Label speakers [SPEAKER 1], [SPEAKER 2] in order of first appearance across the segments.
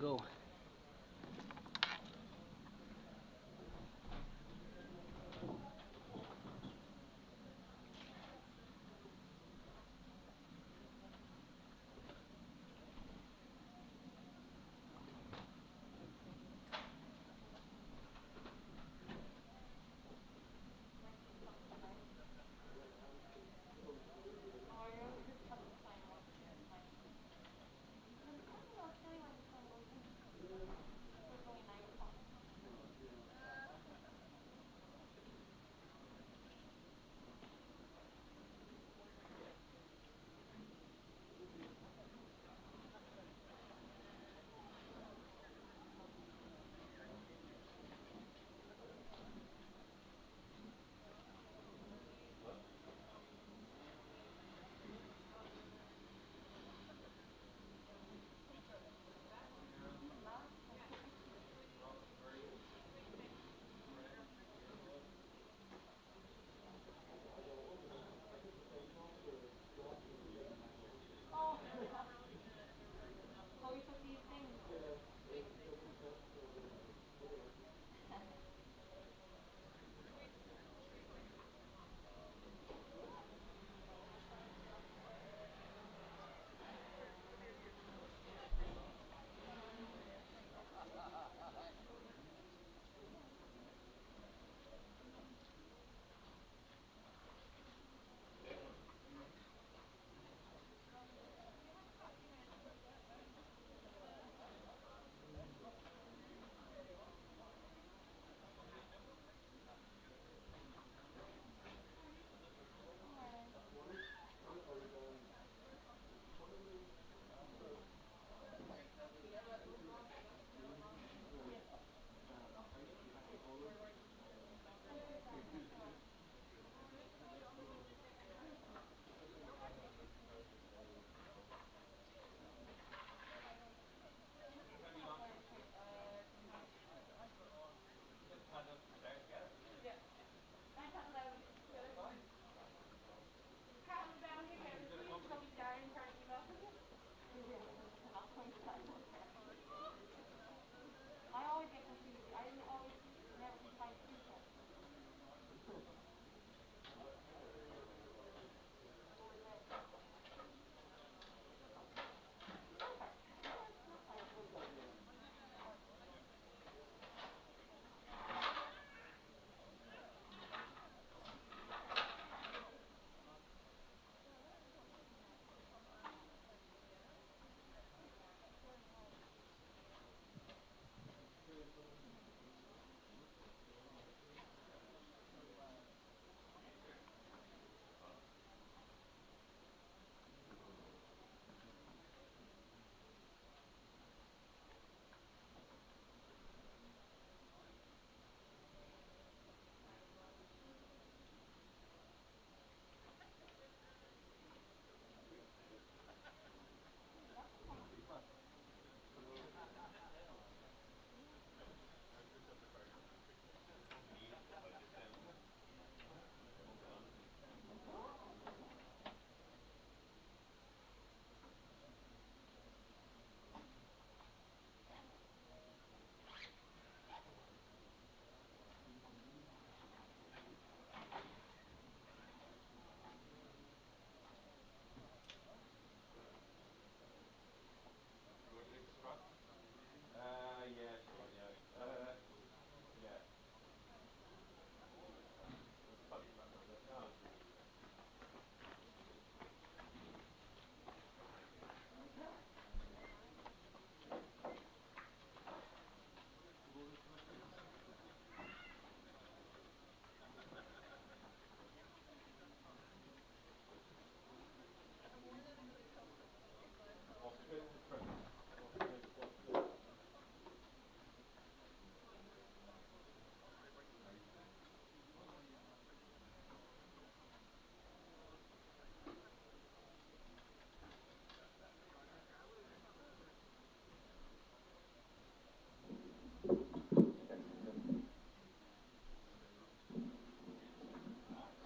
[SPEAKER 1] go.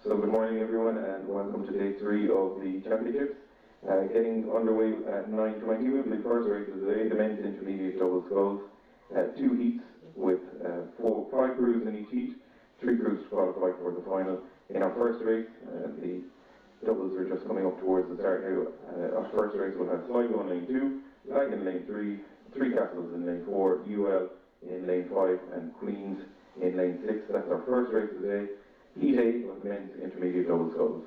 [SPEAKER 2] So good morning, everyone, and welcome to day three of the championship.
[SPEAKER 1] Getting underway at 9:20, we will be first race of the day, the men's intermediate double sculls. Two heats with five crews in each heat, three crews to qualify for the final. In our first race, the doubles are just coming up towards the start now. Our first race will have Sligo in lane 2, Lag in lane 3, Three Castles in lane 4, UL in lane 5 and Queens in lane 6. That's our first race of the day. Heat A of men's intermediate double sculls.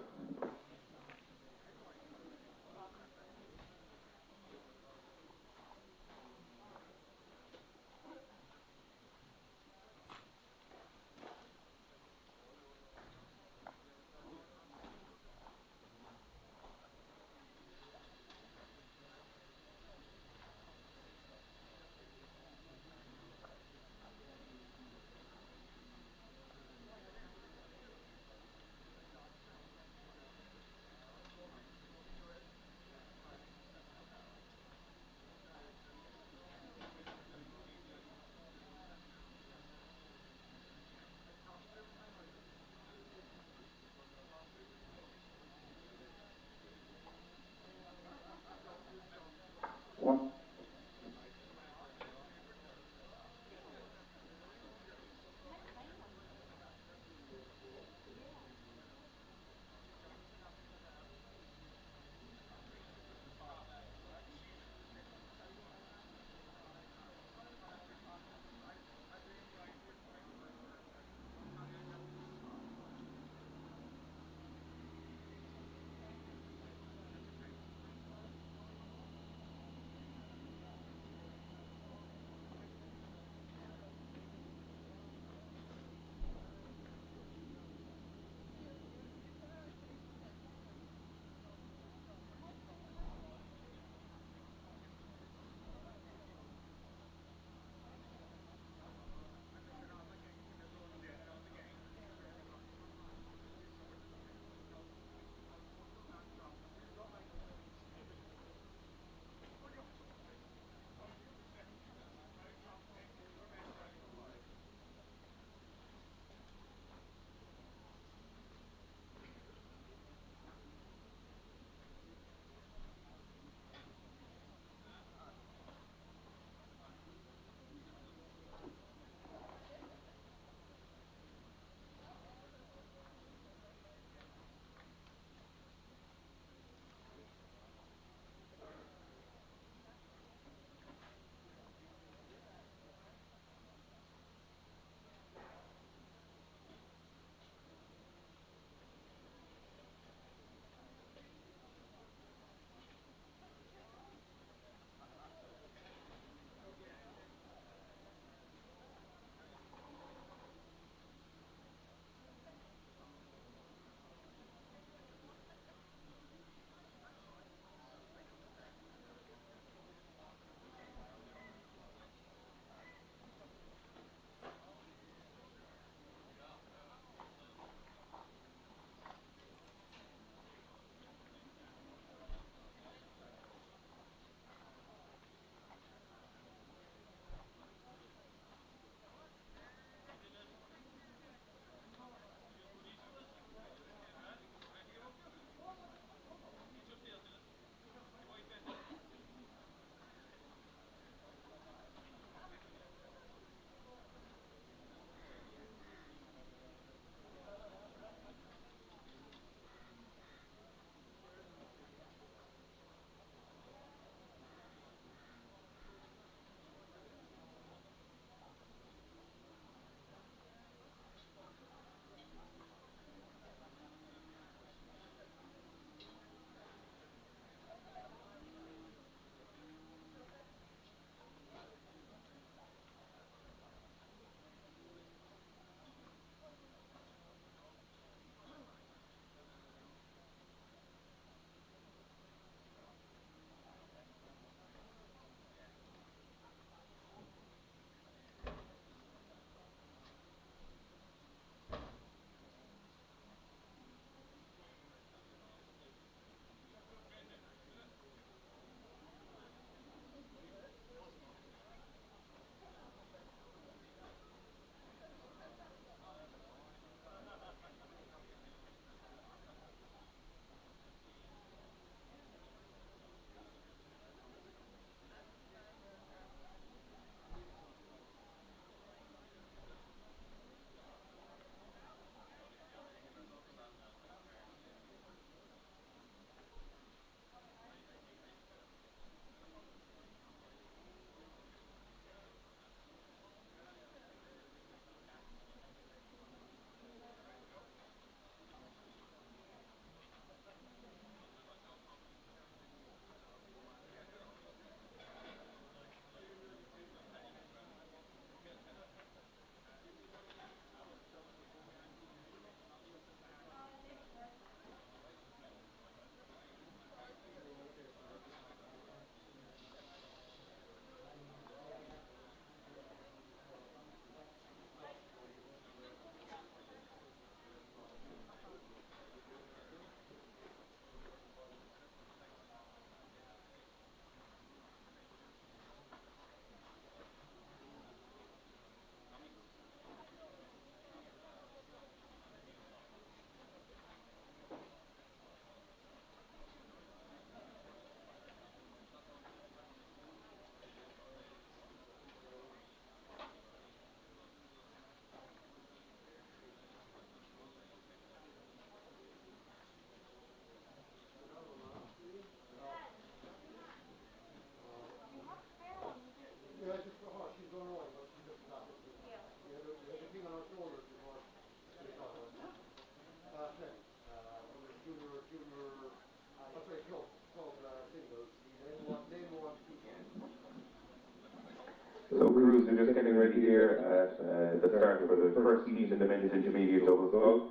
[SPEAKER 1] So crews are just getting ready here at the start for the first heat in the men's intermediate doubles golf.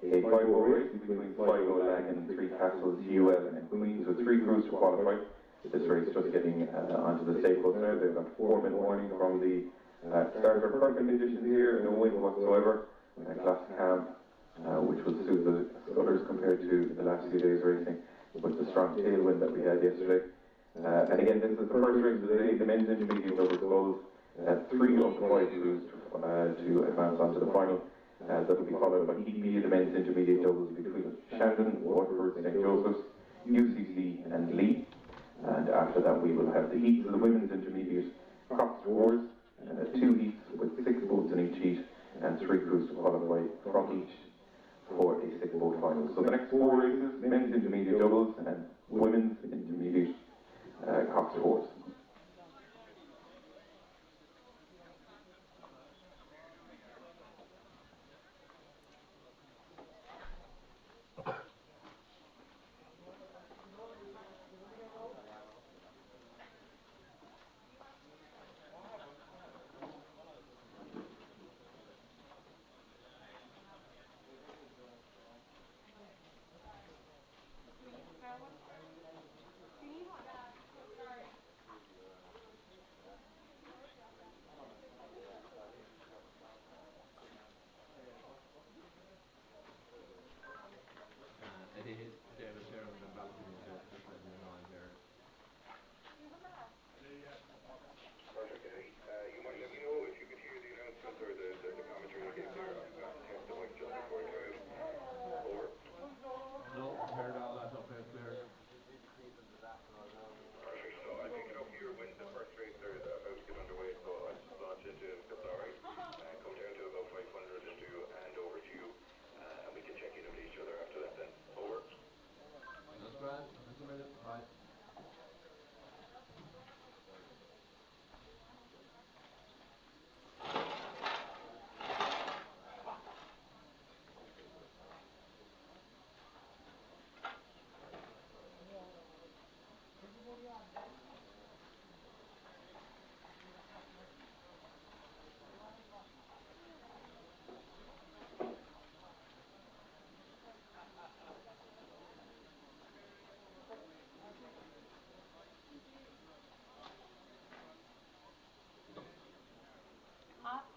[SPEAKER 1] A 5-hole race between Sligo, Lagan and Three Castles, UL and Queens with 3 crews to qualify. This race just getting onto the staples now. They've got 4-minute warning from the starter. Perfect conditions here, no wind whatsoever. Class calm, which will suit the others compared to the last few days racing with the strong tailwind that we had yesterday. And again, this is the first race of the day. The men's intermediate doubles goals. 3 of the 5 crews to advance onto the final. That will be followed by Heat B, the men's intermediate doubles between Shandon, Waterford, St Joseph's, UCC and Lee. And after that we will have the heats of the women's intermediate Cox Wars, 2 heats with 6 boats in each heat and 3 crews to qualify from each for a 6-boat final. So the next 4 races, men's intermediate doubles and women's intermediate Cox Wars.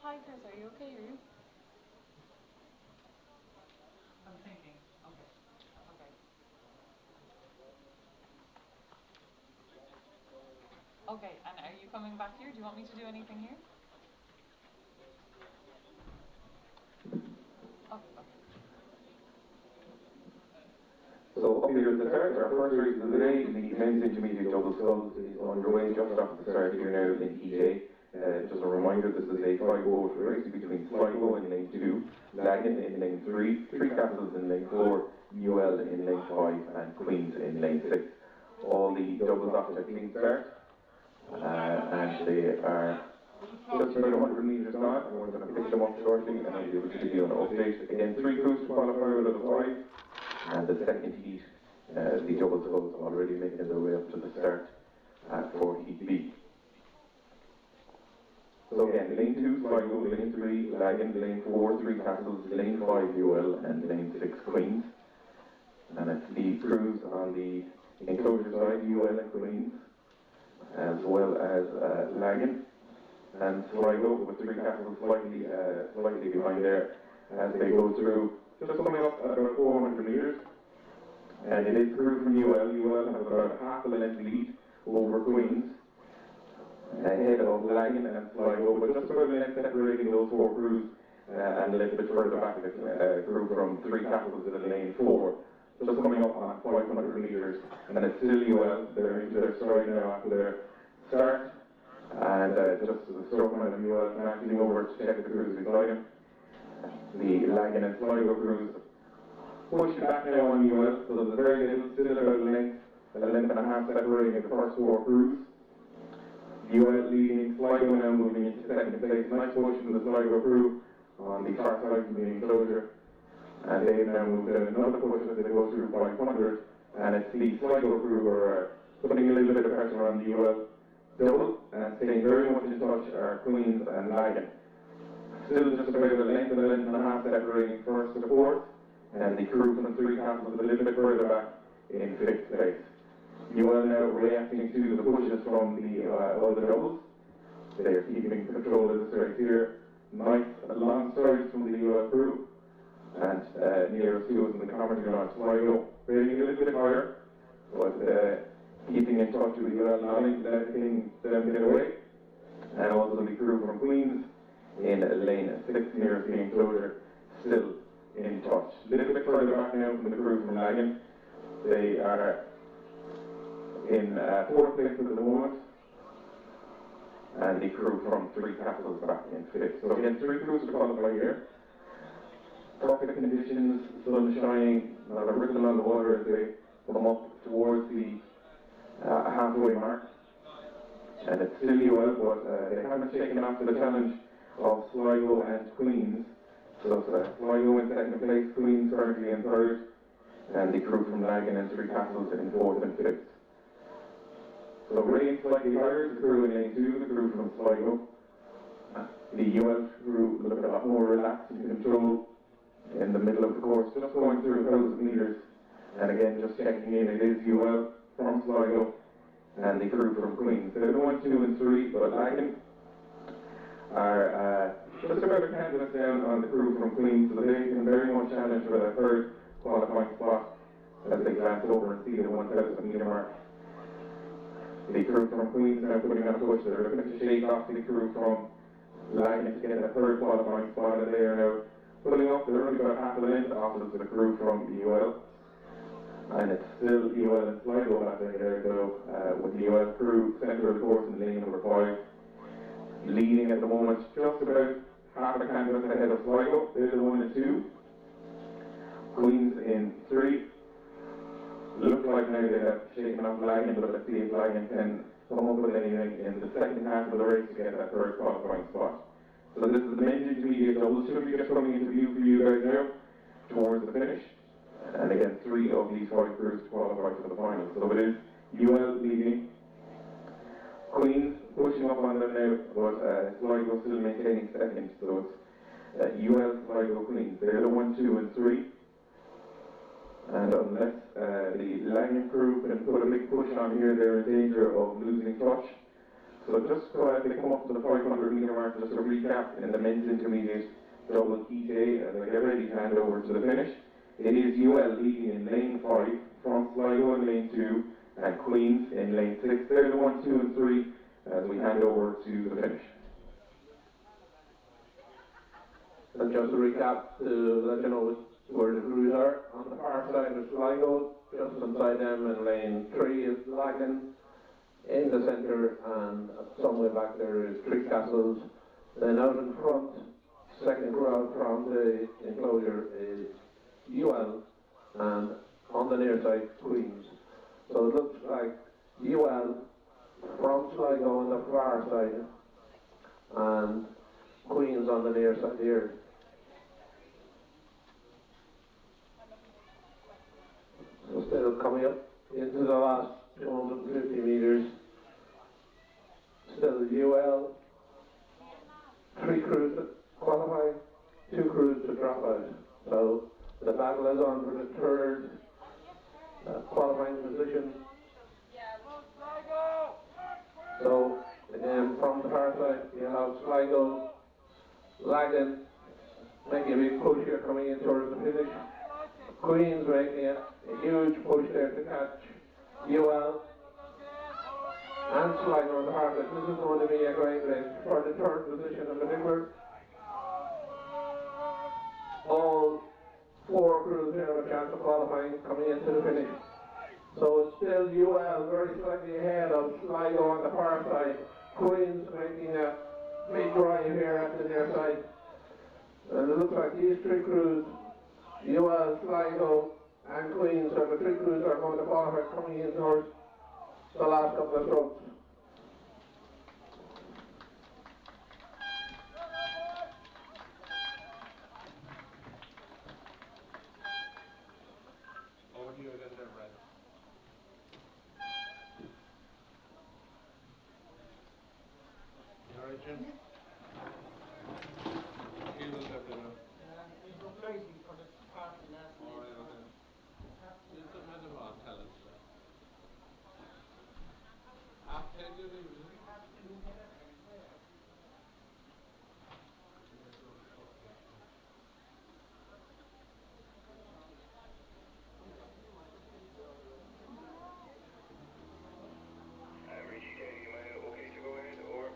[SPEAKER 2] Hi Chris, are you okay? Are you? I'm thinking. Okay. Okay. Okay, and are you coming back here? Do you want me to do anything here? Oh, okay.
[SPEAKER 1] So up here at the start, our first race of the day, the men's intermediate doubles golf is underway just off the start here now in EA. Just a reminder, this is a 5-boat race between Sligo in lane 2, Lagan in lane 3, Three Castles in lane 4, UL in lane 5 and Queens in lane 6. All the doubles off to a clean start, and they are just about 100 metres gone, and we're going to pick them up shortly and I'll be able to give you an update. Again, 3 crews to qualify out of the 5, and the second heat, the doubles goals already making their way up to the start for Heat B. So again, lane 2, Sligo, lane 3, Lagan, lane 4, Three Castles, lane 5, UL, and lane 6, Queens. And it's the crews on the enclosure side, UL and Queens, as well as Lagan and Sligo, with Three Castles slightly behind there as they go through, just coming up at about 400 metres. And it is crew from UL. UL have about half a length lead over Queens, ahead of Lagan and Sligo, but just about a length separating those 4 crews, and a little bit further back, a crew from Three Castles in lane 4, just coming up on 500 metres, and it's still UL. They're into their stride now after their start, and just the strokeman of UL knocking over to check the crews beside him. The Lagan and Sligo crews pushing back now on UL, so there's very little, still about a length and a half separating the first 4 crews. UL leading, Sligo now moving into second place. Nice push from the Sligo crew on the far side from the enclosure. And they've now moved out another push as they go through 500. And it's the Sligo crew who are putting a little bit of pressure on the UL double, and staying very much in touch are Queens and Lagan. Still just about a length and a half separating first to fourth, and the crew from Three Castles a little bit further back in fifth place. UL now reacting to the pushes from the other doubles. They are keeping control of the race here. Nice long strides from the UL crew, and near us in the commentary on Sligo, rating a little bit higher, but keeping in touch with UL, not letting them get away. And also the crew from Queens in lane 6 nearest the enclosure, still in touch. A little bit further back now from the crew from Lagan. They are in fourth place at the moment, and the crew from Three Castles back in fifth. So again, three crews to qualify here. Perfect conditions, sun shining, not a ripple on the water as they come up towards the halfway mark. And it's still UL, but they haven't taken after the challenge of Sligo and Queens. So Sligo in second place, Queens currently in third, and the crew from Lagan and Three Castles in fourth and fifth. So rating slightly higher, the crew in lane 2, the crew from Sligo. The UL crew look a lot more relaxed and controlled in the middle of the course, just going through 1,000 metres. And again, just checking in, it is UL from Sligo and the crew from Queens. They're the 1, 2 and 3, but Lagan are just about a canvas down on the crew from Queens, so they can very much challenge for their third qualifying spot as they glance over and see the 1,000 metre mark. The crew from Queens now putting on a push. They're looking to shake off the crew from Lagan to get a third qualifying spot, and they are now pulling up. They're only about half a length off of the crew from the UL. And it's still UL and Sligo battling there, though, with the UL crew centre of the course in lane number 5, leading at the moment just about half a canvas ahead of Sligo. They're the 1 and 2. Queens in 3. Look like now they have shaken off Lagan, but let's see if Lagan can come up with anything in the second half of the race to get that third qualifying spot. So this is the men's intermediate doubles. Should be just coming into view for you guys now towards the finish. And again, 3 of these 5 crews to qualify for the final. So it is UL leading. Queens pushing up on them now, but Sligo still maintaining second. So it's UL, Sligo, Queens. They're the 1, 2 and 3. And unless the Lagan crew can put a big push on here, they're in danger of losing touch. So just as they come up to the 500 metre mark, just a recap in the men's intermediate double heat A as I get ready to hand over to the finish. It is UL leading in lane 5 from Sligo in lane 2 and Queens in lane 6. They're the 1, 2 and 3 as we hand over to the finish.
[SPEAKER 3] And just to recap, to let you know where the crews are, on the far side of Sligo, just inside them in lane 3 is Lagan, in the centre and somewhere back there is Three Castles. Then out in front, second crowd from the enclosure is UL, and on the near side Queens. So it looks like UL from Sligo on the far side and Queens on the near side here. So still coming up into the last 250 metres. Still UL, 3 crews to qualify, 2 crews to drop out. So the battle is on for the third qualifying position. So again, from the far side, you have Sligo, Lagan making a big push here coming in towards the finish. Queens making a huge push there to catch UL and Sligo on the hard line. This is going to be a great race for the third position of the big bird. All 4 crews here have a chance of qualifying coming into the finish. So it's still UL very slightly ahead of Sligo on the far side. Queens making a big drive here at the near side. And it looks like these 3 crews, UL, Sligo and Queens, are the 3 crews that are going to qualify coming in towards the last couple of strokes.
[SPEAKER 4] Over to you again there, Brad.
[SPEAKER 3] Jim? He will have to know.
[SPEAKER 4] He's replacing for the party last
[SPEAKER 3] All
[SPEAKER 4] night.
[SPEAKER 3] right, okay. Just a minute on, tell us. Half 10 you leave, is it?
[SPEAKER 5] Richie, am I okay to go ahead or?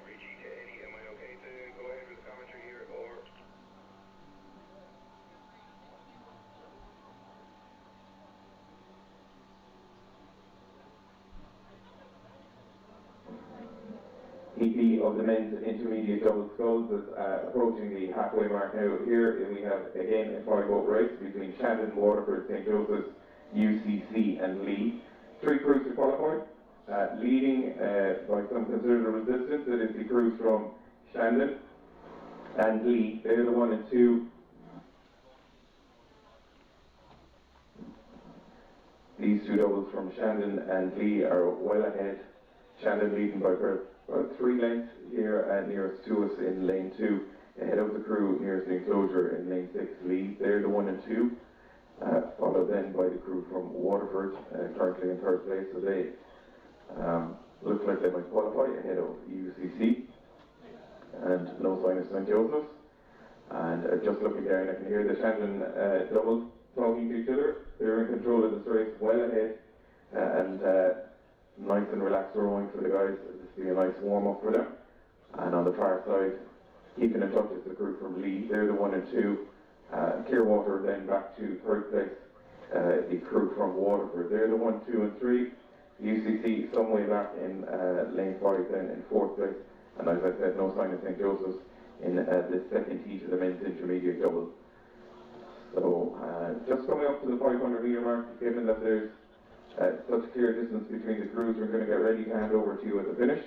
[SPEAKER 5] Richie to Eddie, am I okay to go ahead with the commentary here or?
[SPEAKER 1] Heat B of the men's intermediate double sculls is approaching the halfway mark now. Here we have again a 5-boat race between Shandon, Waterford, St. Joseph's, UCC and Lee. 3 crews to qualify. Leading by some considerable resistance, it is the crews from Shandon and Lee. They're the 1 and 2. These 2 doubles from Shandon and Lee are well ahead. Shandon leading by about 3 lengths here nearest to us in lane 2, ahead of the crew nearest the enclosure in lane 6, Lee. They're the 1 and 2, followed then by the crew from Waterford, currently in 3rd place. So they look like they might qualify ahead of UCC, and no sign of St. Joseph's. And just looking down, I can hear the Shandon doubles talking to each other. They're in control of this race, well ahead, and nice and relaxed rowing for the guys. This will be a nice warm-up for them. And on the far side, keeping in touch is the crew from Lee. They're the 1 and 2. Clearwater then back to 3rd place. The crew from Waterford. They're the 1, 2 and 3. UCC some way back in lane 5 then in 4th place. And as I said, no sign of St. Joseph's in the second heat of the men's intermediate double. So just coming up to the 500 metre mark, given that there's such clear distance between the crews, we're going to get ready to hand over to you at the finish.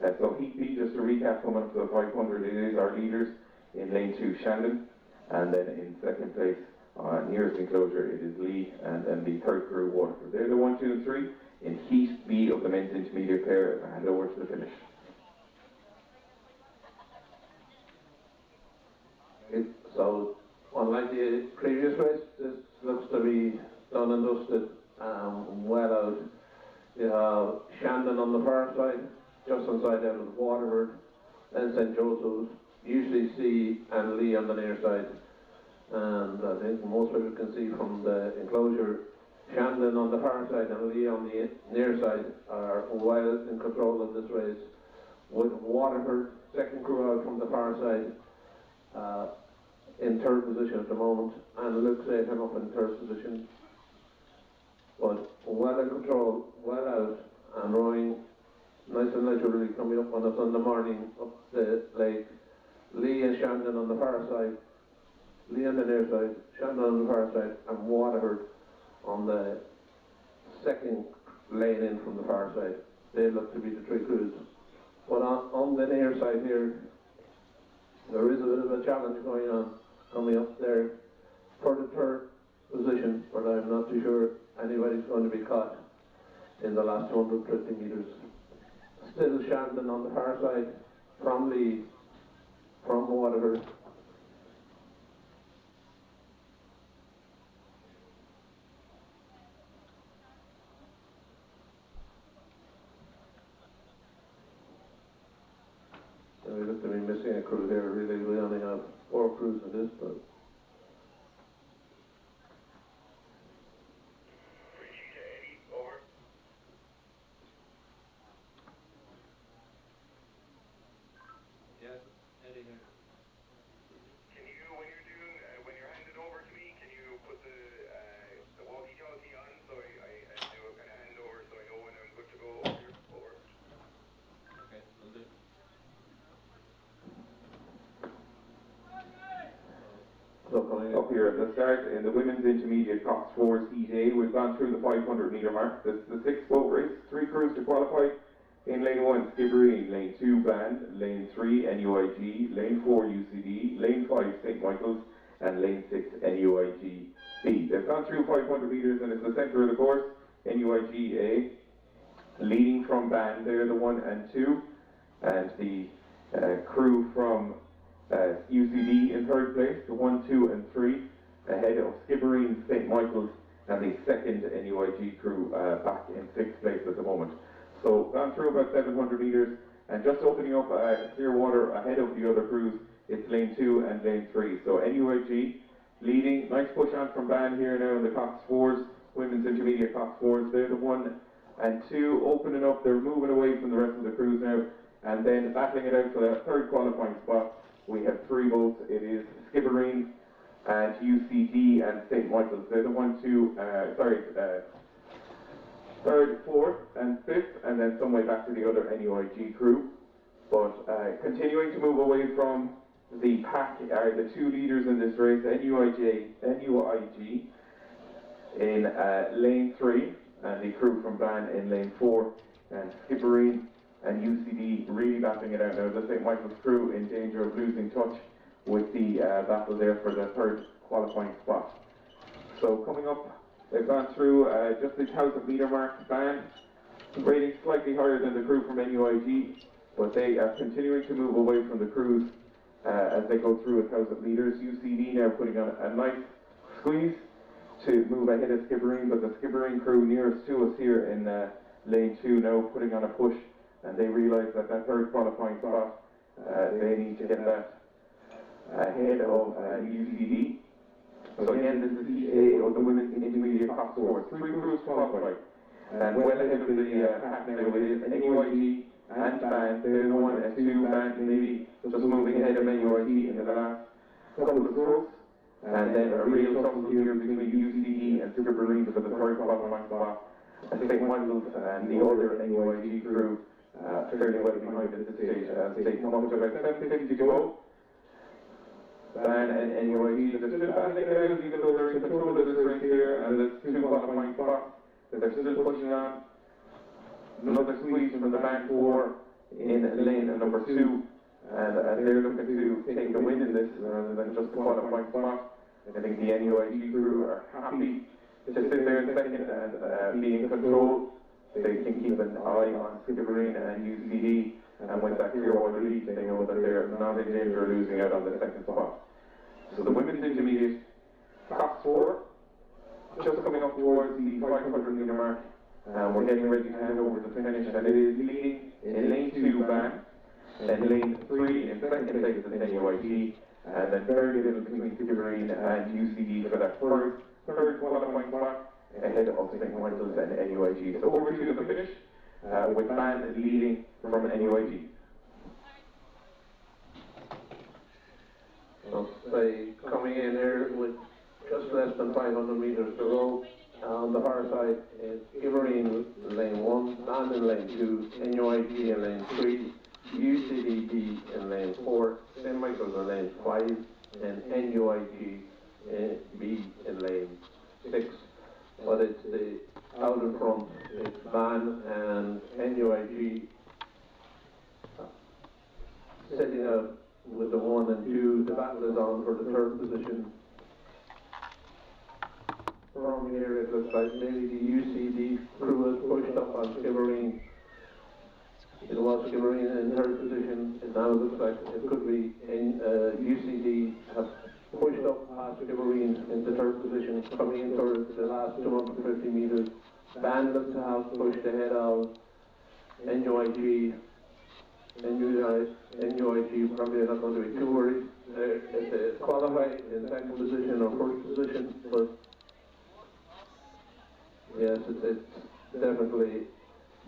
[SPEAKER 1] So Heat B, just to recap, coming up to the 500, it is our leaders in lane 2, Shandon, and then in 2nd place, nearest enclosure, it is Lee, and then the 3rd crew, Waterford. They're the 1, 2 and 3 in Heat B of the men's intermediate pair. Hand over to the finish.
[SPEAKER 3] So, unlike the previous race, this looks to be done and dusted, well out. You have Shandon on the far side, just inside them is Waterford, then St. Joseph's, UCC and Lee on the near side. And I think most people can see from the enclosure, Shandon on the far side and Lee on the near side are well in control of this race, with Waterford, 2nd crew out from the far side, in 3rd position at the moment, and Luke Satham up in 3rd position. But well in control, well out, and rowing nice and leisurely coming up on a Sunday morning up the lake. Lee and Shandon on the far side, Lee on the near side, Shandon on the far side, and Waterford on the 2nd lane in from the far side. They look to be the 3 crews. But on the near side here, there is a bit of a challenge going on, coming up there for the 3rd position, but I'm not too sure anybody's going to be caught in the last 250 metres. Still Shandon on the far side, from Lee, from Waterford. So we look to be missing a crew here, really. We only have 4 crews in this, but
[SPEAKER 5] Richie to Eddie, over.
[SPEAKER 3] yes, Eddie here.
[SPEAKER 5] Can you, when you're handed over to me, can you put the walkie-talkie on so I do a kind of handover so I know when I'm good to go over here? Over.
[SPEAKER 3] Okay, will do.
[SPEAKER 1] up here at the start in the women's intermediate Cox Fours Heat A. We've gone through the 500 metre mark. This is the sixth boat race. 3 crews to qualify. In lane 1, Skibbereen, lane 2, Band, lane 3, NUIG, lane 4, UCD, lane 5, St. Michael's, and lane 6, NUIG B. They've gone through 500 metres and it's the centre of the course. NUIG A, leading from Band, they're the 1 and 2, and the crew from UCD in third place, the 1, 2 and 3, ahead of Skibbereen, St. Michael's, and the second NUIG crew back in 6th place at the moment. So gone through about 700 metres, and just opening up clear water ahead of the other crews, it's lane 2 and lane 3. So NUIG leading, nice push on from Ban here now in the Cox Fours, women's intermediate Cox Fours. They're the 1 and 2 opening up, they're moving away from the rest of the crews now, and then battling it out for the third qualifying spot. We have 3 boats. It is Skibbereen and UCD and St. Michael's. They're the 1, 2, third, 4th and 5th, and then some way back to the other NUIG crew. But continuing to move away from the pack are the 2 leaders in this race, NUIG in lane 3, and the crew from Ban in lane 4, and Skibbereen and UCD really battling it out now. The St. Michael's crew in danger of losing touch with the battle there for the third qualifying spot. So coming up, they've gone through just the 1,000 metre mark. Ban rating slightly higher than the crew from NUIG, but they are continuing to move away from the crews as they go through 1,000 metres. UCD now putting on a nice squeeze to move ahead of Skibbereen, but the Skibbereen crew nearest to us here in lane 2 now putting on a push, and they realise that that third qualifying spot, they need to get that ahead of UCD. So again, this is Heat A of the women's intermediate Cox Fours. 3 crews qualified, and well ahead of the pack now it is NUIG and Band. They're the 1 and 2, Band maybe just moving ahead of NUIG in the last couple of strokes. And then a real trouble here between UCD and Skibbereen for the third qualifying spot. St. Michael's and the other NUIG crew fairly well behind at this stage as they come up to about 7:50 to go. Ban and NUIG, they're still battling it out even though they're in control of this race here, and there's 2 qualifying spots that they're still pushing on. Another squeeze from the Ban 4 in lane number 2, and they're looking to take the win in this rather than just the qualifying spot. I think the NUIG crew are happy to sit there in second and be in control. They can keep an eye on Skibbereen and UCD, and with that clear water lead, they know that they're not in danger of losing out on the second spot. So the women's intermediate, Cox 4, just coming up towards the 500 metre mark, and we're getting ready to hand over the finish, and it is leading in lane 2, Ban, and lane 3 in second place is NUIG, and then very little between Skibbereen and UCD for that third qualifying spot ahead of St. Michael's and NUIG. So over to the finish with Ban leading from NUIG.
[SPEAKER 3] I'll say coming in here with just less than 500 metres to go. On the far side is Skibbereen in lane 1, Ban in lane 2, NUIG in lane 3, UCD in lane 4, St. Michael's in lane 5, and NUIG B in lane 6. But it's the out in front, it's Ban and NUIG setting up with the 1 and 2. The battle is on for the third position. From here it looks like maybe the UCD crew has pushed up on Skibbereen. It was Skibbereen in third position. It now looks like it could be UCD have pushed up past Skibbereen into third position, coming in towards the last 250 metres. Ban looks to have pushed ahead of NUIG. NUIG probably not going to be too worried. If they qualify in second position or first position, but yes, it's definitely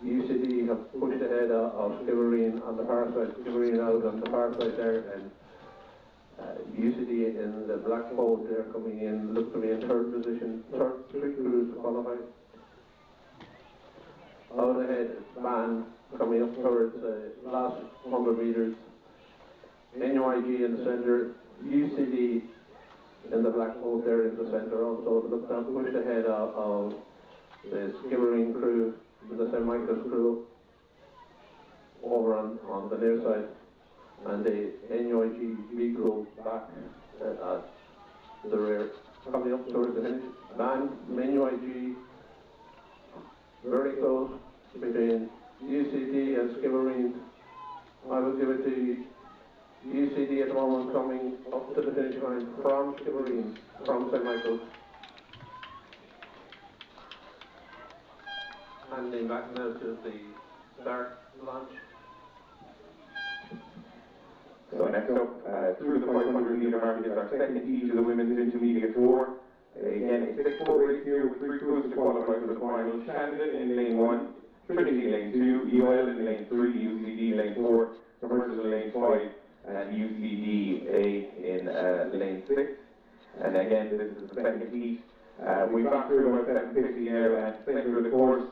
[SPEAKER 3] UCD have pushed ahead of Skibbereen on the far side. Skibbereen out on the far side there, and UCD in the black boat there coming in, look to be in third position. 3 crews qualified. Out ahead is Ban coming up towards the last 100 metres. NUIG in the centre, UCD in the black boat there in the centre also. It looks down pushed ahead of the Skibbereen crew, the St. Michael's crew over on the near side, and the NUIG B crew back at the rear, coming up towards the finish. Man, NUIG very close between UCD and Skibbereen. I will give it to UCD at the moment, coming up to the finish line from Skibbereen, from St. Michael's. Handing back now to the start launch.
[SPEAKER 1] So next up, through the 500 metre mark is our second heat of the women's intermediate tour. Again, it's a 6-4 race here with 3 crews to qualify for the final. Shandon in lane 1, Trinity lane 2, UL in lane 3, UCD lane 4, Commercial in lane 5, and UCD in lane 6. And again, this is the second heat. We've got through about 750 now and centre of the course,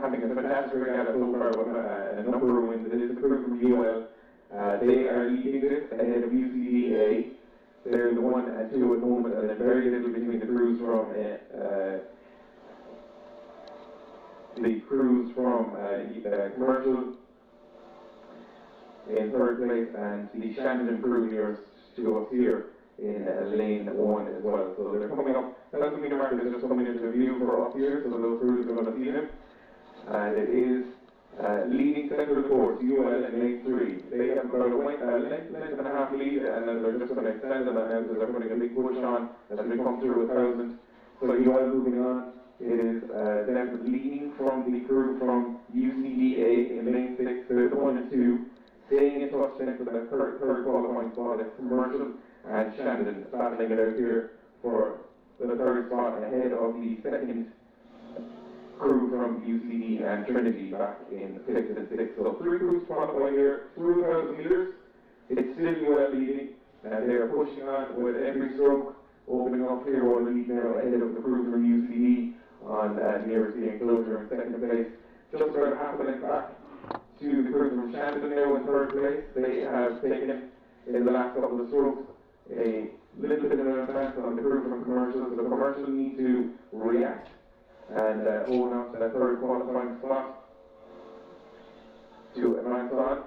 [SPEAKER 1] having a fantastic regatta so far with a number of wins. It is the crew from UL. They are leading this ahead of UCDA. They're the 1 and 2 at the moment, and then very little between the crews from Commercial in 3rd place, and the Shandon crew nearest to us here in lane 1 as well. So they're coming up. That's the mark is just coming into view for us here, so those crews are going to see them. And it is leading centre of the course, UL in lane 3. They have about a length and a half lead, and then they're just going to extend them now because they're putting a big push on as we come through 1,000. So UL moving on. It is them leading from the crew from UCDA in lane 6. They're the 1 and 2. Staying in touch then for the third qualifying spot is Commercial and Shandon battling it out here for the 3rd spot ahead of the 2nd crew from UCD and Trinity back in 5th and 6th. So 3 crews qualify here through 1,000 metres. It's still UL leading, and they are pushing on with every stroke, opening up here on the lead now ahead of the crew from UCD on nearest the enclosure in 2nd place. Just about half a length back to the crew from Shandon now in 3rd place. They have taken in the last couple of strokes a little bit of an advance on the crew from Commercial. So the Commercial need to react and hold on to that 3rd qualifying spot to advance on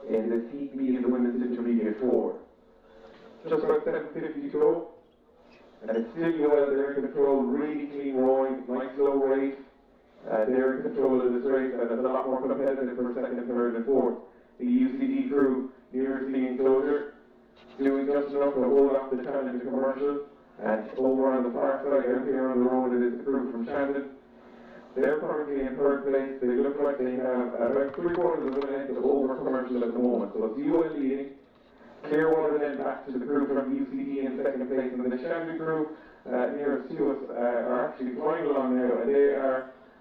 [SPEAKER 1] in this heat B of the women's intermediate 4. Just about 750 to go, and it's still UL. They're in control, really clean rowing, nice low race. They're in control of this race, and it's a lot more competitive for 2nd, 3rd, and 4th. The UCD crew nearest the enclosure, doing just enough to hold off the challenge to Commercial. And over on the far side, out here on the road, it is the crew from Shandon. They're currently in 3rd place. They look like they have about 3/4 of a length over Commercial at the moment. So it's UL leading. Clearwater then back to the crew from UCD in 2nd place. And the Shandon crew nearest to us are actually flying along now. And they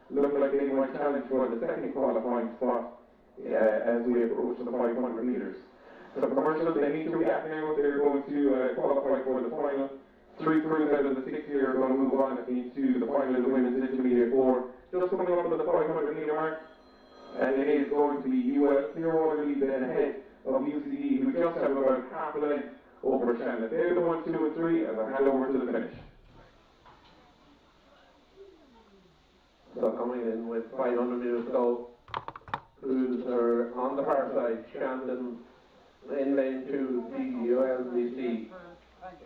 [SPEAKER 1] look like they might challenge for the 2nd qualifying spot as we approach the 500 metres. So Commercial, they need to react now. They're going to qualify for the final. 3 crews out of the 6 here are going to move on into the final of the women's intermediate 4. Just coming up to the 500 metre mark, and it is going to be UL Clearwater lead then ahead of UCD, who just have about half a length over Shandon. They're the 1, 2, and 3, and they'll hand over to the finish.
[SPEAKER 3] So coming in with 500 metres to go, crews are on the far side. Shandon in lane 2, ULBC.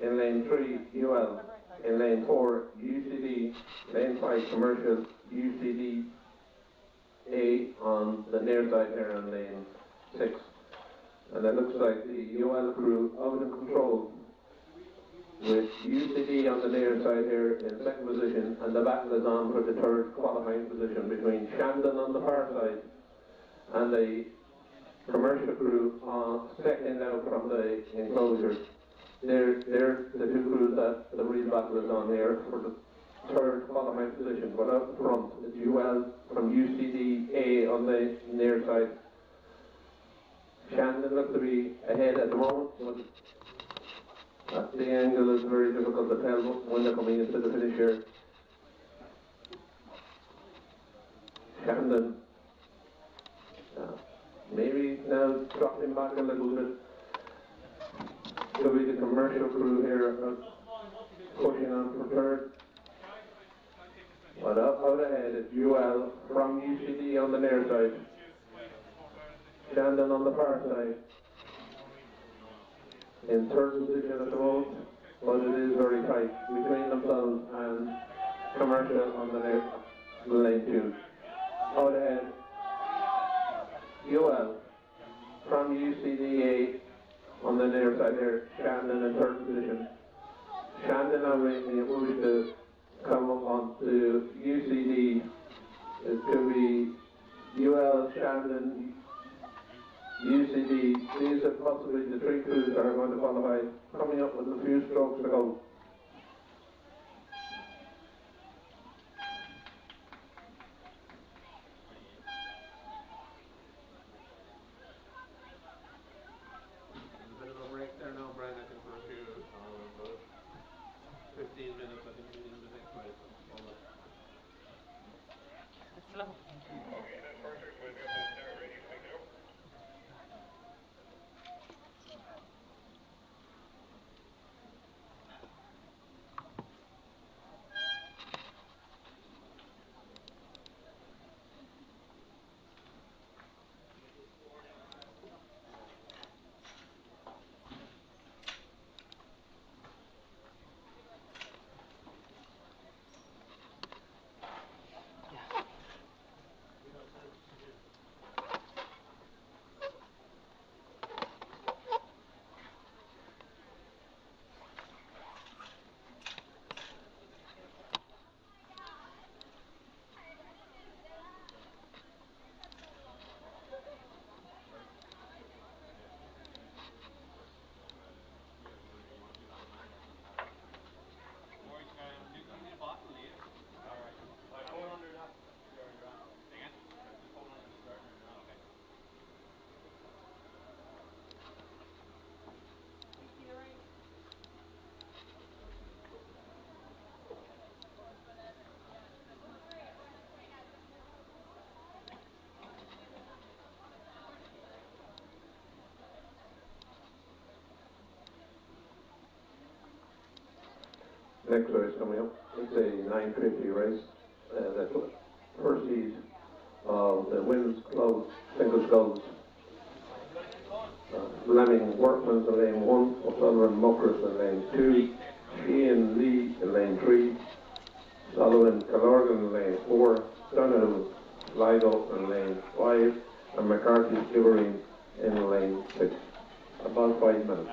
[SPEAKER 3] In lane 3, UL. In lane 4, UCD. Lane 5, Commercial. UCD A on the near side here in lane 6. And it looks like the UL crew out of control, with UCD on the near side here in 2nd position, and the battle is on for the 3rd qualifying position between Shandon on the far side and the Commercial crew second now from the enclosure. They're the 2 crews that the real battle is on here for the 3rd qualifying position. But up front, it's UL from UCD A on the near side. Shandon looks to be ahead at the moment, but at the angle is very difficult to tell when they're coming into the finish here. Shandon maybe now dropping back a little bit. It'll be the Commercial crew here pushing on for third. But out ahead is UL from UCD on the near side. Shandon on the far side. In third position at the moment, but it is very tight between themselves and Commercial on the near lane 2. Out ahead, UL from UCDA on the near side there, Shandon in third position. Shandon now making a move to come up onto UCD. It's going to be UL, Shandon, UCD. These are possibly the three crews that are going to qualify, coming up with a few strokes to go. A bit of a break there now, Brian, I think for a few, about 15 minutes, I think we need the next race.
[SPEAKER 2] It's slow.
[SPEAKER 5] Okay, that's perfect. We'll get the start ready for me now.
[SPEAKER 3] Next race coming up, it's a 950 race. The proceeds of the women's club singles goals. Fleming Workman's in lane 1, O'Sullivan Muckers in lane 2, Sheehan Lee in lane 3, Sullivan Calorgan in lane 4, Donoghue Sligo in lane 5, and McCarthy Skibbereen in lane 6. About 5 minutes.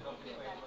[SPEAKER 2] Exactly.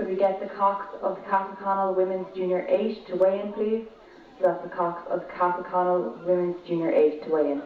[SPEAKER 6] Could we get the Cox of Cathconnell Women's Junior 8 to weigh in, please? So that's the Cox of Cathconnell Women's Junior 8 to weigh in.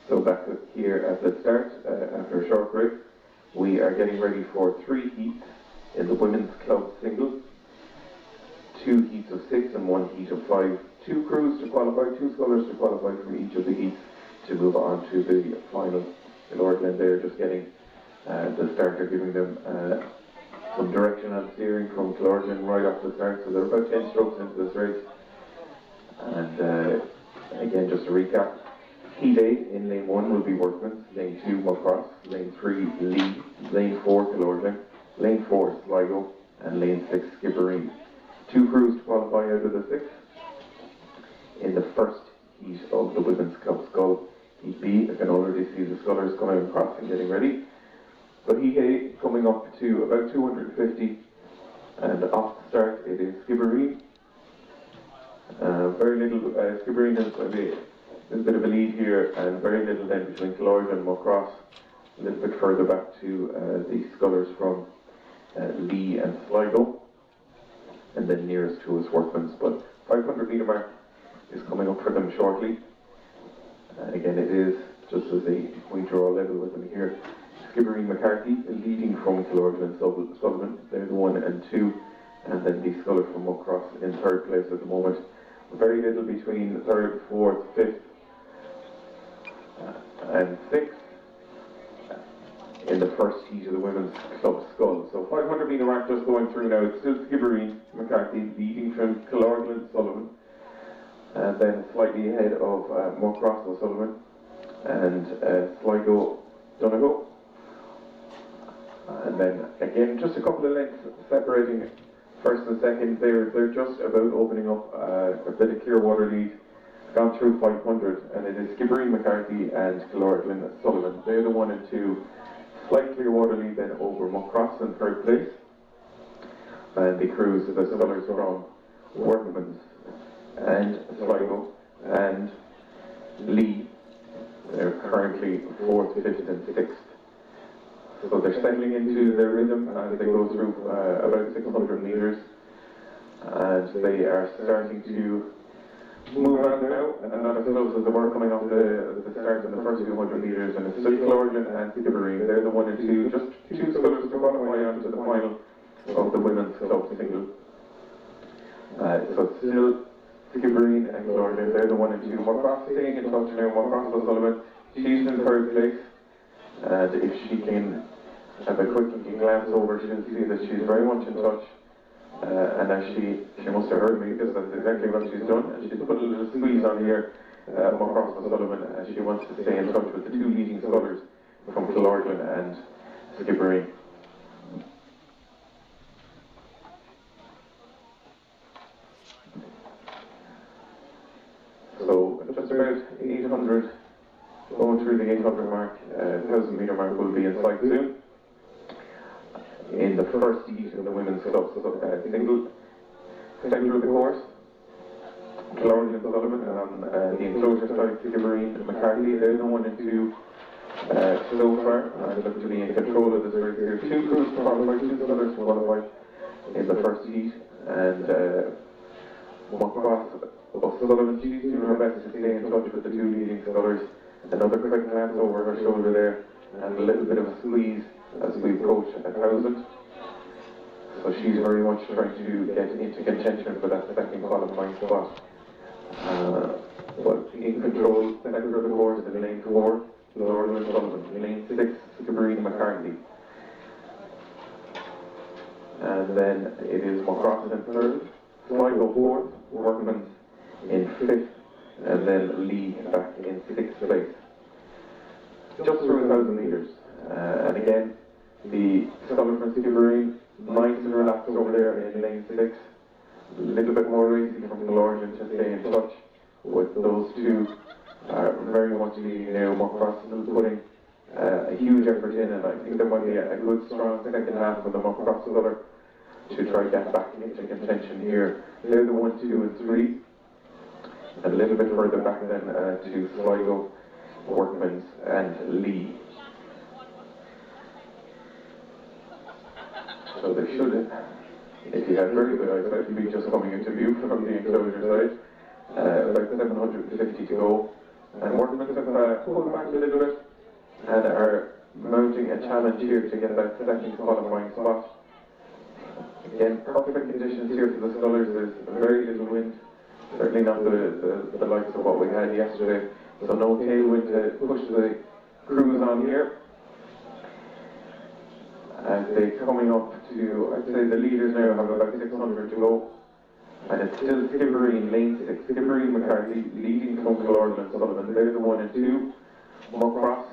[SPEAKER 1] So back here at the start, after a short break, we are getting ready for 3 heats in the women's club singles, 2 heats of 6 and 1 heat of 5, 2 crews to qualify, 2 scullers to qualify from each of the heats to move on to the final. Lord they're just getting the starter, giving them some direction and steering from Clorgen right off the start, so they're about 10 strokes into this race. And again, just to recap, Heat A in lane 1 will be Workman's, lane 2 Muckross, lane 3 Lee, lane 4 Clorgen, lane 4 Sligo, and lane 6 Skibbereen. 2 crews to qualify out of the 6. In the first heat of the Women's Club Scull, Heat B, I can already see the scullers coming across and getting ready. But Heat A coming up to about 250, and off the start it is Skibbereen. Very little, Skibbereen has a bit of a lead here, and very little then between Clorgen and Muckross. A little bit further back to the scullers from Lee and Sligo, and then nearest to us Workman's. But 500 metre mark is coming up for them shortly. Again, it is just as we draw level with them here. Skibbereen McCarthy leading from Clorgen and Sullivan. They're the 1 and 2, and then the sculler from Muckross in 3rd place at the moment. Very little between 3rd, 4th, 5th, and 6th in the first heat of the Women's Club Scull. So 500 metre mark just going through now. It's still Skibbereen McCarthy leading from Clorgen and Sullivan, and then slightly ahead of Muckross and Sullivan, and Sligo Donegal. And then again, just a couple of lengths separating first and second. They're just about opening up a bit of Clearwater lead. Gone through 500, and it is Skibbereen McCarthy and Clorgen Sullivan. They're the 1 and 2. Slight Clearwater lead then over Muckross in 3rd place. And the crews of the scullers from Workman's and Sligo and Lee. They're currently 4th, 5th and 6th. So they're settling into their rhythm as they go through about 600 metres. And they are starting to move on now, and not as close as they were coming off the start in the first 200 metres. And it's still Clorgen and Skibbereen. They're the 1 and 2, just 2 scullers to qualify on to the final of the Women's Club Single. So it's still Skibbereen and Clorgen, they're the 1 and 2. Muckross staying in touch now. Muckross O'Sullivan, she's in 3rd place, and if she can have a quick glance over, she'll see that she's very much in touch And now she must have heard me, because that's exactly what she's done. And she's put a little squeeze on here, across O'Sullivan, and she wants to stay in touch with the two leading scullers from Killorglin and Skibbereen. So just about 800, going through the 800 mark, 1,000 metre mark will be in sight soon. In the first heat of the women's club single, centre of the course, Killorglin and Sullivan, and on the enclosure side, Skibbereen and McCarthy. They're the 1 and 2 so far, and look to be in control of this race here. 2 crews qualified, 2 scullers qualified in the first heat, and Moncross O'Sullivan, she's doing her best to stay in touch with the 2 leading scullers. Another quick glance over her shoulder there, and a little bit of a squeeze as we approach 1,000. So she's very much trying to get into contention for that second qualifying spot. But in control, centre of the course in lane 4, Killorglin and Sullivan. In lane 6, Skibbereen and McCarthy. And then it is Moncross in 3rd, Sligo 4th, Workman in 5th, and then Lee back in 6th place. Just through 1,000 metres. And again, the sculler from Skibbereen, nice and relaxed over there in lane 6. A little bit more racy from Killorglin to stay in touch with those 2. Very much leading now. Moncross still putting a huge effort in, and I think there might be a good strong second half from the Moncross sculler to try to get back into contention here. They're the 1, 2 and 3. And a little bit further back then to Sligo, Workman's and Lee. So they should, if you had very good eyesight, be just coming into view from the enclosure side. About 750 to go. And Workman's have pulled back a little bit and are mounting a challenge here to get that second qualifying spot. Again, perfect conditions here for the scullers. There's very little wind, certainly not the likes of what we had yesterday. So no tailwind to push the crews on here. As they're coming up to, I'd say the leaders now have about 600 to go. And it's still Skibbereen, lane 6. Skibbereen, McCarthy leading from Killorglin and Sullivan. They're the 1 and 2. Moncross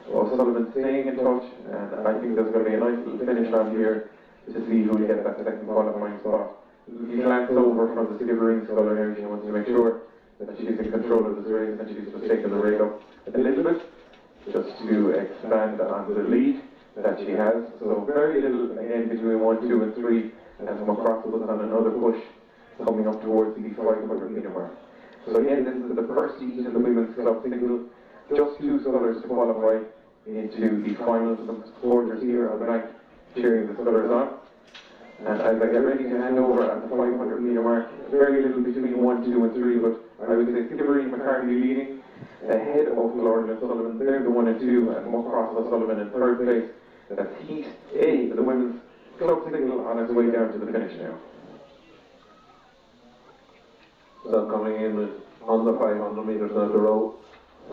[SPEAKER 1] O'Sullivan staying in touch, and I think there's going to be a nice little finish on here to see who will get that second qualifying spot. You glance over from the Skibbereen sculler now, she wants to make sure that she's in control of this race, and she's just taking the rate up a little bit, just to expand on the lead that she has. So very little, again, between 1, 2 and 3, as Moncross was on another push coming up towards the 500 metre mark. So again, this is the first heat in the women's club single. Just 2 scullers to qualify into the finals. Some supporters here on the back cheering the scullers on. And as I get ready to hand over at the 500 metre mark, very little between 1, 2 and 3, but I would say Skibbereen McCarthy leading, ahead of Killorglin and Sullivan. They're the 1 and 2, and Moncross O'Sullivan in 3rd place. That's Heat A, the women's club single, on its way down to the finish now.
[SPEAKER 3] So coming in with under 500 metres down the road,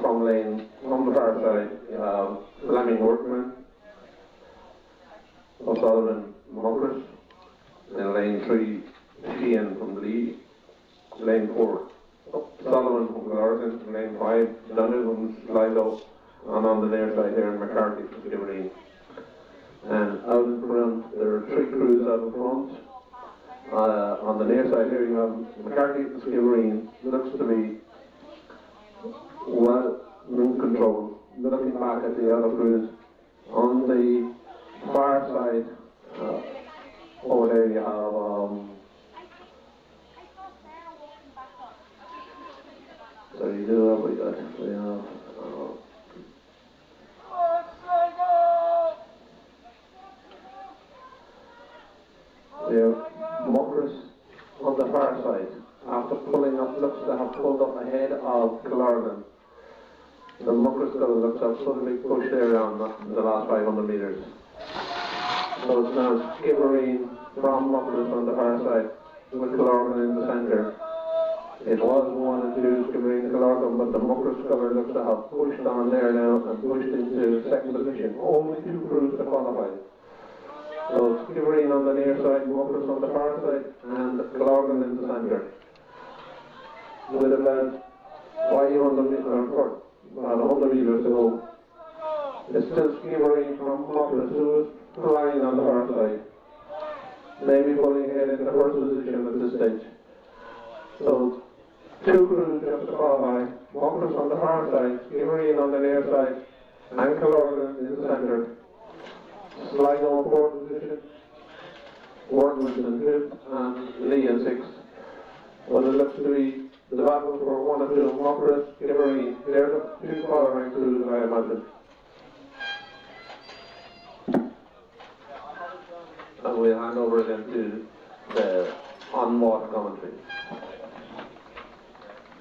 [SPEAKER 3] from the far side, you have Fleming Workman, O'Sullivan Moncross, in lane 3, Sheehan from the lead, lane 4, Sullivan from Killorglin, lane 5, Donovan from Sligo, and on the near side here, McCarthy from Skibbereen. And out in front, there are 3 crews out in front. On the near side here, you have McCarthy from Skibbereen, looks to be well in control. Looking back at the other crews, on the far side, over there you have so you do have we have Moncross on the far side, after pulling up, looks to have pulled up ahead of Killorglin. The Moncross sculler looks to have put a big push there on the last 500 metres. So it's now Skibbereen from Moncross on the far side, with Killorglin in the centre. It was 1 and 2, Skibbereen and Killorglin, but the Moncross sculler looks to have pushed on there now and pushed into 2nd position. Only 2 crews to qualify. So Skibbereen on the near side, Walkers on the far side, and Glargan in the centre. With about 500 metres, or about 100 metres to go. It's still skimmering from Walkers, who is flying on the far side. Maybe pulling ahead in the first position at this stage. So, two crews just to qualify. Walkers on the far side, skimmering on the near side, and Glargan in the centre. Sligo in fourth position, Workman's in fifth, and Lee in sixth. But it looks to be the battle for one or two. Walkers, Skibbereen, they're the two qualifying crews, I imagine. And we'll hand over then to the on-water commentary.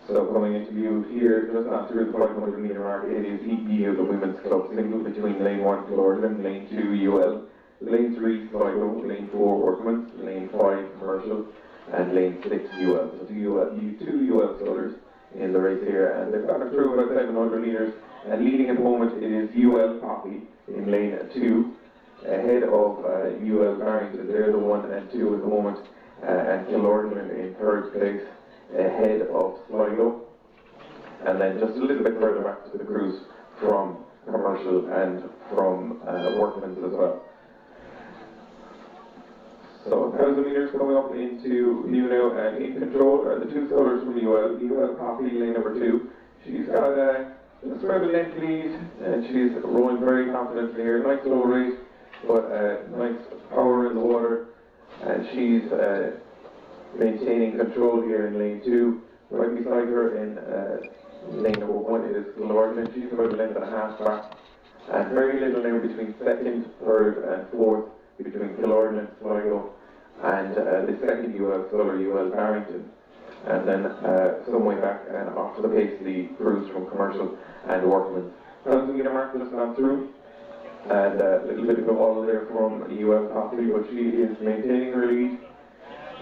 [SPEAKER 1] So coming into view here, just after the 500 metre mark, it is Heat B of the women's club single between lane 1 Clorgan, lane 2 UL, lane 3 Sligo, lane 4 Workman's, lane 5 Commercial, and lane 6 UL. So two UL scullers in the race here, and they've got through about 700 metres, and leading at the moment it is UL Coffey in lane 2, ahead of UL Barrington. They're the 1 and 2 at the moment, and Killorgan in third place, ahead of Sligo, and then just a little bit further back to the crews from Commercial and from Workman's as well. So 1,000 metres coming up into view now, and in control are the two scullers from UL Coffey, lane number 2. She's got just about a length lead, and she's rowing very confidently here. Nice slow rate, but nice power in the water, and she's maintaining control here in lane 2. Right beside her in lane number 1 it is Glargan. She's about a length and a half back, and very little now between second, third and fourth between Glargan and Sligo, and the second UL sculler, UL Barrington, and then some way back and off to the pace the crews from Commercial and Workman's. 1,000 metre mark just gone through, and a little bit of a wall there from UL Coffey, but she is maintaining her lead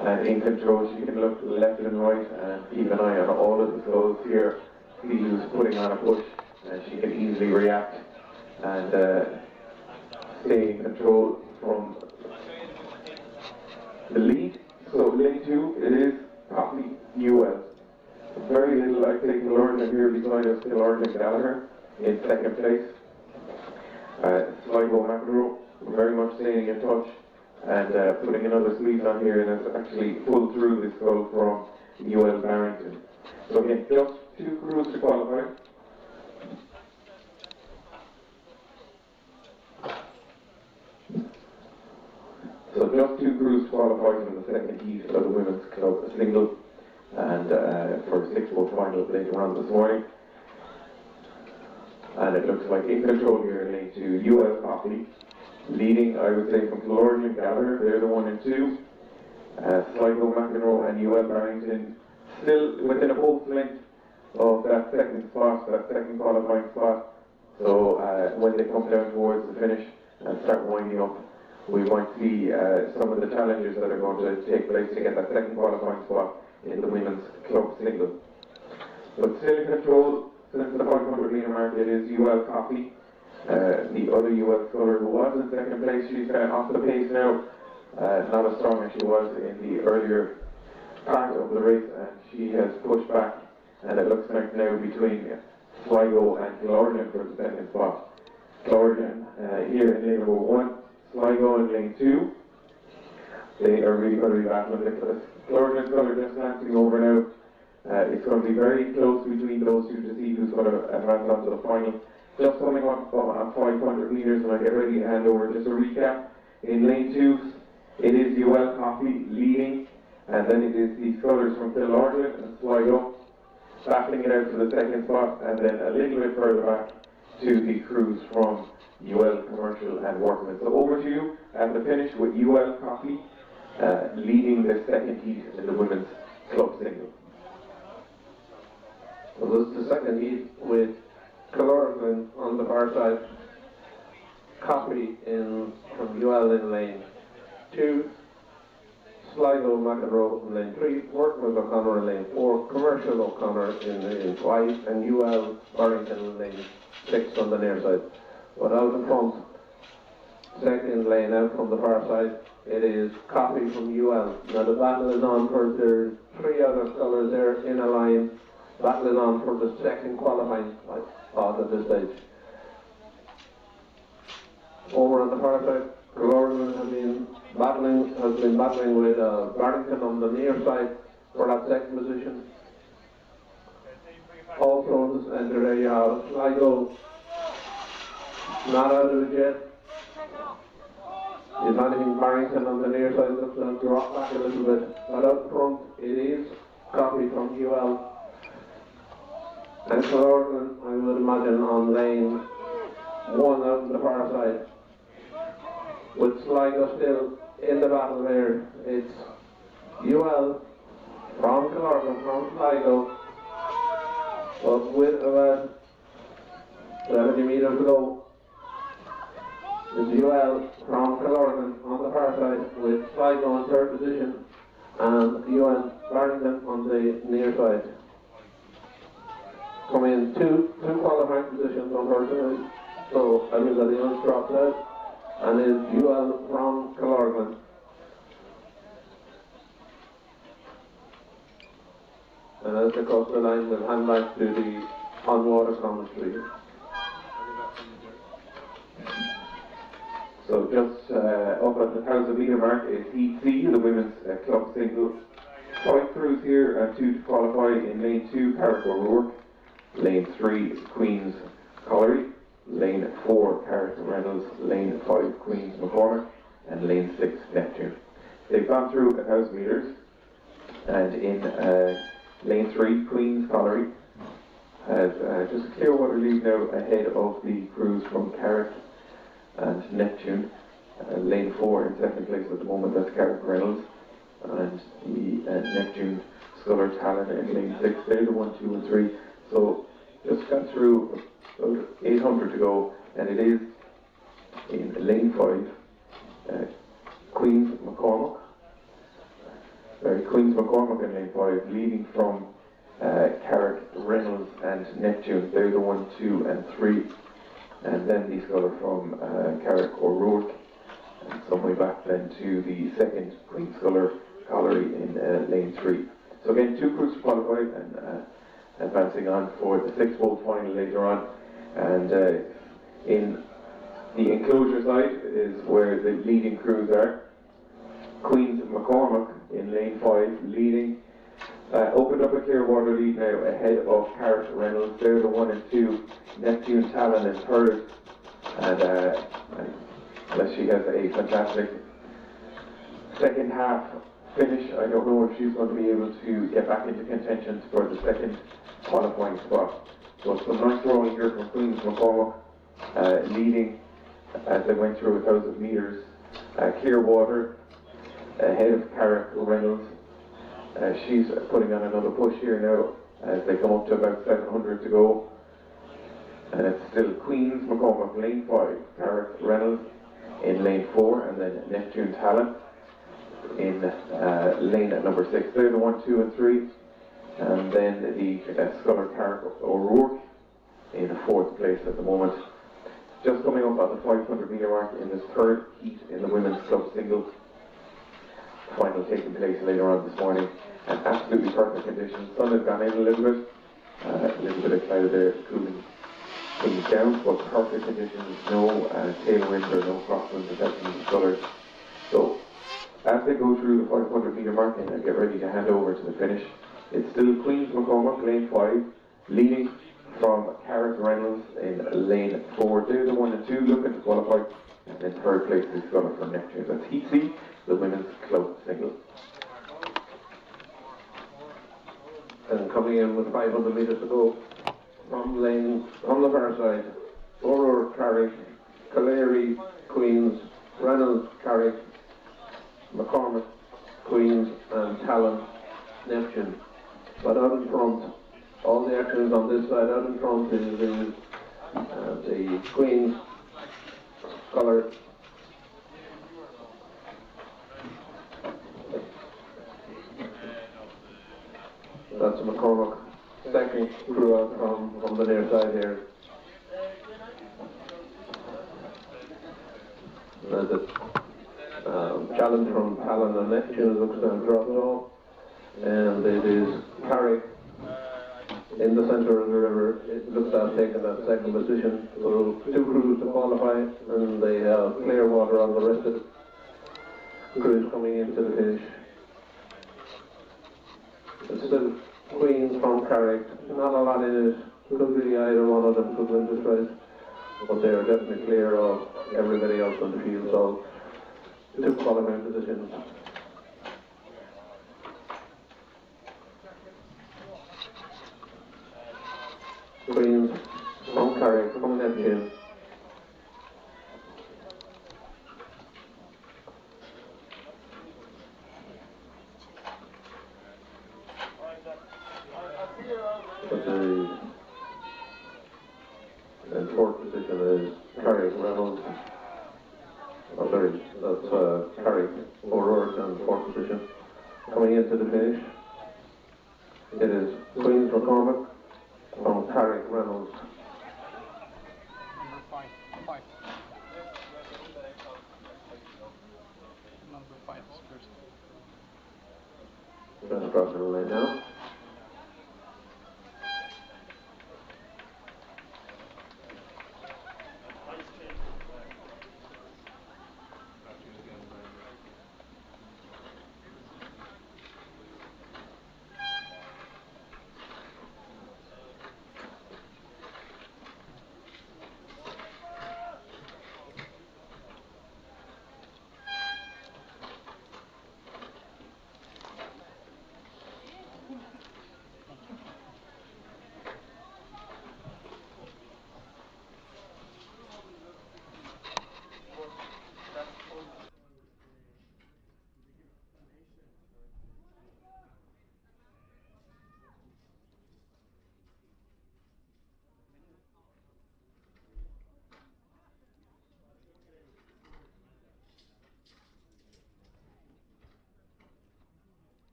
[SPEAKER 1] and in control. She can look left and right and keep an eye on all of the sculls here, see who's putting on a push, and she can easily react and stay in control from the lead. So lane 2, it is Coffey UL. Very little, I think, Killorgan here beside us, Killorgan Gallagher in second place. Sligo McEnroe very much staying in touch and putting another squeeze on here, and has actually pulled through the scull from UL Barrington. So again, just two crews to qualify. So just two crews qualified in the second heat of the women's club single, and for a 6-boat final later on this morning. And it looks like in control here in lane 2, UL Coffey, leading, I would say, from Killorgan Gallagher. They're the 1 and 2. Sligo McEnroe and UL Barrington still within a boat's length of that second spot, that second qualifying spot. So when they come down towards the finish and start winding up, we might see some of the challenges that are going to take place to get that second qualifying spot in the women's club single. But still in control since the 500 metre mark, it is UL Coffey. The other UL sculler who was in second place, she's off the pace now, not as strong as she was in the earlier part of the race, and she has pushed back, and it looks like now between Sligo and Killorgan for the second spot. Killorgan here in lane number 1, Sligo in lane 2. They are really going to be battling it. Killorgan sculler just glancing over now. It's going to be very close between those two to see who's going to advance on to the final. Just coming up on 500 metres, and I get ready to hand over. Just a recap. In lane 2, it is UL Coffey leading, and then it is the scullers from Killorgan and Sligo battling it out for the second spot, and then a little bit further back to the crews from UL Commercial and Workman. So over to you at the finish with UL Coffey leading the second heat in the women's club single.
[SPEAKER 3] Well, this is the second heat with Killorgan on the far side, Coffey from UL in lane 2, Sligo McEnroe in lane 3, Workman O'Connor in lane 4, Commercial O'Connor in lane 5, and UL Barrington in lane 6 on the near side. But out in front, second lane out from the far side, it is Coffee from UL. Now the battle is on for the 3 other colours there in a line. Battle is on for the second qualifying spot at this stage. Over on the far side, Gordon has been battling with Barrington on the near side for that second position. Also in the centre there you have Sligo, not out of it yet. If anything, Barrington on the near side looks to have dropped back a little bit. But up front it is Coffee from UL. And Gordon, I would imagine, on lane 1 out on the far side. With Sligo still in the battle there, it's UL from Killorglin, from Sligo, but with about 70 metres to go. It's UL from Killorglin on the far side with Sligo in third position and UL Barrington on the near side. Come in two qualifying positions unfortunately, so everybody else dropped out. And is UL from Killorglin. And as they cross the line, we'll hand back to the on-water commentary.
[SPEAKER 1] So just up at the 1,000 metre mark is Heat C, the women's club single. 5 crews here and 2 to qualify in lane 2, Carrick O'Rourke, lane 3, Queen's Colliery, lane 4, Carrick Reynolds, lane 5, Queen's McCormick, and lane 6, Neptune. They've gone through 1,000 metres, and in lane 3, Queen's Colliery has just a clear water lead now ahead of the crews from Carrick and Neptune. Lane 4 in second place at the moment, that's Carrick Reynolds, and the Neptune Sculler Talon in lane 6. They're the 1, 2 and 3. So just got through about 800 to go, and it is in lane 5, Queen's McCormick. Queen's McCormick in lane 5, leading from Carrick Reynolds and Neptune. They're the 1, 2 and 3. And then the Sculler from Carrick O'Rourke, and some way back then to the second Queen's Sculler Colliery in lane 3. So again, 2 crews qualified and advancing on for the 6-boat final later on. And in the enclosure side is where the leading crews are. Queen's McCormick in lane 5 leading. Opened up a clear water lead now ahead of Carrick Reynolds. They're the 1 and 2. Neptune Talon in third. And unless she has a fantastic second half finish, I don't know if she's going to be able to get back into contention for the second qualifying spot. So some nice rowing here from Queen's McCormick, leading as they went through 1,000 metres. Clear water ahead of Carrick Reynolds. She's putting on another push here now as they come up to about 700 to go. And it's still Queen's McCormick, lane 5, Carrick Reynolds in lane 4, and then Neptune Talon in lane at number 6. They're the 1, 2 and 3. And then the Sculler Carrick O'Rourke in 4th place at the moment. Just coming up at the 500 metre mark in this third heat in the women's club singles. Final taking place later on this morning, and absolutely perfect conditions. Sun has gone in a little bit of cloud there, cooling things down, but perfect conditions, no tailwind or no crosswind affecting the scullers. So as they go through the 500 metre mark and get ready to hand over to the finish, it's still Queen's McCormick, lane 5, leading from Carrick Reynolds in lane 4. They're the 1 and 2 looking to qualify, and then third place is Sculler from Neptune. That's Heat C, the women's club single.
[SPEAKER 3] And coming in with 500 metres to go from the far side, O'Rourke, Carrick, Colliery, Queen's, Reynolds, Carrick, McCormick, Queen's, and Talon, Neptune. But out in front, all the action is on this side. Out in front is the Queen's Sculler. That's McCormick, second crew out from the near side here. That's it. challenge from Talon and Neptune. It looks to have dropped off. And it is Carrick in the centre of the river. It looks to have taken that second position. So 2 crews to qualify, and they have clear water on the rest of the crews coming into the finish. It's still Queens from Carrick. Not a lot in it. Could be either one of them could win this race, but they are definitely clear of everybody else on the field. So 2 qualifying positions. Queens from Carrick, from Neptune. But in 4th position is Carrick Reynolds. Oh, sorry, that's Carrick O'Rourke in 4th position. Coming into the finish, it is Queens McCormick from Carrick Reynolds.
[SPEAKER 4] Number five. Number 5 is first.
[SPEAKER 3] Just crossing the line now.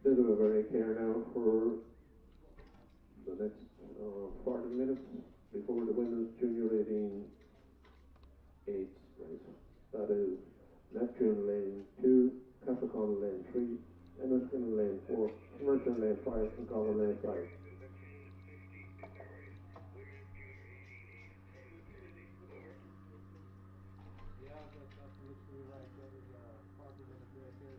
[SPEAKER 3] Bit of a break here now for the next 40 minutes before the women's junior 18 race. That is Neptune lane 2, Capricorn lane 3, Enniskin lane 4, Merchant lane 5, and Colin lane 5.
[SPEAKER 4] Yeah, that looks to be right. That is a 40-minute break here.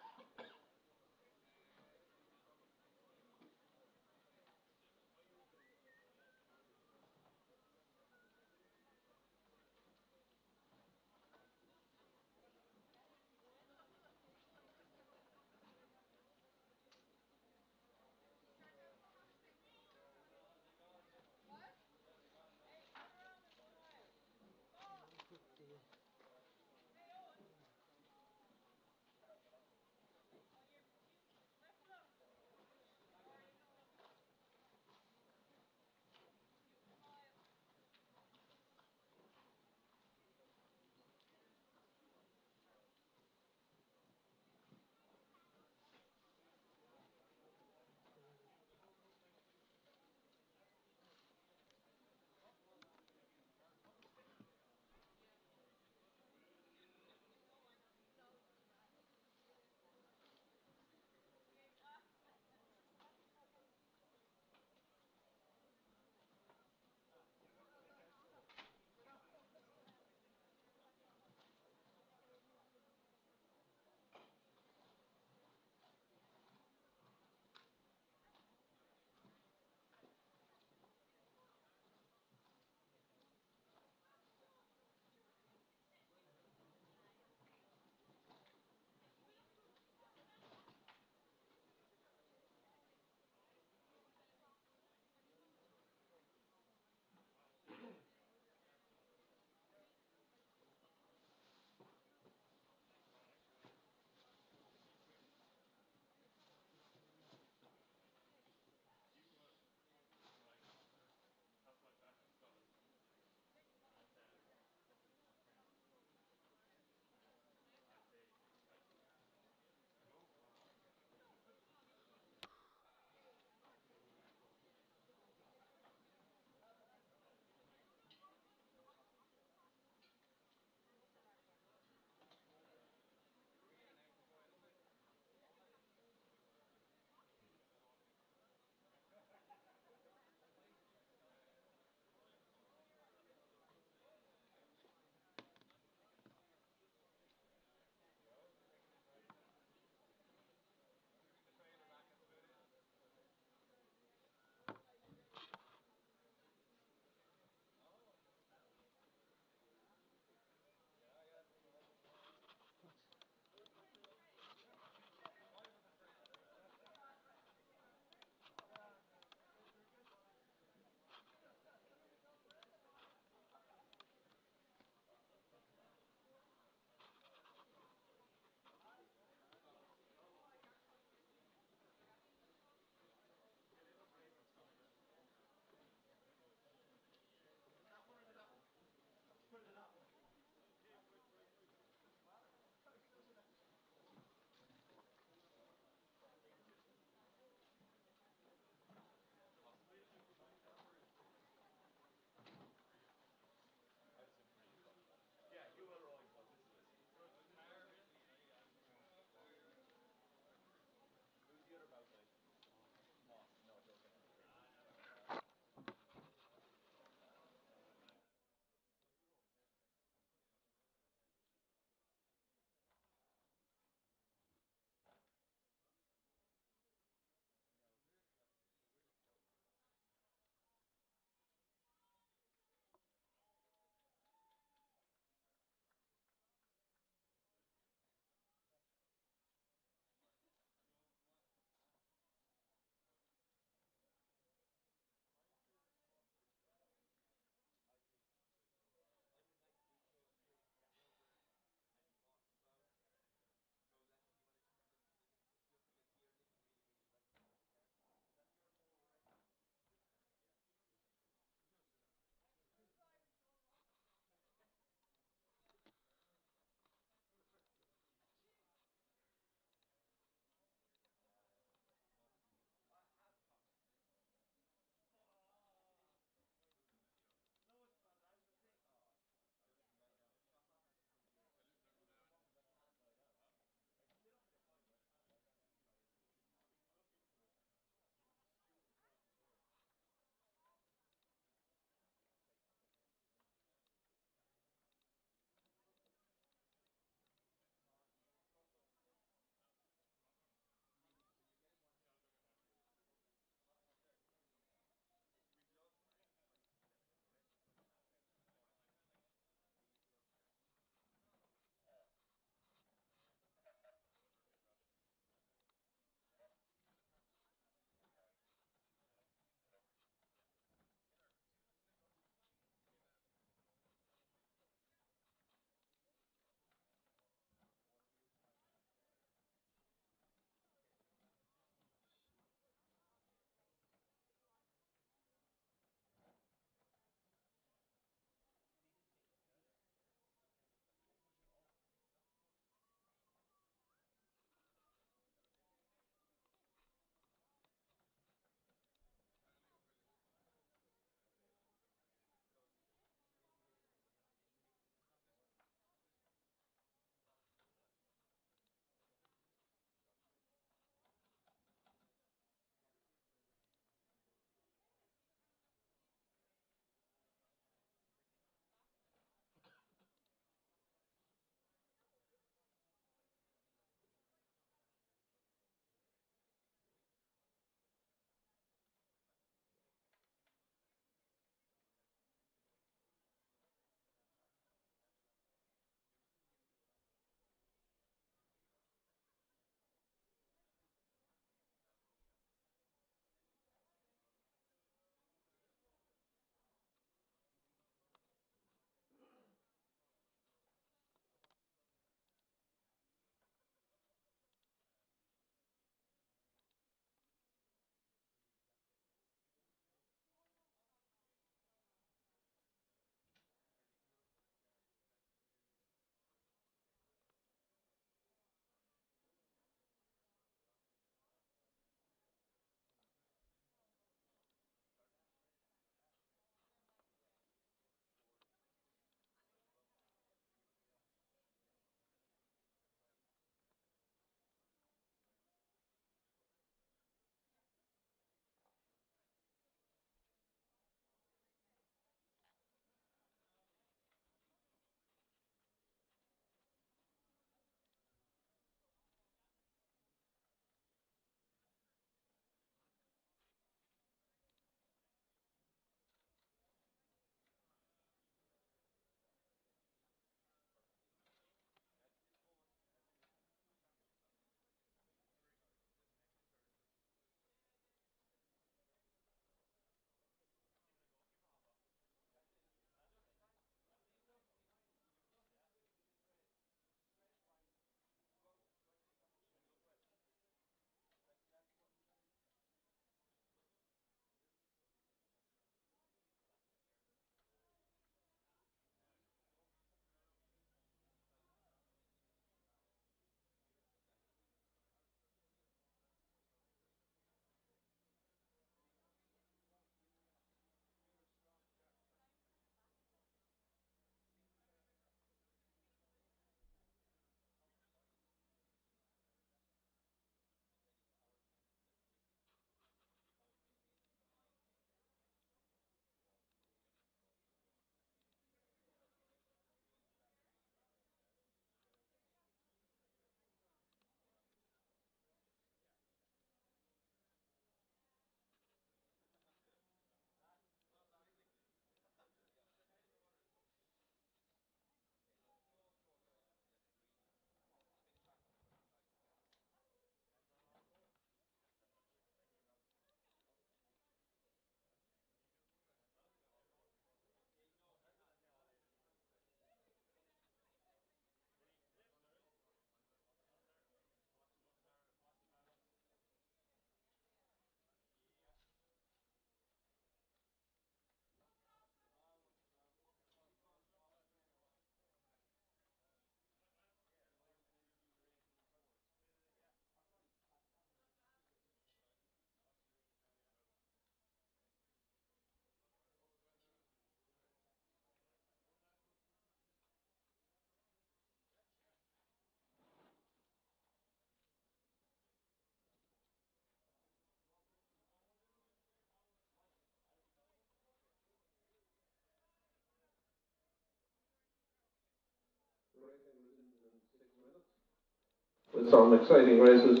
[SPEAKER 3] with some exciting races.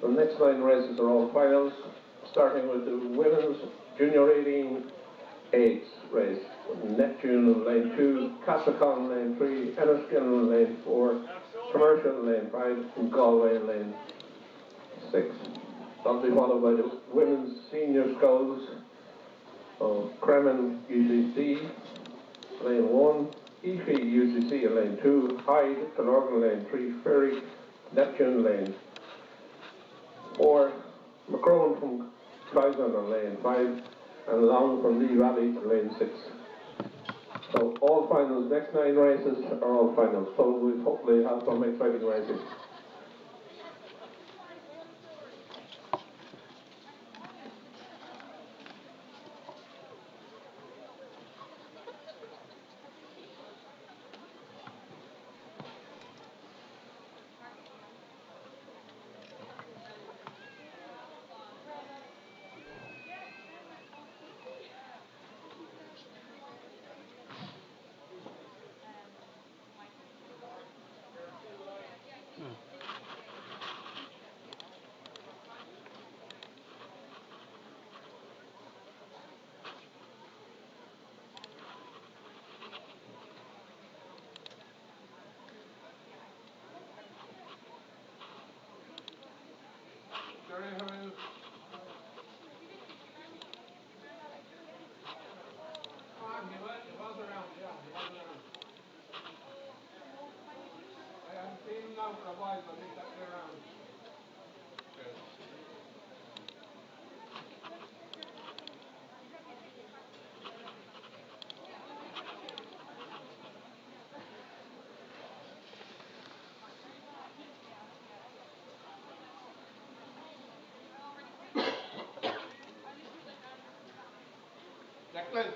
[SPEAKER 3] The next 9 races are all finals, starting with the women's junior 18 8 race. Neptune in lane 2, Castlecon lane 3, Enniskillen in lane 4, Commercial in lane 5, and Galway in lane 6. That'll be followed by the women's senior sculls of Kremen UCC, lane 1, Efi UCC in lane 2, Hyde, Glenorgan lane 3, Ferry, Neptune lane 4, Macron from Clydon in lane 5, and Long from Lee Valley in lane 6. So all finals, next 9 races are all finals, so we'll hopefully have some exciting races.
[SPEAKER 7] Declan.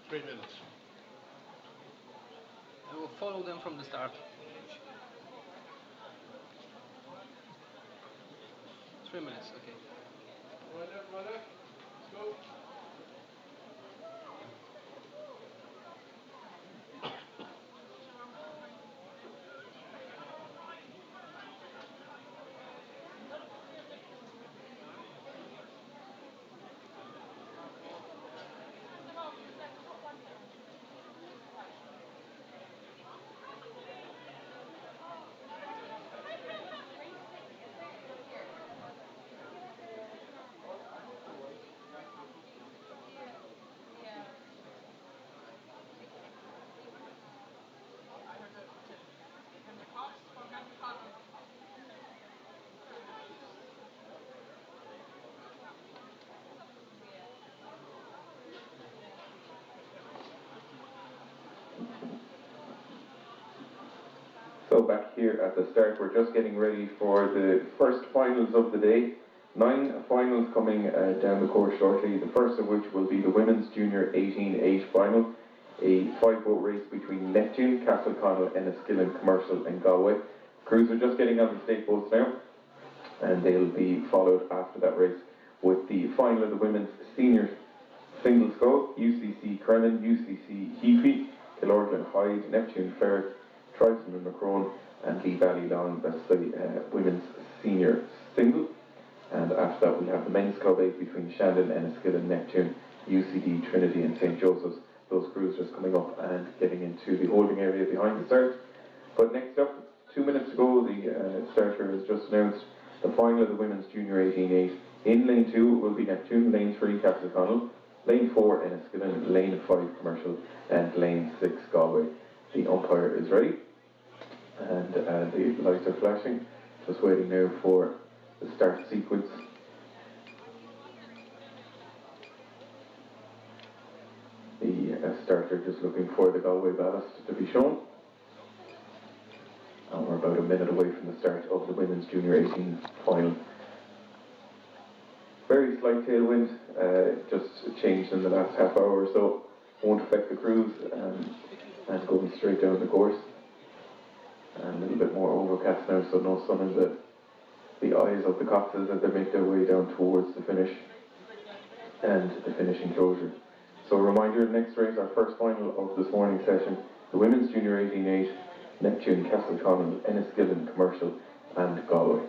[SPEAKER 8] Three minutes. I will follow them from the start. 3 minutes, okay.
[SPEAKER 7] Runner, let's go.
[SPEAKER 1] So back here at the start, we're just getting ready for the first finals of the day. 9 finals coming down the course shortly, the first of which will be the Women's Junior 18-8 final, a 5-boat race between Neptune, Castleconnell, Enniskillen, Commercial and Galway. Crews are just getting on the state boats now, and they'll be followed after that race with the final of the women's senior singles go. UCC Crenan, UCC Heafy, Killorglin Hyde, Neptune Fair, Triton and Macron, and Lee Valley Long. That's the women's senior single. And after that, we'll have the men's club 8 between Shandon, Enniskillen, Neptune, UCD, Trinity, and St. Joseph's. Those crews just coming up and getting into the holding area behind the start. But next up, 2 minutes to go, the starter has just announced the final of the women's junior 18-8. In lane 2 will be Neptune, lane 3 Castleconnell, lane 4 Enniskillen, lane 5 Commercial, and lane 6 Galway. The umpire is ready, and the lights are flashing. Just waiting now for the start sequence. The starter just looking for the Galway ballast to be shown. And we're about a minute away from the start of the women's junior 18 final. Very slight tailwind, just changed in the last half hour or so. Won't affect the crews, and going straight down the course. And a little bit more overcast now, so no sun in the eyes of the coxes as they make their way down towards the finish and the finishing closure. So a reminder, next race, our first final of this morning session, the women's junior 18-8, Neptune, Castleconnell, Enniskillen, Commercial, and Galway.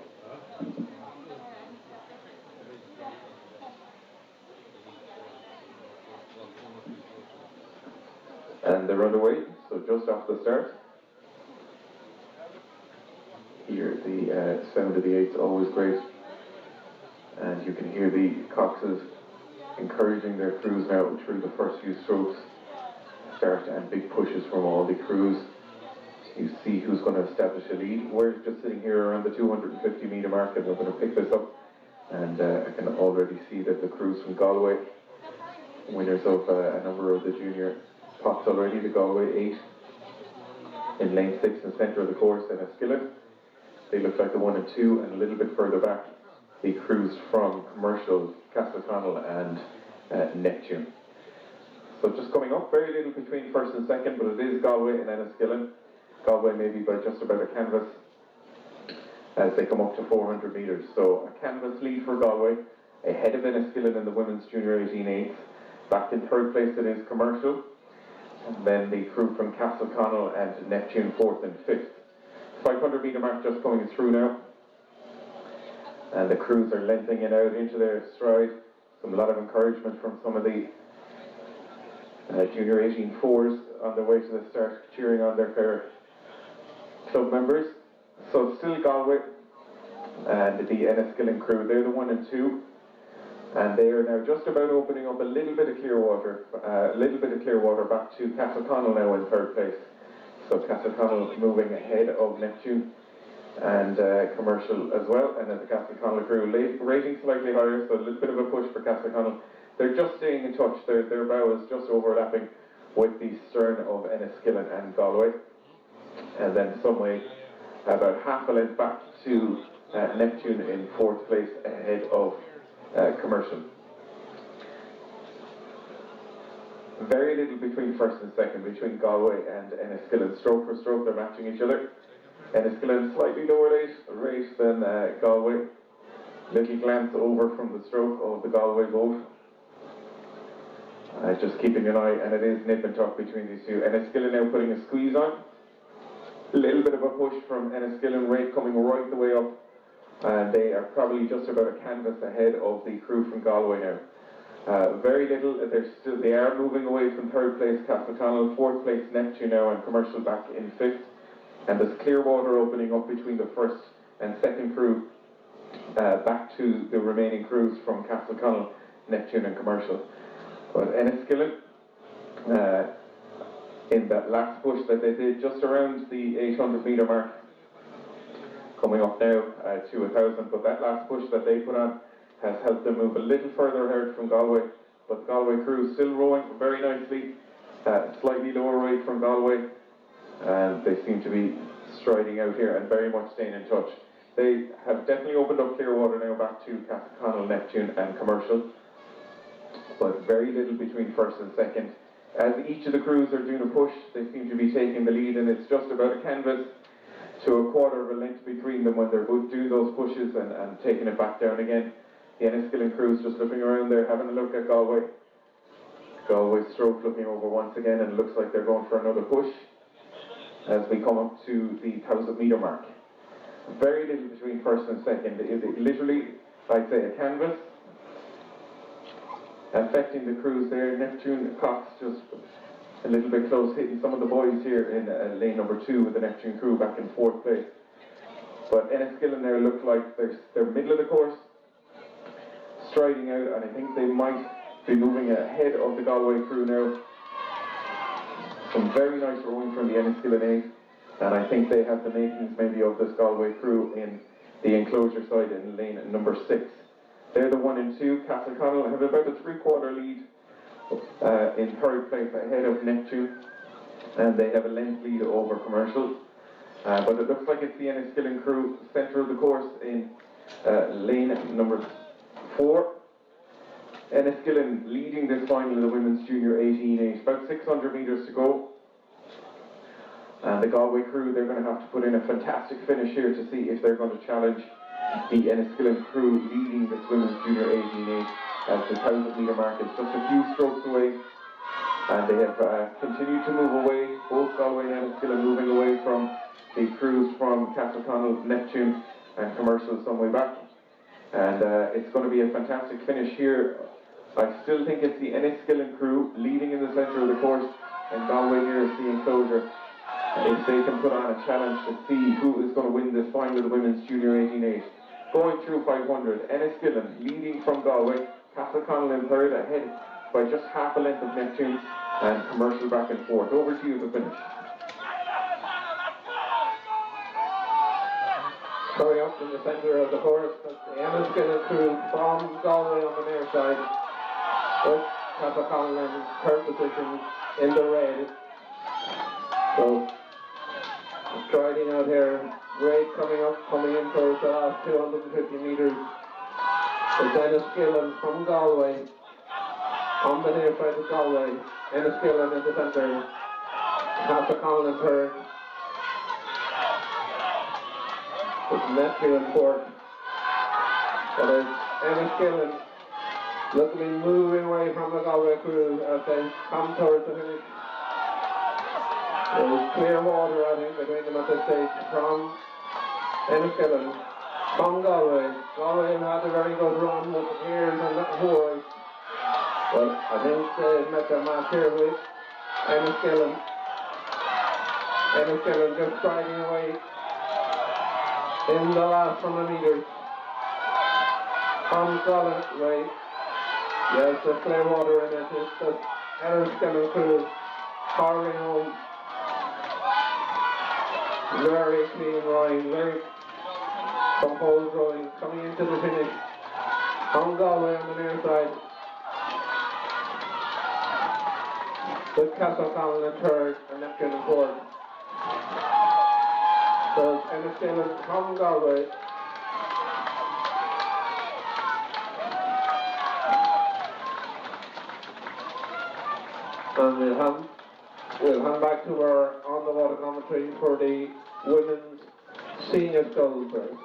[SPEAKER 1] And they're underway, so just off the start. Here, the sound of the 8's always great. And you can hear the coxes encouraging their crews now through the first few strokes. Start and big pushes from all the crews. You see who's going to establish a lead. We're just sitting here around the 250 metre mark, and we're going to pick this up. And I can already see that the crews from Galway, winners of a number of the junior pots already, the Galway 8 in lane 6 in the centre of the course, and Enniskillen. They look like the 1 and 2, and a little bit further back, the crews from Commercial, Castleconnell, and Neptune. So just coming up, very little between first and second, but it is Galway and Enniskillen. Galway maybe by just about a canvas as they come up to 400 metres. So a canvas lead for Galway, ahead of Enniskillen in the women's junior 18-8. Back in third place it is Commercial. And then the crew from Castleconnell and Neptune 4th and 5th. 500 metre mark just coming through now. And the crews are lengthening it out into their stride. A lot of encouragement from some of the junior 18-4s on their way to the start, cheering on their fair club members. So still Galway and the Enniskillen crew, they're the 1 and 2. And they are now just about opening up a little bit of Clearwater back to Castleconnell now in third place. So Castleconnell moving ahead of Neptune and Commercial as well. And then the Castleconnell crew rating slightly higher, so a little bit of a push for Castleconnell. They're just staying in touch. Their bow is just overlapping with the stern of Enniskillen and Galway. And then some way about half a length back to Neptune in fourth place ahead of Commercial. Very little between first and second, between Galway and Enniskillen. Stroke for stroke, they're matching each other. Enniskillen slightly lower rate than Galway. Little glance over from the stroke of the Galway boat. Just keeping an eye, and it is nip and tuck between these two. Enniskillen now putting a squeeze on. A little bit of a push from Enniskillen, rate coming right the way up. And they are probably just about a canvas ahead of the crew from Galway now. Very little, they are moving away from third place Castleconnell, fourth place Neptune now, and Commercial back in fifth. And there's Clearwater opening up between the first and second crew, back to the remaining crews from Castleconnell, Neptune and Commercial. But Enniskillen, in that last push that they did just around the 800 metre mark, coming up now to 1,000, but that last push that they put on has helped them move a little further ahead from Galway. But the Galway crew still rowing very nicely, slightly lower rate from Galway, and they seem to be striding out here and very much staying in touch. They have definitely opened up Clearwater now back to Castleconnell, Neptune and Commercial, but very little between first and second. As each of the crews are doing a push, they seem to be taking the lead, and it's just about a canvas to a quarter of a length between them when they're both doing those pushes and taking it back down again. the Enniskillen crews just looking around there, having a look at Galway. Galway stroke looking over once again, and it looks like they're going for another push as we come up to the 1,000-metre mark. Very little between first and second. It literally, I'd say, a canvas affecting the crews there. Neptune Cox just a little bit close, hitting some of the boys here in lane number 2 with the Neptune crew back in 4th place. But Enniskillen there look like they're middle of the course, striding out, and I think they might be moving ahead of the Galway crew now. Some very nice rowing from the Enniskillen 8, and I think they have the makings maybe of this Galway crew in the enclosure side in lane number 6. They're the 1 and 2. Castleconnell have about a 3/4 lead in 3rd place ahead of Neptune, and they have a length lead over Commercial. But it looks like it's the Enniskillen crew centre of the course in lane number 4. Enniskillen leading this final in the women's junior 18 age. About 600 metres to go. And the Galway crew, they're going to have to put in a fantastic finish here to see if they're going to challenge the Enniskillen crew leading this women's junior 18 age, as the 1,000-metre mark is just a few strokes away. And they have continued to move away, both Galway and Enniskillen moving away from the crews from Castleconnell, Neptune and Commercial some way back. And it's going to be a fantastic finish here. I still think it's the Enniskillen crew leading in the centre of the course, and Galway nearest the enclosure. If they can put on a challenge to see who is going to win this final of the women's junior 18 age. Going through 500, Enniskillen leading from Galway, Castleconnell in 3rd, ahead by just half a length of Neptune, and Commercial back and 4th. Over to you to finish.
[SPEAKER 3] Coming up in the centre of the course, the Enniskillen crew from Galway on the near side, with Castleconnell in 3rd position in the red. So, striding out here, great coming in towards the last 250 metres. It's Enniskillen from Galway, on the near side of Galway, Enniskillen in the centre, Castleconnell in 3rd, with Neptune in 4th. But it's Enniskillen luckily moving away from the Galway crew as they come towards the finish. There's clear water, I think, between them at this stage from Enniskillen, from Galway. Galway have had a very good run with Ears and Hoars. But I think they met their match here with Enniskillen. Enniskillen just striding away in the last 100 metres from Galway. Yes, there's clear water in it. It's the Enniskillen crew powering home. Very clean rowing, very composed rowing, coming into the finish from Galway on the near side, with Castleconnell in 3rd and Neptune in 4th. So it's Enniskillen from Galway. And we'll hand back to our on-the-water commentary for the women's senior sculls race.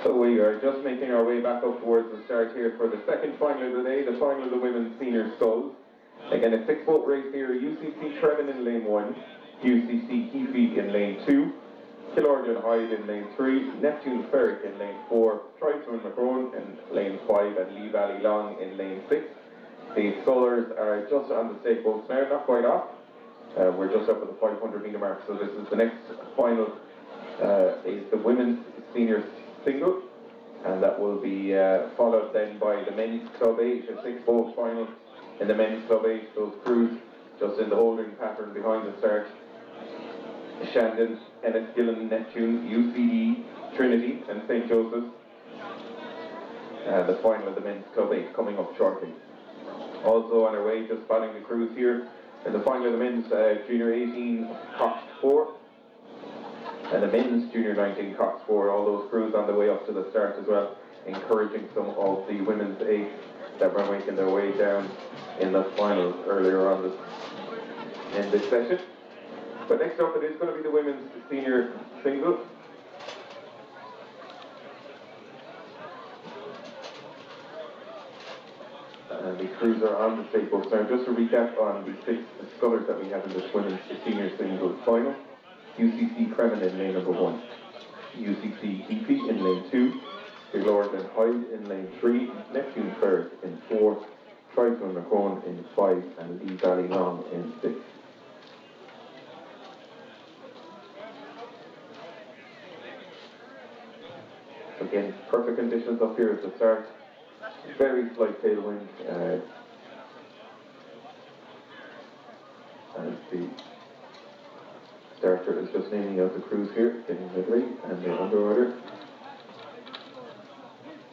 [SPEAKER 1] So we are just making our way back up towards the start here for the second final of the day, the final of the women's senior sculls. Again, a 6-boat race here, UCC Trevin in lane 1, UCC Keefe in lane 2, Killorglin Hyde in lane 3, Neptune Ferrick in lane 4, Tribesman Macron in lane 5, and Lee Valley Long in lane 6. The scullers are just on the stake boats now, not quite off. We're just up at the 500-metre mark, so this is the next final, is the women's senior single, and that will be followed then by the men's Club H, a 6-boat final in the men's Club H. Those crews just in the holding pattern behind the start. Shandon, Enniskillen, Neptune, UCD, Trinity and St. Joseph's. The final of the men's Club H coming up shortly. Also on our way, just spotting the crews here in the final of the men's junior 18 Cox 4 and the men's junior 19 Cox 4. All those crews on the way up to the start as well, encouraging some of the women's 8 that were making their way down in the finals earlier on in this session. But next up, it is going to be the women's senior single. And the crews are on the state bus. Now, just to recap on the 6 scullers that we have in this women's senior singles final. UCC Kremen in lane number 1. UCC Heaphy in lane 2. Lord and Hyde in lane 3. Neptune Ferg in 4. Triton Macron in 5. And Lee Valley Long in 6. Again, perfect conditions up here at the start. Very slight tailwind. And the starter is just naming out the crews here, getting midway, and they're under order.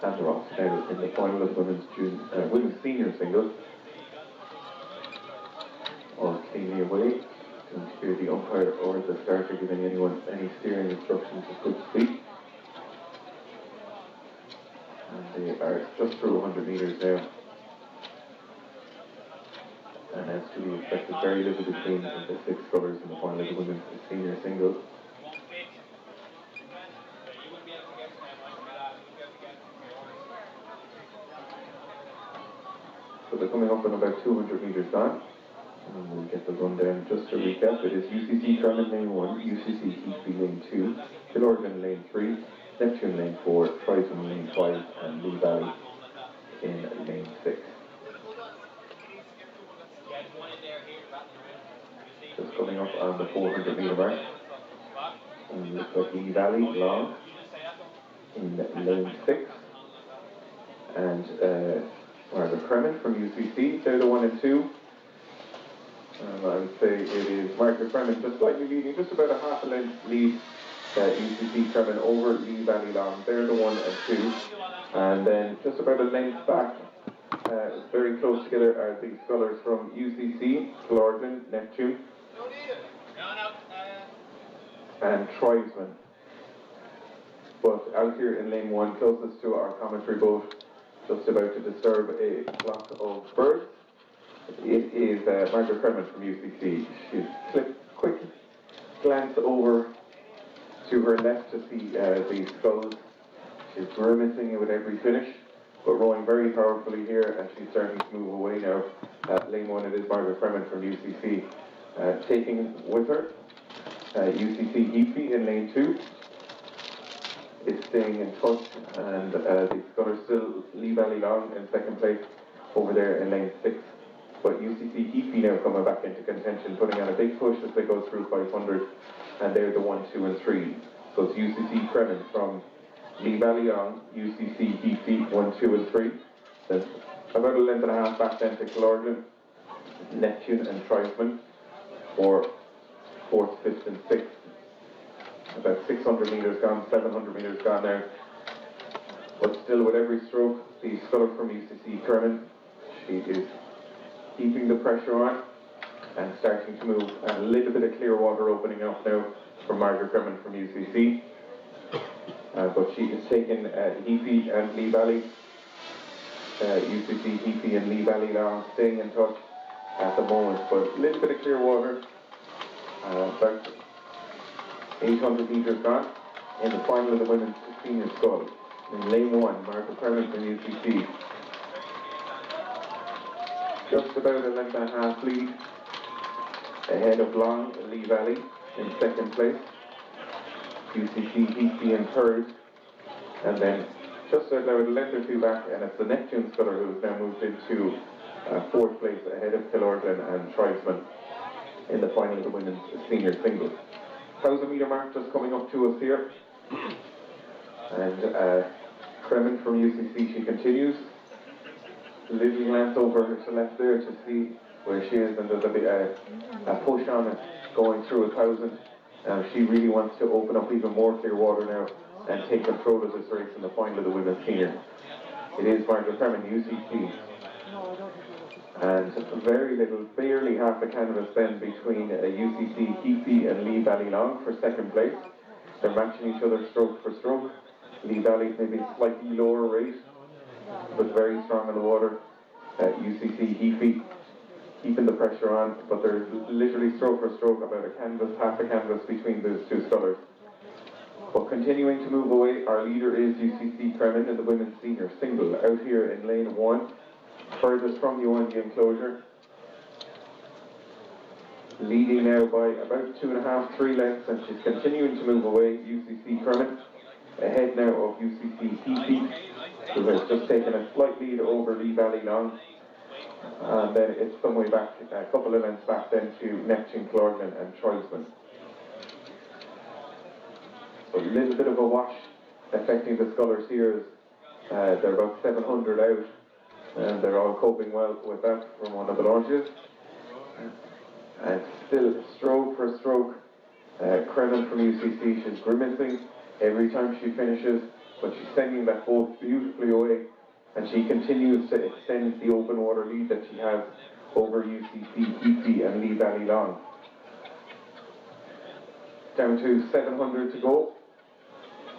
[SPEAKER 1] And they're off now in the final of women's senior singles. All cleanly away. Don't hear the umpire or the starter giving anyone any steering instructions at good speed. And they are just through 100 metres now. And as to be expected, very little between the 6 scullers in the final of the women's senior singles. So they're coming up in about 200 metres gone. And we'll get the rundown just to recap. It is UCC Kremen lane 1, UCC Heaphy lane 2, Killorgan lane 3, Neptune lane 4, Triton lane 5, and Lee Valley in lane 6. Just coming up on the 400 metre mark. And we look like Lee Valley Long in lane 6. And Margaret Kremen from UCC, they're the 1 and 2. I would say it is Margaret Kremen just slightly leading, just about a half a length lead. UCC Kremen over Lee Valley Long, they're the 1 and 2. And then just about a length back, very close together, are the scullers from UCC, Killorgan, Neptune, and Tribesman. But out here in lane 1, closest to our commentary boat, just about to disturb a flock of birds. It is Margaret Kremen from UCC. She's flipped quick glance over to her left to see the skulls. She's grimacing with every finish, but rowing very powerfully here, and she's starting to move away now. Lane 1, it is Margaret Kremen from UCC. Taking with her UCC Heaphy in lane 2. Is staying in touch, and the sculler still Lee Valley Long in second place over there in lane 6. But UCC Heaphy now coming back into contention, putting on a big push as they go through 500, and they're the 1, 2, and 3. So it's UCC Kremen from Lee Valley Long, UCC Heaphy 1, 2, and 3. Then about a length and a half back then to Killorgan, Neptune, and Tribesman for 4th, 5th, and 6th. About 600 metres gone, 700 metres gone now. But still, with every stroke, the sculler from UCC Kremen, she is keeping the pressure on and starting to move. And a little bit of clear water opening up now for Margaret Kremen from UCC. But she is taking Heaphy and Lee Valley. UCC Heaphy and Lee Valley Long staying in touch at the moment. But a little bit of clear water. About 800 metres gone in the final of the women's senior scull. In lane 1, Margaret Kremen from UCC. Just about a length and a half lead ahead of Long, Lee Valley in second place. UCC Heaphy in third. And then just about a length or two back, and it's the Neptune sculler who has now moved into 4th place ahead of Killorgan and Tribesman in the final of the women's senior singles. 1,000 metre mark just coming up to us here. And Kremen from UCC, she continues. A little glance over her to left there to see where she is, and there's a push on it going through 1,000. She really wants to open up even more clear water now and take control of this race in the final of the women's senior. It is Margaret Kremen, UCC. And very little, barely half a canvas then between UCC Heaphy and Lee Valley Long for second place. They're matching each other stroke for stroke. Lee Valley's maybe a slightly lower rate, but very strong in the water. UCC Heaphy keeping the pressure on, but there's literally stroke for stroke, about a canvas, half a canvas between those two scullers. But continuing to move away, our leader is UCC Kremen in the women's senior single. Out here in lane 1, furthest from you on the enclosure. Leading now by about 2.5, 3 lengths, and she's continuing to move away, UCC Kermit. Ahead now of UCC Heathy, who has just taken a slight lead over Lee Valley Long. And then it's some way back, a couple of lengths back then to Neptune, Clorglen and Tribesman. So a little bit of a wash affecting the scullers here. They're about 700 out, and they're all coping well with that from one of the launches. And still, stroke for stroke, Kremen from UCC, she's grimacing every time she finishes, but she's sending that boat beautifully away, and she continues to extend the open water lead that she has over UCC Heathy and Lee Valley Long. Down to 700 to go.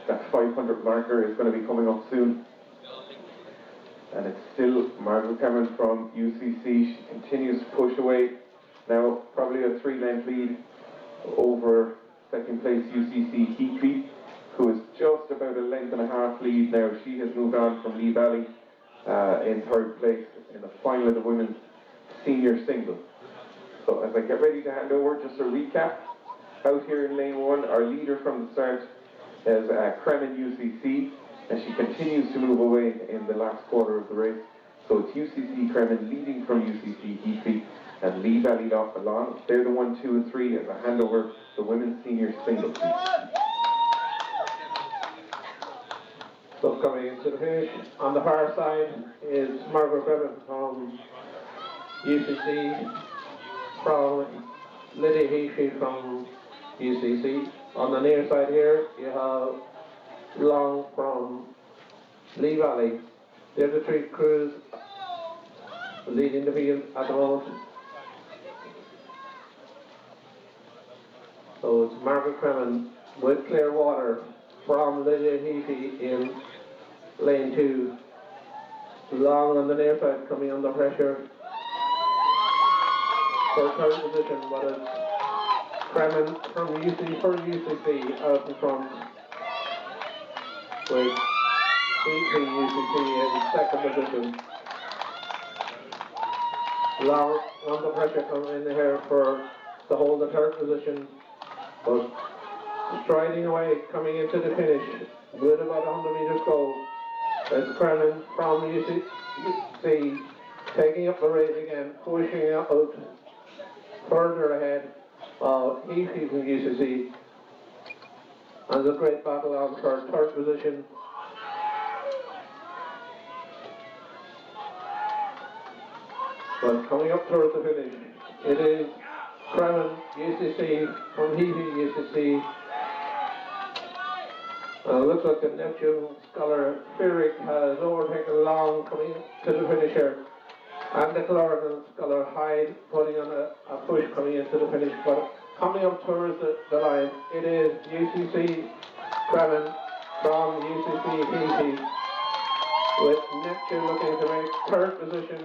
[SPEAKER 1] That 500 marker is going to be coming up soon. And it's still Margaret Cameron from UCC. She continues to push away. Now probably a 3-length lead over second place UCC Heathy, who is just about a 1.5 length lead now. She has moved on from Lee Valley in 3rd place in the final of the women's senior single. So as I get ready to hand over, just a recap. Out here in lane 1, our leader from the start is Kremen UCC, and she continues to move away in the last quarter of the race. So it's UCC Kremen leading from UCC Heathy and Lee Valley Long. They're the 1, 2 and 3 as I hand over the women's senior single.
[SPEAKER 3] So coming into the finish, on the far side is Margaret Kremen from UCC, from Lydia Heathy from UCC. On the near side here, you have Long from Lee Valley. They're the 3 crews leading the field at the moment. So it's Margaret Kremen with Clearwater from Lydia Heathy in lane 2. Long on the near side coming under pressure for 3rd position, but it's Kremen from UCC out in front, with Heathy UCC in 2nd position. Long under pressure coming in here to hold the 3rd position, but striding away, coming into the finish with about 100 metres go. It's Kremen from UCC taking up the race again, pushing out further ahead of Heathy from UCC. And a great battle on for 3rd position. But coming up towards the finish, it is Kremen UCC from Heathy UCC. And it looks like the Neptune scholar Fierick has overtaken Long coming to the finisher. And the Clorglen scholar Hyde putting on a push coming into the finish. But coming up towards the line, it is UCC Kremen from UCC Heathy, with Neptune looking to make 3rd position.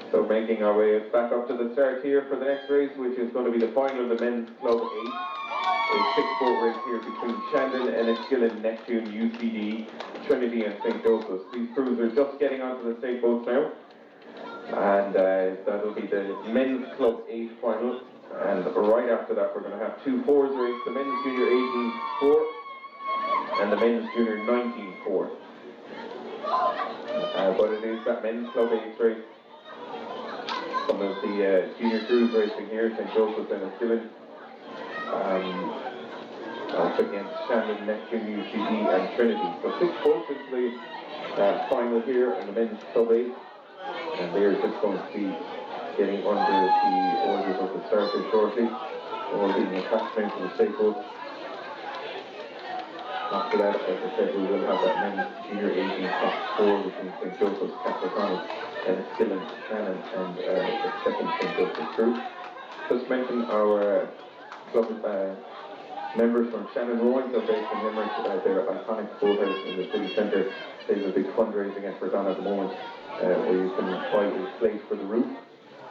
[SPEAKER 1] So making our way back up to the start here for the next race, which is going to be the final of the men's club 8. A 6-boat race here between Shandon, Enniskillen, Neptune, UCD, Trinity and St. Joseph's. These crews are just getting onto the state boats now. And that'll be the men's club 8 final. And right after that we're going to have 2 4s race, the men's junior 18-4 and the men's junior 19-4. But it is that men's club 8 race. Some of the junior crews racing here, St. Joseph's and Enniskillen, up against Shandon, Neptune, UCD and Trinity. So 6 boats into the final here in the men's club 8, and they're just going to be getting under the orders of the starter shortly, all being attached now to the state boats. After that, as I said, we will have that men's junior 18-4 between St. Joseph's, Capricorn, Enniskillen, Shannon and the 2nd St. Joseph's crew. Just mention our club members from Shannon Rowing. They're based in Limerick. Their iconic boathouse in the city centre. They have a big fundraising effort on at the moment. where you can buy a slate for the roof.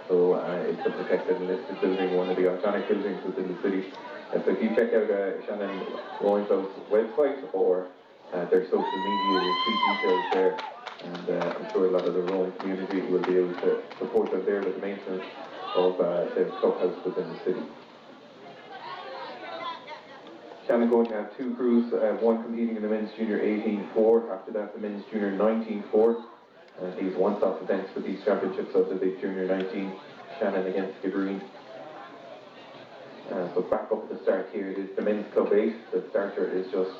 [SPEAKER 1] So it's a protected and listed building, one of the iconic buildings within the city. So if you check out Shannon Rowing Club's website or their social media, you'll see details there. And I'm sure a lot of the rowing community will be able to support them there with the maintenance of their clubhouse within the city. Shannon going to have two crews, one competing in the men's junior 18-4, after that the men's junior 19-4. These one-stop events for these championships of the junior 19, Shannon against Skibbereen. So back up at the start here, it is the men's club 8. The starter is just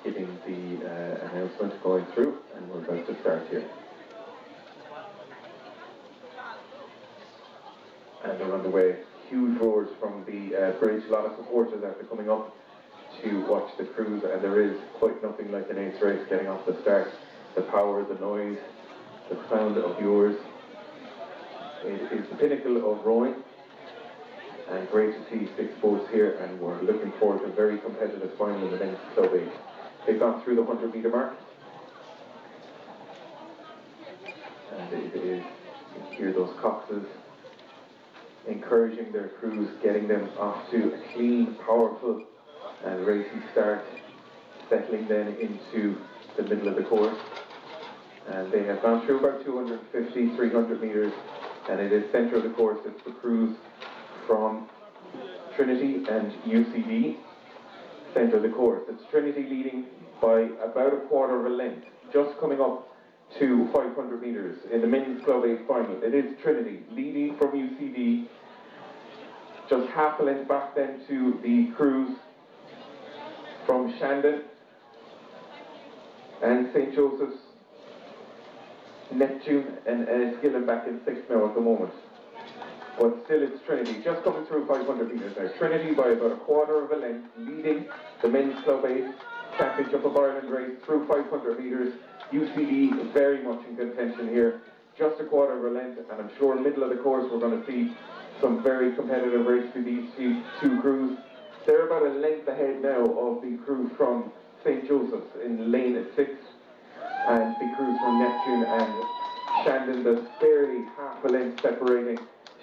[SPEAKER 1] giving the announcement going through, and we're about to start here. And they're underway. Huge roars from the bridge. A lot of supporters after coming up to watch the crews, and there is quite nothing like an ace race getting off the start. The power, the noise, the sound of yours. It is the pinnacle of rowing, and great to see 6 boats here, and we're looking forward to a very competitive final in the men's club 8. They've gone through the 100-metre mark, and it is, you can hear those coxes encouraging their crews, getting them off to a clean, powerful and racing start, settling then into the middle of the course. And they have gone through about 250, 300 metres, and it is centre of the course. It's the crews from Trinity and UCD, centre of the course. It's Trinity leading by about a quarter of a length, just coming up to 500 metres in the men's club 8 final. It is Trinity leading from UCD, just half a length back then to the crews from Shandon and St. Joseph's, Neptune and Enniskillen back in 6th now at the moment. But still it's Trinity, just coming through 500 metres now. Trinity by about a quarter of a length, leading the men's club 8 championship of Ireland race through 500 metres. UCD very much in contention here, just a quarter of a length, and I'm sure middle of the course we're going to see some very competitive race for these two crews. They're about a length ahead now of the crew from St. Joseph's in lane at 6, and the crews from Neptune and Shandon. There's barely half a length separating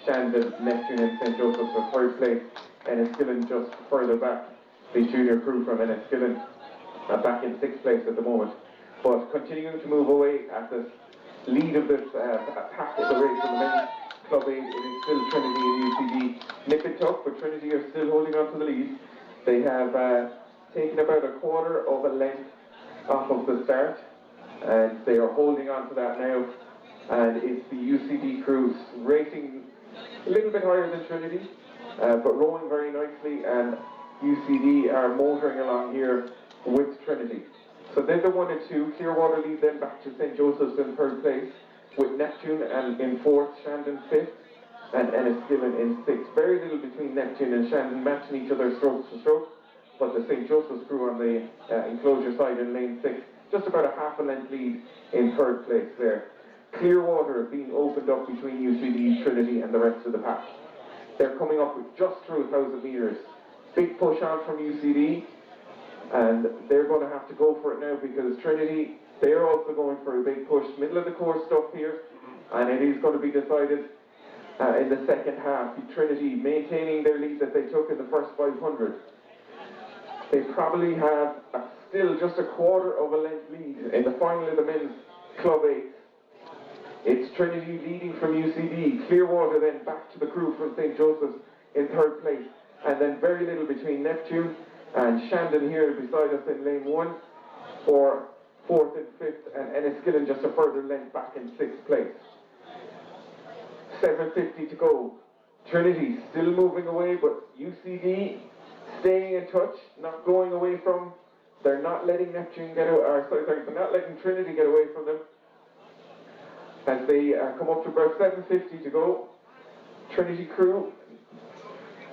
[SPEAKER 1] Shandon, Neptune and St. Joseph's for 3rd place. Enniskillen just further back, the junior crew from Enniskillen back in 6th place at the moment. But continuing to move away at the lead of this pack of the race in the men's club 8, it is still Trinity and UCD. Nip it tough, but Trinity are still holding on to the lead. They have taken about a quarter of a length off of the start, and they are holding on to that now. And it's the UCD crews racing a little bit higher than Trinity, but rowing very nicely, and UCD are motoring along here with Trinity. So they're the 1 and 2. Clearwater lead then back to St. Joseph's in 3rd place, with Neptune and in 4th, Shandon 5th, and Enniskillen in 6th. Very little between Neptune and Shandon, matching each other strokes to stroke, but the St. Joseph's crew on the enclosure side in lane 6, just about a half a length lead in 3rd place there. Clearwater being opened up between UCD, Trinity and the rest of the pack. They're coming up with just through 1,000 metres. Big push on from UCD, and they're going to have to go for it now, because Trinity, they're also going for a big push. Middle of the course stuff here, and it is going to be decided in the second half. Trinity maintaining their lead that they took in the first 500. They probably have still just a quarter of a length lead in the final of the men's club 8. It's Trinity leading from UCD. Clearwater then back to the crew from St. Joseph's in 3rd place, and then very little between Neptune and Shandon here beside us in lane 1 for 4th and 5th, and Enniskillen just a further length back in 6th place. 7:50 to go. Trinity still moving away, but UCD staying in touch, not going away from. They're not letting Neptune get away, they're not letting Trinity get away from them. As they come up to about 7:50 to go. Trinity crew,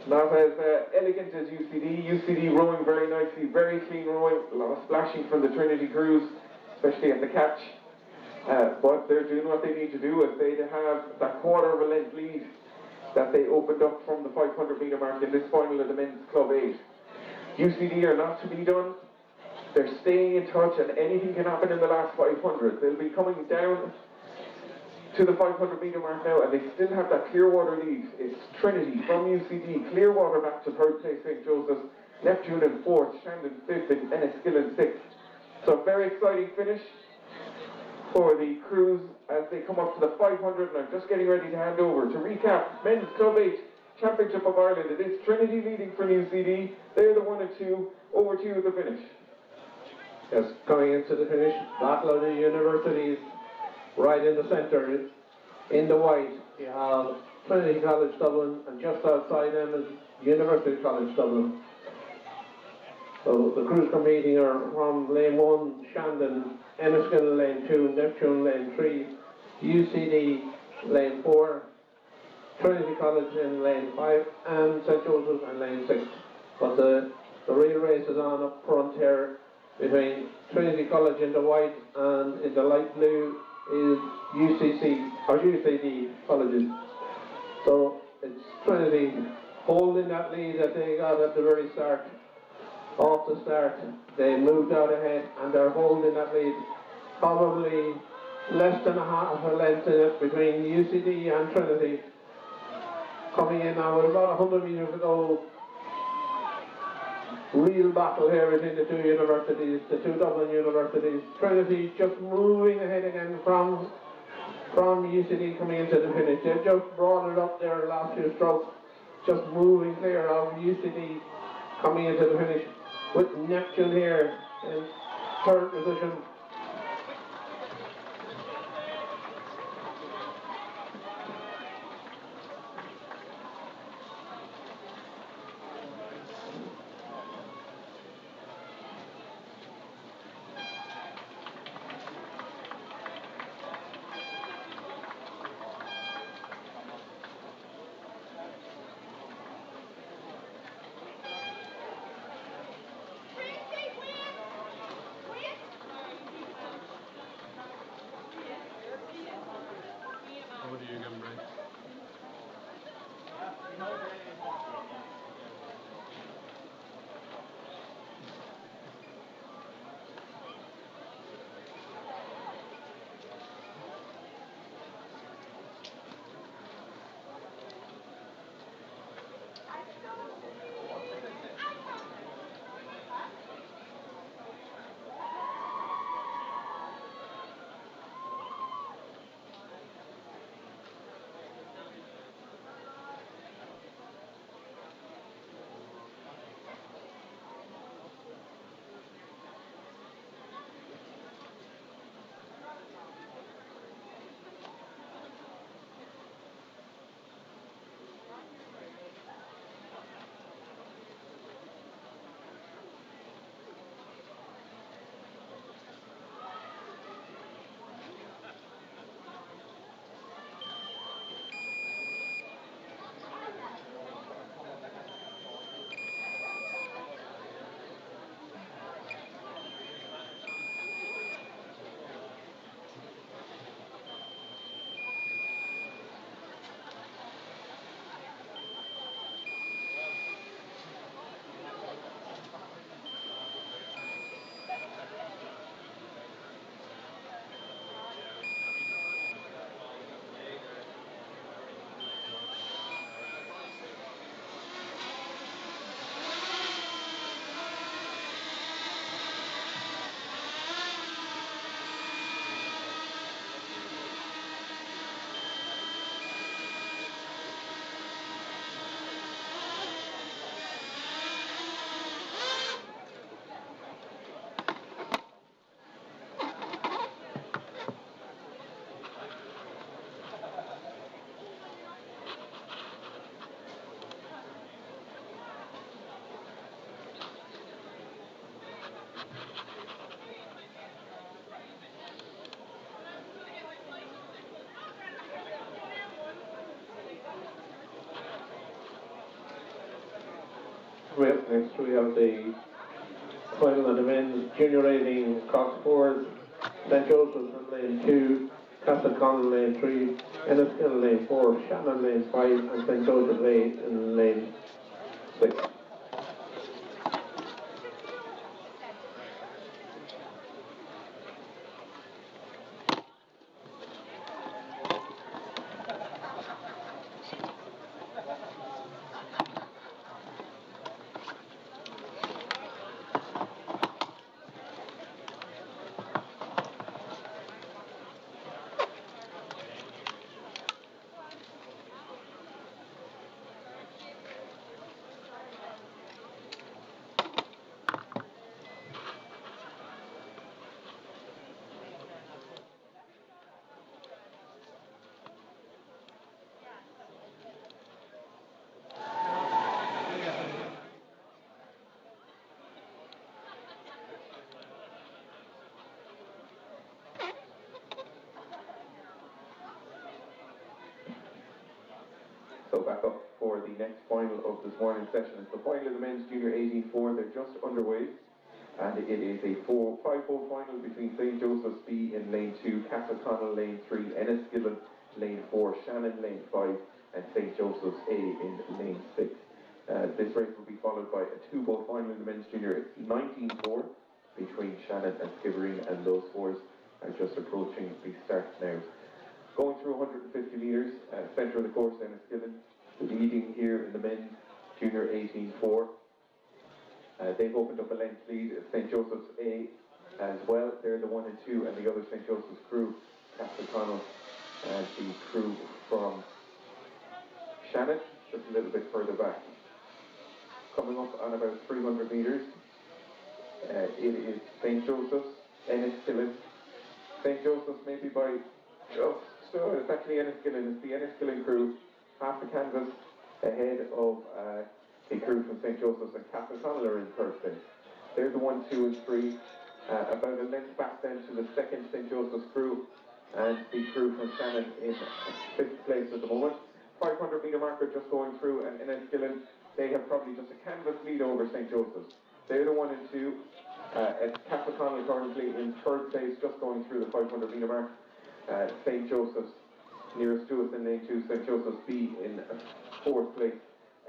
[SPEAKER 1] not as elegant as UCD. UCD rowing very nicely, very clean rowing, a lot of splashing from the Trinity crews, especially at the catch. But they're doing what they need to do, as they have that quarter of a length lead that they opened up from the 500 metre mark in this final of the men's club 8. UCD are not to be done. They're staying in touch, and anything can happen in the last 500. They'll be coming down to the 500 metre mark now, and they still have that Clearwater lead. It's Trinity from UCD, Clearwater back to third place, St. Joseph's, Neptune in fourth, Shandon fifth, and Enniskillen sixth. So a very exciting finish for the crews as they come up to the 500, and I'm just getting ready to hand over. To recap, Men's Club H Championship of Ireland, it is Trinity leading from UCD. They're the 1 and 2, over to you at the finish.
[SPEAKER 3] Yes, coming into the finish, Battle of the Universities, right in the centre, in the white, you have Trinity College Dublin, and just outside them is University College Dublin. So the crews competing are from lane 1, Shandon, Enniskillen lane 2, Neptune lane 3, UCD lane 4, Trinity College in lane 5, and St. Joseph's in lane 6. But the real race is on up front here between Trinity College in the white, and in the light blue is UCD colleges. So it's Trinity holding that lead that they got at the very start. Off the start, they moved out ahead, and they're holding that lead. Probably less than a half a length in it between UCD and Trinity. Coming in now with about 100 metres to go. Real battle here between the two universities, the two Dublin universities. Trinity just moving ahead again from UCD coming into the finish. They've just brought it up their last few strokes, just moving clear of UCD coming into the finish, with Neptune here in third position.
[SPEAKER 8] Over to you again, Brian. Next we have the final of the men's junior 18 Cox Fords, St. Joseph's in lane 2, Castleconnell lane 3, Enniskillen lane 4, Shannon lane 5, and St. Joseph lane in lane 6.
[SPEAKER 1] So back up for the next final of this morning's session. It's the final of the men's junior 18-4. They're just underway. And it is a 5-4 final between St. Joseph's B in lane 2, Castleconnell lane 3, Enniskillen lane 4, Shannon lane 5, and St. Joseph's A in lane 6. This race will be followed by a 2-boat final in the men's junior 19-4 between Shannon and Skibbereen, and those fours are just approaching the start now. Going through 150 metres, centre of the course, Enniskillen, leading here in the men's junior 18-4. They've opened up a length lead. St. Joseph's A as well. They're the 1 and 2, and the other St. Joseph's crew, Castleconnell, and the crew from Shannon, just a little bit further back. Coming up on about 300 metres, it is St. Joseph's, Enniskillen. St. Joseph's maybe by just, so it's actually Enniskillen. It's the Enniskillen crew, half the canvas ahead of the crew from St. Joseph's, and Castleconnell are in third place. They're the 1, 2 and 3, about a length back then to the second St. Joseph's crew, and the crew from Shannon in 5th place at the moment. 500 metre marker just going through, and Enniskillen, they have probably just a canvas lead over St. Joseph's. They're the 1 and 2. Castleconnell currently in third place, just going through the 500 metre mark. St. Joseph's nearest to us in lane 2, St. Joseph's B in 4th place,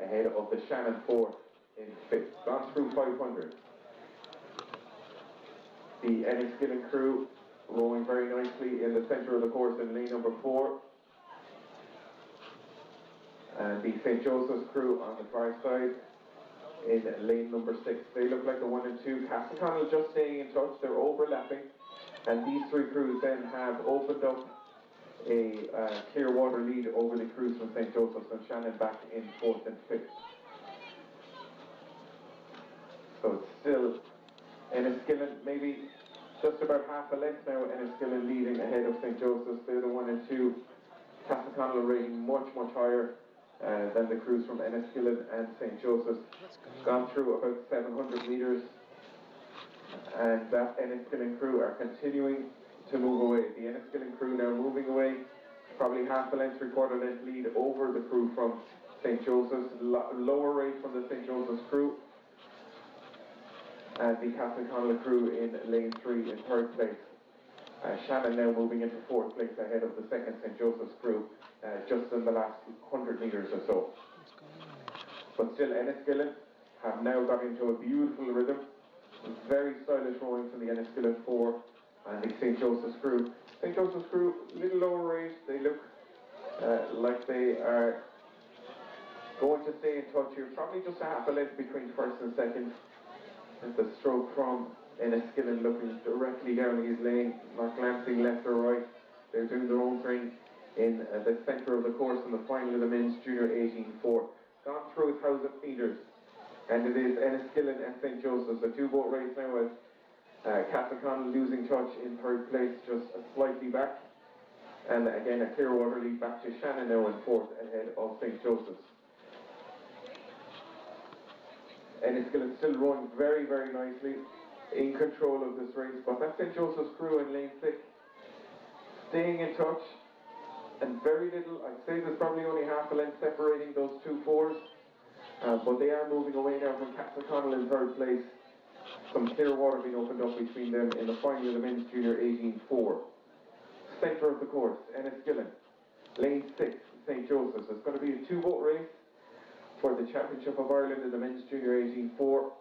[SPEAKER 1] ahead of the Shannon 4 in 5th. Gone through 500. The Enniskillen crew rowing very nicely in the centre of the course in lane number 4. And the St. Joseph's crew on the far side in lane number 6. They look like the 1 and 2. Castleconnell just staying in touch. They're overlapping. And these three crews then have opened up a clear water lead over the crews from St. Joseph's, and Shannon back in 4th and 5th. So it's still Enniskillen, maybe just about half a length now. Enniskillen leading ahead of St. Joseph's. They're the 1 and 2. Castleconnell rating much higher than the crews from Enniskillen and St. Joseph's. Gone through about 700 metres, and that Enniskillen crew are continuing to move away. The Enniskillen crew now moving away, probably half a length, 3/4 length lead over the crew from St. Joseph's. Lower rate from the St. Joseph's crew, and the Castleconnell crew in lane 3 in 3rd place. Shannon now moving into 4th place ahead of the second St. Joseph's crew, just in the last 100 metres or so. But still, Enniskillen have now got into a beautiful rhythm. Very stylish rowing from the Enniskillen 4 and the St. Joseph's crew. St. Joseph's crew, a little lower rate. They look like they are going to stay in touch here. Probably just a half a length between first and second. And the stroke from Enniskillen looking directly down his lane, not glancing left or right. They're doing their own thing in the centre of the course in the final of the men's junior 18-4. Gone through 1,000 metres, and it is Enniskillen and St. Joseph's. A 2-boat race now with Castleconnell losing touch in 3rd place, just slightly back. And again, a clear water lead back to Shannon now in 4th ahead of St. Joseph's. Enniskillen still rowing very nicely, in control of this race, but that's St. Joseph's crew in lane 6, staying in touch, and very little. I'd say there's probably only half a length separating those 2 fours, but they are moving away now from Castleconnell in 3rd place. Some clear water being opened up between them in the final of the men's junior 18-4. Centre of the course, Enniskillen, lane 6, St. Joseph's. It's going to be a 2-boat race for the Championship of Ireland in the men's junior 18-4.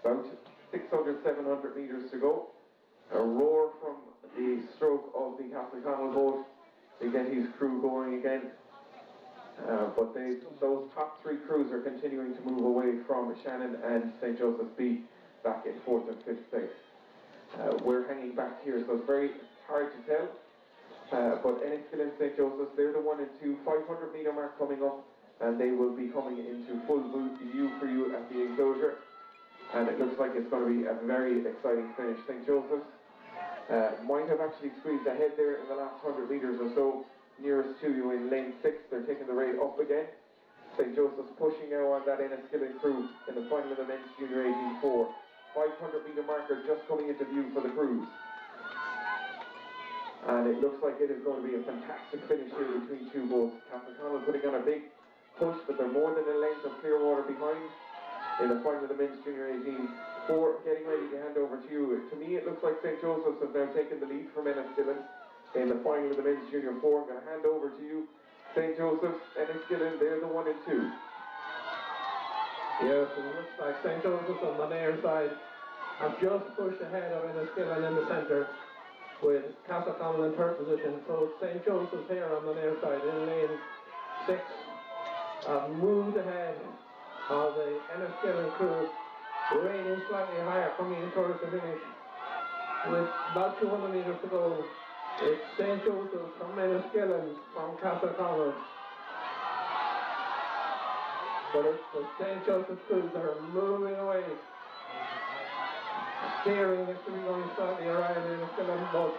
[SPEAKER 1] About 600-700 metres to go. A roar from the stroke of the Castleconnell boat to get his crew going again. But those top 3 crews are continuing to move away from Shannon and St. Joseph's B back in 4th and 5th place. We're hanging back here, so it's very hard to tell. But Enniskillen and St. Joseph's, they're the 1 and 2, 500 metre mark coming up, and they will be coming into full view for you at the enclosure. And it looks like it's going to be a very exciting finish. St. Joseph's might have actually squeezed ahead there in the last 100 metres or so, nearest to you in lane 6. They're taking the rate up again. St. Joseph's pushing now on that Enniskillen crew in the final of the men's junior 18-4. 500 metre marker just coming into view for the crews.
[SPEAKER 8] And it looks like it is going to be a fantastic finish here between two boats. Cathconnell putting on a big push, but they're more than a length of Clearwater behind in the final of the men's junior 18. For getting ready to hand over to you. To me, it looks like St. Joseph's have now taken the lead from Enniskillen in the final of the men's junior 4. I'm going to hand over to you, St. Joseph's, Enniskillen, they're the 1 and 2.
[SPEAKER 3] Yes, it looks like St. Joseph's on the near side have just pushed ahead of Enniskillen in the centre with Cathconnell in third position. So St. Joseph's here on the near side in lane 6 have moved ahead of the Enniskillen crew, rating slightly higher coming in towards the finish. With about 200 metres to go, it's St. Joseph's from Enniskillen from Cathconnell. But it's the St. Joseph's crews that are moving away. Steering is to be going slightly around Enniskillen, but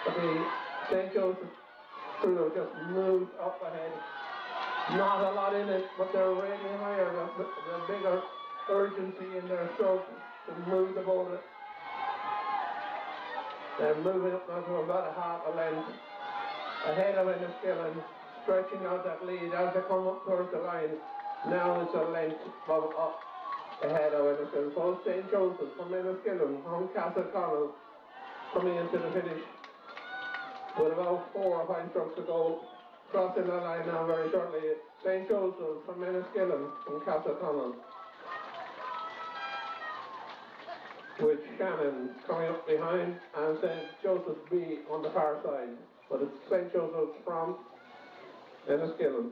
[SPEAKER 3] the St. Joseph's crew have just moved up ahead. Not a lot in it, but they're rating higher. The bigger urgency in their stroke to move the boat. They're moving up now to about a half a length ahead of Enniskillen, stretching out that lead as they come up towards the line. Now it's a length up ahead of Enniskillen. So St. Joseph's from Enniskillen, from Cathconnell, coming into the finish with about 4 or 5 strokes to go. Crossing the line now very shortly. St. Joseph's from Enniskillen, from Cathconnell. With Shannon coming up behind and St. Joseph's B on the far side. But it's St. Joseph's from Enniskillen.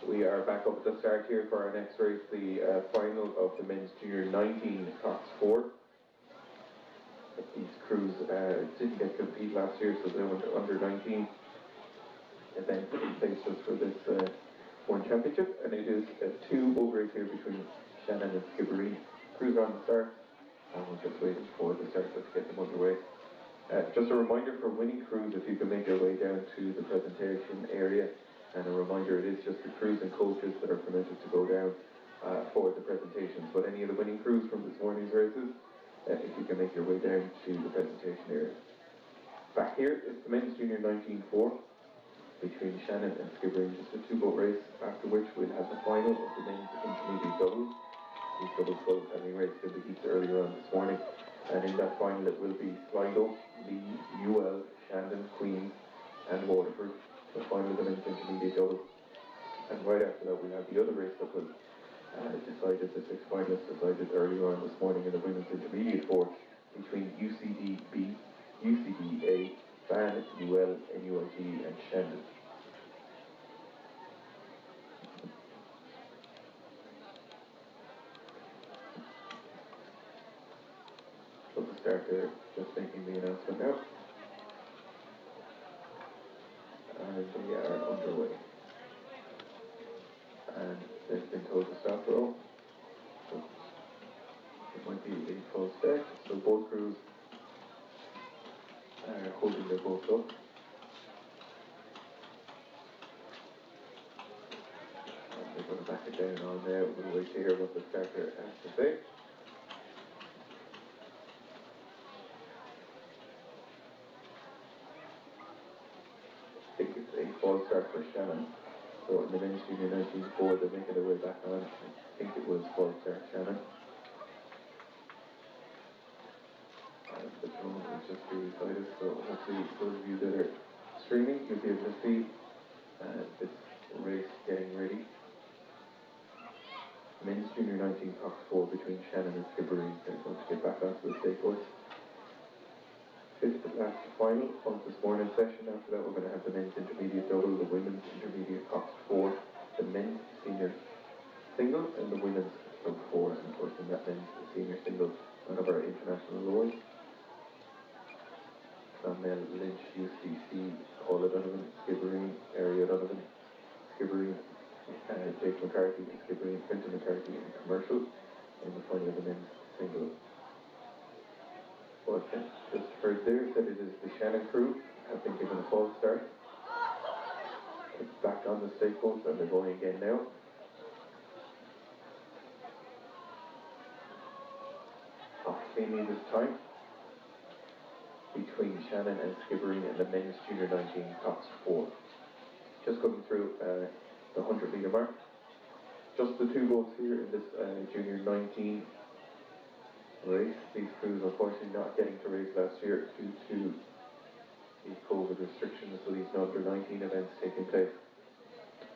[SPEAKER 1] We are back up at the start here for our next race, the final of the men's junior 19 Cox 4. These crews didn't get to compete last year, so they went to under 19 event in places for this one championship, and it is a 2-boat race here between Shannon and Skibbereen. Crews are on the start, and we're just waiting for the start to get them underway. Just a reminder for winning crews, if you can make your way down to the presentation area. And a reminder, it is just the crews and coaches that are permitted to go down for the presentations. But any of the winning crews from this morning's races, if you can make your way down to the presentation area. Back here is the men's junior 19-4 between Shannon and Skibbereen. Just a 2-boat race, after which we'll have the final of the men's intermediate doubles. These doubles both having raced in the heats earlier on this morning. And in that final it will be Sligo, Lee, UL, Shandon, Queens and Waterford. The final of the men's intermediate doubles. And right after that we'll have the other race that was decided, the 6 finalists decided earlier on this morning in the women's intermediate 4 between UCD B, UCD A, Ban, UL, NUIT and Shandon. So to start there, just making the announcement now. And we are underway. and they've been told to stop row. So it might be a full start. So both crews are holding their boats up. And they're going to back it down on there. We'll wait to hear what the starter has to say. I think it's a false start for Shannon. So in the men's junior 19-4, they're making their way back on. I think it was false start Shannon. And the drone is just re-sighted, so hopefully those of you that are streaming, you'll be able to see this race getting ready. Men's junior 19 Cox 4 between Shannon and Skibbereen. They're going to get back onto the state course. Fifth last final of this morning session. After that, we're going to have the men's intermediate double, the women's intermediate Cox 4, the men's senior single, and the women's sub 4. And of course, in that men's senior single, one of our international lords, Mel Lynch, UCC, Paula Donovan, Skibbereen, Area Donovan, Skibbereen, Jake McCarthy, and Skibbereen, Quentin McCarthy, and Commercial in the final of the men's single. But just heard there that it is the Shannon crew have been given a false start. It's back on the state boats and they're going again now. Off cleanly this time between Shannon and Skibbereen and the men's junior 19 Cox 4. Just coming through the 100 metre mark. Just the two boats here in this junior 19 race. These crews unfortunately not getting to race last year due to the COVID restrictions, so these under 19 events taking place,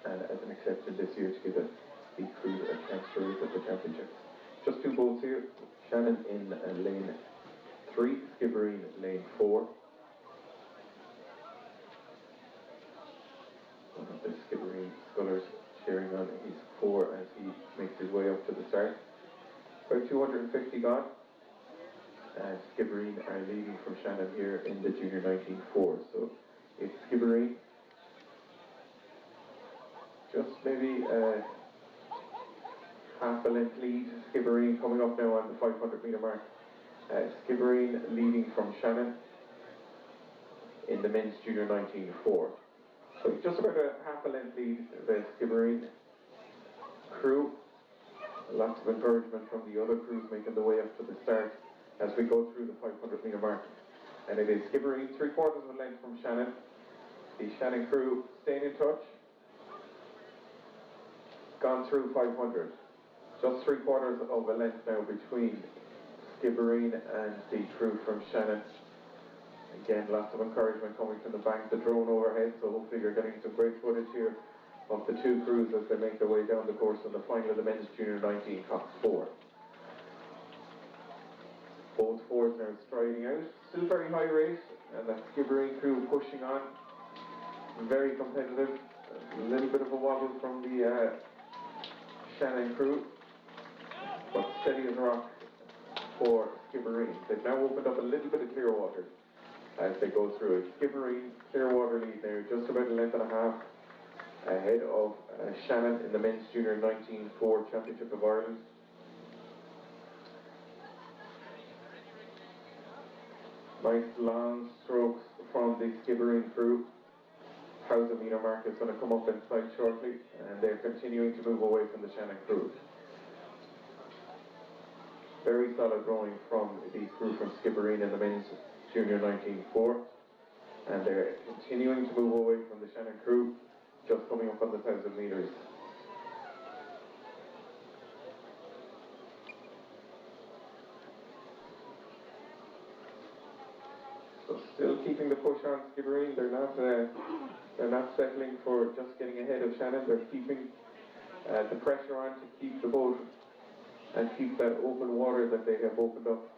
[SPEAKER 1] and as an exception this year to give the crews a chance to race at the championships. Just two boats here, Shannon in lane 3, Skibbereen lane 4. One of the Skibbereen scullers cheering on his 4 as he makes his way up to the start. About 250 gone. Skibbereen are leading from Shannon here in the junior 19-4. So it's Skibbereen. Just maybe half a length lead. Skibbereen coming up now on the 500 metre mark. Skibbereen leading from Shannon in the men's junior 19-4. So just about a half a length lead, the Skibbereen crew. Lots of encouragement from the other crews making the way up to the start as we go through the 500 metre mark. And it is Skibbereen 3/4 of a length from Shannon. The Shannon crew staying in touch. Gone through 500. Just 3/4 of a length now between Skibbereen and the crew from Shannon. Again, lots of encouragement coming from the bank, the drone overhead, so hopefully you're getting some great footage here of the two crews as they make their way down the course in the final of the men's junior 19 Cox 4. Both fours now striding out. Still very high race, and that Skibbereen crew pushing on. Very competitive. A little bit of a wobble from the Shannon crew, but steady as a rock for Skibbereen. They've now opened up a little bit of clear water as they go through it. Skibbereen, clear water lead now, just about a length and a half ahead of Shannon in the men's junior 19-4 Championship of Ireland. Nice long strokes from the Skibbereen crew. 1,000 metre mark is going to come up in sight shortly, and they're continuing to move away from the Shannon crew. Very solid rowing from the crew from Skibbereen in the men's junior 19-4, and they're continuing to move away from the Shannon crew, just coming up on the 1,000 metres. So still keeping the push on Skibbereen. They're not settling for just getting ahead of Shannon. They're keeping the pressure on to keep the boat and keep that open water that they have opened up.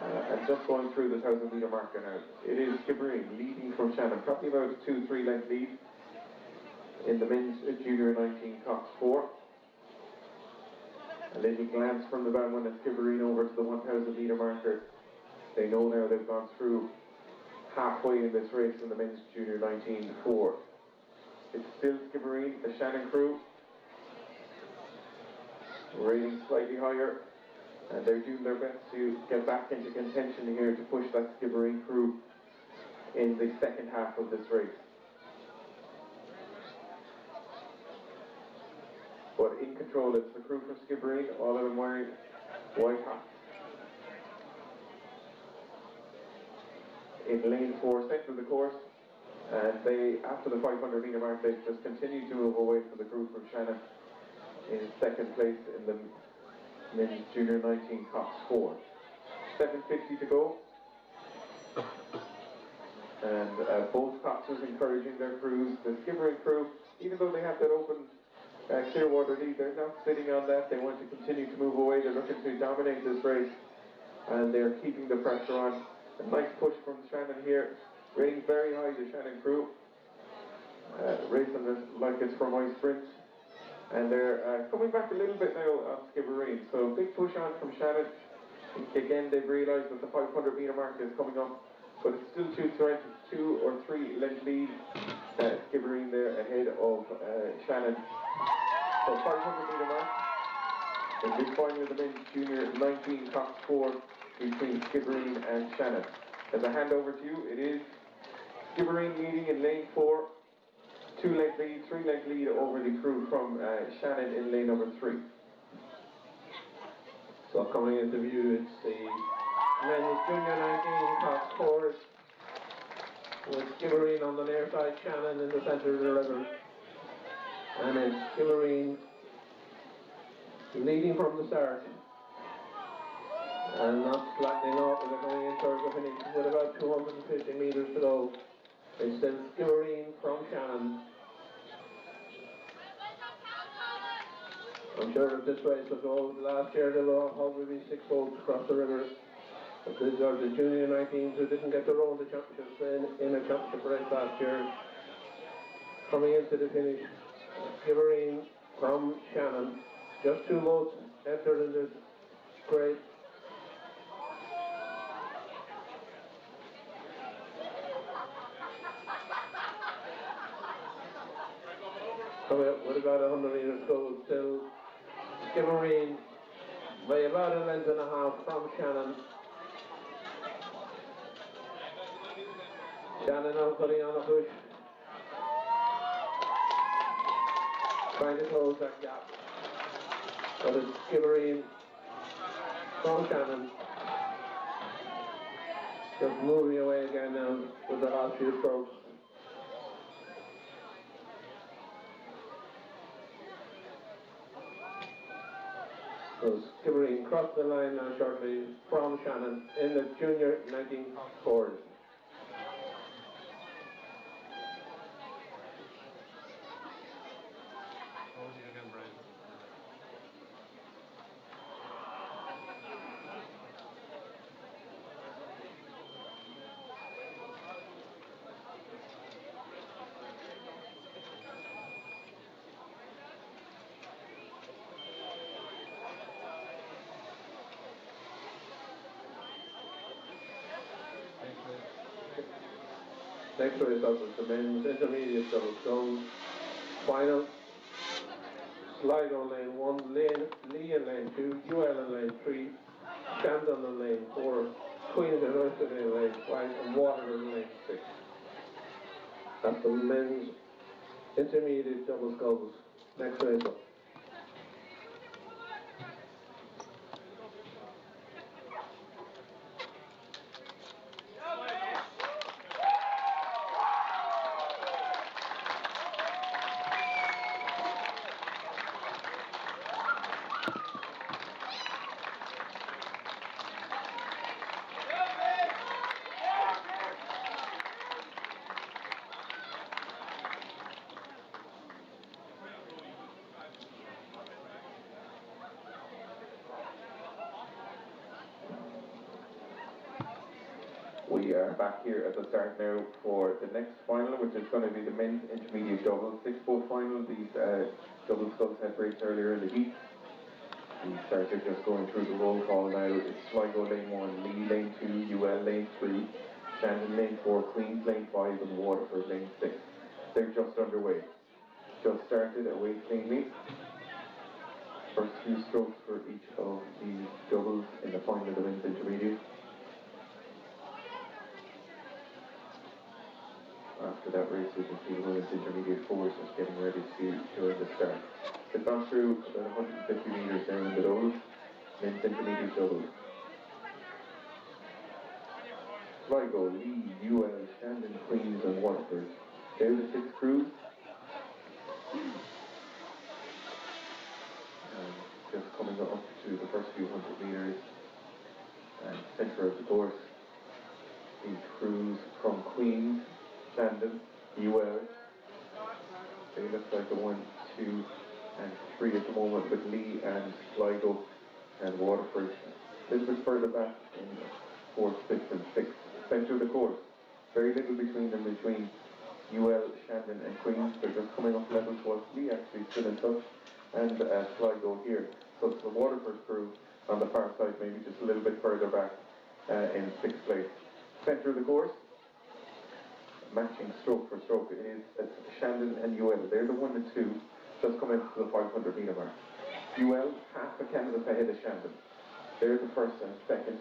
[SPEAKER 1] And just going through the 1,000 metre marker now. It is Skibbereen leading from Shannon, probably about a 2-3 length lead in the men's junior 19 Cox 4. A little glance from the bandman at Skibbereen over to the 1,000 metre marker. They know now they've gone through halfway in this race in the men's junior 19-4. It's still Skibbereen, the Shannon crew, rating slightly higher, and they're doing their best to get back into contention here to push that Skibbereen crew in the second half of this race. But in control, it's the crew from Skibbereen, all of them wearing white hats. In lane 4, centre of the course, and they, after the 500 metre mark, they've just continued to move away from the crew from Shannon in second place in the men's junior 19 Cox 4. 7:50 to go, and both Coxes encouraging their crews. The Skibbereen crew, even though they have that open Clearwater lead, they're not sitting on that. They want to continue to move away. They're looking to dominate this race, and they're keeping the pressure on. A nice push from Shannon here, rating very high, the Shannon crew, racing this like it's for my sprint, and they're coming back a little bit now on Skibbereen, so big push on from Shannon. Again, they've realised that the 500 metre mark is coming up, but it's still 2 or 3 length lead, Skibbereen there ahead of Shannon. So 500 metre mark in this final of the men's junior 19 Cox 4 between Skibbereen and Shannon. As a handover to you, it is Skibbereen leading in lane 4, 2 length lead, 3 length lead over the crew from Shannon in lane number 3.
[SPEAKER 8] So coming into view, it's the men's junior 19 Cox 4 with Skibbereen on the near side, Shannon in the centre of the river, and it's Skibbereen leading from the start and not slackening off as they're coming in towards the finish with about 250 metres to go. It's still Skibbereen from Shannon. I'm sure if this race was over last year, there were probably 6 boats across the river. But these are the junior 19s who didn't get to row in the championships in a championship race last year. Coming into the finish, Skibbereen from Shannon. Just 2 boats entered in this race. Coming up with about 100 metres to go, still Skibbereen by about a length and a half from Shannon. Shannon now putting on a push, trying to close that gap. But it's Skibbereen from Shannon just moving away again now with the last few strokes. So Skibbereen crossed the line now shortly from Shannon in the junior 19 Ford. Next race up is the men's intermediate double sculls. Final. Sligo lane 1, Lee in lane 2, UL in lane 3, Shandon in lane 4, Queen's University in lane 5, and Waterford in lane 6. That's the men's intermediate double sculls. Next race up.
[SPEAKER 1] We are back here at the start now for the next final, which is going to be the men's intermediate doubles 6-boat final. These double sculls had raced earlier in the heat. We started just going through the roll call now. It's Sligo lane 1, Lee lane 2, UL lane 3, Shandon lane 4, Queens lane 5, and Waterford lane 6. They're just underway. Just started away cleanly. First few strokes for each of the doubles in the final of the men's intermediate. After that race, we can see the women's intermediate fours just getting ready to join the start. They've gone through about 150 metres down in the doubles, men's intermediate doubles. Sligo, Lee, UL, Shandon, Queens and Waterford. They're the 6 crews. And just coming up to the first few hundred metres and centre of the course, the crews from Queens, Shandon, UL. They look like the 1, 2 and 3 at the moment with Lee and Sligo and Waterford. A little bit further back in 4th, 5th and 6th. Centre of the course. Very little between them, between UL, Shandon and Queens. They're just coming up level to us. Lee actually still in touch. And Sligo here. So it's the Waterford crew on the far side, maybe just a little bit further back in 6th place. Centre of the course. Matching stroke for stroke. It's Shandon and UL. They're the 1 and 2. Just coming to the 500 metre mark. UL half a canvas ahead of Shandon. They're the first and second.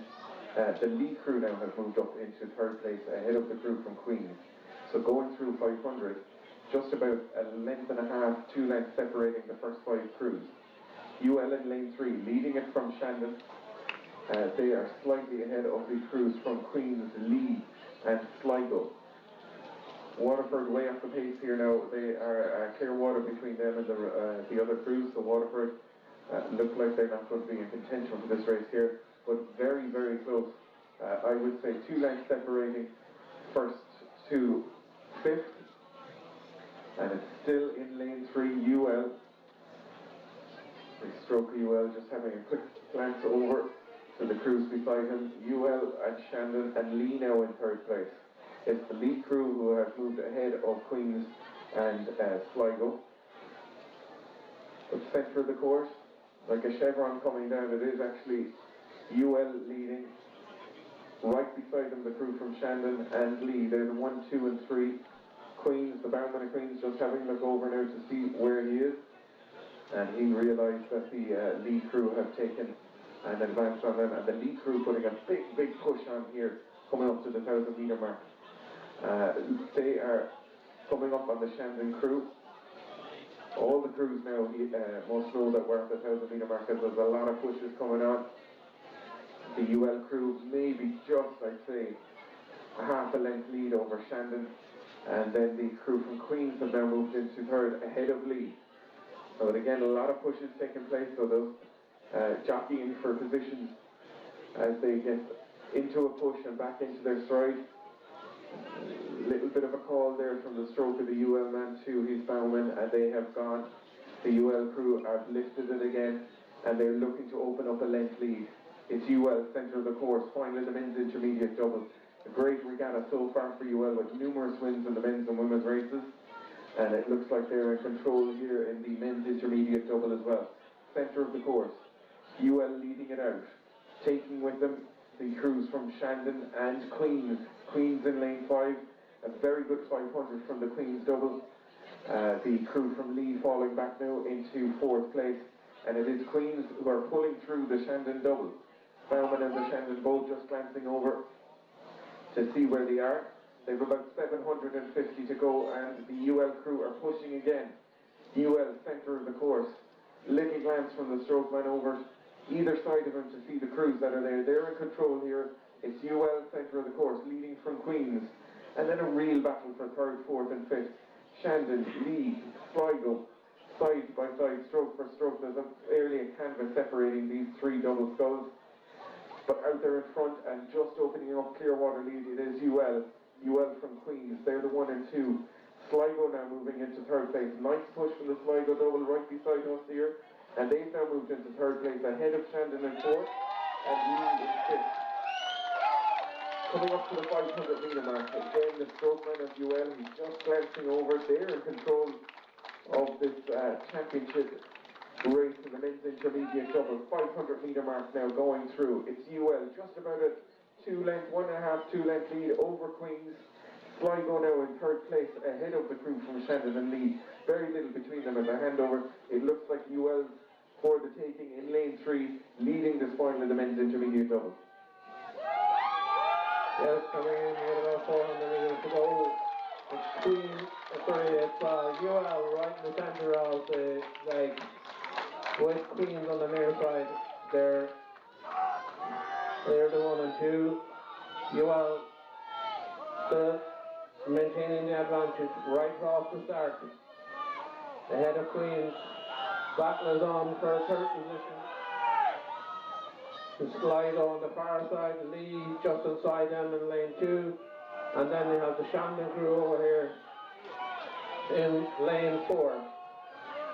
[SPEAKER 1] The Lee crew now have moved up into 3rd place ahead of the crew from Queens. So going through 500, just about a length and a half, 2 lengths separating the first 5 crews. UL in lane 3, leading it from Shandon. They are slightly ahead of the crews from Queens, Lee and Sligo. Waterford way off the pace here now. They are clear water between them and the other crews. So Waterford look like they're not going to be in contention for this race here, but very, very close. I would say 2 lengths separating 1st to 5th, and it's still in lane 3, UL. The stroke UL just having a quick glance over to the crews beside him. UL and Shandon and Lee now in 3rd place. It's the Lee crew who have moved ahead of Queens and Sligo. The centre of the course, like a chevron coming down, it is actually UL leading. Right beside them, the crew from Shandon and Lee. They're the 1, 2 and 3. Queens, the barman of Queens, just having a look over now to see where he is. And he realised that the Lee crew have taken an advance on them. And the Lee crew putting a big, big push on here, coming up to the 1,000 metre mark. They are coming up on the Shandon crew. All the crews now must know that we're at the 1,000 metre mark, because there's a lot of pushes coming on. The UL crew maybe just, I'd say, a half a length lead over Shandon, and then the crew from Queens have now moved into 3rd ahead of Lee. But again, a lot of pushes taking place, so those jockeying for positions as they get into a push and back into their stride. A little bit of a call there from the stroke of the UL man to his bowman, and they have gone. The UL crew have lifted it again, and they're looking to open up a length lead. It's UL, centre of the course, final of the men's intermediate doubles. A great regatta so far for UL, with numerous wins in the men's and women's races. And it looks like they're in control here in the men's intermediate double as well. Centre of the course, UL leading it out. Taking with them the crews from Shandon and Queens. Queens in lane 5, a very good 500 from the Queens double. The crew from Lee falling back now into 4th place. And it is Queens who are pulling through the Shandon double. Bowman and the Shandon both just glancing over to see where they are. They've about 750 to go, and the UL crew are pushing again. UL, centre of the course. Little glance from the stroke man over either side of him to see the crews that are there. They're in control here. It's UL, centre of the course, leading from Queens. And then a real battle for 3rd, 4th and 5th. Shandon, Lee, Sligo, side by side, stroke for stroke. There's barely a canvas separating these 3 double skulls. But out there in front and just opening up Clearwater lead, it is UL. UL from Queens, they're the 1 and 2. Sligo now moving into 3rd place. Nice push from the Sligo double right beside us here. And they've now moved into 3rd place ahead of Shandon in 4th and Lee in 5th. Coming up to the 500 metre mark, again the stroke man of UL, he's just glancing over. They're in control of this championship race in the men's intermediate double. 500 metre mark now going through. It's UL, just about a 2 length, 1.5, 2 length lead over Queens. Sligo now in 3rd place ahead of the crew from Shandon and Lee. Very little between them at the handover. It looks like UL's for the taking in lane 3, leading this final of the men's intermediate double.
[SPEAKER 8] Yes, coming in with about 400 meters to go. It's UL right in the centre of the leg, with Queens on the near side. They're the 1 and 2. UL still maintaining the advantage right off the start. Ahead of Queens. Battle is on for a third position. The Sligo on the far side, Lee just inside them in lane 2. And then you have the Shandon crew over here in lane 4.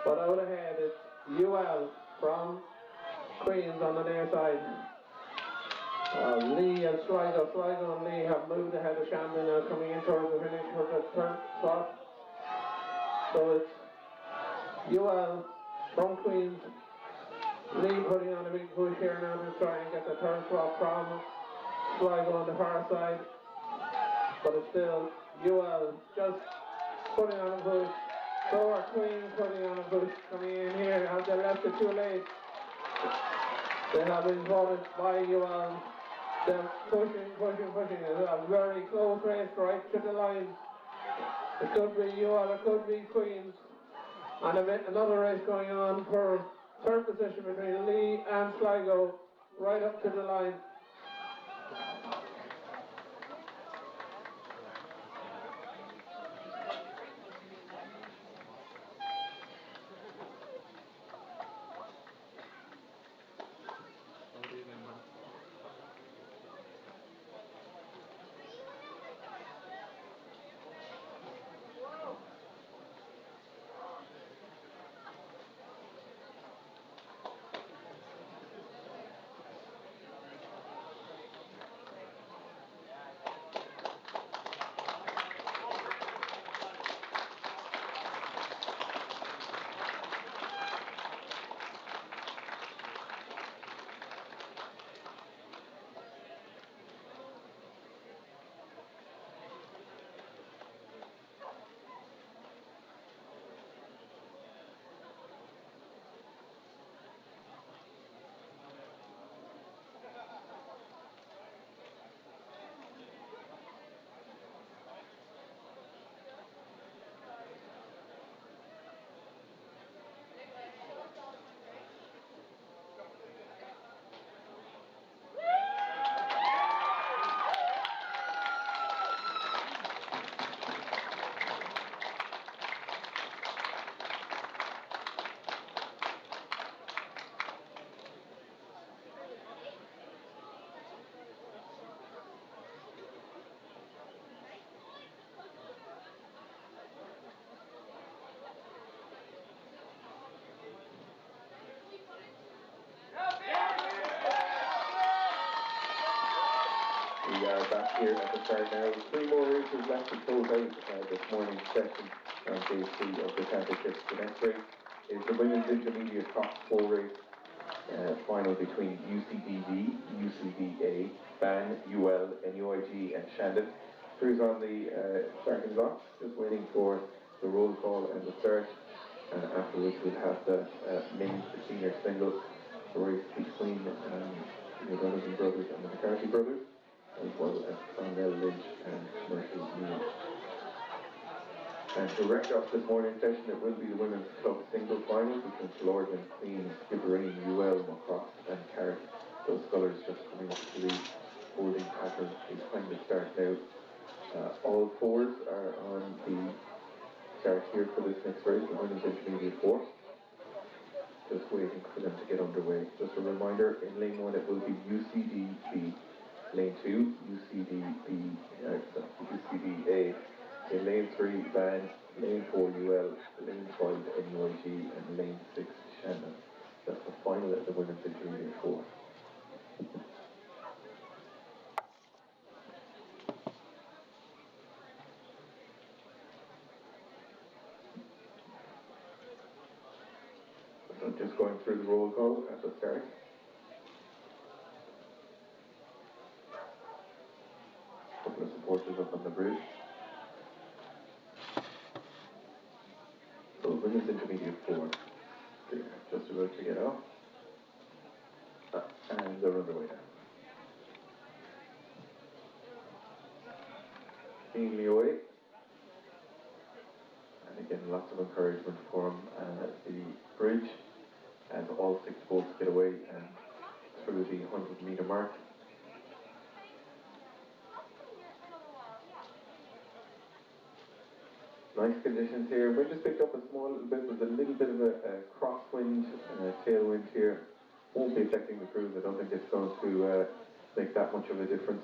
[SPEAKER 8] But out ahead it's UL from Queens on the near side. Lee and Sligo and Lee have moved ahead of Shandon and coming in towards the finish for the third spot. So it's UL from Queens. Lee putting on a big push here now to try and get the third spot from Sligo on the far side. But it's still UL just putting on a push. So are Queens putting on a push coming in here. Have they left it too late? They have been voted by UL. They're pushing. It's a very close race right to the line. It could be UL, it could be Queens. And another race going on for third position between Lee and Sligo right up to the line.
[SPEAKER 1] We are back here at the start now. 3 more races left to close out this morning's session on day 3 of the championships. The next race is the women's intermediate Cox 4 race, final between UCDB, UCDA, BAN, UL, NUIG and Shandon. Crew's on the starting blocks, just waiting for the roll call and the start. Afterwards we'll have the men's senior single race between the Donovan brothers and the McCarthy brothers, as well as Clonmel Lynch and Murphy Neal. And to wrap up this morning's session, it will be the women's club single final between Floridan, Queens, Skibbereen, UL, Macross and Carrick. Those colours just coming up to the holding pattern behind the start now. All 4s are on the start here for this next race, the women's intermediate 4. Just waiting for them to get underway. Just a reminder, in lane 1 it will be UCDB, lane 2 UCDA, in lane 3 BAN, lane 4 UL, lane 5 NUIG and lane 6 Shandon. That's the final at the women's intermediate 4. So just going through the roll call at the start. A couple of supporters up on the bridge. So women's intermediate 4. Just a about to get off. And they're underway now. Keenly away. And again, lots of encouragement for him at the bridge. And all 6 boats get away and through the 100-metre mark. Nice conditions here. Wind has picked up a small little bit. There's a little bit of a crosswind, tailwind here. Won't be affecting the cruise. I don't think it's going to make that much of a difference.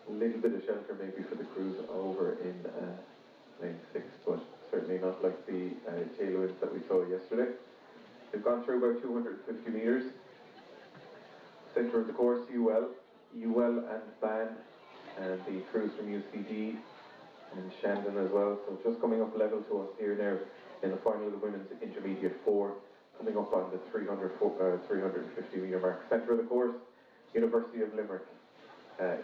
[SPEAKER 1] A little bit of shelter maybe for the cruise over in lane 6, but certainly not like the tailwinds that we saw yesterday. They've gone through about 250 metres. Centre of the course, UL and Ban, and the crews from UCD and Shandon as well. So just coming up level to us here now in the final of the women's intermediate 4, coming up on the 350 metre mark. Centre of the course, University of Limerick,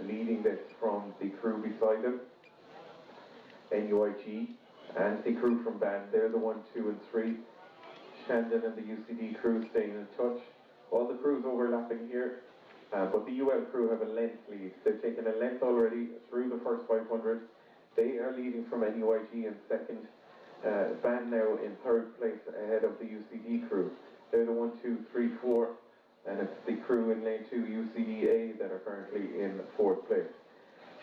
[SPEAKER 1] leading this from the crew beside them, NUIG, and the crew from Ban. They're the 1, 2 and 3. Shandon and the UCD crew staying in touch. All the crews overlapping here, but the UL crew have a length lead. They've taken a length already through the first 500. They are leading from NUIG in second. Ban now in 3rd place ahead of the UCD crew. They're the 1, 2, 3, 4, and it's the crew in lane 2, UCDA, that are currently in 4th place.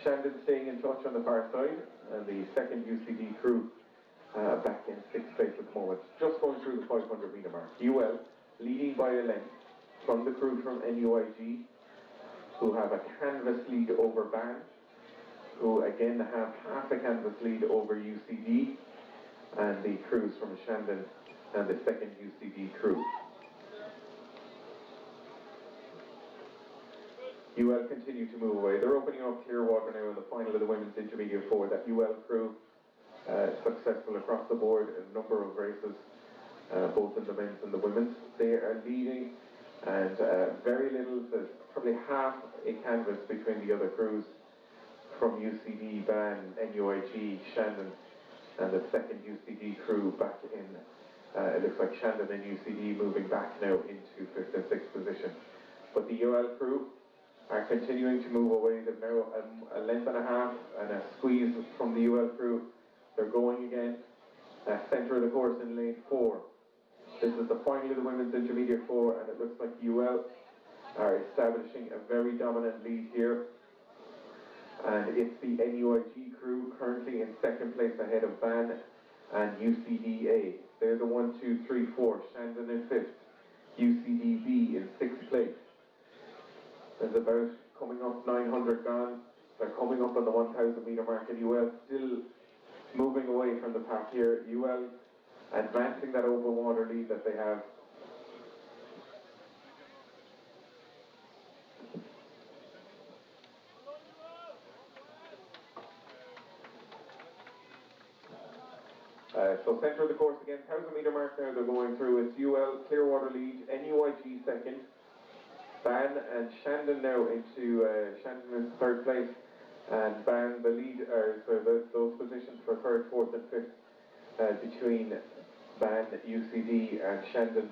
[SPEAKER 1] Shandon staying in touch on the far side, and the second UCD crew back in 6th place at the moment. Just going through the 500 metre mark. UL leading by a length from the crew from NUIG, who have a canvas lead over Ban, who again have half a canvas lead over UCD, and the crews from Shandon and the second UCD crew. UL continue to move away. They're opening up Clearwater now in the final of the women's intermediate 4. That UL crew successful across the board in a number of races, both in the men's and the women's. They are leading, and very little, there's probably half a canvas between the other crews from UCD, Ban, NUIG, Shandon, and the second UCD crew back in, it looks like Shandon and UCD moving back now into 5th and 6th position. But the UL crew are continuing to move away. They've now a length and a half and a squeeze from the UL crew. They're going again. Centre of the course in lane 4. This is the final of the women's intermediate 4, and it looks like UL are establishing a very dominant lead here. And it's the NUIG crew currently in 2nd place ahead of Ban and UCDA. They're the 1, 2, 3, 4. Shandon in 5th. UCDB in 6th place. There's about coming up 900 gone. They're coming up on the 1,000 metre mark, and UL still moving away from the pack here. UL advancing that open water lead that they have. So centre of the course again, 1,000 metre mark now they're going through. It's UL, Clearwater lead, NUIG second. Ban and Shandon now into, Shandon in 3rd place. And Ban, the lead, so those positions for 3rd, 4th and 5th between Ban, UCD and Shandon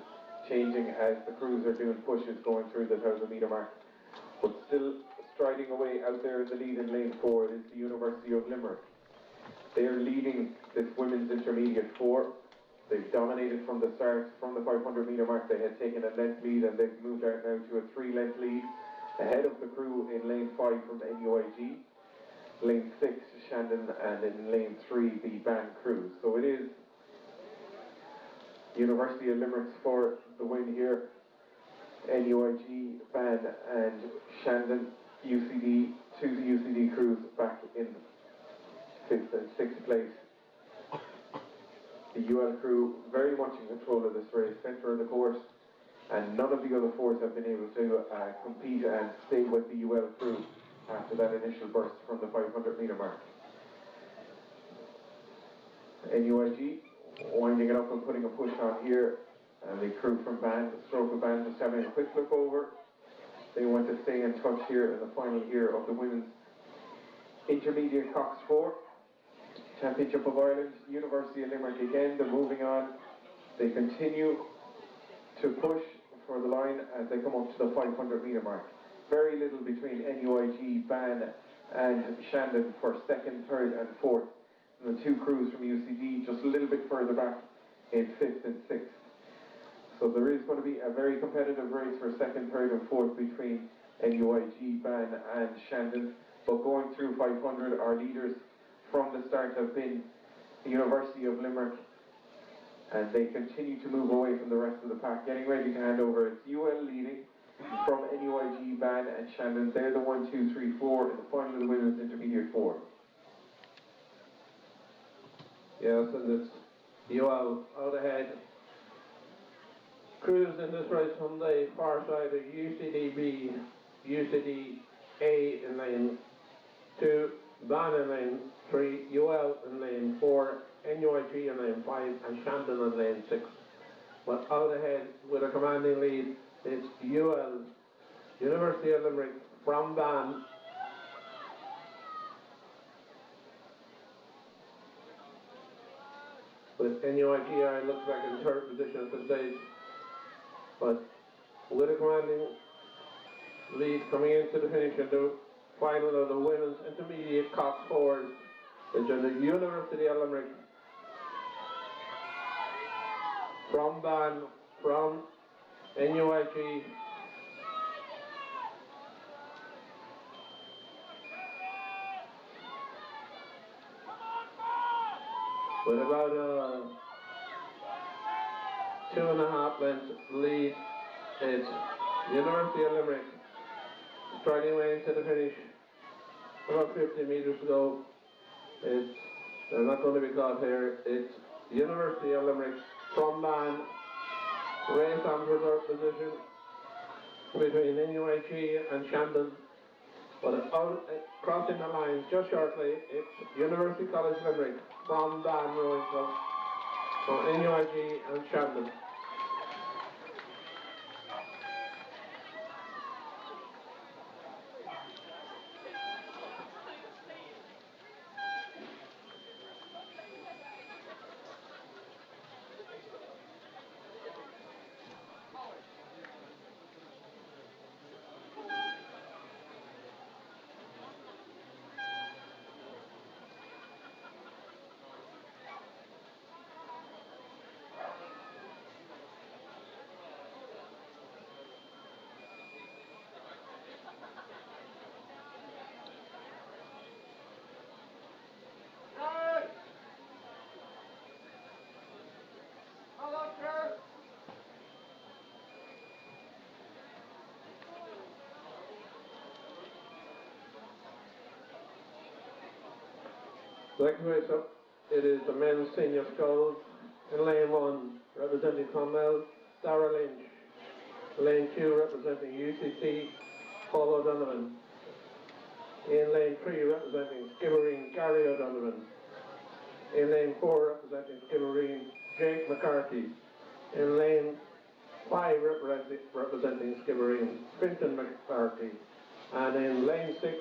[SPEAKER 1] changing as the crews are doing pushes going through the 1,000 metre mark. But still striding away out there in the lead in lane 4 is the University of Limerick. They're leading this women's intermediate 4. They've dominated from the start, from the 500 metre mark. They had taken a length lead, and they've moved out now to a 3-length lead ahead of the crew in lane 5 from NUIG. Lane 6, Shandon, and in lane 3, the Ban crew. So it is University of Limerick for the win here. NUIG, Ban, and Shandon, UCD, 2 UCD crews back in 5th and 6th place. The UL crew very much in control of this race, centre of the course, and none of the other 4s have been able to compete and stay with the UL crew after that initial burst from the 500 metre mark. NUIG winding it up and putting a push on here, and the crew from Ban, the stroke of Ban, just having a quick look over. They want to stay in touch here in the final here of the women's intermediate Cox 4. Championship of Ireland, University of Limerick again, they're moving on. They continue
[SPEAKER 8] to push for the line as they come up to the 500 metre mark. Very little between NUIG, Ban and Shandon for second, third and fourth. And the two crews from UCD just a little bit further back in fifth and sixth. So there is going to be a very competitive race for second, third and fourth between NUIG, Ban and Shandon. But going through 500, our leaders from the start have been the University of Limerick, and they continue to move away from the rest of the pack. Getting ready to hand over, it's UL leading from NUIG, Ban and Shandon. They're the 1, 2, 3, 4 in the final of the women's intermediate 4.
[SPEAKER 3] Yes, and it's UL out ahead. Crews in this race on the far side are UCD-B, UCD-A in lane 2, Ban in lane 3, UL in lane 4, NUIG in lane 5 and Shandon in lane 6. But out ahead with a commanding lead, it's UL, University of Limerick from Ban. With NUIG, looks like in third position at this stage. But with a commanding lead coming into the finish in the final of the women's intermediate Cox fours, it's in the University of Limerick from Ban, from NUIG. With about 2.5 lengths lead, it's University of Limerick striding away into the finish. About 50 metres to go. They're not going to be caught here. It's University of Limerick from Ban. Race on for third position between NUIG and Shandon. But out, crossing the line just shortly, it's University College Limerick from Ban Rowing Club, from NUIG and Shandon. Next race up, it is the men's senior sculls. In lane 1, representing Clonmel, Dara Lynch. Lane 2, representing UCC, Paul O'Donovan. In lane 3, representing Skibbereen, Gary O'Donovan. In lane 4, representing Skibbereen, Jake McCarthy. In lane 5, representing Skibbereen, Finton McCarthy. And in lane 6,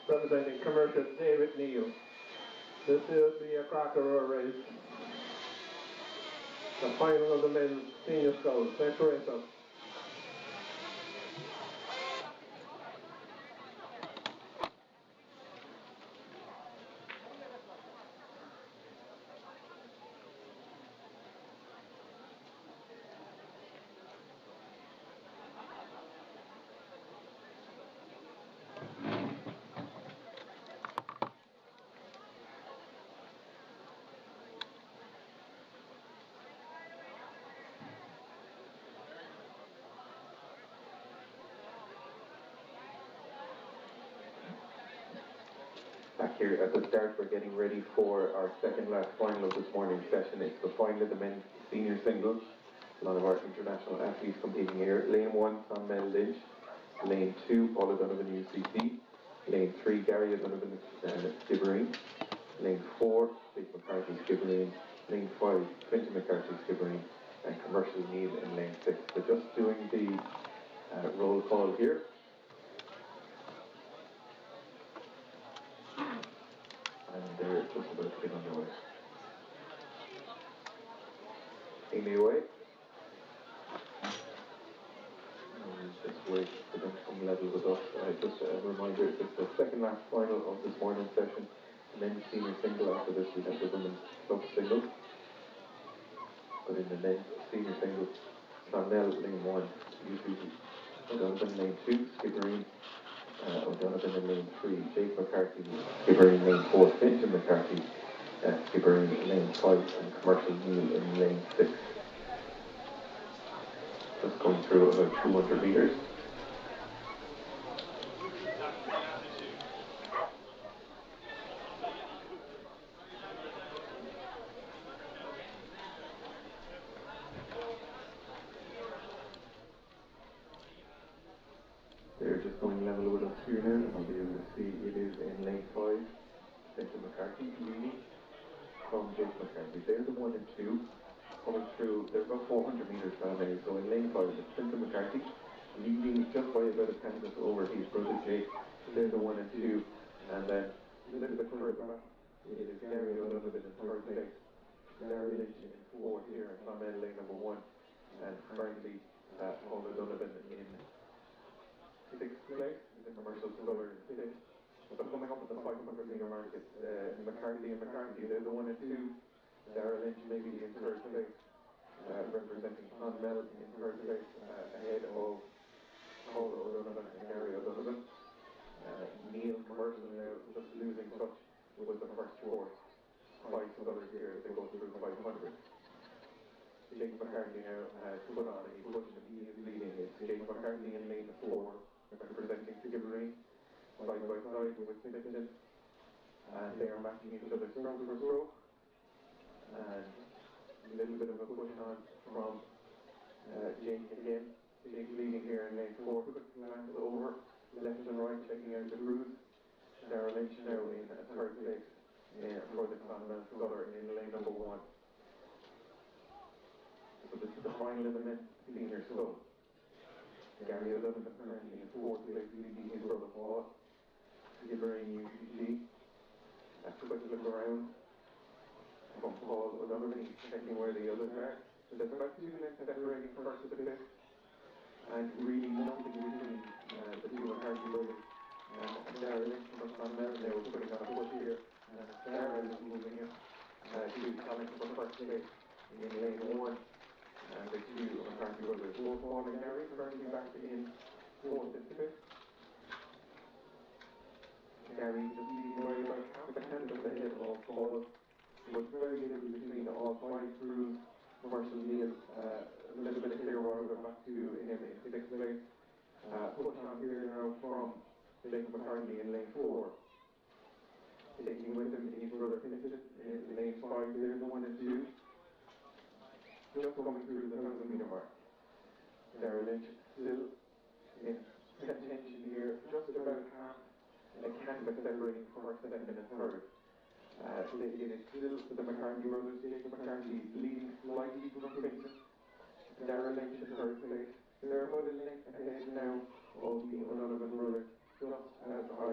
[SPEAKER 3] representing Commercial, David Neal. This will be a cracker of a race. The final of the men's senior sculls. Next race up.
[SPEAKER 1] Back here at the start, we're getting ready for our second last final of this morning's session. It's the final of the men's senior singles. A lot of our international athletes competing here. Lane 1, Clonmel Lynch. Lane 2, Paul O'Donovan UCC. Lane 3, Gary O'Donovan Skibbereen. Lane 4, Jake McCarthy Skibbereen. Lane 5, Finton McCarthy Skibbereen. And Commercial Neal in lane 6. So just doing the roll call here. And they're just about to get underway. Amy away. race for them to come level with us. Just a reminder, it's the second last final of this morning's session. And then senior single after this, we have the women's club single. But in the men's senior single, Clonmel lane 1, UCD, O'Donovan lane 2, Skibbereen, O'Donovan in lane 3, Jake McCarthy, Skibbereen lane 4, Fintan McCarthy, Skibbereen lane 5, and Commercial Neil in lane 6. Just going through about 200 metres. They're just going level with us here now, and I'll be able to see it is in lane 5, Fintan McCarthy leading from Jake McCarthy. They're the 1 and 2 coming through. They're about 400 metres down there, so in lane 5 it's Fintan McCarthy leading just by about a canvas over his brother Jake. They're the 1 and 2, and then a little bit further back it is Gary O'Donovan in 3rd place, Larry Lynch in 4th here, and Clonmel lane number 1, and currently Paul O'Donovan in 6th place, the Commercial Sculler in 5th. So coming up at the 500 metre mark, it's McCarthy and McCarthy, they're the 1 and 2. Dara Lynch maybe in 3rd place, representing Clonmel in 3rd place, ahead of Paul O'Donovan and Gary O'Donovan. Neil Commercial now just losing touch with the first four. 5 scholars here as they go through 500. Jake McCarthy now has put on a push and he is leading. It's Jake McCarthy in lane 4, representing Skibbereen, side by side with Fintan, and they are matching each other stroke for stroke. And a little bit of a push on from Jake again. Jake leading here in lane 4, quick glance over, left and right, checking out the cruise. Dara Lynch now in 3rd place for the Clonmel Scholar in lane number 1. So this is the final of the men's senior scull. Gary O'Donovan currently in 4th place, leading his brother Paul. Skibbereen UCC. A quick look around from Paul O'Donovan, he's checking where the others are. So there's about 2 lengths separating 1st to 5th. And really nothing between the 2 McCarthy brothers. And Dara Lynch from Clonmel, they were putting on a push here. And Dara is moving in to challenge for 1st place in lane 1. And the 2 McCarthy brothers, both Paul and Gary, currently back in 4th and 5th. Gary just leading by about half a canvas ahead of Paul. Was very little between all 5 crews. Commercial Neil, a little bit of clear water back to him in 6th place. Push on here now from Jake McCarthy in lane 4. Taking with him his brother Fintan in lane 5 there, the 1 and 2. Just coming through the 1,000 metre mark. Dara Lynch still in contention here, just about half a canvas separating 1st, 2nd and 3rd. It is still the McCarthy brothers. Jake McCarthy leading slightly from Fintan. Dara Lynch in 3rd place. They're about a length ahead now of the O'Donovan brothers, just as I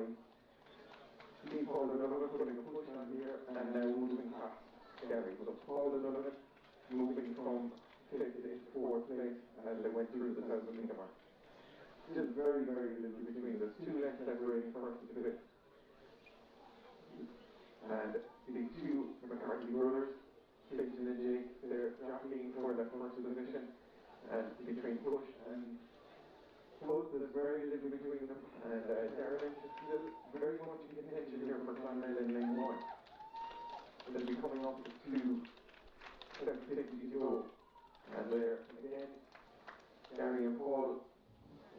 [SPEAKER 1] see Paul O'Donovan putting a push on here and now moving past Gary. So Paul O'Donovan moving from 5th into 4th place as they went through the 1,000 metre mark. Still very, very little between. There's 2 lengths separating 1st to 5th. And the 2 McCarthy brothers, Fintan and Jake, they're jockeying for that 1st position. And between push and pull, there's very little between them. And Dara Lynch is still very much in contention here for Clonmel in lane 1. They'll be coming up with 2 750 to go. And there again, Gary and Paul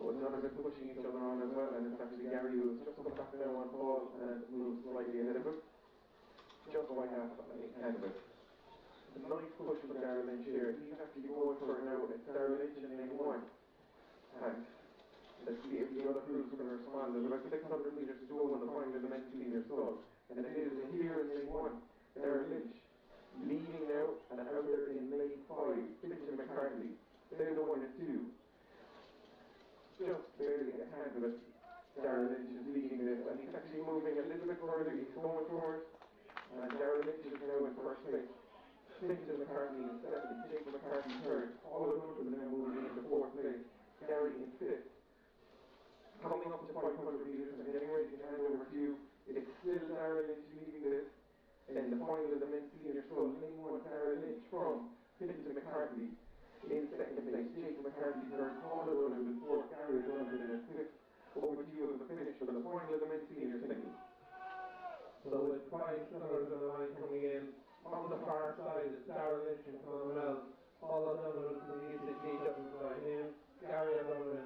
[SPEAKER 1] O'Donovan pushing each other on as well. And it's actually Gary who's just come back now on Paul and moves slightly ahead of him. Just by half a canvas. The nice push for Dara Lynch here. He's actually going for it now. It's Dara Lynch in lane 1. And let's see if the other crews are going to respond. There's about 600 metres to go on the final of the men's senior scull. And it is here in lane 1. Dara Lynch leading now and out there in lane 5. Fintan McCarthy. They're the 1 and 2. Just barely a canvas. Dara Lynch is leading this. And he's actually moving a little bit further. He's going forward. And Dara Lynch is now in 1st place. Fintan McCarthy in 2nd, Jake McCarthy 3rd, Paul O'Donovan now moving into 4th place, Gary in 5th, third thought it would have been fourth, Gary Donovan in fifth. Over to you as the finish for the final of the men's senior singles.
[SPEAKER 8] So with 5 sellers on the line coming in, on the far side is Darrell Lynch and Conor Wells. Paul O'Donovan from the ECT just beside him, Gary O'Donovan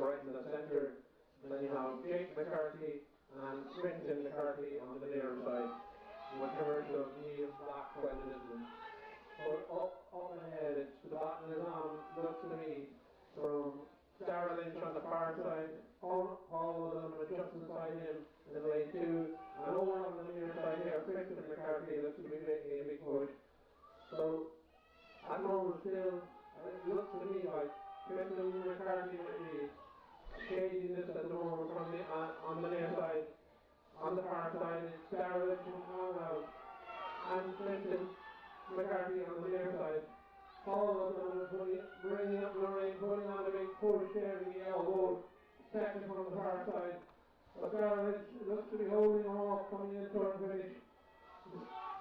[SPEAKER 8] right in the centre. Then you have Jake McCarthy and Quentin McCarthy on the near side, with commercial Neil Black well in Italy. But up ahead, it's the battle is on, looks to me, from Darrell Lynch on the far side, Paul O'Donovan just beside him in lane 2, and over on the near side here, Quentin McCarthy looks to be making a big push. So, at the moment still, it looks to me like Quentin McCarthy might be shading this at the moment from the, on the near side. On the far side, it's Darrell Lynch and Conwell, and Quentin McCarthy on the near side. Paul O'Donovan bringing up Lorraine, putting on a big push there in the elbow, second from the far side. But Darrell Lynch looks to be holding off coming in toward finish.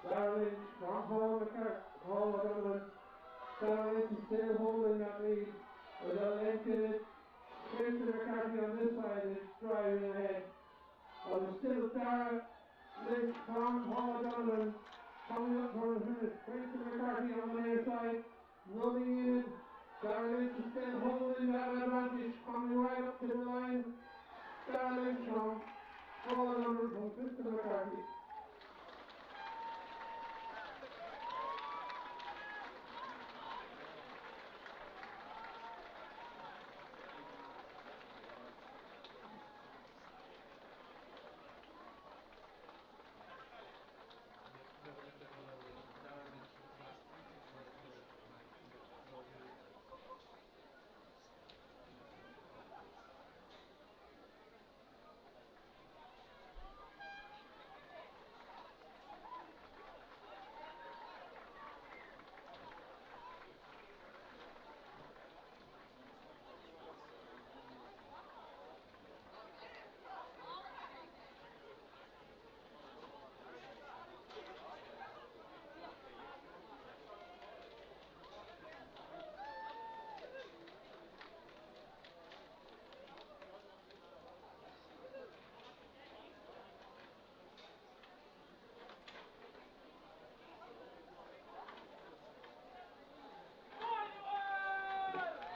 [SPEAKER 8] Darrell Lynch from Paul O'Donovan. Darrell Lynch is still holding that lead. With a length in it, Quentin McCarthy on this side is driving ahead. But it's still Darrell Lynch from Paul O'Donovan coming up toward the finish. Quentin McCarthy on the near side, running in. Darrell Lynch is still holding that advantage, coming right up to the line. Darrell Lynch from Paul O'Donovan from Quentin McCarthy.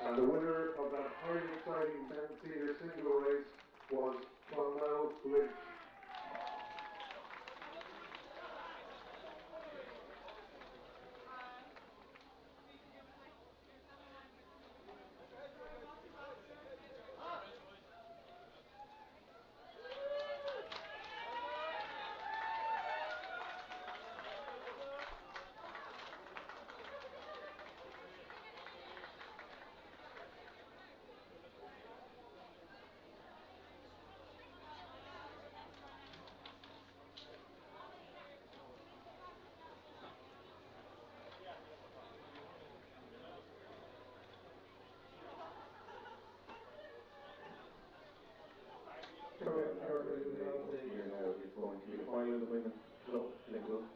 [SPEAKER 4] And the winner of that highly exciting men's senior single race was Conwell Lynch.
[SPEAKER 1] Here now is going to be the final of the women's club singles.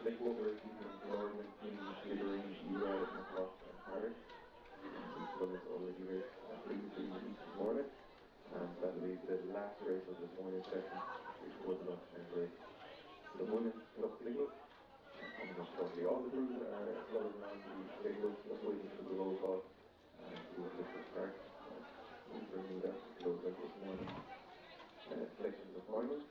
[SPEAKER 1] Nick Walker is keeping Norman, Flittering, Ewell, McClough and Harris. These runners already raced previously this morning. And that will be the last race of this morning's session, which was the lunchtime race. The women's club singles coming up shortly. All the crews are closing on the singles, just waiting for the roll call and see what this will start. We'll bring that to close out this morning. Selections of finals.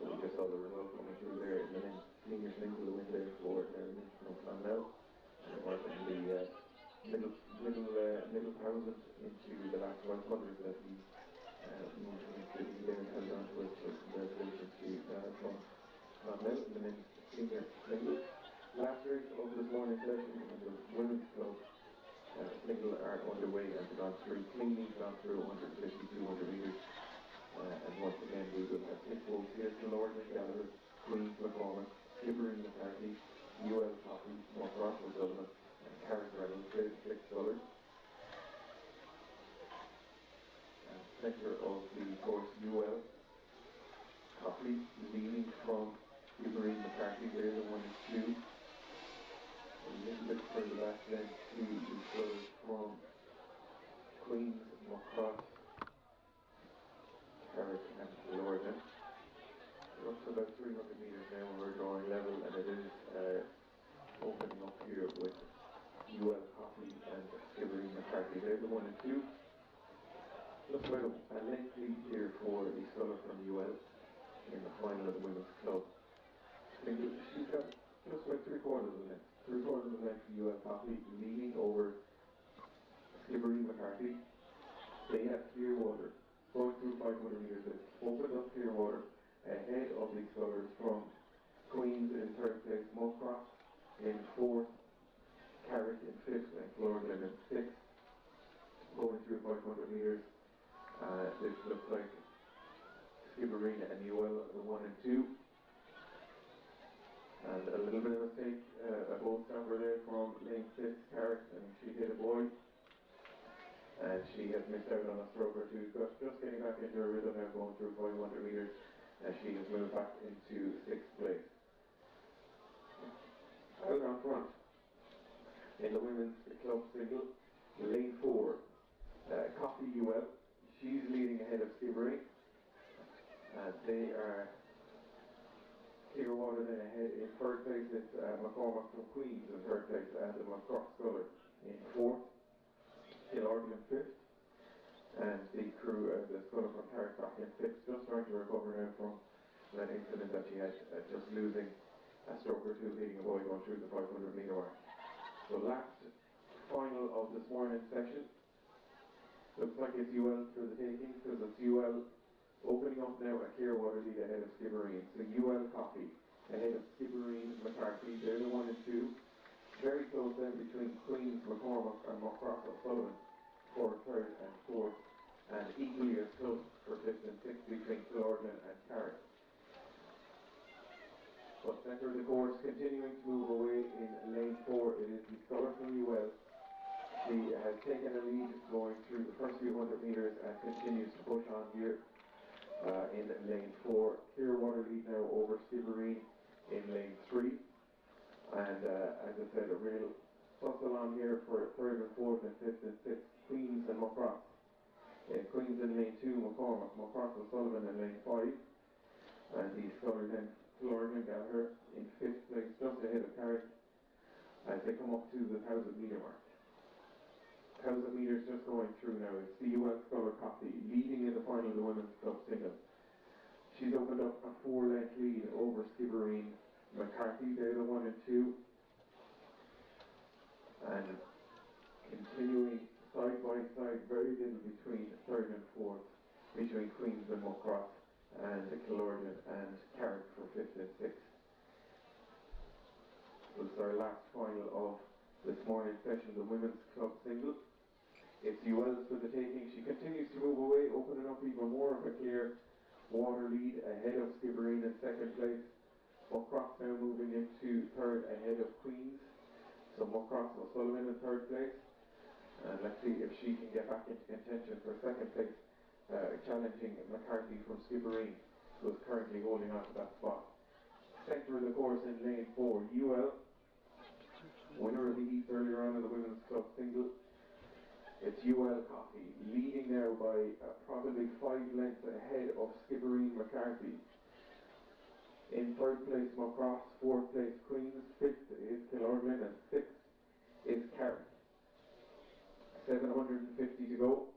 [SPEAKER 1] We just saw the result coming through there in the men's senior single win there for Clonmel. And Martin the middle thousand into the last 100 that he moved into the through 150, 200 metres. And once again, we will have 6 votes here: Lord Gallagher, Queen McCormick, Skibbereen McCarthy, UL Coffey, Mockross O'Sullivan, and Carrick Reynolds, 6 colours. And centre of the course, UL Coffey, leading from Skibbereen McCarthy, there, the 1 and 2. A little bit further back then to the colours from Queens, Mockross, Carrick and Lordan. We're up to about 300 metres now and we're drawing level, and it is opening up here with UL Coffey and Skibbereen McCarthy. They're the 1 and 2. Just about a length lead here for the sculler from UL in the final of the women's club. She's got just about 3/4 of the length. 3/4 of the length for UL Coffey, leading over Skibbereen McCarthy. They have clear water going through 500 metres. They've opened up clear water ahead of the scullers from Queens in 3rd place, Mockross in 4th, Carrick in 5th, and Florida in 6th. Going through 500 metres, this looks like Skibbereen and UL the 1 and 2. And a little bit of a mistake, a boat over there from lane 6, Carrick, and she hit a boy. And she has missed out on a stroke or two, just getting back into her rhythm now, going through 500 metres, and she has moved back into 6th place. Out on front, in the women's club single, lane 4, Coffey UL, she's leading ahead of Skibbereen, and they are clear water then ahead. In 3rd place, it's McCormick from Queens in 3rd place, and the Mockross sculler in 4th. Killarney in 5th, and the crew, the sculler from Carrick back in 6th, just trying to recover now from that incident that she had, just losing a stroke or two, leading a boy going through the 500 metre mark. So last final of this morning's session. Looks like it's UL for the taking, because it's UL opening up now a clear water lead ahead of Skibbereen. So UL Coffey ahead of Skibbereen McCarthy, they're the 1 and 2. Very close then between Queens, McCormick and Mockross O'Sullivan for 3rd and 4th, and equally as close for 5th and 6th between Killarney and Carrick. But centre of the course, continuing to move away in lane 4, it is the sculler from UL. She has taken a lead going through the first few hundred metres and continues to push on here in lane 4. Clear water lead now over Skibbereen in lane 3. And as I said, a real tussle on here for 3rd and 4th and 5th and 6th, Queens and Mockross. Queens in lane 2, McCormick, Mockross O'Sullivan in lane 5. And the sculler then, Lord Gallagher in 5th place, just ahead of Carrick, as they come up to the 1,000 metre mark. 1,000 metres just going through now. It's the UL sculler Coffey leading in the final of the women's club single. She's opened up a 4-length lead over Skibbereen McCarthy, they're the 1 and 2, and continuing side by side, very little between 3rd and 4th, between Queens and Mockross, and Killarney and Carrick for 5th and 6th. This is our last final of this morning's session, the women's club single. It's UL for the taking. She continues to move away, opening up even more of a clear water lead ahead of Skibbereen in 2nd place. Mockross now moving into 3rd ahead of Queens. So Mockross O'Sullivan in 3rd place. And let's see if she can get back into contention for 2nd place, challenging McCarthy from Skibbereen, who is currently holding on to that spot. Centre of the course in lane 4, UL, winner of the heat earlier on in the women's club single. It's UL Coffey, leading now by probably 5 lengths ahead of Skibbereen McCarthy. In 3rd place, Mockross, 4th place, Queens, 5th is Killarney, and 6th is Carrick. 750 to go,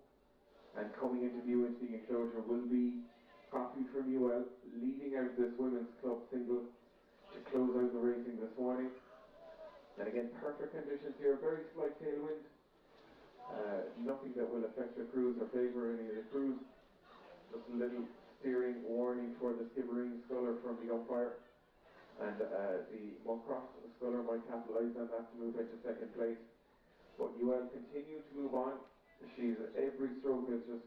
[SPEAKER 1] and coming into view into the enclosure will be Coffey from UL, leading out this women's club single to close out the racing this morning. And again, perfect conditions here, very slight tailwind, nothing that will affect the crews or favour any of the crews. Just a little steering warning for the Skibbereen sculler from the umpire, and the Mockross sculler might capitalise on that to move into 2nd place. But UL continue to move on She's every stroke is just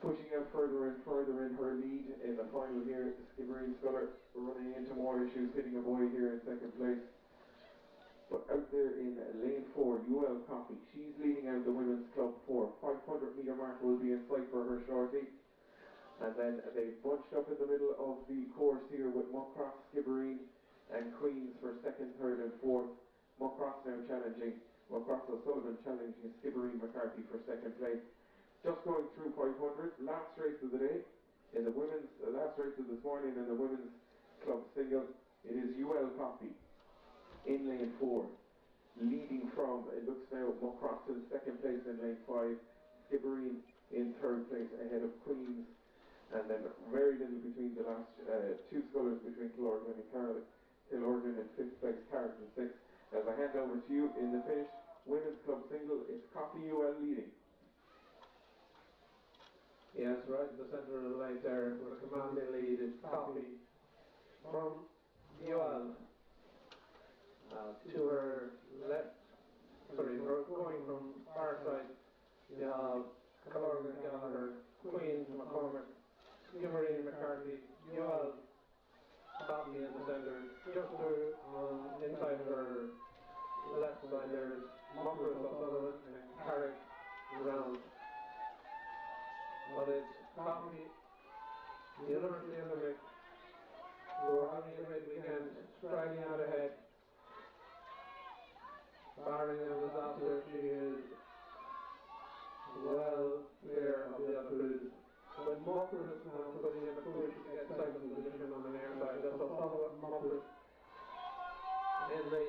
[SPEAKER 1] pushing out further and further in her lead in the final here. Skibbereen Sculler running into more issues, hitting a boy here in second place. But out there in lane 4, UL Coffey, she's leading out the women's club for 500 metre mark will be in sight for her shortly. And then they bunched up in the middle of the course here with Muckross, Skibbereen and Queens for second, third and fourth. Muckross now challenging, Muckross O'Sullivan challenging Skibbereen McCarthy for second place. Just going through 500, last race of the day, in the women's, last race of this morning in the women's club single, it is UL Coffey in lane 4, leading from, it looks now, Muckross in second place in lane 5, Skibbereen in third place ahead of Queens, and then very little between the last two scullers between Killorglin and Killorglin in fifth place, Carrick in sixth. As I hand over to you in the finish, women's club single, it's Coffey UL leading.
[SPEAKER 8] Yes, right in the centre of the line there, with a commanding lead is Coffey from UL. To her left, sorry, we're going from far side, you have Killorglin Gallagher, Queens, McCormick, Skibbereen McCarthy, UL, Coffey in the centre, just to inside her left side there's Muckross O'Sullivan and Carrick round. But it's Coffey, the University of Limerick, who are having a great weekend, striding out ahead. Barring a disaster, she is well clear of the other crews. When Muckross is now putting in a push to get second position on the near side, that's a follow-up Muckross in the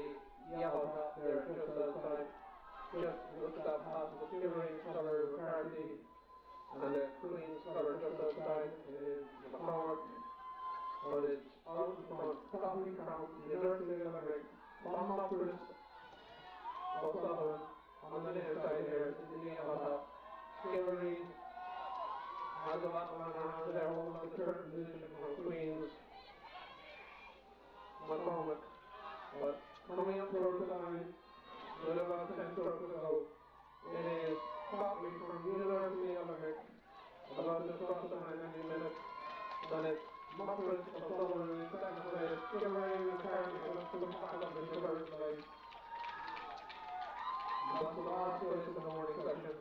[SPEAKER 8] yellow top there, just outside, just stop past the Skibbereen Sculler McCarthy, and the Queen's Sculler just outside is McCormick, but it's out in front, Coffey from the University of Limerick, from Muckross O'Sullivan on the near side here in the yellow top. Skibbereen has a battle on her hands there, holding on the third position from Queens. McCormick, but coming up towards the line with about 10 strokes to go, it is Coffey from University of Limerick, about to cross the line any minute. Then it's Muckross O'Sullivan in second place, Skibbereen McCarthy just to back up into third place. That's the last race of the morning session.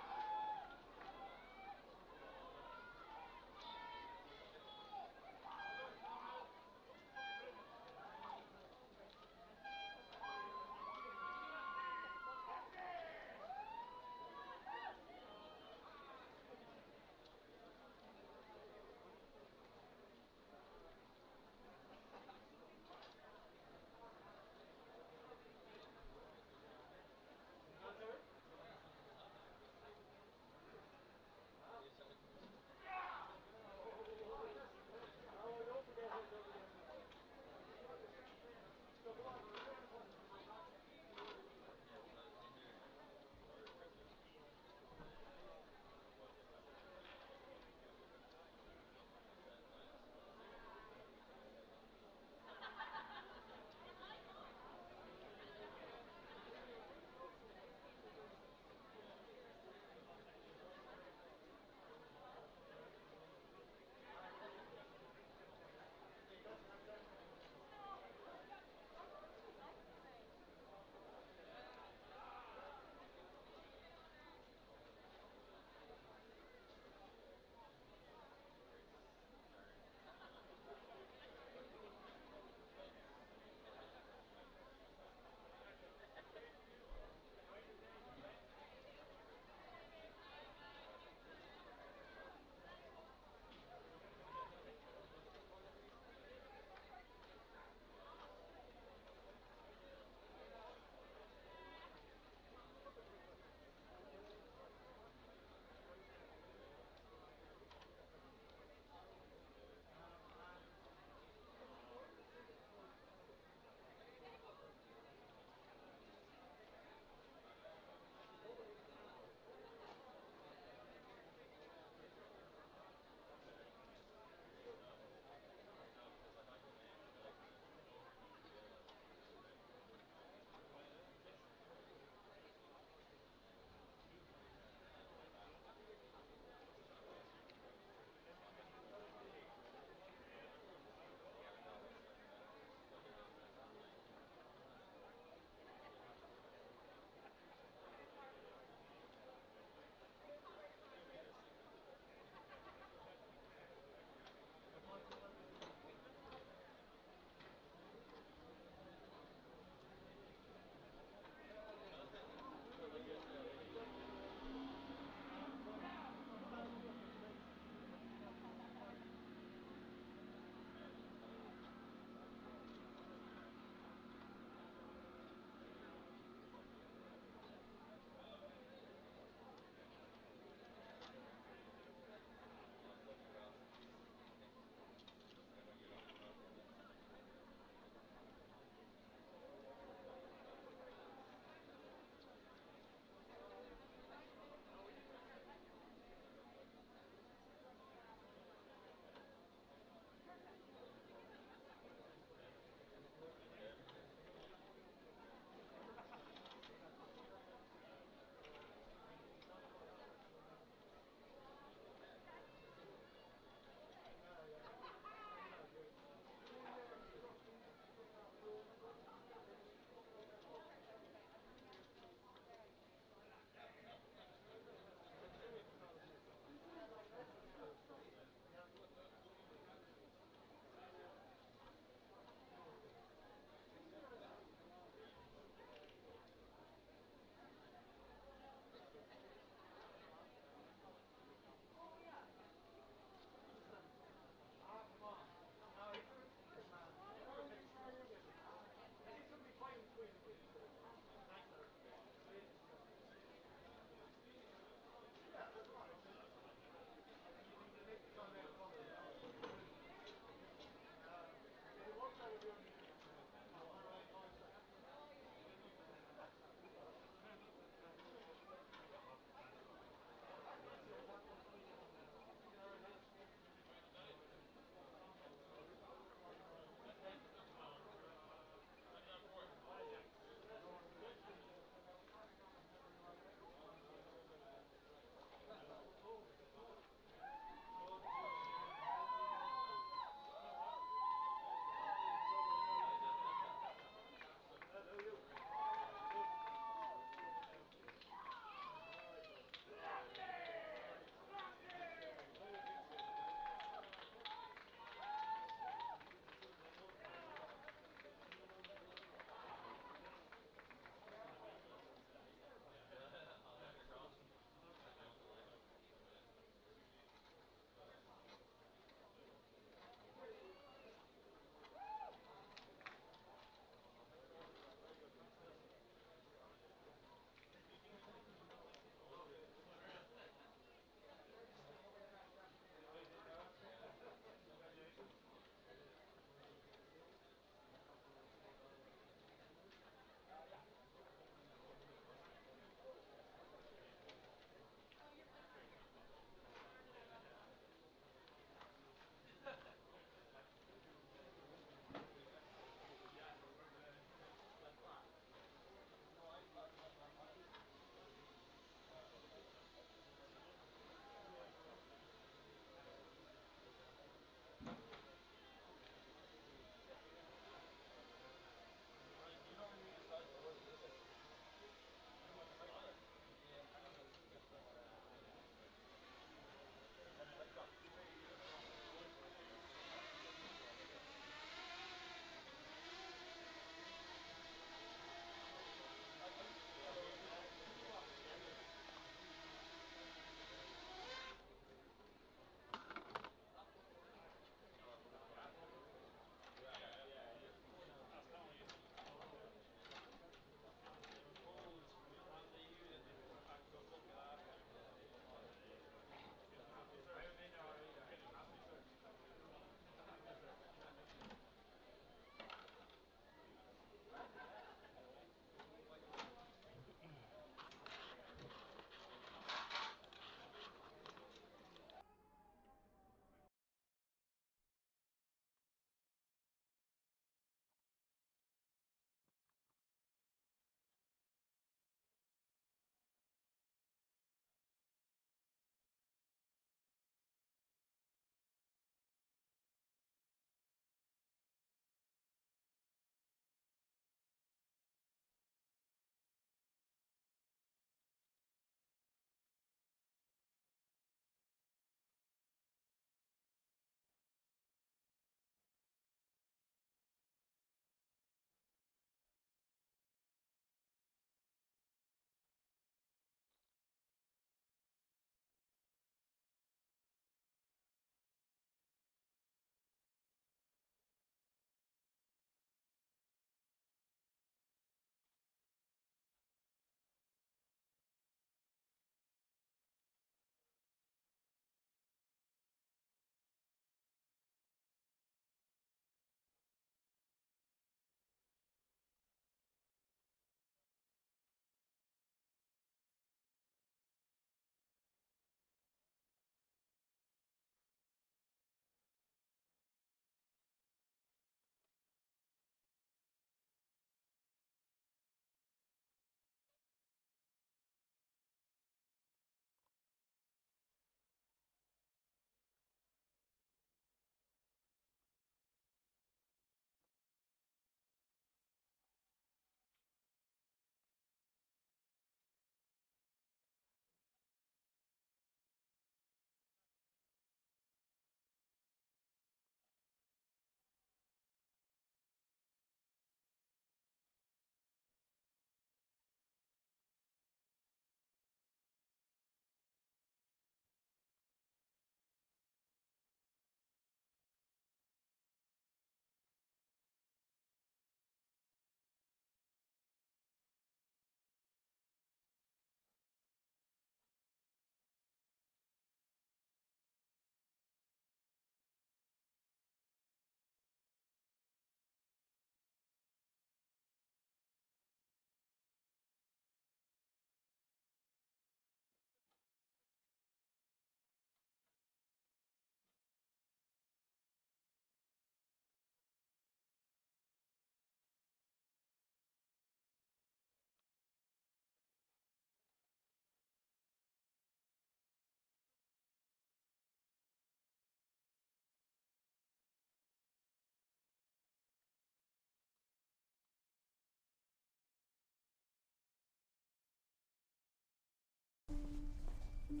[SPEAKER 9] When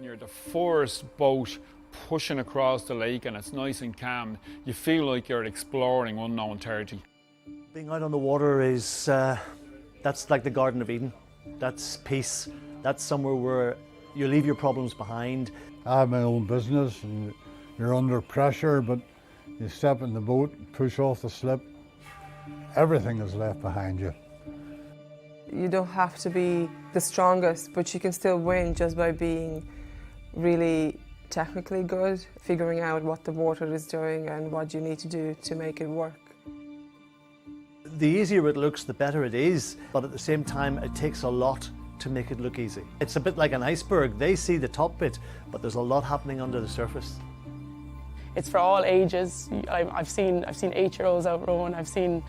[SPEAKER 9] you're the first boat pushing across the lake and it's nice and calm, you feel like you're exploring unknown territory.
[SPEAKER 10] Being out on the water is, that's like the Garden of Eden. That's peace. That's somewhere where you leave your problems behind.
[SPEAKER 11] I have my own business and you're under pressure, but you step in the boat, push off the slip, everything is left behind you.
[SPEAKER 12] You don't have to be the strongest, but you can still win just by being really technically good, figuring out what the water is doing and what you need to do to make it work.
[SPEAKER 10] The easier it looks, the better it is, but at the same time, it takes a lot to make it look easy. It's a bit like an iceberg. They see the top bit, but there's a lot happening under the surface.
[SPEAKER 13] It's for all ages. I've seen 8-year-olds out rowing, I've seen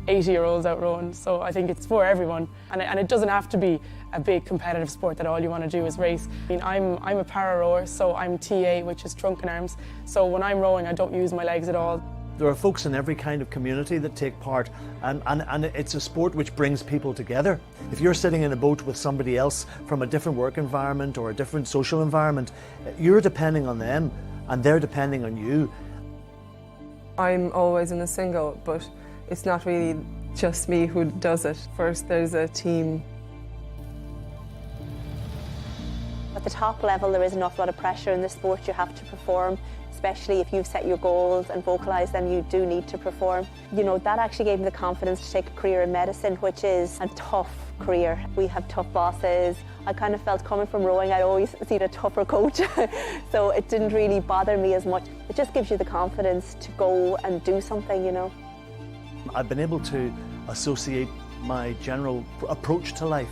[SPEAKER 13] 80-year-olds out rowing, so I think it's for everyone. And it doesn't have to be a big competitive sport that all you want to do is race. I mean, I'm a para rower, so I'm TA, which is trunk and arms. So when I'm rowing, I don't use my legs at all.
[SPEAKER 10] There are folks in every kind of community that take part, and it's a sport which brings people together. If you're sitting in a boat with somebody else from a different work environment or a different social environment, you're depending on them and they're depending on you.
[SPEAKER 12] I'm always in a single, but it's not really just me who does it. First, there's a team.
[SPEAKER 14] At the top level, there is an awful lot of pressure in this sport. You have to perform, especially if you've set your goals and vocalised them, you do need to perform. You know, that actually gave me the confidence to take a career in medicine, which is a tough career. We have tough bosses. I kind of felt coming from rowing, I'd always seen a tougher coach, so it didn't really bother me as much. It just gives you the confidence to go and do something, you know.
[SPEAKER 10] I've been able to associate my general approach to life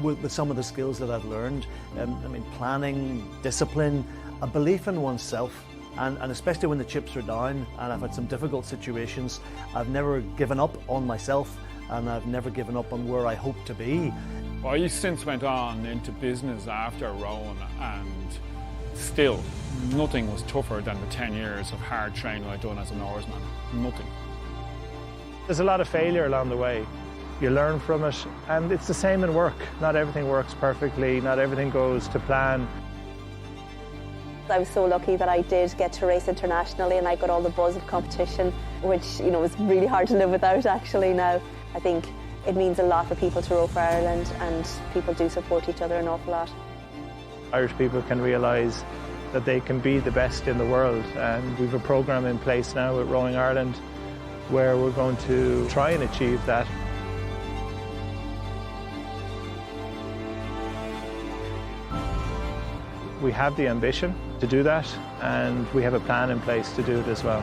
[SPEAKER 10] with some of the skills that I've learned. I mean, planning, discipline, a belief in oneself, and especially when the chips are down and I've had some difficult situations, I've never given up on myself and I've never given up on where I hope to be.
[SPEAKER 9] I since went on into business after rowing, and still nothing was tougher than the 10 years of hard training I'd done as an oarsman. Nothing.
[SPEAKER 15] There's a lot of failure along the way. You learn from it, and it's the same in work. Not everything works perfectly, not everything goes to plan.
[SPEAKER 14] I was so lucky that I did get to race internationally and I got all the buzz of competition, which, you know, is really hard to live without actually now. I think it means a lot for people to row for Ireland, and people do support each other an awful lot.
[SPEAKER 15] Irish people can realise that they can be the best in the world, and we've a programme in place now at Rowing Ireland where we're going to try and achieve that. We have the ambition to do that, and we have a plan in place to do it as well.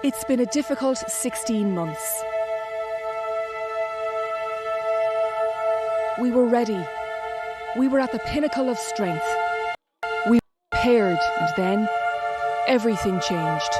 [SPEAKER 16] It's been a difficult 16 months. We were ready. We were at the pinnacle of strength. We prepared, and then everything changed.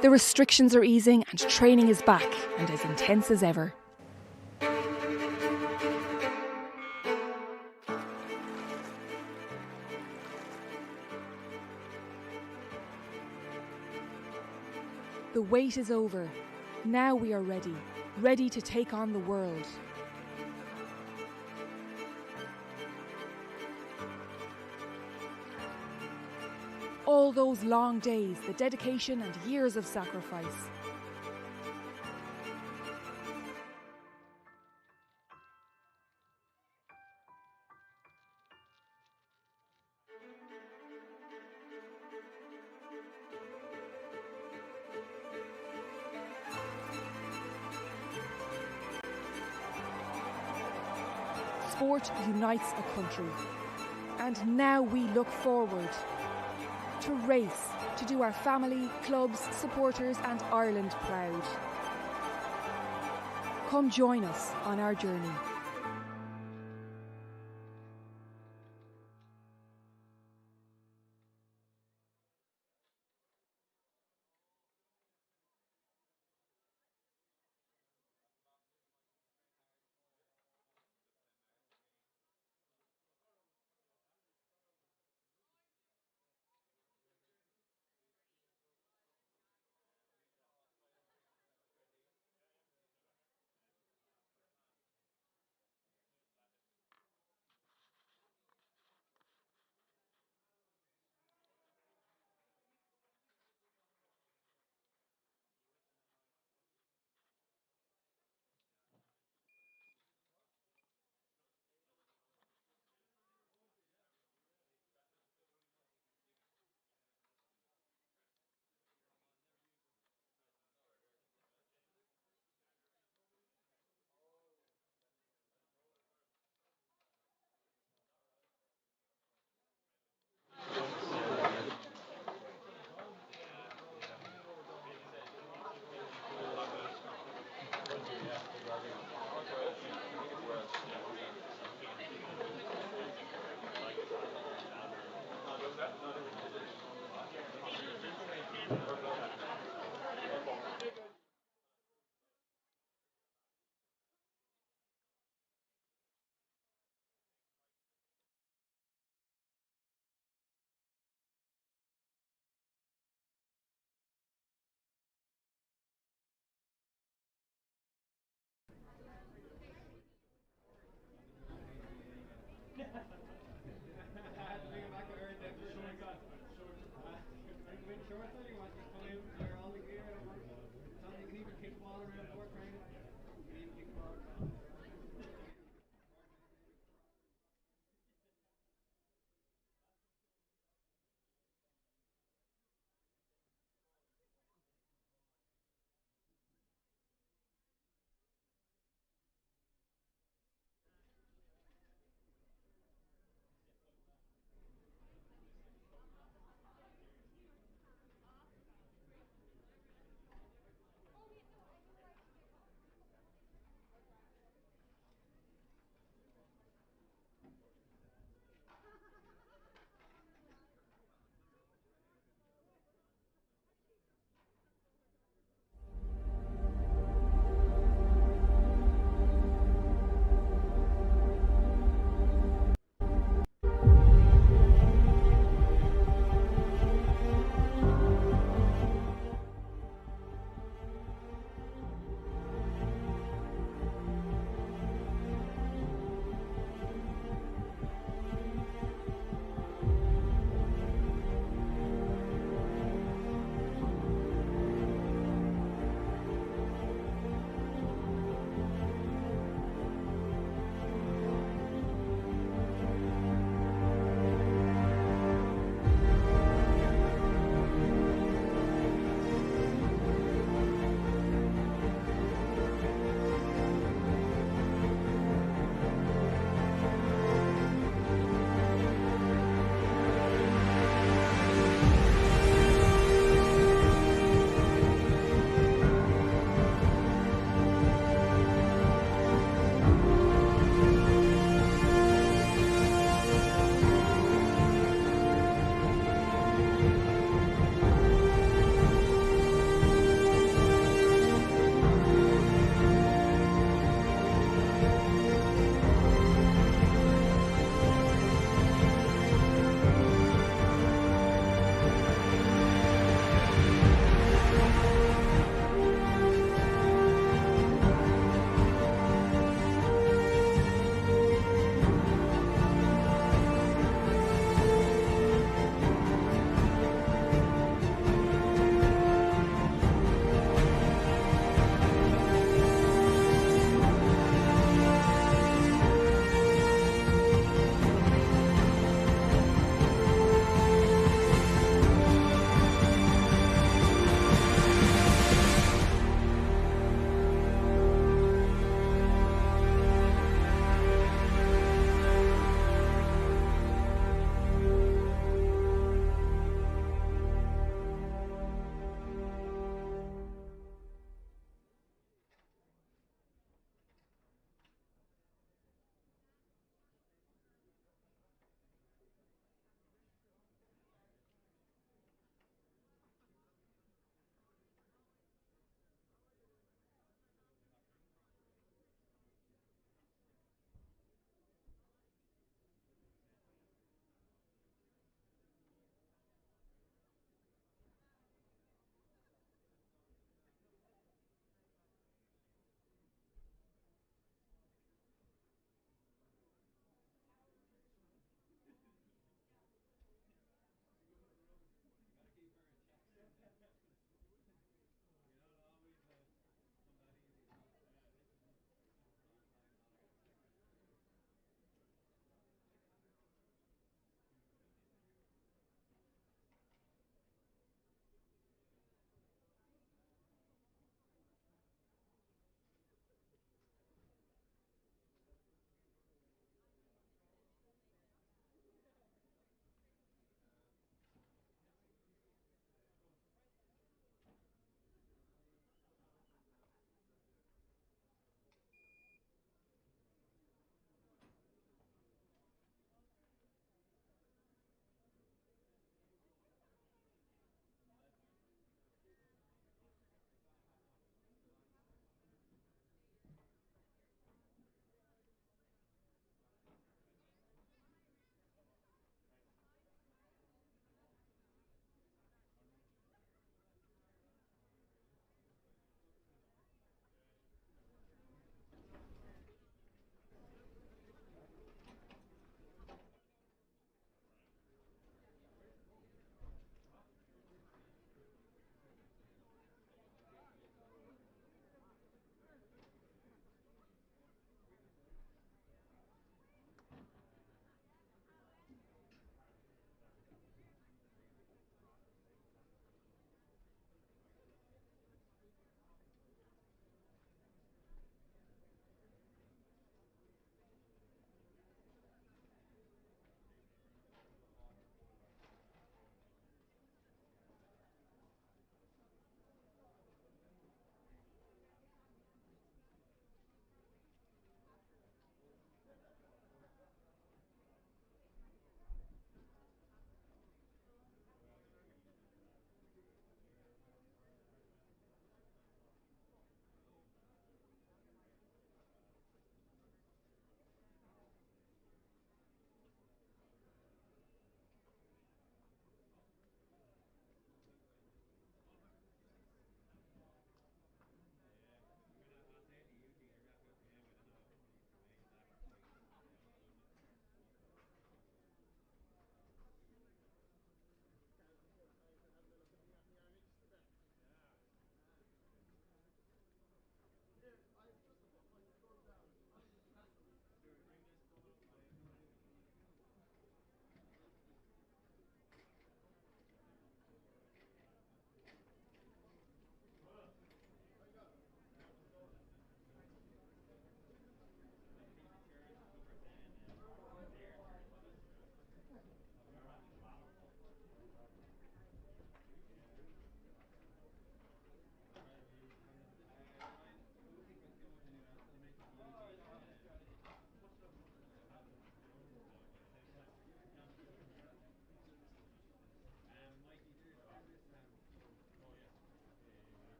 [SPEAKER 16] The restrictions are easing and training is back and as intense as ever. The wait is over. Now we are ready, ready to take on the world. All those long days, the dedication and years of sacrifice. Sport unites a country. And now we look forward to race, to do our family, clubs, supporters and Ireland proud. Come join us on our journey.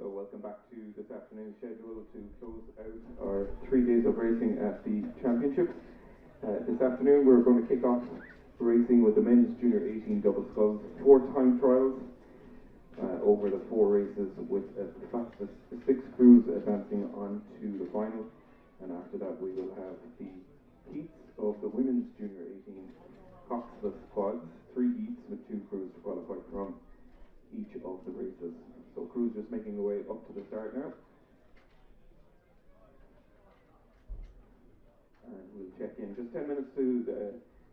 [SPEAKER 1] So welcome back to this afternoon's schedule to close out our 3 days of racing at the championships. This afternoon we're going to kick off racing with the men's junior 18 double sculls, 4 time trials over the 4 races, with the fastest 6 crews advancing on to the final. And after that we will have the heats of the women's junior 18 coxless quads, 3 heats with 2 crews to qualify from each of the races. So crews just making their way up to the start now. And we'll check in just 10 minutes to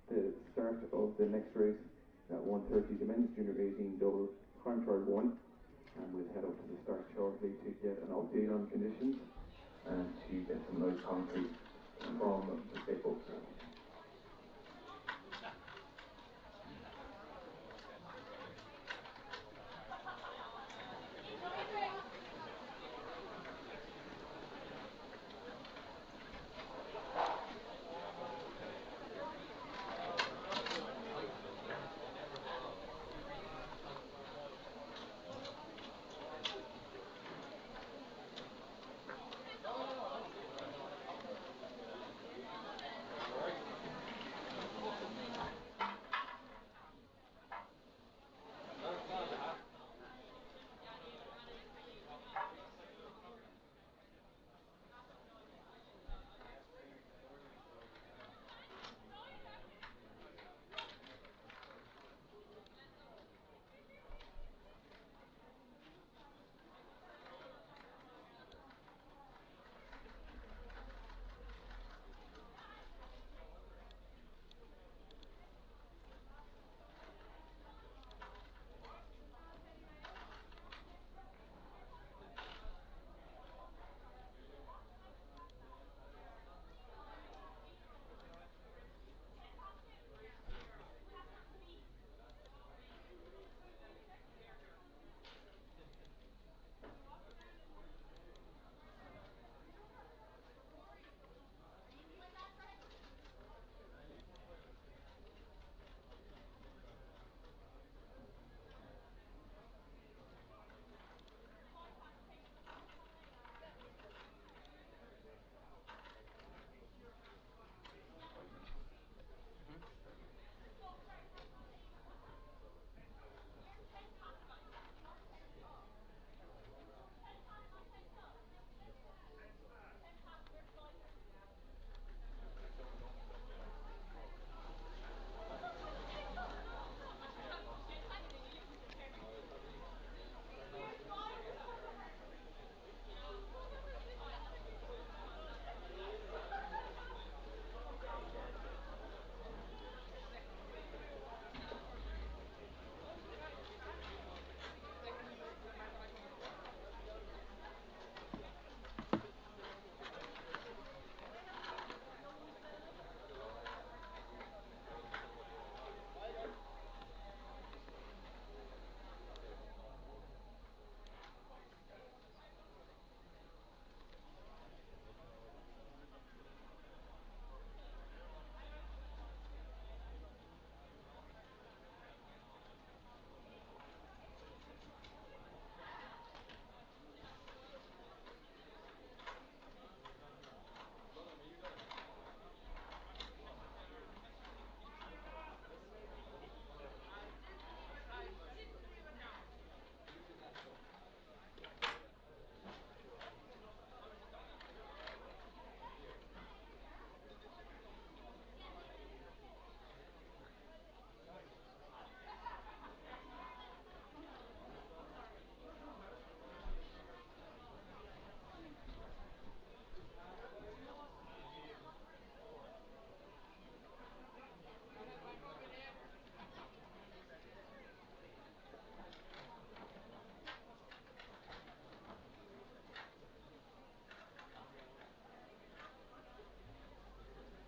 [SPEAKER 1] the start of the next race at 1:30, the men's junior 18 double time trial 1. And we'll head up to the start shortly to get an update on conditions and to get some nice concrete from the staples.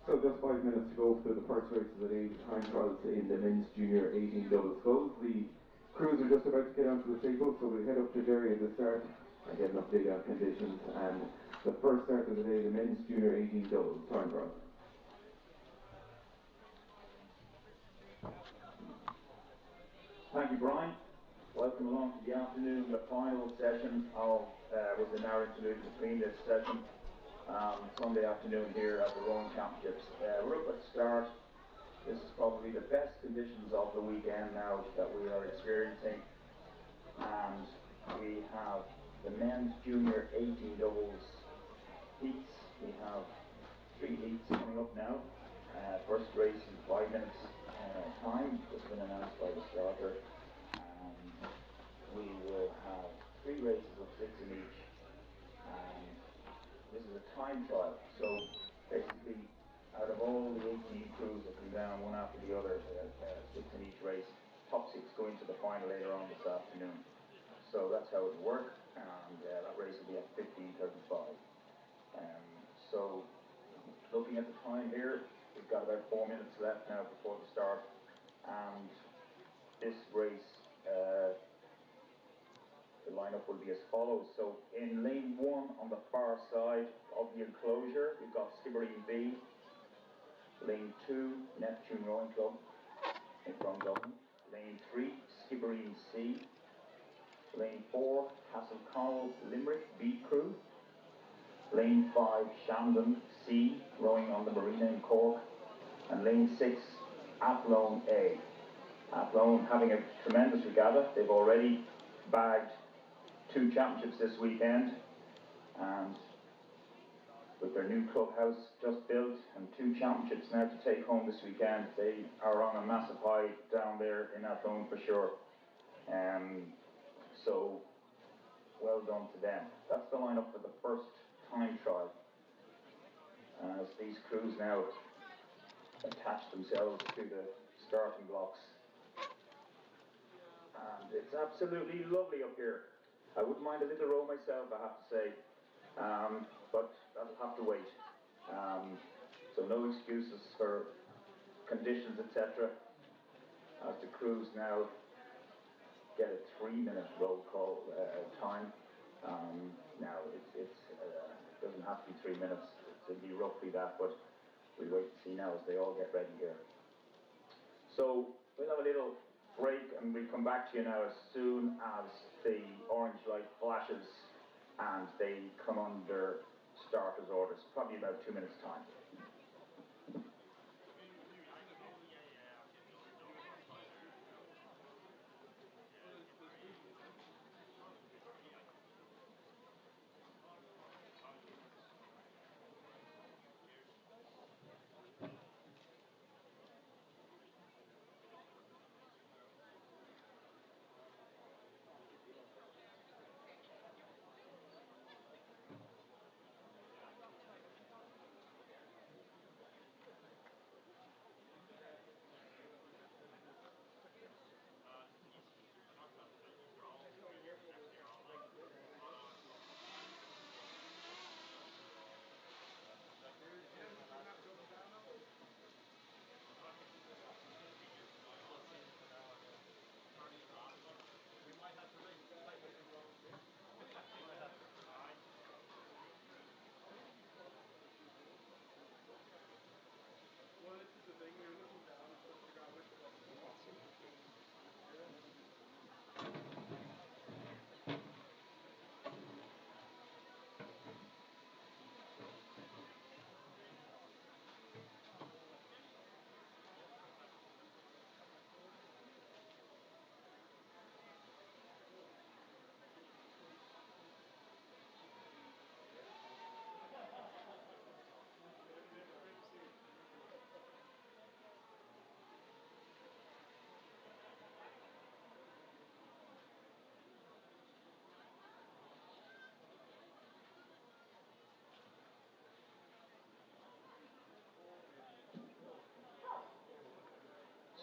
[SPEAKER 1] So just 5 minutes to go for the first races at 8 time trials in the men's junior 18 double sculls. The crews are just about to get onto the stable, so we'll head up to Derry at the start and get an update on conditions. And the first start of the day, the men's junior 18 double time trial.
[SPEAKER 17] Thank you, Brian. Welcome along to the afternoon, the final session of, was an hour interlude between this session, Sunday afternoon here at the Rowing Championships. We're up at the start. This is probably the best conditions of the weekend now that we are experiencing. And we have the men's junior 18 doubles heats. We have 3 heats coming up now. First race in 5 minutes time, just been announced by the starter. We will have 3 races of 6 in each. This is a time trial, so basically out of all the 18 crews that come down one after the other, 6 in each race, top 6 go into the final later on this afternoon. So that's how it will work, and that race will be at 15:35. So looking at the time here, we've got about 4 minutes left now before the start, and this race, the lineup will be as follows. So in lane 1 on the far side of the enclosure, we've got Skibbereen B. Lane 2, Neptune Rowing Club from Dublin. Lane 3, Skibbereen C. Lane 4, Castleconnell Limerick B crew. Lane 5, Shandon C, rowing on the Marina in Cork. And lane 6, Athlone A. Athlone having a tremendous regatta. They've already bagged 2 championships this weekend, and with their new clubhouse just built and 2 championships now to take home this weekend, they are on a massive high down there in Athlone for sure. So well done to them. That's the lineup for the first time trial, as these crews now attach themselves to the starting blocks. And it's absolutely lovely up here. I wouldn't mind a little row myself, I have to say, but that'll have to wait. So no excuses for conditions, etc. As the crews now get a 3-minute roll call time. Now it doesn't have to be 3 minutes, it'll be roughly that, but we'll wait and see now as they all get ready here. So we'll have a little break and we'll come back to you now as soon as the orange light flashes and they come under starters orders, probably about 2 minutes time.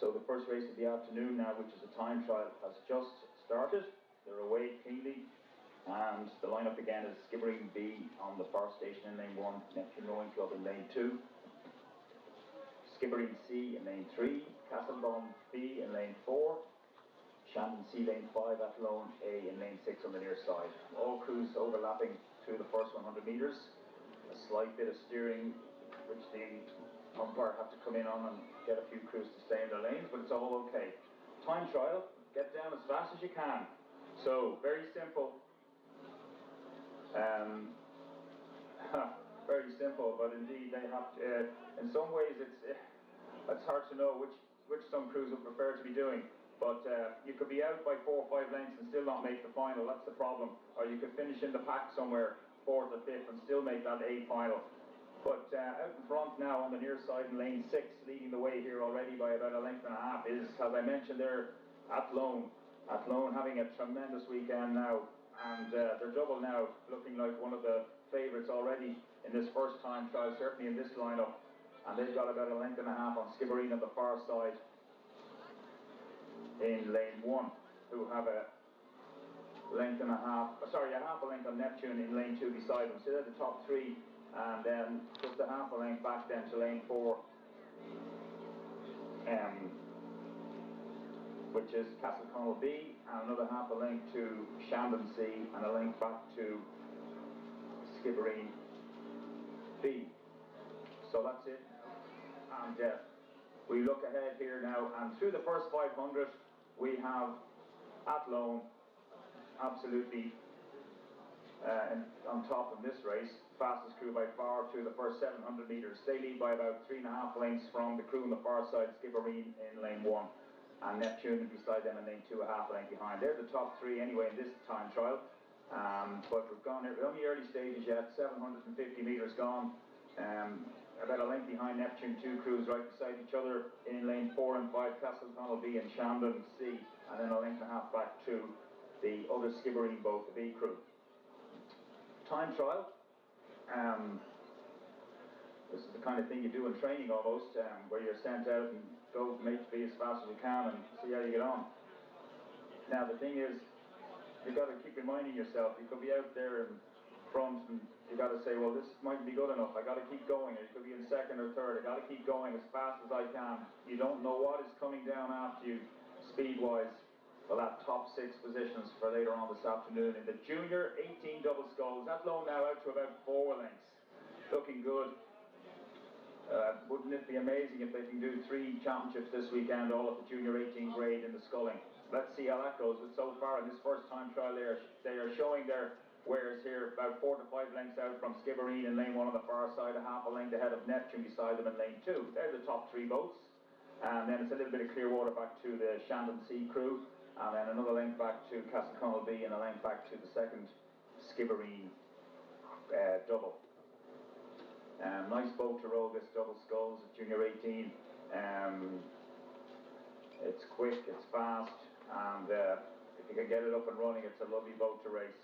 [SPEAKER 17] So the first race of the afternoon now, which is a time trial, has just started. They're away cleanly, and the lineup again is Skibbereen B on the far station in lane 1, Neptune Rowing Club in lane 2, Skibbereen C in lane 3, Castleconnell B in lane 4, Shandon C lane 5, Athlone A in lane 6 on the near side. All crews overlapping through the first 100 metres. A slight bit of steering, which the umpire have to come in on and get a few crews to stay in their lanes, but it's all okay. Time trial, get down as fast as you can. So, very simple. Very simple, but indeed they have to, in some ways it's hard to know which some crews would prefer to be doing. But you could be out by 4 or 5 lengths and still not make the final, that's the problem. Or you could finish in the pack somewhere, 4th or 5th, and still make that A final. But out in front now on the near side in lane 6, leading the way here already by about 1.5 lengths, is, as I mentioned there, Athlone. Athlone having a tremendous weekend now, and they're double now, looking like one of the favourites already in this first time trial, certainly in this lineup. And they've got about 1.5 lengths on Skibbereen on the far side in lane 1, who have a 1.5 lengths, sorry, 0.5 length on Neptune in lane 2 beside them. So they're the top 3, and then just 0.5 length back then to lane 4, which is Castleconnell B, and another 0.5 length to Shandon C, and a length back to Skibbereen B. So that's it. And we look ahead here now, and through the first 500, we have Athlone absolutely on top in this race. Fastest crew by far through the first 700 metres. They lead by about 3.5 lengths from the crew on the far side, Skibbereen in lane 1, and Neptune beside them in lane 2, 0.5 length behind. They're the top 3 anyway in this time trial. But we've gone, we're on the early stages yet, 750 metres gone. About 1 length behind Neptune, 2 crews right beside each other in lane 4 and 5, Castleconnell B and Shandon C, and then 1.5 lengths back to the other Skibbereen boat, the B crew. Time trial. This is the kind of thing you do in training almost, where you're sent out and go make to be as fast as you can and see how you get on. Now the thing is, you've got to keep reminding yourself, you could be out there in front and you've got to say, well, this might be good enough, I got to keep going. Or you could be in 2nd or 3rd, I got to keep going as fast as I can. You don't know what is coming down after you, speed-wise. Well, that top 6 positions for later on this afternoon in the Junior 18 double sculls. Athlone now out to about 4 lengths. Looking good. Wouldn't it be amazing if they can do 3 championships this weekend, all at the Junior 18 grade in the sculling? Let's see how that goes. But so far in this first time trial, they are showing their wares here, about 4 to 5 lengths out from Skibbereen in lane 1 on the far side, 0.5 length ahead of Neptune beside them in lane 2. They're the top 3 boats. And then it's a little bit of clear water back to the Shandon C crew, and then another length back to Castleconnell B, and a length back to the 2nd Skibbereen double. Nice boat to row this double sculls at Junior 18. It's quick, it's fast, and if you can get it up and running, it's a lovely boat to race.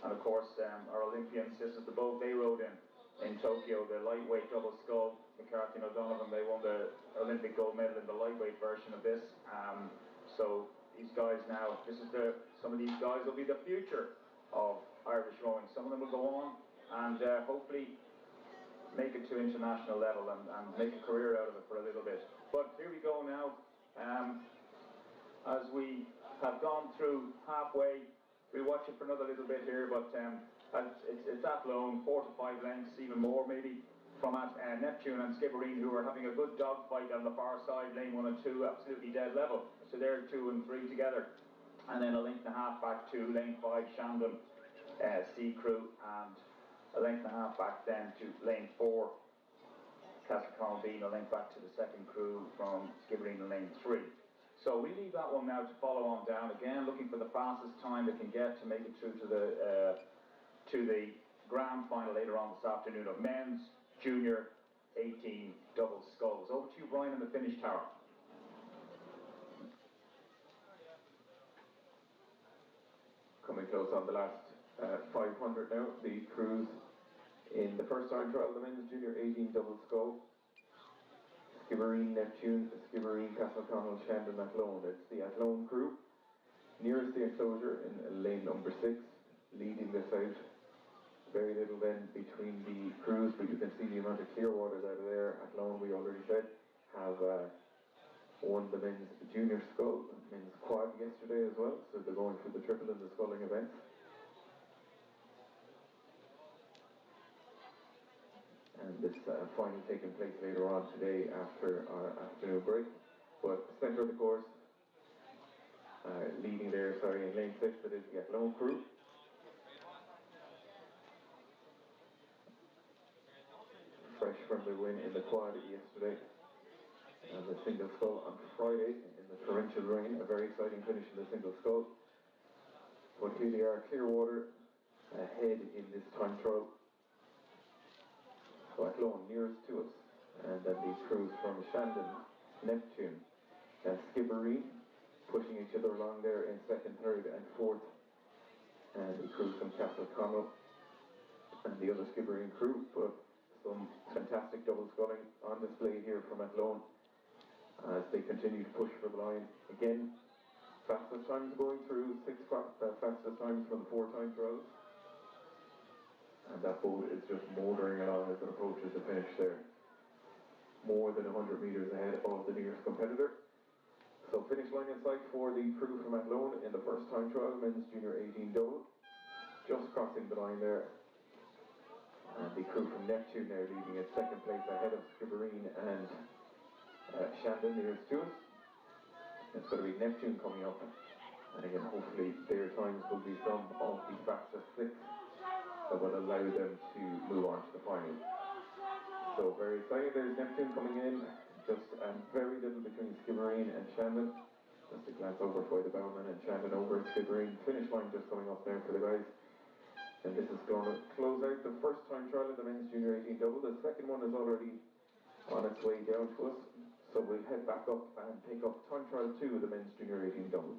[SPEAKER 17] And of course, our Olympians, this is the boat they rode in Tokyo, the lightweight double scull. McCarthy and O'Donovan, they won the Olympic gold medal in the lightweight version of this. So these guys now, some of these guys will be the future of Irish rowing. Some of them will go on and hopefully make it to international level and make a career out of it for a little bit. But here we go now. As we have gone through halfway, we'll watch it for another little bit here, but it's Athlone, 4 to 5 lengths, even more maybe, from Neptune and Skibbereen, who are having a good dogfight on the far side, lane 1 and 2, absolutely dead level. So they're 2 and 3 together. And then 1.5 lengths back to lane 5, Shandon C crew, and 1.5 lengths back then to lane 4, Castleconnell B, and 1 length back to the 2nd crew from Skibbereen in lane 3. So we leave that one now to follow on down again, looking for the fastest time they can get to make it through to the grand final later on this afternoon of men's Junior 18 double sculls. Over to you, Brian, in the finish tower.
[SPEAKER 1] Coming close on the last 500 now, the crews in the first time trial, the men's Junior 18 double scull. Skibbereen, Neptune, Skibbereen, Castleconnell, Shandon, Athlone. It's the Athlone crew, nearest the enclosure in lane number 6, leading this out. Very little then between the crews, but you can see the amount of clear waters out of there. Athlone, we already said, have won the men's junior scull, men's quad yesterday as well, so they're going for the triple in the sculling event. And this final taking place later on today after our afternoon break. But centre of the course, leading there, in lane 6, that is the Athlone crew. Fresh from the win in the quad yesterday and the single scull on Friday in the torrential rain. A very exciting finish in the single scull. But here they are, Clearwater ahead in this time trial. So Athlone nearest to us, and then these crews from Shandon, Neptune and Skibbereen pushing each other along there in 2nd, 3rd and 4th, and the crews from Castleconnell and the other Skibbereen crew. But some fantastic double sculling on display here from Athlone as they continue to push for the line. Again, fastest times going through, fastest times from the 4-time trials. And that boat is just motoring along as it approaches the finish there. More than 100 metres ahead of the nearest competitor. So finish line in sight for the crew from Athlone in the 1st-time trial, men's junior 18 double. Just crossing the line there. And the crew from Neptune there leading in 2nd place ahead of Skibbereen and Shandon nearest to us. It's going to be Neptune coming up. And again, hopefully their times will be some of the fastest 6 that will allow them to move on to the final. So very exciting. There's Neptune coming in. Just very little between Skibbereen and Shandon. Just a glance over for the bowman and Shandon over at Skibbereen. Finish line just coming up there for the guys. And this is going to close out the 1st-time trial of the men's junior 18 double. The 2nd one is already on its way down to us. So we'll head back up and pick up time trial 2 of the men's junior 18 double.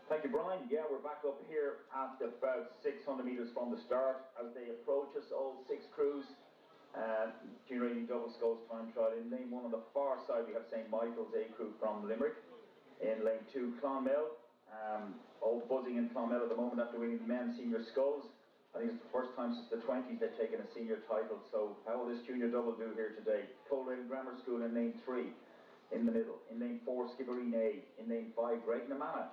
[SPEAKER 17] Thank you, Brian. Yeah, we're back up here at about 600 metres from the start. As they approach us, all 6 crews, junior 18 double sculls time trial. In lane 1 on the far side, we have St. Michael's A crew from Limerick. In lane 2, Clonmel. All buzzing in Clonmel at the moment after winning the men's senior sculls. I think it's the first time since the 20s they've taken a senior title. So how will this junior double do here today? Coleraine Grammar School in lane 3, in the middle. In lane 4, Skibbereen A. In lane 5, Graiguenamanagh.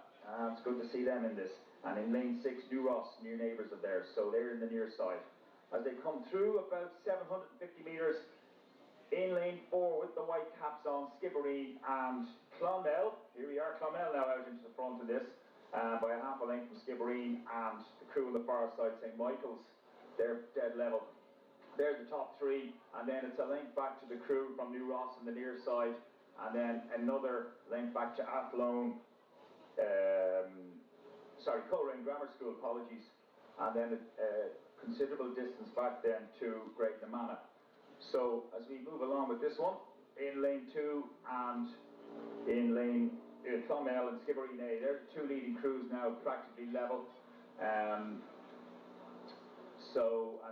[SPEAKER 17] It's good to see them in this. And in lane 6, New Ross, near neighbours of theirs. So they're in the near side. As they come through about 750 metres, in lane 4 with the white caps on, Skibbereen and Clonmel. Here we are, Clonmel now out into the front of this. By a half a length from Skibbereen, and the crew on the far side, St. Michael's, they're dead level. They're the top 3, and then it's a length back to the crew from New Ross on the near side, and then another length back to Athlone, Coleraine Grammar School, apologies, and then a considerable distance back then to Graiguenamanagh. So as we move along with this one, in lane 2 and in lane Clonmel and Skibbereen A, they're the 2 leading crews now, practically level. And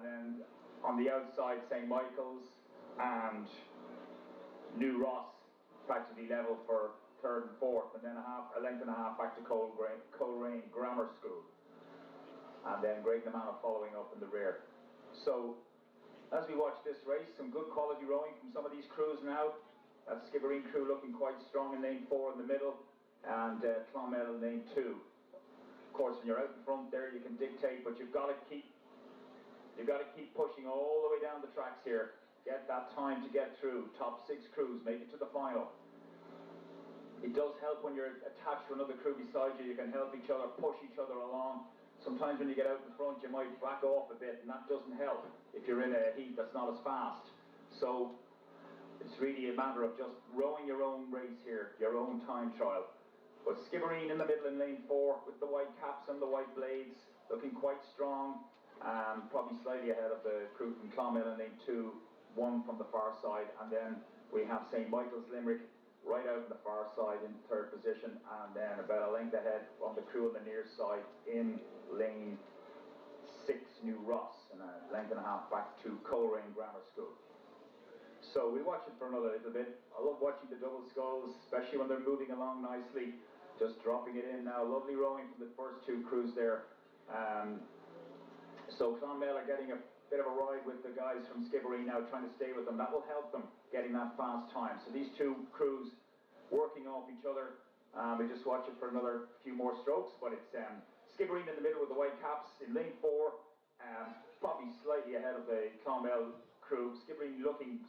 [SPEAKER 17] then on the outside, St. Michael's and New Ross, practically level for 3rd and 4th, and then a length and a half back to Coleraine Grammar School. And then Graiguenamanagh following up in the rear. So as we watch this race, some good quality rowing from some of these crews now. That Skibbereen crew looking quite strong in lane 4 in the middle, and Clonmel in lane 2. Of course, when you're out in front there, you can dictate, but you've got to keep pushing all the way down the tracks here. Get that time to get through. Top 6 crews make it to the final. It does help when you're attached to another crew beside you. You can help each other, push each other along. Sometimes when you get out in front, you might back off a bit, and that doesn't help if you're in a heat that's not as fast. So it's really a matter of just rowing your own race here, your own time trial. But Skibbereen in the middle in lane 4 with the white caps and the white blades, looking quite strong, probably slightly ahead of the crew from Clonmel in lane 2, 1 from the far side, and then we have St. Michael's Limerick right out on the far side in 3rd position, and then about a length ahead on the crew on the near side in lane 6, New Ross, and a length and a half back to Coleraine Grammar School. So we watch it for another little bit. I love watching the double sculls, especially when they're moving along nicely, just dropping it in now. Lovely rowing from the first 2 crews there. So Clonmel are getting a bit of a ride with the guys from Skibbereen now, trying to stay with them. That will help them getting that fast time. So these 2 crews working off each other. We just watch it for another few more strokes, but it's Skibbereen in the middle with the white caps in lane 4, probably slightly ahead of the Clonmel crew. Skibbereen looking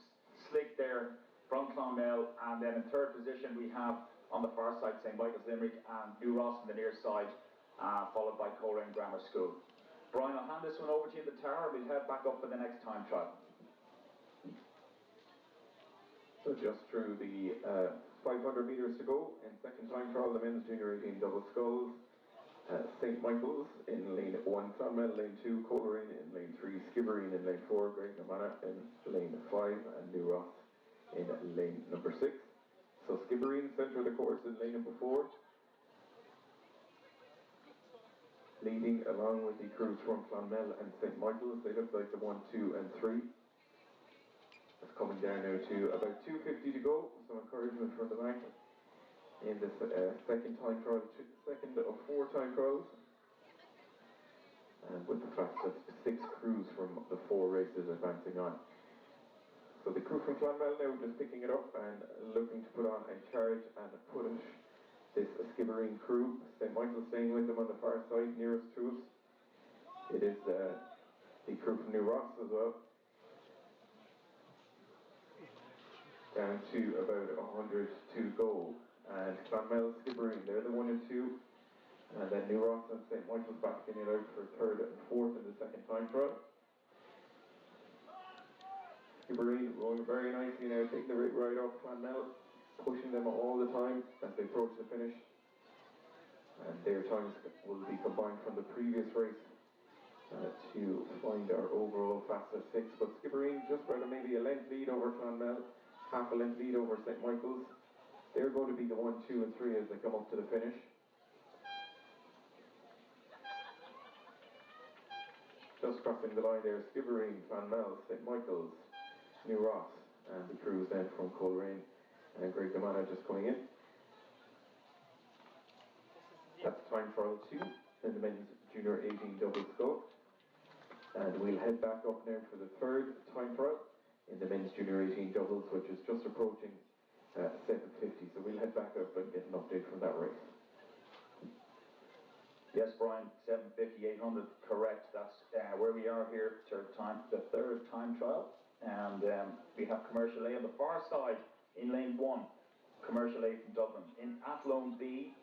[SPEAKER 17] slick there from Clonmel, and then in 3rd position we have on the far side, St Michael's Limerick, and New Ross on the near side, followed by Coleraine Grammar School. Brian, I'll hand this one over to you in the tower. We'll head back up for the next time trial.
[SPEAKER 1] So just through the 500 metres to go in second time trial, the men's junior 18 double sculls. St Michael's in lane 1, Clonmel lane 2, Coleraine in lane 3, Skibbereen in lane 4, Graignamana in lane 5, and New Ross in lane number 6. So Skibbereen centre of the course in lane number 4. Leading along with the crews from Clonmel and St Michael's, they look like the 1, 2 and 3. It's coming down now to about 2:50 to go, some encouragement from the back in this second time trial, second of 4 time trials. And with the fact that 6 crews from the 4 races advancing on. So the crew from Clonmel now just picking it up and looking to put on a charge and punish this Skibbereen crew. St Michael's staying with them on the far side nearest to us. It is the crew from New Ross as well. Down to about 100 to go. And Clonmel, Skibbereen, they're the 1 and 2. And then New Ross and St Michael's backing it out for 3rd and 4th in the second time trial. Skibbereen rolling very nicely now, taking the right off Clonmel, pushing them all the time as they approach the finish. And their times will be combined from the previous race to find our overall fastest 6. But Skibbereen just about maybe a length lead over Clonmel, half a length lead over St Michael's. They're going to be the 1, 2 and 3 as they come up to the finish. Just crossing the line there, Skibbereen, Clonmel, St Michael's, New Ross, and the crews then from Coleraine and Graignamana just coming in. That's time trial 2 in the men's junior 18 double scull. And we'll head back up now for the 3rd time trial in the men's junior 18 doubles, which is just approaching 7:50. So we'll head back up and get an update from that race.
[SPEAKER 17] Yes, Brian, 7:50, 800, correct. That's where we are here, the 3rd time trial. And we have Commercial A on the far side in lane 1, Commercial A from Dublin. In Athlone B,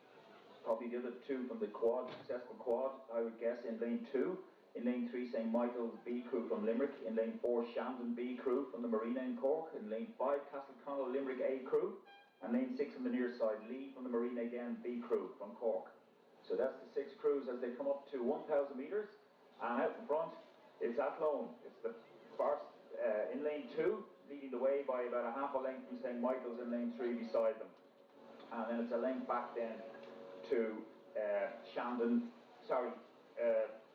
[SPEAKER 17] probably the other 2 from the quad, successful quad, I would guess, in lane 2. In lane 3, St Michael's B crew from Limerick. In lane 4, Shandon B crew from the Marina in Cork. In lane 5, Castleconnell Limerick A crew. And lane 6 on the near side, Lee from the Marina again B crew from Cork. So that's the 6 crews as they come up to 1,000 metres. And out in front, it's Athlone. It's the first in lane 2, leading the way by about a half a length from St Michael's in lane 3 beside them. And then it's a length back then to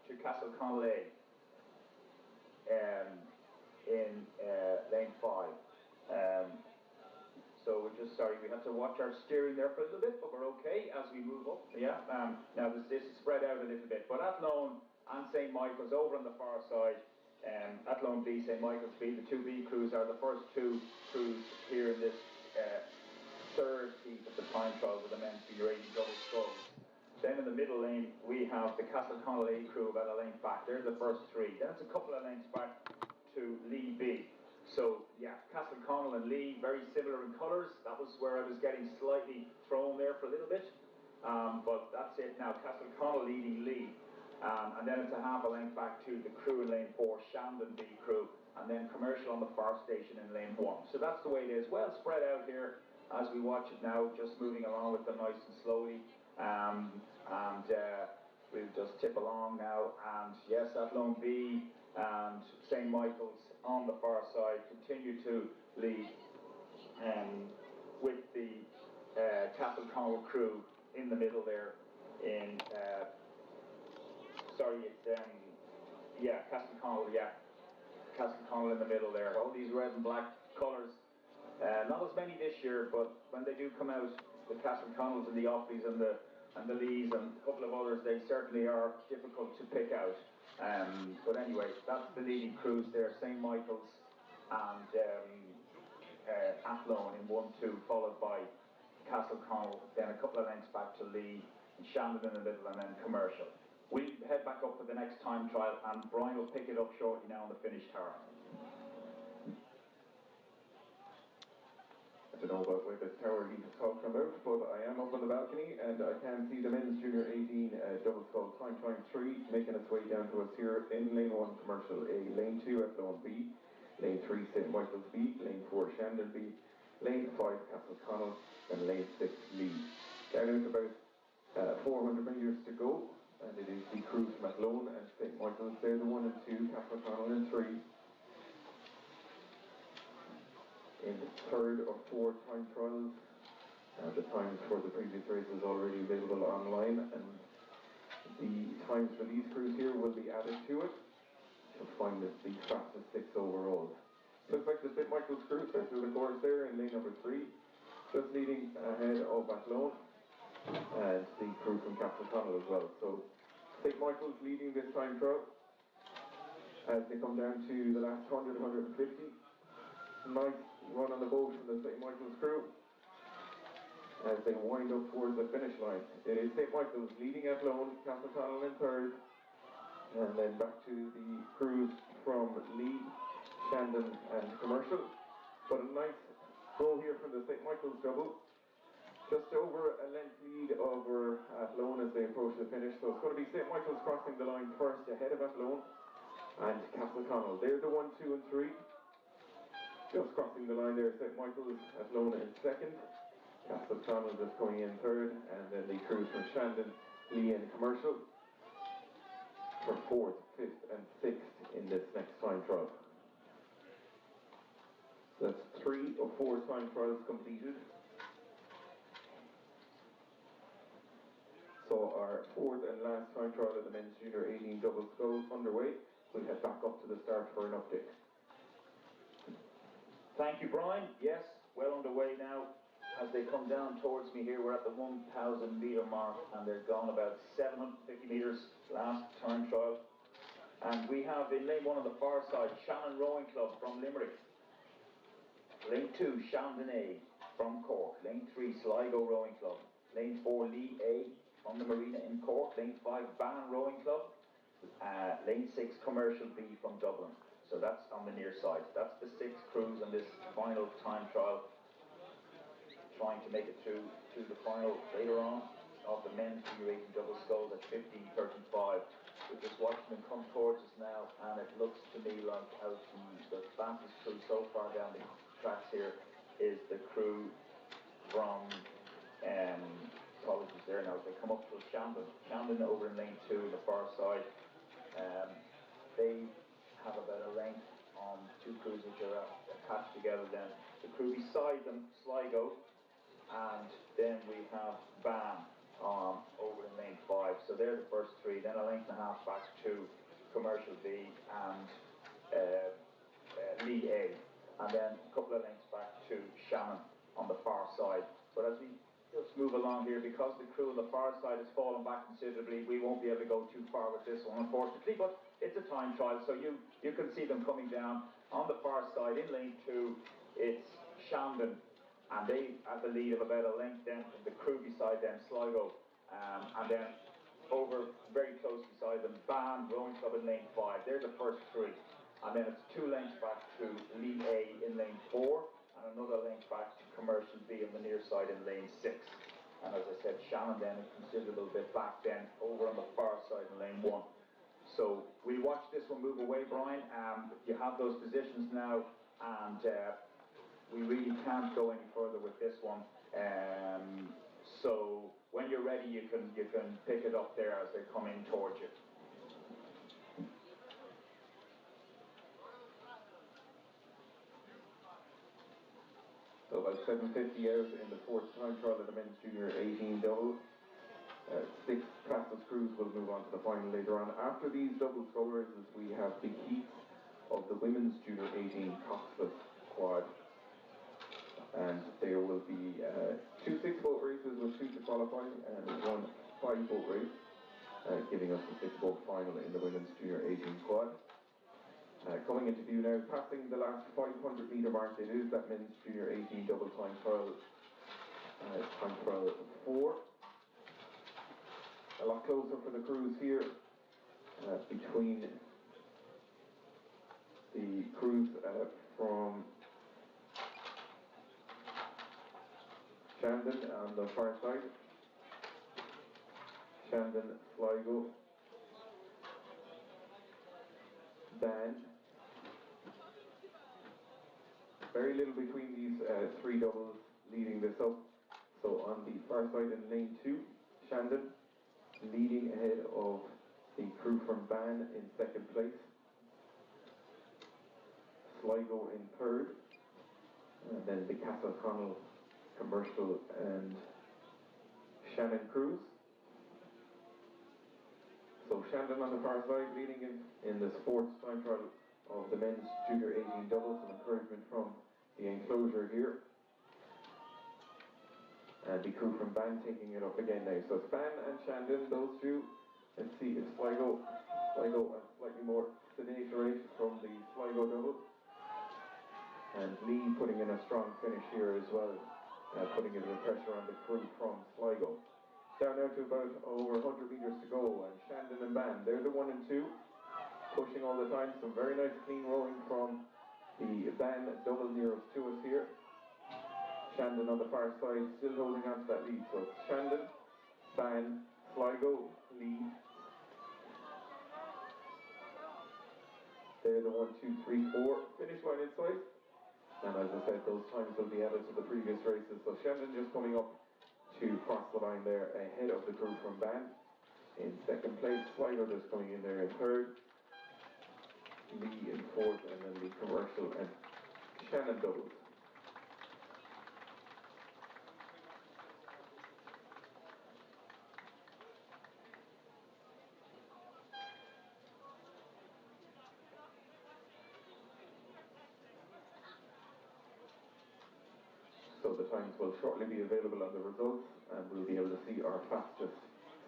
[SPEAKER 17] to Castleconnell A in lane 5. So we're just we have to watch our steering there for a little bit, but we're okay as we move up. Yeah. Now this is spread out a little bit, but Athlone and St Michael's over on the far side. Athlone B, St Michael's B, the 2 B crews are the first 2 crews here in this 3rd heat of the time trial with the men's junior 18 double sculls. Then in the middle lane we have the Castleconnell A crew about a length back. They're the first 3. Then it's a couple of lengths back to Lee B. So yeah, Castleconnell and Lee very similar in colours. That was where I was getting slightly thrown there for a little bit. But that's it now. Castleconnell leading Lee. And then it's a half a length back to the crew in lane 4, Shandon B crew, and then Commercial on the far station in lane 1. So that's the way it is. Well spread out here as we watch it now, just moving along with them nice and slowly. We'll just tip along now. And yes, Athlone B and St Michael's on the far side continue to lead with the Castleconnell crew in the middle there in Castleconnell in the middle there. All these red and black colours. Not as many this year, but when they do come out, the Castleconnells and the Offaly's and the Lees and a couple of others, they certainly are difficult to pick out. But anyway, that's the leading crews there, St Michael's and Athlone in 1, 2, followed by Castleconnell, then a couple of lengths back to Lee, and Shandon in the middle, and then Commercial. We'll head back up for the next time trial, and Brian will pick it up shortly now on the finish tower.
[SPEAKER 1] don't know what way this tower he's talking about, but I am up on the balcony and I can see the men's junior 18 double scull time 3 making its way down to us here in lane 1 commercial A, lane 2 Athlone B, lane 3 St Michael's B, lane 4 Shandon B, lane 5 Castleconnell and lane 6 Lee. Down into about 400 metres to go, and it is the crews from Athlone and St Michael's. They're the 1 and 2, Castleconnell and 3. In the third or fourth time trials, the times for the previous races already available online, and the times for these crews here will be added to it to find the fastest 6 overall. Looks like the St Michael's crew starts through the course there in lane number 3, just leading ahead of Athlone and the crew from Castleconnell as well. So St Michael's leading this time trial as they come down to the last 100-150. Nice run on the boat from the St Michael's crew as they wind up towards the finish line. It is St Michael's leading Athlone, Castleconnell in third, and then back to the crews from Lee, Shandon and Commercial. But a nice go here from the St Michael's double. Just over a length lead over Athlone as they approach the finish. So it's going to be St Michael's crossing the line first ahead of Athlone and Castleconnell. They're the 1, 2 and 3. Just crossing the line there, St Michael's, Athlone in second, Castleconnell just going in third, and then the crews from Shandon, Lee and Commercial for 4th, 5th and 6th in this next time trial. So that's 3 of 4 time trials completed. So our 4th and last time trial of the men's junior 18 double scull underway. We'll head back up to the start for an update.
[SPEAKER 17] Thank you, Brian. Yes, well underway now. As they come down towards me here, we're at the 1,000 metre mark, and they're gone about 750 metres last time trial. And we have in lane 1 on the far side, Shannon Rowing Club from Limerick. Lane 2, Shandon A from Cork. Lane 3, Sligo Rowing Club. Lane 4, Lee A from the Marina in Cork. Lane 5, Bannon Rowing Club. Lane 6, Commercial B from Dublin. So that's on the near side. That's the 6 crews on this final time trial, trying to make it through to the final later on of the men's junior 18 double sculls at 15:35. We're just watching them come towards us now, and it looks to me like the fastest crew so far down the tracks here is the crew from apologies there now. They come up to Shandon. Shandon over in lane 2 on the far side. They have about a length on 2 crews which are attached together then. The crew beside them, Sligo, and then we have Ban over in lane 5. So they're the first 3, then a length and a half back to Commercial B and Lee A, and then a couple of lengths back to Shannon on the far side. But as we just move along here, because the crew on the far side has fallen back considerably, we won't be able to go too far with this one, unfortunately, but it's a time trial, so you can see them coming down on the far side in lane 2. It's Shandon, and they have the lead of about a length then from the crew beside them, Sligo, and then over very close beside them, Ban Rowing Club in lane 5. They're the first 3, and then it's 2 lengths back to Lee A in lane 4, and another length back to Commercial B on the near side in lane 6. And as I said, Shannon then a considerable bit back then over on the far side in lane 1. So we watch this one move away, Brian. You have those positions now, and we really can't go any further with this one. So when you're ready, you can pick it up there as they're coming towards you.
[SPEAKER 1] So about 750 out in the 4th time trial of the men's junior 18 double. 6 fastest crews will move on to the final later on. After these double scull races, we have the heats of the women's junior 18 coxless quad. And there will be 2 6-boat races with 2 to qualify and 1 5-boat race, giving us the 6-boat final in the women's junior 18 quad. Coming into view now, passing the last 500 metre mark, it is that men's junior 18 double time trial 4. A lot closer for the crews here, between the crews from on the far side. Shandon, Sligo, Ban. Very little between these three doubles leading this up. So on the far side in lane 2, Shandon leading ahead of the crew from Ban in second place. Sligo in third. And then the Castleconnell Commercial and Shannon Cruz. So Shandon on the far side leading in the sports time trial of the men's junior 18 doubles. Some encouragement from the enclosure here. And the crew from Ban taking it up again now. So Span and Shandon, those two. Let's see if Sligo a slightly more sedate rate from the Sligo double. And Lee putting in a strong finish here as well, putting a bit of pressure on the crew from Sligo. Down now to about over 100 metres to go, and Shandon and Ban, they're the 1 and 2, pushing all the time. Some very nice clean rowing from the Ban double nearest to us here. Shandon on the far side, still holding on to that lead. So it's Shandon, Ban, Sligo, Lee. They're the 1, 2, 3, 4 finish line inside. And as I said, those times will be added to the previous races. So Shandon just coming up to cross the line there ahead of the crew from Ban in second place. Sligo just coming in there in third. Lee in fourth, and then the Commercial and Shannon doubles. So the times will shortly be available on the results, and we'll be able to see our fastest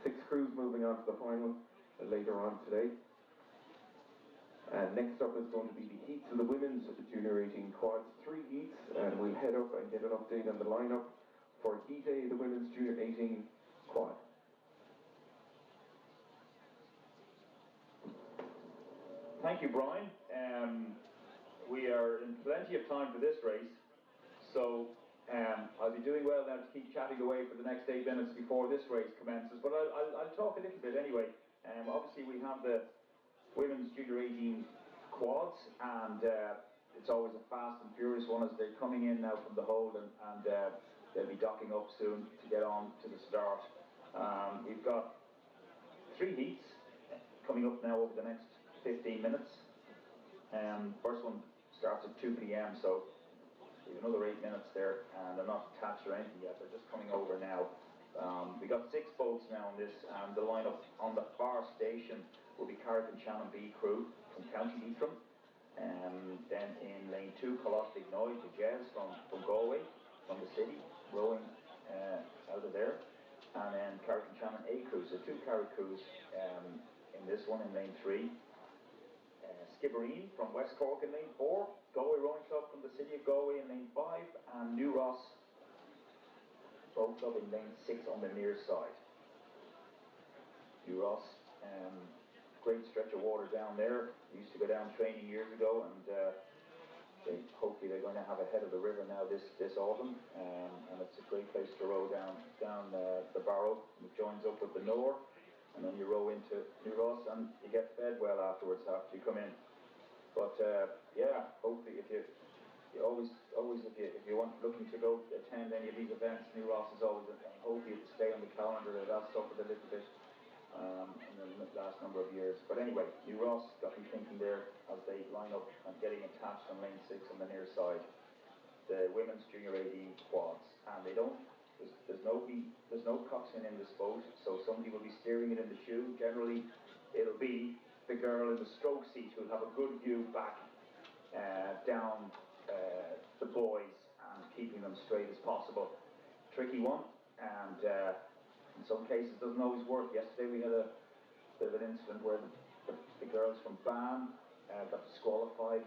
[SPEAKER 1] 6 crews moving on to the final later on today. And next up is going to be the heats of the women's junior 18 quads, 3 heats, and we'll head up and get an update on the lineup for Heat A, the women's junior 18 quad.
[SPEAKER 17] Thank you, Brian. We are in plenty of time for this race, so I'll be doing well now to keep chatting away for the next 8 minutes before this race commences, but I'll talk a little bit anyway. Obviously we have the women's junior 18 quads, and it's always a fast and furious one as they're coming in now from the hold, and they'll be docking up soon to get on to the start. We've got 3 heats coming up now over the next 15 minutes. First one starts at 2 p.m, so we have another 8 minutes there, and they're not attached or anything yet, they're just coming over now. We got 6 boats now in this, and the lineup on the far station will be Carrick and Shannon B crew from County Leitrim. Then in lane 2, Colostic Noy to Jez from Galway, from the city, rowing out of there. And then Carrick and Shannon A crew, so 2 Carrick crews in this one in lane 3. Skibbereen from West Cork in lane 4, Galway Rowing Club from the city of Galway in lane 5, and New Ross Boat Club in lane 6 on the near side. New Ross, great stretch of water down there. Used to go down training years ago, and hopefully they're going to have a head of the river now this autumn, and it's a great place to row down the Barrow. It joins up with the Nore, and then you row into New Ross, and you get fed well afterwards after you come in. But yeah, hopefully if you always if you want looking to go attend any of these events, New Ross is always hopefully to stay on the calendar. That's suffered a little bit in the last number of years. But anyway, New Ross got me thinking there as they line up and getting attached on lane 6 on the near side. The women's junior 18 quads, and they don't. There's no coxswain in this boat, so somebody will be steering it in the shoe. Generally, it'll be the girl in the stroke seat who'll have a good view back down the boys and keeping them straight as possible. Tricky one, and in some cases doesn't always work. Yesterday we had a bit of an incident where the girls from Ban got disqualified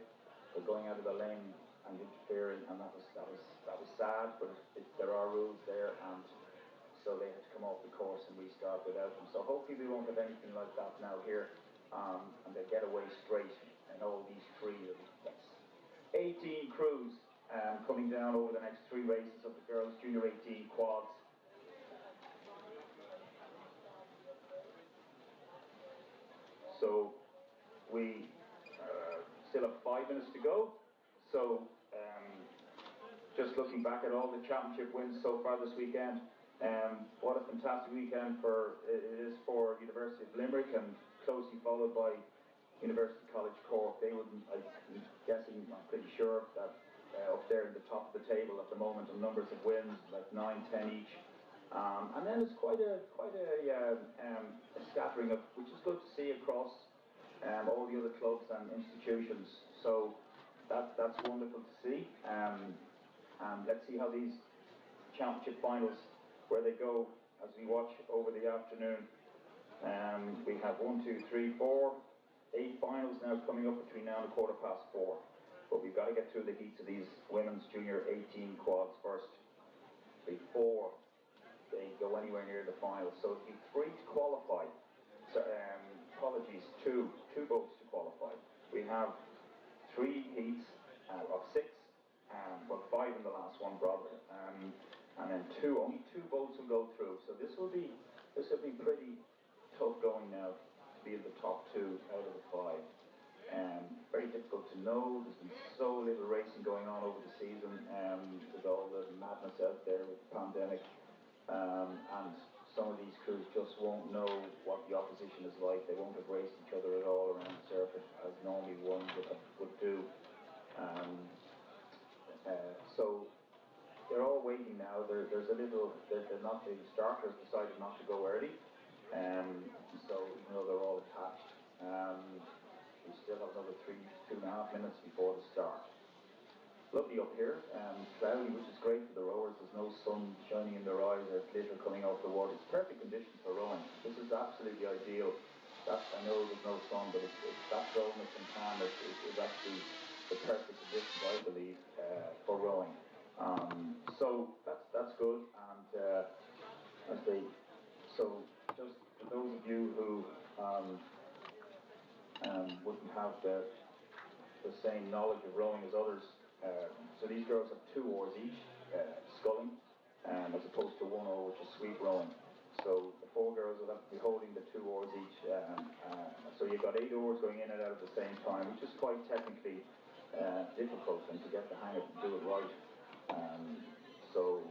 [SPEAKER 17] for going out of the lane and interfering, and that was sad, but there are rules there, and so they had to come off the course and restart without them. So hopefully we won't have anything like that now here, and they get away straight in all these 3. That's 18 crews coming down over the next 3 races of the girls' junior 18 quads. So we still have 5 minutes to go. So just looking back at all the championship wins so far this weekend, what a fantastic weekend it is for University of Limerick, and closely followed by University College Cork. They wouldn't, I'm guessing, I'm pretty sure that up there in the top of the table at the moment on numbers of wins, like 9, 10 each. And then it's quite a scattering of, which is good to see across all the other clubs and institutions. So that's wonderful to see. And let's see how these championship finals, where they go as we watch over the afternoon. We have 1, 2, 3, 4, 8 finals now coming up between now and 4:15. But we've got to get through the heats of these women's junior 18 quads first before they go anywhere near the finals. So it'd be 3 to qualify. So, apologies, two boats to qualify. We have 3 heats of 6, but 5 in the last one, brother. And then only 2 boats will go through. So this will be pretty tough going now to be in the top 2 out of the 5. Very difficult to know. There's been so little racing going on over the season with all the madness out there with the pandemic. And some of these crews just won't know what the opposition is like. They won't have raced each other at all around the circuit as normally one would do. So they're all waiting now. There's a little. The starters decided not to go early. So even though they're all attached, we still have another 2.5 minutes before the start. Lovely up here, cloudy, which is great for the rowers. There's no sun shining in their eyes or glitter coming off the water. It's perfect conditions for rowing. This is absolutely ideal. I know there's no sun, but that dullness and calm is actually the perfect conditions, I believe, for rowing. So that's good. And so just for those of you who wouldn't have the same knowledge of rowing as others, so these girls have 2 oars each, sculling, as opposed to 1 oar, which is sweep rowing. So the 4 girls will have to be holding the 2 oars each. So you've got 8 oars going in and out at the same time, which is quite technically difficult, and to get the hang of it and do it right. So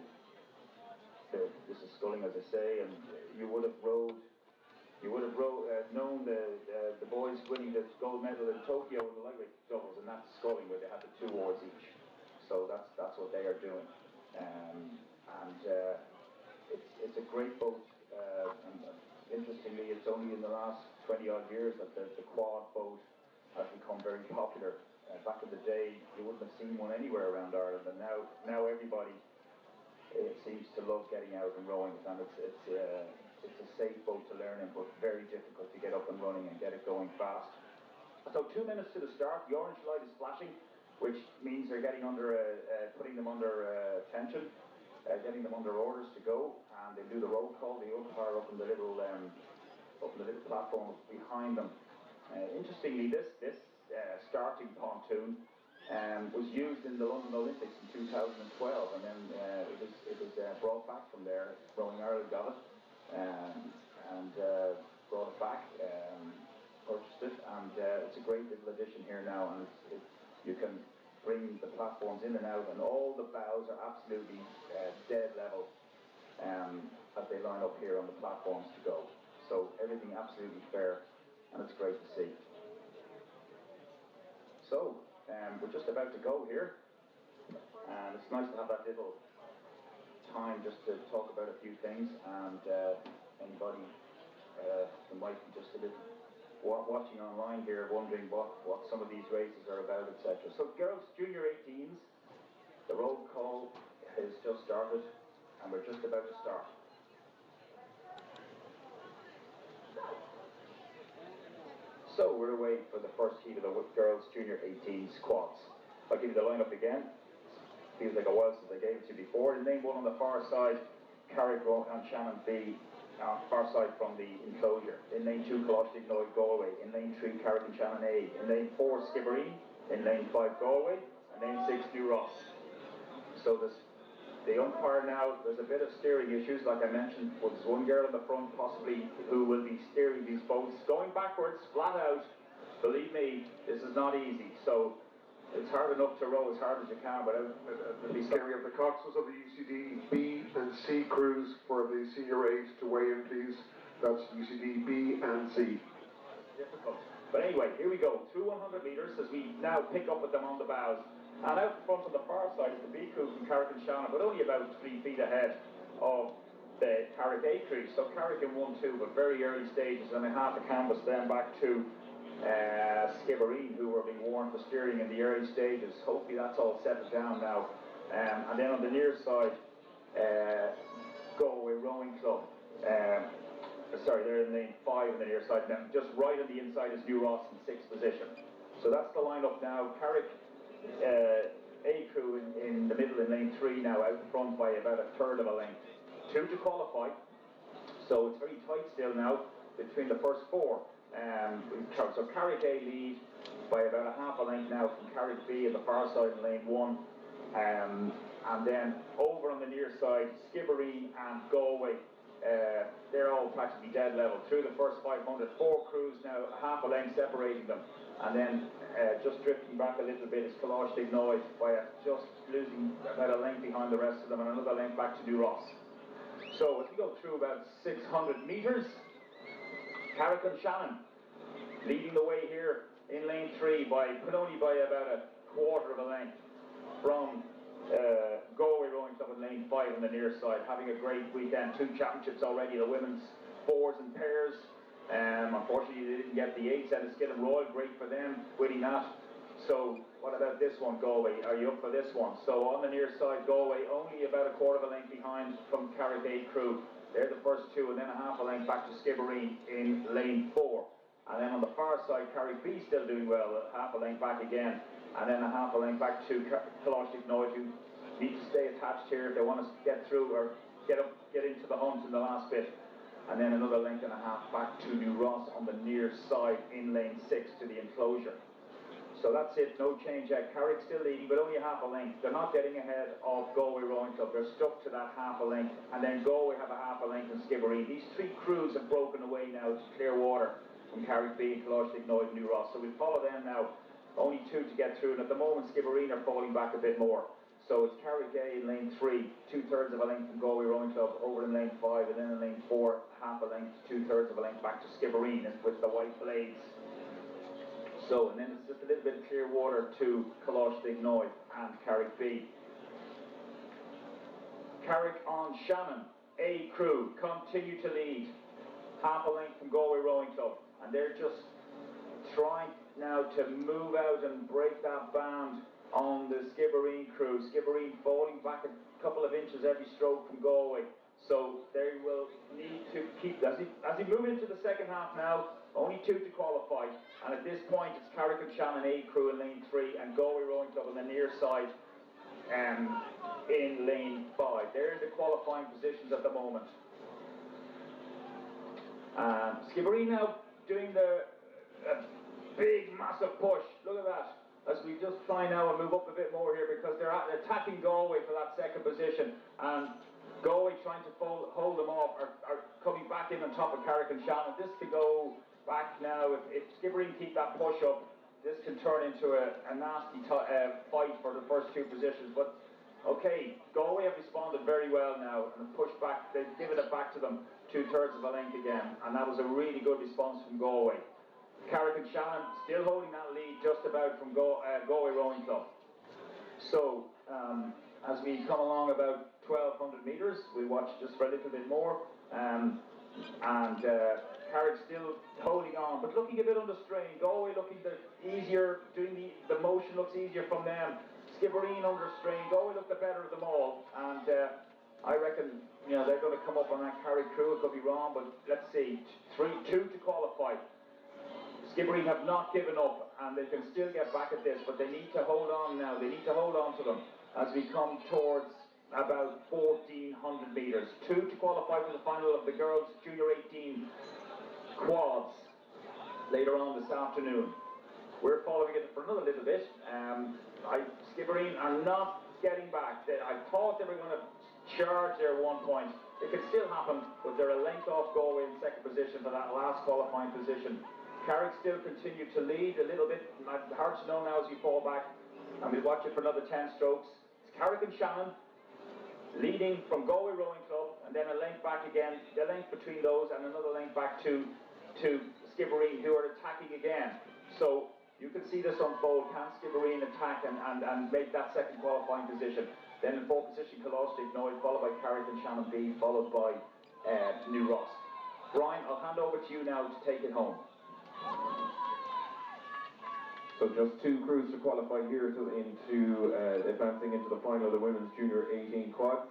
[SPEAKER 17] this is sculling, as I say, and you would have known the boys winning the gold medal in Tokyo in the lightweight doubles, and that's sculling, where they had the 2 oars each. So that's what they are doing. It's a great boat. And interestingly, it's only in the last 20-odd years that the quad boat has become very popular. Back in the day, you wouldn't have seen one anywhere around Ireland, and now everybody seems to love getting out and rowing, and it's a safe boat to learn in, but very difficult to get up and running and get it going fast. So 2 minutes to the start. The orange light is flashing, which means they're getting putting them under tension, getting them under orders to go, and they do the roll call. The umpire up in the little platform behind them. Interestingly, this starting pontoon was used in the London Olympics in 2012, and then it was brought back from there. Rowing Ireland got it and brought it back, purchased it, and it's a great little addition here now, and you can bring the platforms in and out, and all the bows are absolutely dead level as they line up here on the platforms to go. So everything absolutely fair, and it's great to see. So we're just about to go here, and it's nice to have that little time just to talk about a few things, and anybody who might be just a little watching online here wondering what some of these races are about, etc. So girls junior 18s, the roll call has just started, and we're just about to start. So we're away for the first heat of the girls junior 18s quads. I'll give you the lineup again. Feels like a while since I gave it to you before. In lane 1 on the far side, Carrick and Shannon B, far side from the enclosure. In lane 2, Colostic Noid Galway. In lane 3, Carrick and Shannon A. In lane 4, Skibbereen. In lane 5, Galway. And lane 6, New Ross. So this The umpire now, there's a bit of steering issues, like I mentioned. There's one girl in the front possibly who will be steering these boats. Going backwards, flat out, believe me, this is not easy. So it's hard enough to row as hard as you can, but it'll be
[SPEAKER 4] Can we have the coxswains of the UCD B and C crews for the senior age to weigh in, please? That's UCD B and C.
[SPEAKER 17] difficult. But anyway, here we go. Through 100 metres as we now pick up with them on the bows. And out front on the far side is the B crew from Carrick and Shannon, but only about 3 feet ahead of the Carrick A crew. So Carrick in 1-2, but very early stages, and a half a canvas then back to Skibbereen, who were being warned for steering in the early stages. Hopefully that's all settled down now. And then on the near side, Galway Rowing Club. Sorry, they're in lane 5 on the near side. Now, just right on the inside is New Ross in 6th position. So that's the lineup now. Carrick A crew in the middle in lane 3 now, out in front by about a third of a length. 2 to qualify. So it's very tight still now between the first 4. So Carrick A lead by about a half a length now from Carrick B at the far side in lane 1. And then over on the near side, Skibbereen and Galway. They're all practically dead level. Through the first 500, 4 crews now, half a length separating them. And then just drifting back a little bit is Kalash Dignoid by just losing about a length behind the rest of them and another length back to New Ross. So as we go through about 600 metres, Carrick and Shannon leading the way here in lane 3 only by about a quarter of a length from Galway Rowing Club in lane 5 on the near side, having a great weekend. 2 championships already, the women's 4s and pairs. Unfortunately, they didn't get the 8s out of Skillen Royal. Great for them, winning that. So, what about this one, Galway? Are you up for this one? So, on the near side, Galway only about a quarter of a length behind from Carrick A crew. They're the first 2, and then a half a length back to Skibbereen in lane 4. And then on the far side, Carrick B still doing well, half a length back again. And then a half a length back to Kalash Dignoid, who need to stay attached here if they want to get through or get into the hunt in the last bit. And then another length and a half back to New Ross on the near side in lane 6 to the enclosure. So that's it, no change yet. Carrick still leading, but only a half a length. They're not getting ahead of Galway Rowing Club. They're stuck to that half a length. And then Galway have a half a length in Skibbereen. These 3 crews have broken away now to clear water from Carrick B, Kalash Dignoid and New Ross. So we'll follow them now. Only 2 to get through, and at the moment Skibbereen are falling back a bit more. So it's Carrick A in lane 3, 2/3 of a length from Galway Rowing Club, over in lane 5, and then in lane 4, half a length, 2/3 of a length back to Skibbereen with the white blades. So, and then it's just a little bit of clear water to Kalash Dignoid and Carrick B. Carrick on Shannon, A crew, continue to lead. Half a length from Galway Rowing Club, and they're just trying now to move out and break that band on the Skibbereen crew. Skibbereen falling back a couple of inches every stroke from Galway. So they will need to keep, as we move into the second half now, only 2 to qualify. And at this point it's Carrick and Shannon A crew in lane 3 and Galway Rowing Club on the near side in lane 5. They're the qualifying positions at the moment. Skibbereen now doing the big massive push. Look at that. As we just try now and move up a bit more here because they're attacking Galway for that second position, and Galway trying to hold them off are coming back in on top of Carrick and Shannon. This could go back now. If Skibbereen keep that push up, this can turn into a nasty fight for the first 2 positions. But okay, Galway have responded very well now and pushed back. They've given it back to them 2/3 of a length again, and that was a really good response from Galway. Carrick and Shannon still holding that lead just about from Galway Rowing Club. So as we come along about 1,200 metres, we watch just for a little bit more, and Carrick still holding on, but looking a bit under strain. Galway looking easier, doing the motion looks easier from them. Skibbereen under strain. Galway looked the better of them all, and I reckon they're going to come up on that Carrick crew. It could be wrong, but let's see. 2 to qualify. Skibbereen have not given up, and they can still get back at this, but they need to hold on now. They need to hold on to them as we come towards about 1,400 metres. 2 to qualify for the final of the girls' Junior 18 quads later on this afternoon. We're following it for another little bit. Skibbereen are not getting back. I thought they were going to charge there 1 point. It could still happen, but they're a length off Galway in second position for that last qualifying position. Carrick still continue to lead a little bit. Hard to know now as you fall back, and we'll watch it for another 10 strokes. It's Carrick and Shannon leading from Galway Rowing Club, and then a length back again, the length between those, and another length back to Skibbereen, who are attacking again. So you can see this unfold. Can Skibbereen attack and make that second qualifying position? Then in fourth position, Colostic Noid, followed by Carrick and Shannon B, followed by New Ross. Brian, I'll hand over to you now to take it home.
[SPEAKER 1] So just 2 crews to qualify here into advancing into the final of the women's junior 18 quad.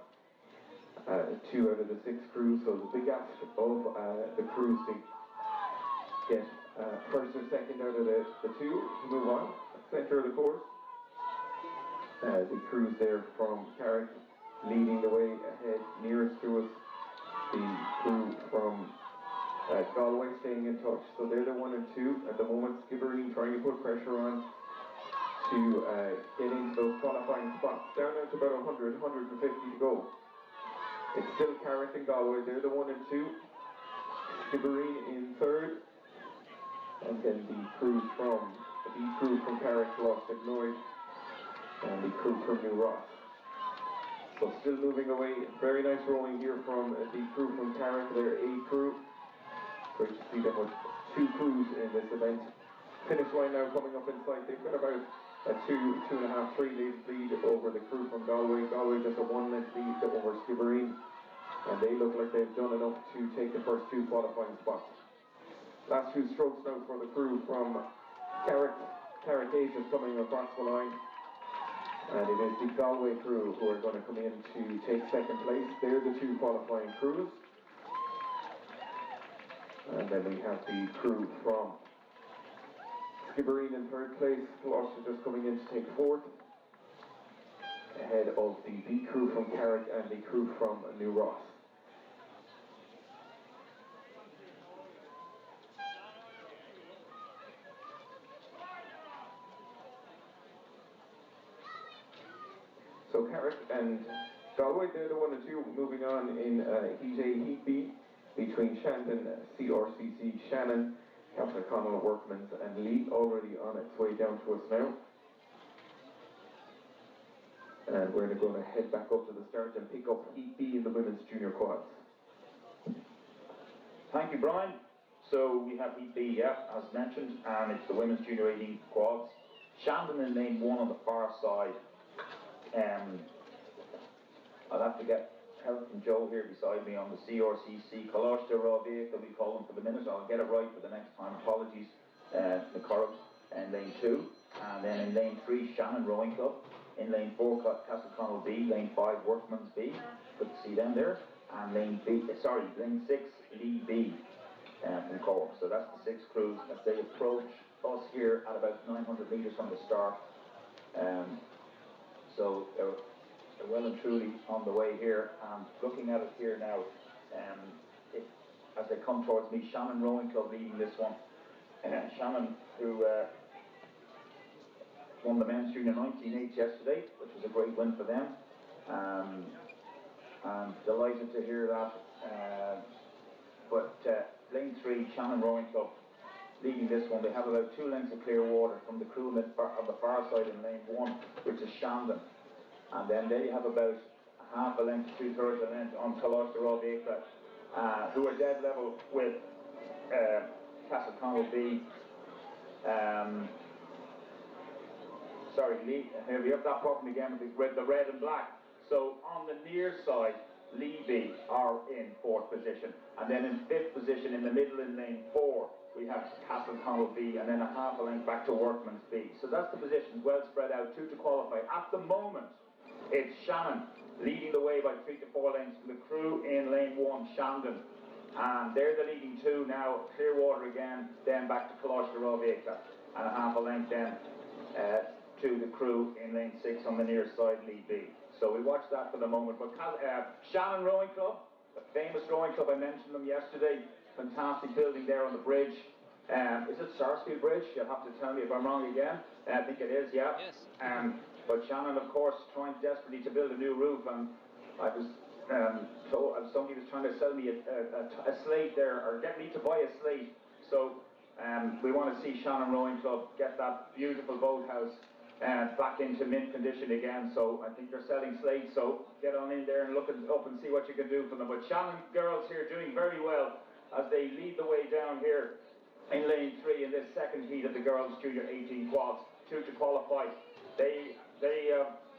[SPEAKER 1] 2 out of the 6 crews, so the big ask of the crews to get first or second out of the 2 to move on. Centre of the course. The crews there from Carrick leading the way ahead nearest to us. The crew from Galway staying in touch, so they're the 1 and 2 at the moment. Skibbereen trying to put pressure on to get into those qualifying spots. Down now to about 100, 150 to go. It's still Carrick and Galway, they're the 1 and 2. Skibbereen in third, and then the crew from Carrick, Colostic Noid, and the crew from New Ross. So still moving away. Very nice rowing here from the crew from Carrick, their A crew. Great to see them with 2 crews in this event. Finish line now coming up in sight. They've got about a 2.5, 3 lead over the crew from Galway. Galway just a 1 length lead over Skibbereen, and they look like they've done enough to take the first 2 qualifying spots. Last 2 strokes now for the crew from Carrick. Carrick H is coming across the line, and it is the Galway crew who are going to come in to take second place. They're the 2 qualifying crews. And then we have the crew from Skibbereen in third place, Colossus just coming in to take fourth, ahead of the B crew from Carrick and the crew from New Ross. So Carrick and Galway, they're the 1 and 2 moving on in Heat A, Heat B, between Shandon, CRCC, Shannon, Captain Connell, Workman's, and Lee, already on its way down to us now. And we're going to head back up to the start and pick up Heat B in the women's junior quads.
[SPEAKER 17] Thank you, Brian. So we have Heat B, as mentioned, and it's the women's junior 18 quads. Shandon in lane 1 on the far side. I'll have to get help from Joe here beside me on the CRCC, Colossus Raw Vehicle, we call them for the minute. I'll get it right for the next time. Apologies, McCorrick in lane 2. And then in lane 3, Shannon Rowing Club. In lane 4, Castleconnell B. Lane 5, Workman's B. Good to see them there. And lane 6, Lee B. From Cork. So that's the 6 crews as they approach us here at about 900 metres from the start. So they're well and truly on the way here. And looking at it here now, as they come towards me, Shannon Rowing Club leading this one. Shannon, who won the men's junior 19-8 yesterday, which was a great win for them. I'm delighted to hear that. But lane 3, Shannon Rowing Club leading this one. They have about 2 lengths of clear water from the crew on the far side in lane 1, which is Shandon. And then they have about half a length to 2/3 a length on Colossus Raw Vehicle, who are dead level with Castleconnell B. Sorry, Lee, here we have that problem again with the red and black. So on the near side, Lee B are in 4th position. And then in 5th position in the middle in lane 4, we have Castleconnell B, and then a half a length back to Workman's B. So that's the positions well spread out, 2 to qualify. At the moment, it's Shannon leading the way by 3 to 4 lengths from the crew in lane 1, Shandon. And they're the leading 2 now, Clearwater again, then back to Colossus Raw Vehicle. And a half a length then to the crew in lane 6 on the near side, Lee B. So we watch that for the moment. But Shannon Rowing Club, the famous rowing club, I mentioned them yesterday. Fantastic building there on the bridge. Is it Sarsfield Bridge? You'll have to tell me if I'm wrong again. I think it is, yeah. Yes. But Shannon, of course, trying desperately to build a new roof, and I was So somebody was trying to sell me a slate there, or get me to buy a slate. So we want to see Shannon Rowing Club get that beautiful boathouse back into mint condition again. So I think they're selling slates, so get on in there and look up and see what you can do for them. But Shannon girls here doing very well as they lead the way down here in lane 3 in this second heat of the girls junior 18 quads. 2 to qualify. They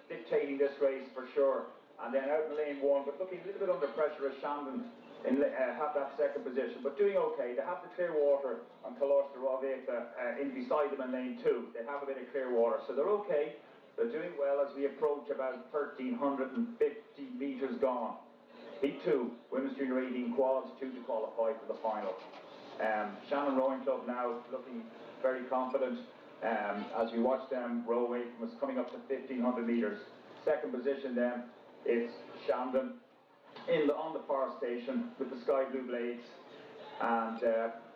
[SPEAKER 17] dictating this race for sure. And then out in lane 1, but looking a little bit under pressure as Shandon have that second position, but doing okay. They have the clear water on Colostra Roveta in beside them in lane 2. They have a bit of clear water, so they're okay. They're doing well as we approach about 1,350 metres gone. Heat 2, Women's Junior 18 quads, 2 to qualify for the final. Shannon Rowing Club now looking very confident as we watch them row away from us, coming up to 1,500 metres. Second position then, it's Shandon on the far station with the sky blue blades, and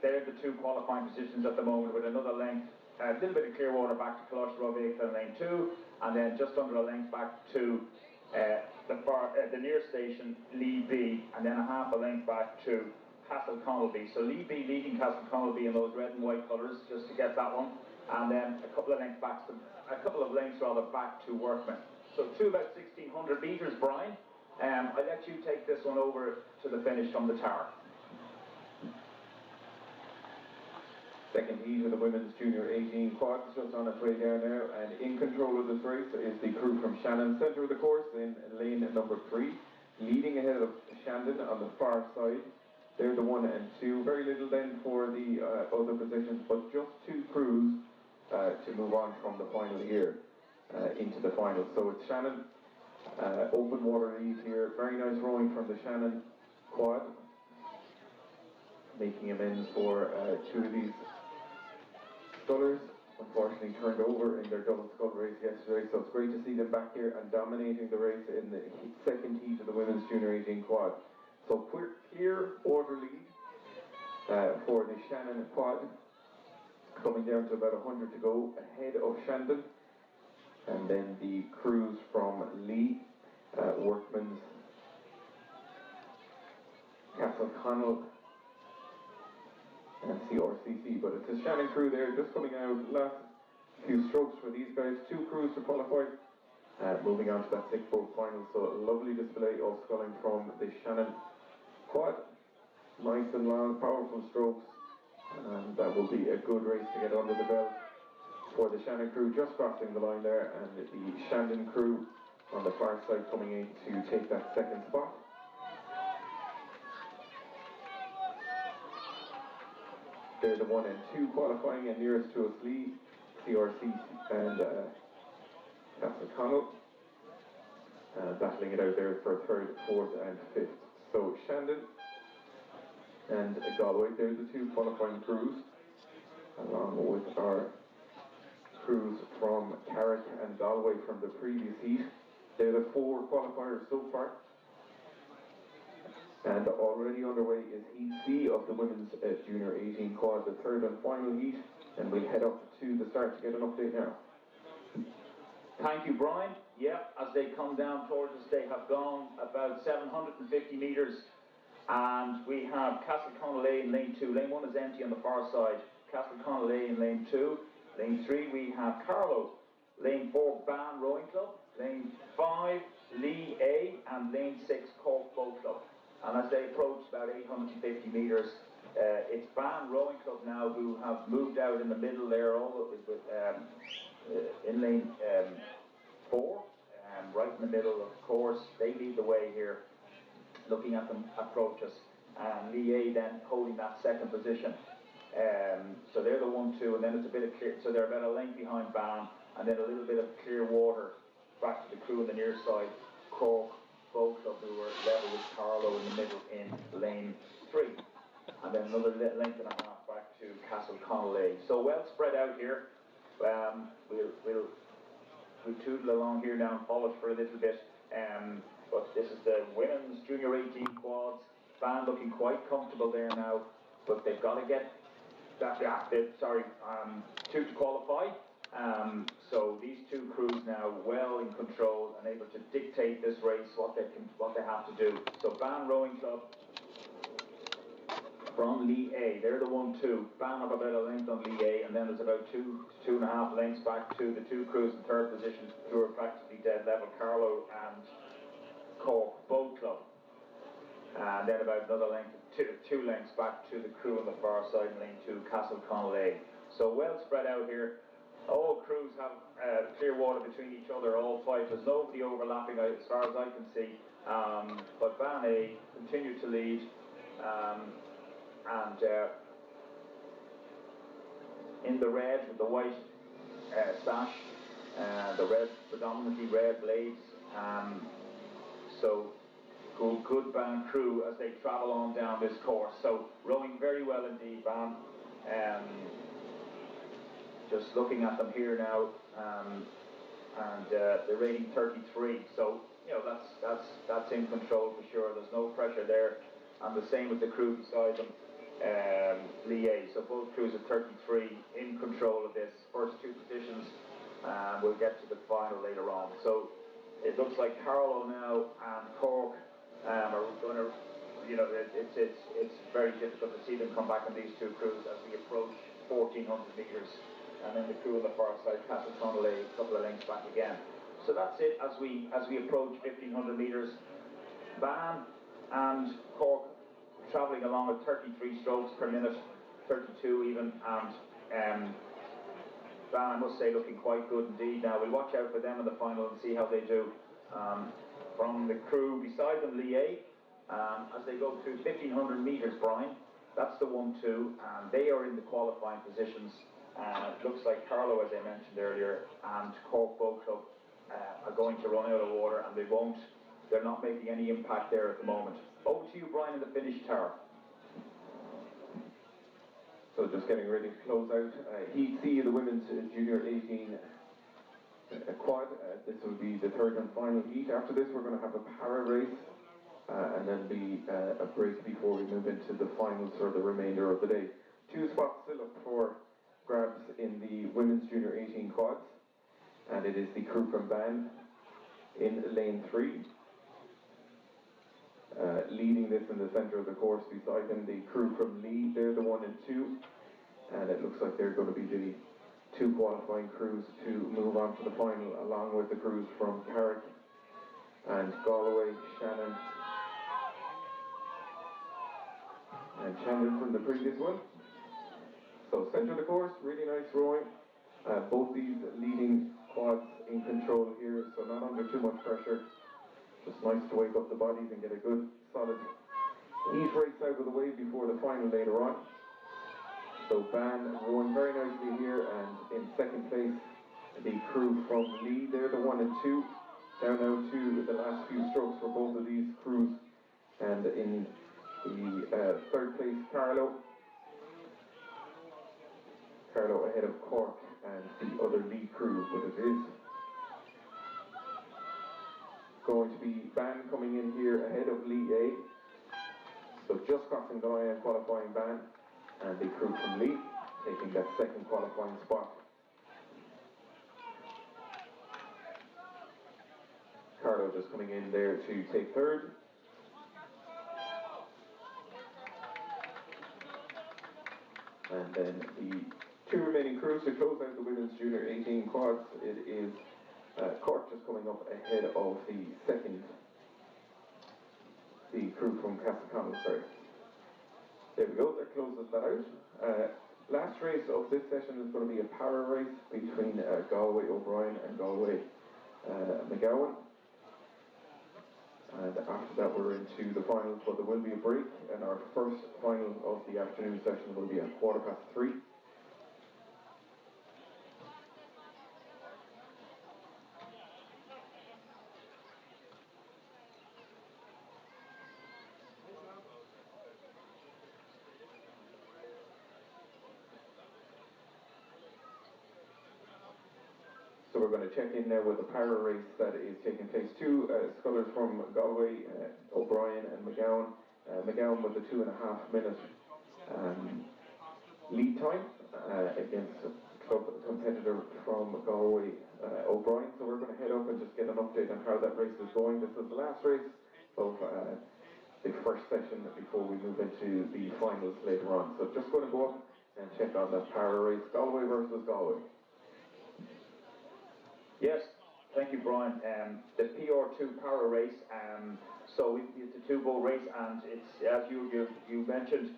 [SPEAKER 17] they're the 2 qualifying positions at the moment, with another length, a little bit of clear water back to Colostra Roveta in lane 2, and then just under a length back to the near station, Lee B, and then a half a length back to Castle Connolly. So Lee B leading Castle Connolly in those red and white colours, just to get that one, and then a couple of lengths back to Workman. So to about 1,600 metres, Brian. I'll let you take this one over to the finish from the tower.
[SPEAKER 1] Second heat of the Women's Junior 18 quads, just on its way down now, and in control of this race is the crew from Shannon, centre of the course in lane number 3, leading ahead of Shandon on the far side. They're the 1 and 2, very little then for the other positions, but just 2 crews to move on from the final here into the final. So it's Shannon, open water lead here, very nice rowing from the Shannon quad, making amends for 2 of these scullers, unfortunately turned over in their double scull race yesterday, so it's great to see them back here and dominating the race in the second heat of the Women's Junior 18 quad. So clear order lead for the Shannon quad, coming down to about 100 to go, ahead of Shandon, and then the crews from Lee, Workman's, Castle Connell, and CRCC, but it's a Shannon crew there, just coming out. Last few strokes for these guys, 2 crews to qualify, moving on to that 6-boat final. So a lovely display of sculling from the Shannon quad, nice and long, powerful strokes, and that will be a good race to get under the belt for the Shannon crew, just crossing the line there, and the Shandon crew on the far side coming in to take that second spot. They're the 1 and 2 qualifying, and nearest to us Lee, CRC and Castle Connell, battling it out there for 3rd, 4th and 5th. So Shandon and Galway, they're the 2 qualifying crews, along with our crews from Carrick and Galway from the previous heat. They're the 4 qualifiers so far. And already underway is Heat C of the Women's Junior 18 quad, the 3rd and final heat, and we'll head up to the start to get an update now.
[SPEAKER 17] Thank you, Brian. Yeah, as they come down towards us, they have gone about 750 metres, and we have Castle Connolly in lane 2. Lane 1 is empty on the far side. Castle Connolly in lane 2. Lane 3, we have Carlow. Lane 4, Ban Rowing Club. Lane 5, Lee A, and lane 6, Cork Boat Club. And as they approach about 850 metres, it's Ban Rowing Club now who have moved out in the middle there, in lane 4, right in the middle of the course. They lead the way here, looking at them approach us. And Lee A then holding that second position. So they're the 1, 2, and then it's a bit of clear, so they're about a length behind Ban, and then a little bit of clear water back to the crew on the near side, Cork Boat Club, who were level with Carlow in the middle in lane 3, and then another length and a half back to Castle Connolly. So well spread out here. We'll tootle along here now and polish for a little bit. But this is the Women's Junior 18 quads. Ban looking quite comfortable there now, but they've got to get that. 2 to qualify. So these two crews now well in control and able to dictate this race, what they have to do. So Ban Rowing Club from Lee A, they're the 1-2. Ban have about a length on Lee A, and then there's about 2.5 lengths back to the two crews in third position who are practically dead level, Carlow and Cork Boat Club. And then about another length, two lengths back to the crew on the far side in lane 2, Castle Connolly. So well spread out here. All crews have clear water between each other, all five. There's nobody overlapping as far as I can see. But Ban A continue to lead. In the red with the white sash, the red, predominantly red blades. So good Ban crew as they travel on down this course. So rowing very well indeed, Ban. Just looking at them here now, and they're rating 33. So you know that's in control for sure. There's no pressure there, and the same with the crew beside them, Lee A. So both crews are 33, in control of this. First two positions. We'll get to the final later on. So it looks like Carlow now and Cork are going to, you know, it's very difficult to see them come back on these two crews as we approach 1,400 metres. And then the crew on the far side, Castle Connolly, a couple of lengths back again. So that's it as we approach 1,500 metres. Ban and Cork travelling along at 33 strokes per minute, 32 even, and Ban, I must say, looking quite good indeed. Now we'll watch out for them in the final and see how they do. From the crew beside them, Lee A, as they go through 1,500 metres, Brian, that's the 1-2, and they are in the qualifying positions. It looks like Carlow, as I mentioned earlier, and Cork Boat Club are going to run out of water, and they're not making any impact there at the moment. Over to you, Brian, in the finish tower.
[SPEAKER 1] So just getting ready to close out. Heat C of the women's junior 18 quad. This will be the third and final heat. After this, we're going to have a para race, and then be a break before we move into the finals for the remainder of the day. 2 spots still up for grabs in the women's junior 18 quads, and it is the crew from Ban in lane 3. Leading this in the centre of the course beside them, the crew from Lee, they're the 1 and 2, and it looks like they're going to be the 2 qualifying crews to move on to the final, along with the crews from Carrick and Galway, Shannon and Shannon from the previous one. So centre of the course, really nice rowing. Both these leading quads in control here, so not under too much pressure. Just nice to wake up the bodies and get a good, solid heat race out of the way before the final later on. So Ban rowing very nicely here, and in second place, the crew from Lee, they're the 1 and 2. Down now to the last few strokes for both of these crews. And in the third place, Carlow ahead of Cork and the other Lee crew, but it is going to be Ban coming in here ahead of Lee A. So just crossing the line and qualifying Ban, and the crew from Lee taking that second qualifying spot. Carlow just coming in there to take third. And then the 2 remaining crews to close out the women's junior 18 quads. It is Cork just coming up ahead of the crew from Castleconnell, sorry. There we go, that closes that out. Last race of this session is going to be a para race between Galway O'Brien and Galway McGowan. And after that we're into the finals, but there will be a break, and our first final of the afternoon session will be at 3:15. So we're going to check in now with the para race that is taking place. 2 scullers from Galway, O'Brien and McGowan. McGowan with a 2.5 minute lead time against club competitor from Galway, O'Brien, so we're going to head up and just get an update on how that race is going. This is the last race of the first session before we move into the finals later on. So just going to go up and check on that para race, Galway versus Galway.
[SPEAKER 17] Yes, thank you, Brian. The PR2 para race, so it's a two-bull race, and it's, as you mentioned,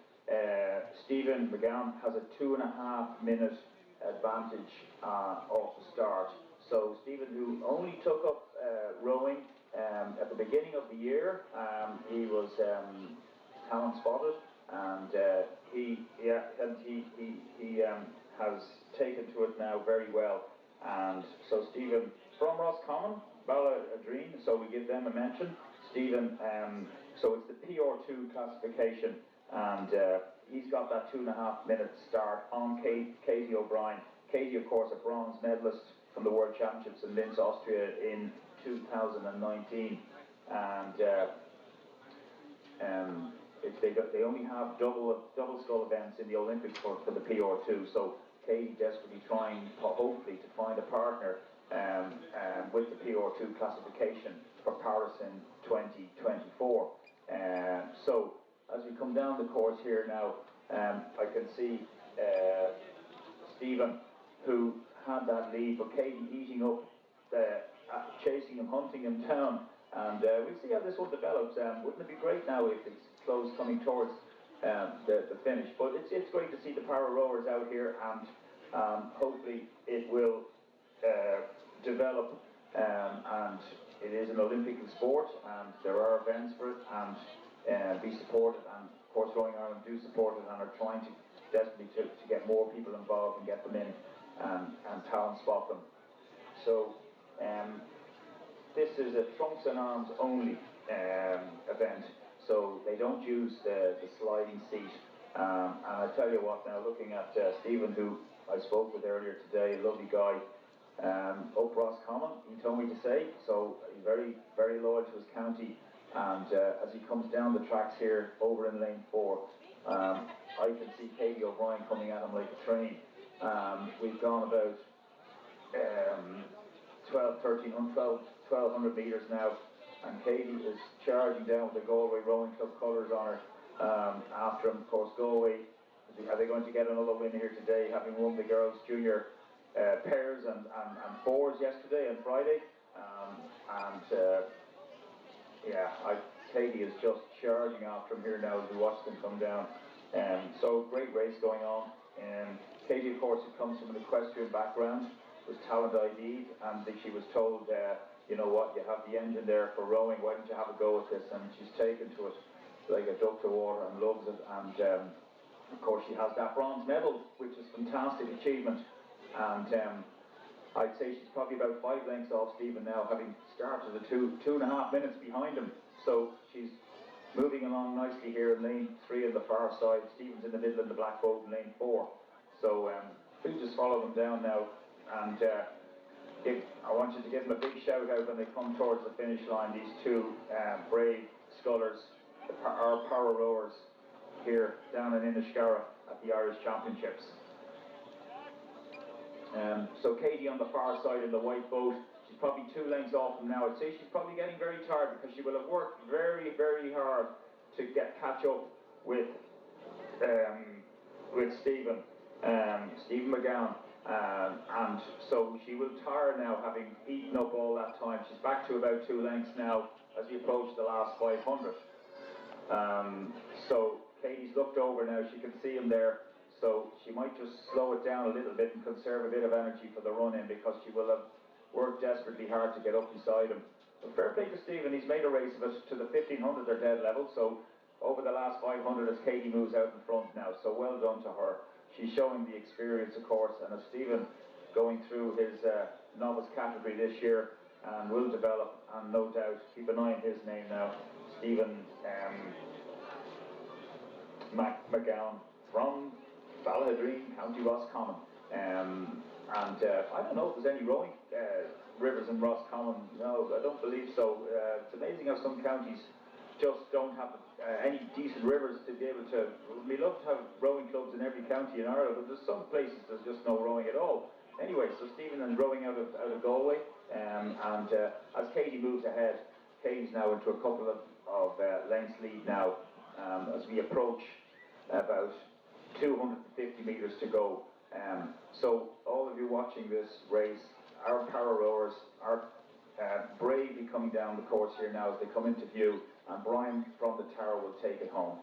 [SPEAKER 17] Stephen McGowan has a 2.5-minute advantage off the start. So Stephen, who only took up rowing at the beginning of the year, he was talent spotted, and he has taken to it now very well. And so Stephen from Roscommon, Balladreen, so we give them a mention. Stephen, so it's the PR2 classification, and he's got that 2.5-minute start on Katie O'Brien. Katie, of course, a bronze medalist from the World Championships in Linz, Austria in 2019, and they only have double scull events in the Olympics for the PR2. So Katie desperately trying, hopefully, to find a partner with the PR2 classification for Paris in 2024. So as we come down the course here now, I can see Stephen, who had that lead, but Katie eating up, chasing him, hunting him down, and we'll see how this one develops. Wouldn't it be great now if it's close coming towards the finish? But it's great to see the para rowers out here, and hopefully it will develop, and it is an Olympic sport, and there are events for it, and be supported, and of course Rowing Ireland do support it and are trying to desperately to get more people involved and get them in and talent spot them. So this is a trunks and arms only event, so they don't use the sliding seat, and I tell you what, now looking at Stephen, who I spoke with earlier today, a lovely guy, up Roscommon, he told me to say, so he's very, very loyal to his county, and as he comes down the tracks here over in lane 4, I can see Katie O'Brien coming at him like a train. We've gone about 1,200 metres now, and Katie is charging down with the Galway Rowing Club colours on her. After him, of course, Galway, are they going to get another win here today, having won the girls' junior pairs and fours yesterday and Friday? Katie is just charging after him here now as we watch them come down. So great race going on. Katie, of course, who comes from an equestrian background, was talent ID'd, and she was told, you know what, you have the engine there for rowing, why don't you have a go at this? And she's taken to it like a duck to water and loves it. And of course, she has that bronze medal, which is a fantastic achievement. And I'd say she's probably about 5 lengths off Stephen now, having started at 2.5 minutes behind him. So she's moving along nicely here in lane 3 on the far side. Stephen's in the middle of the black boat in lane 4. So please just follow them down now, and I want you to give them a big shout out when they come towards the finish line. These two brave scullers, our para rowers here down in Inniscarra at the Irish Championships. So Katie on the far side in the white boat, she's probably 2 lengths off him now. I'd say she's probably getting very tired because she will have worked very, very hard to catch up with Stephen McGowan, and so she will tire now, having eaten up all that time. She's back to about 2 lengths now as we approach the last 500. So Katie's looked over now, she can see him there. So she might just slow it down a little bit and conserve a bit of energy for the run-in, because she will have worked desperately hard to get up beside him. But fair play to Stephen, he's made a race of it to the 1500 or dead level, so over the last 500 as Katie moves out in front now, so well done to her. She's showing the experience, of course, and as Stephen going through his novice category this year, and will develop, and no doubt, keep an eye on his name now, Stephen McGowan from Balladreen, County Roscommon. And I don't know if there's any rowing rivers in Roscommon. No, I don't believe so. It's amazing how some counties just don't have any decent rivers to be able to. We love to have rowing clubs in every county in Ireland, but there's some places there's just no rowing at all. Anyway, so Stephen is rowing out of Galway, and as Katie moves ahead, Katie's now into a couple of lengths lead now, as we approach about 250 metres to go. So all of you watching this race, our power rowers are bravely coming down the course here now as they come into view, and Brian from the tower will take it home.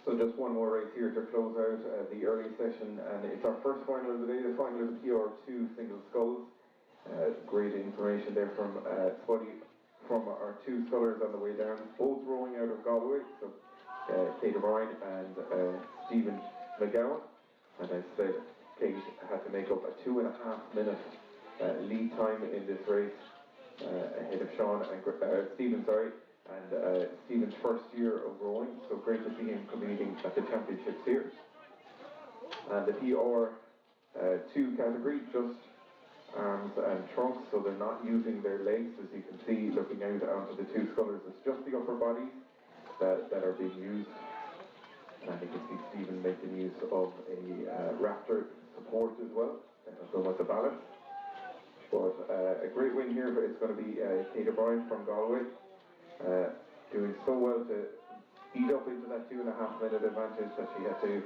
[SPEAKER 1] So just one more race here to close out the early session, and it's our first final of the day, the final of the PR2 single sculls. Great information there from Spuddy, from our two scullers on the way down, both rowing out of Galway, so Kate O'Brien and Stephen McGowan. And as I said, Kate had to make up a 2.5 minute lead time in this race ahead of Sean and Stephen, and Stephen's first year of rowing, so great to see him competing at the championships here. And the PR2 category, just arms and trunks, so they're not using their legs, as you can see looking out onto the two scullers. It's just the upper bodies that are being used. And you can see Stephen making use of a Raptor support as well, going with the balance. But a great win here, but it's going to be Kate O'Brien from Galway, doing so well to eat up into that 2.5 minute advantage that she had to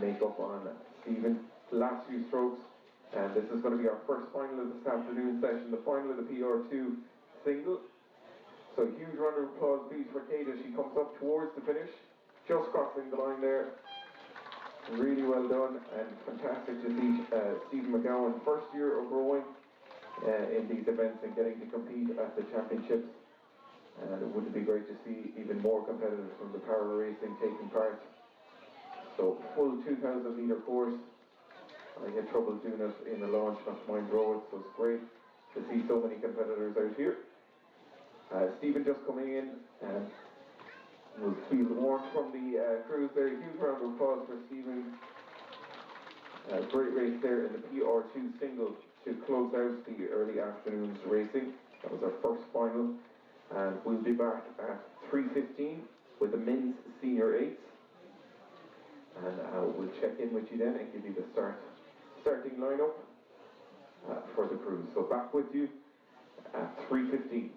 [SPEAKER 1] make up on Stephen. Last few strokes, and this is going to be our first final of this afternoon session, the final of the PR2 single. So huge round of applause please for Kate as she comes up towards the finish, just crossing the line there. Really well done, and fantastic to see Stephen McGowan, first year of rowing in these events and getting to compete at the championships. And it would be great to see even more competitors from the power racing taking part. So full 2,000 metre course. I had trouble doing it in the launch, not to mind row it, so it's great to see so many competitors out here. Stephen just coming in, and we'll feel the warmth from the crews there. Huge round of applause for Stephen. Great race there in the PR2 single to close out the early afternoon's racing. That was our first final, and we'll be back at 3:15 with the men's senior eights, and we'll check in with you then and give you the starting lineup for the crews. So back with you at 3:15.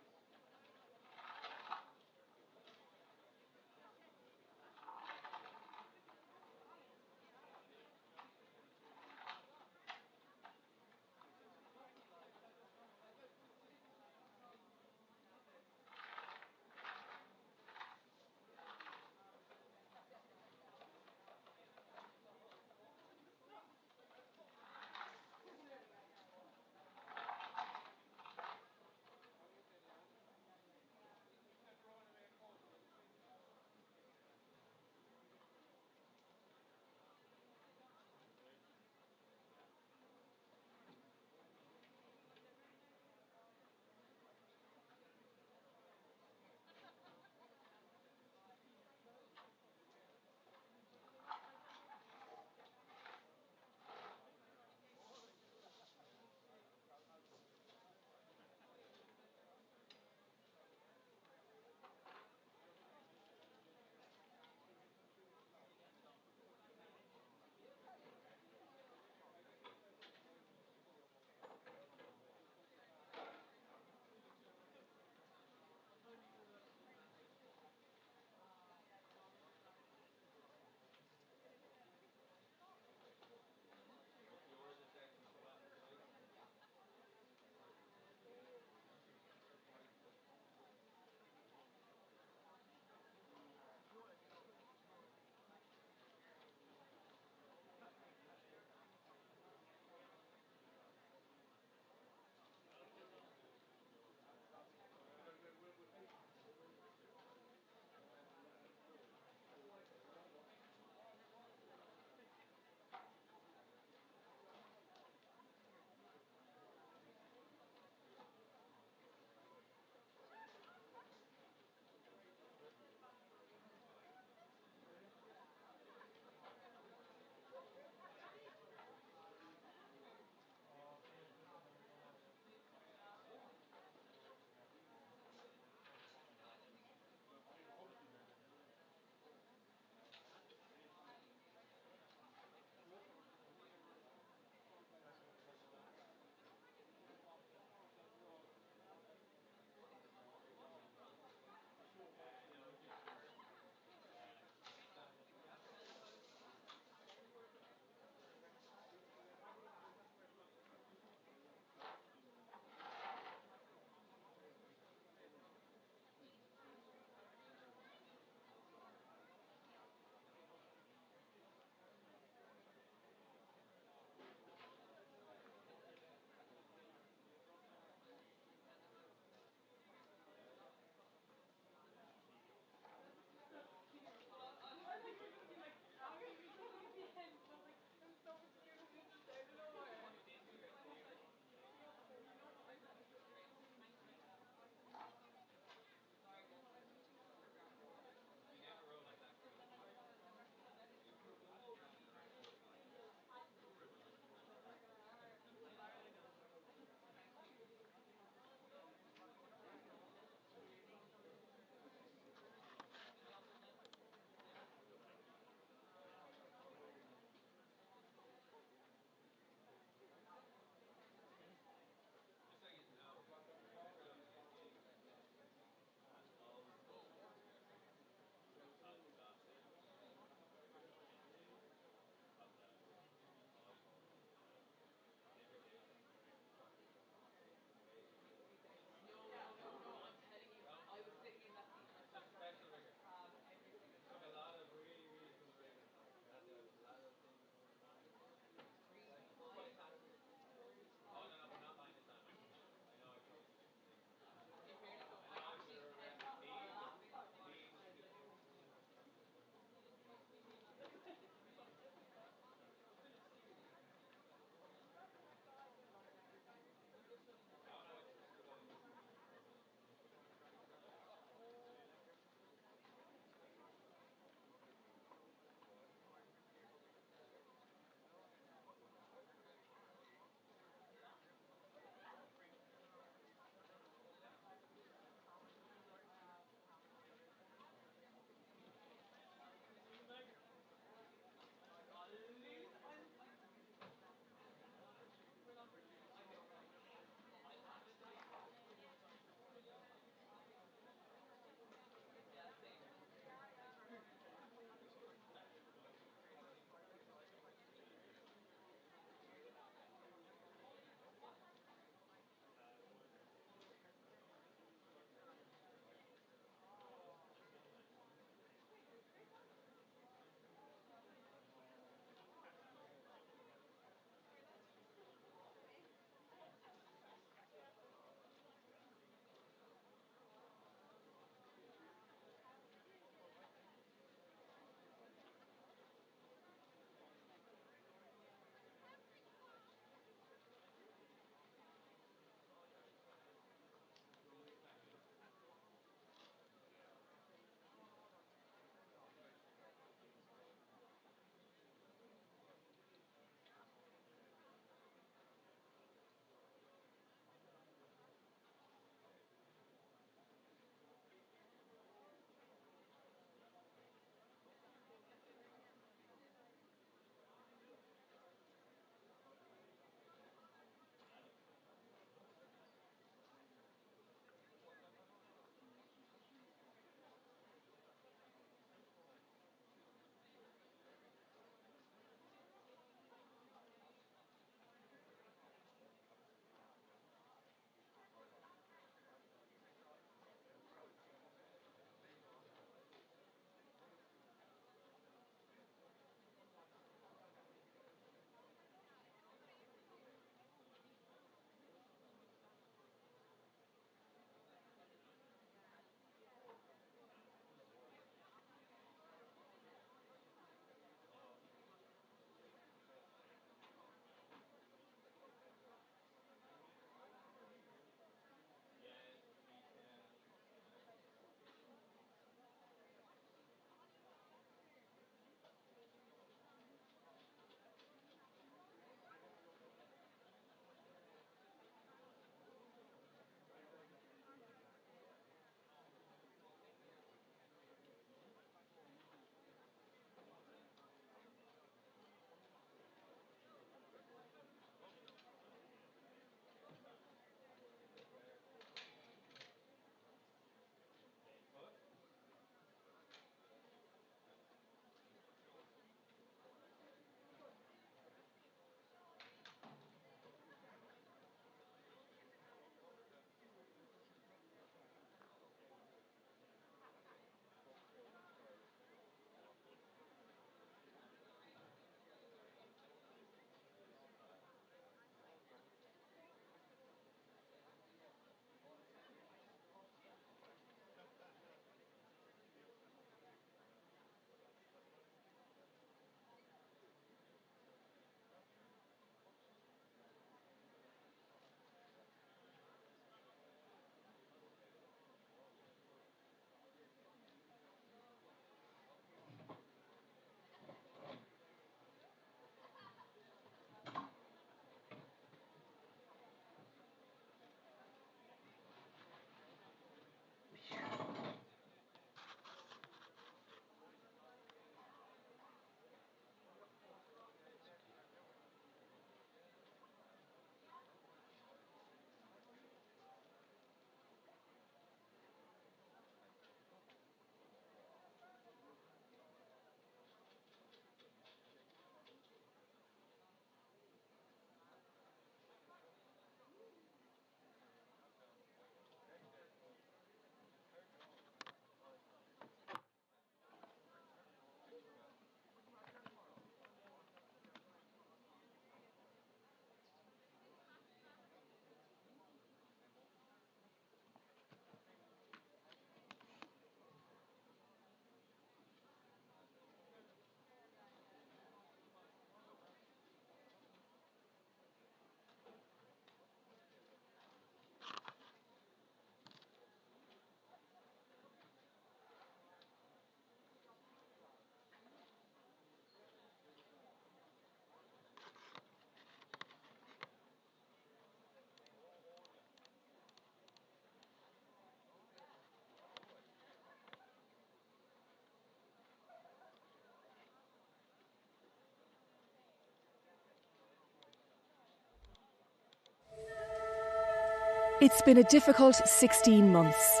[SPEAKER 16] It's been a difficult 16 months.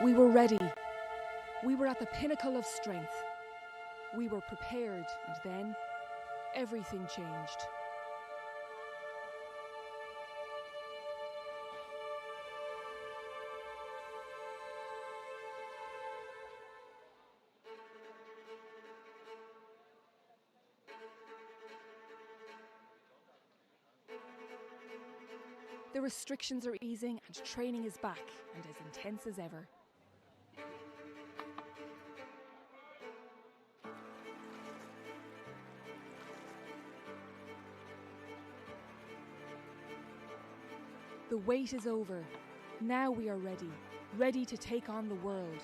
[SPEAKER 16] We were ready. We were at the pinnacle of strength. We were prepared, and then everything changed. The restrictions are easing and training is back and as intense as ever. The wait is over. Now we are ready, ready to take on the world.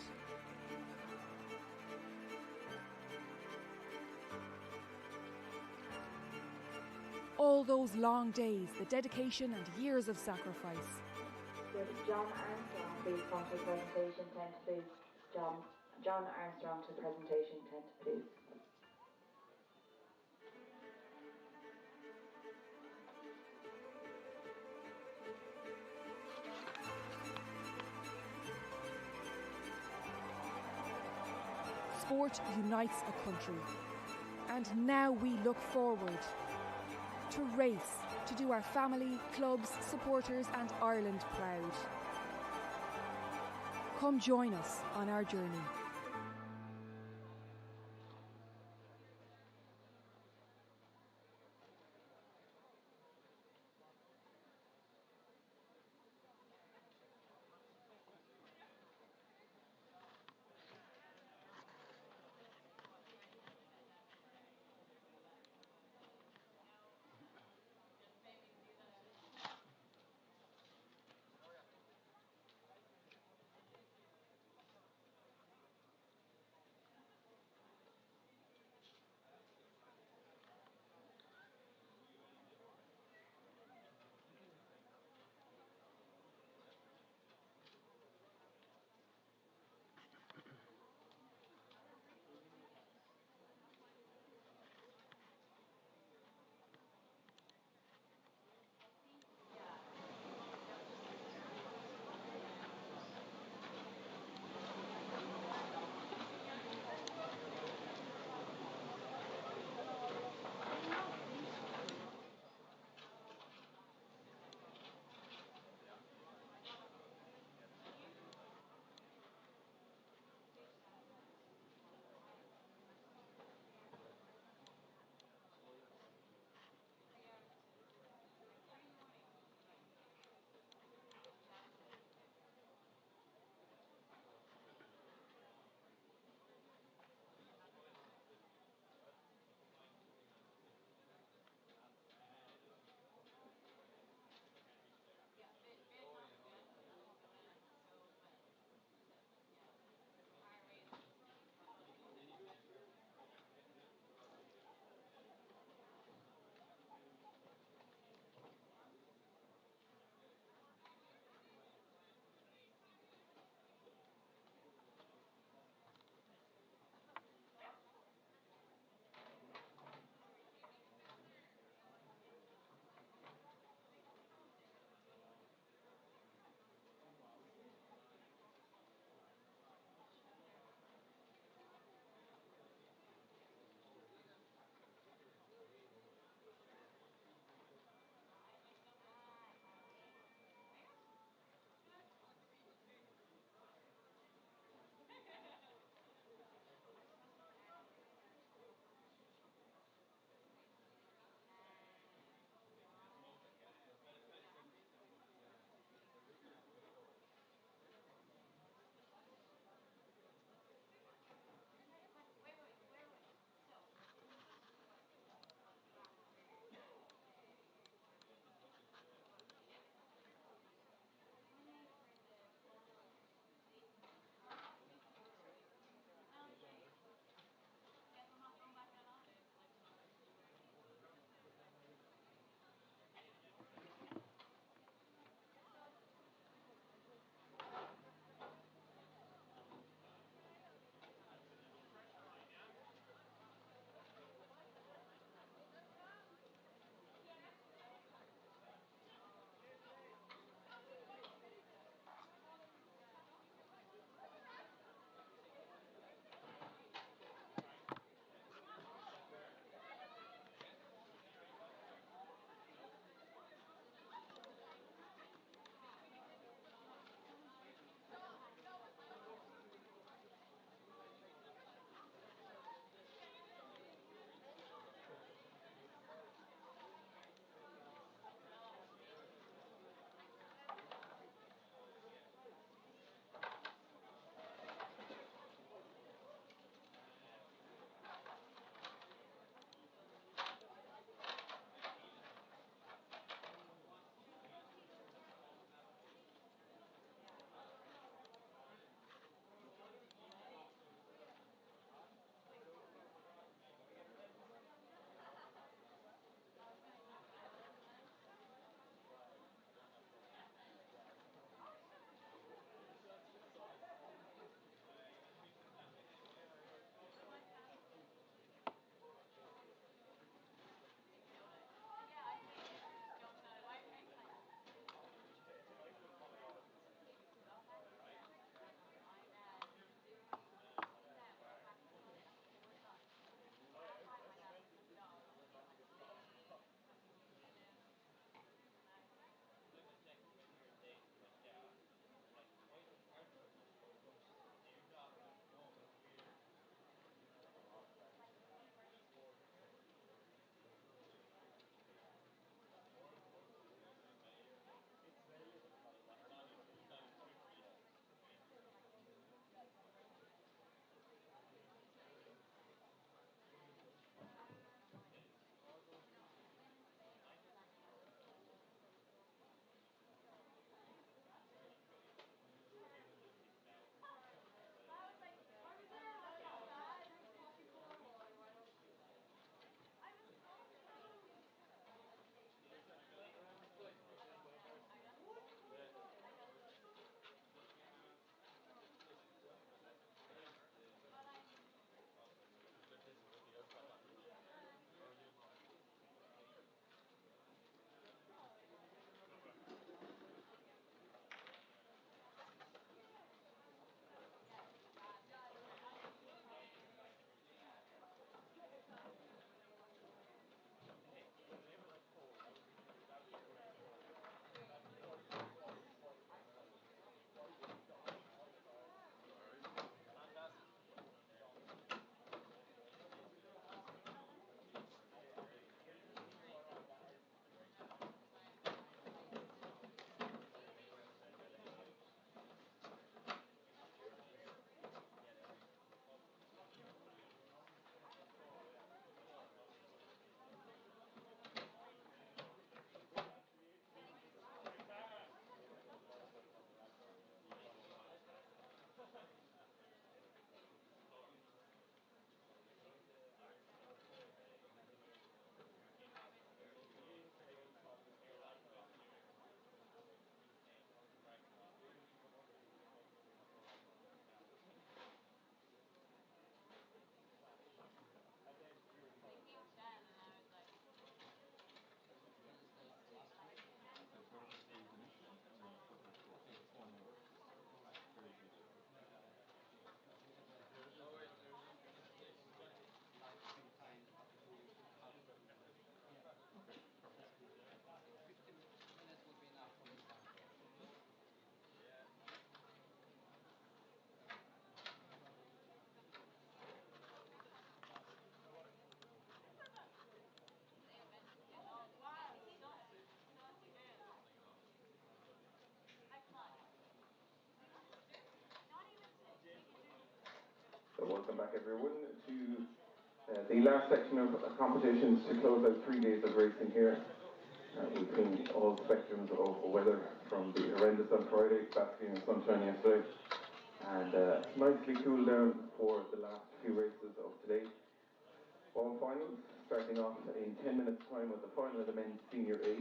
[SPEAKER 16] All those long days, the dedication and years of sacrifice.
[SPEAKER 6] Would John Armstrong please come to presentation 10 please? John Armstrong to presentation 10 please.
[SPEAKER 16] Sport unites a country. And now we look forward to race, to do our family, clubs, supporters and Ireland proud. Come join us on our journey.
[SPEAKER 1] everyone to the last section of competitions to close out 3 days of racing here. We've seen all spectrums of weather, from the horrendous on Friday, basking in sunshine yesterday, and nicely cooled down for the last few races of today. All finals starting off in 10 minutes time with the final of the men's senior 8.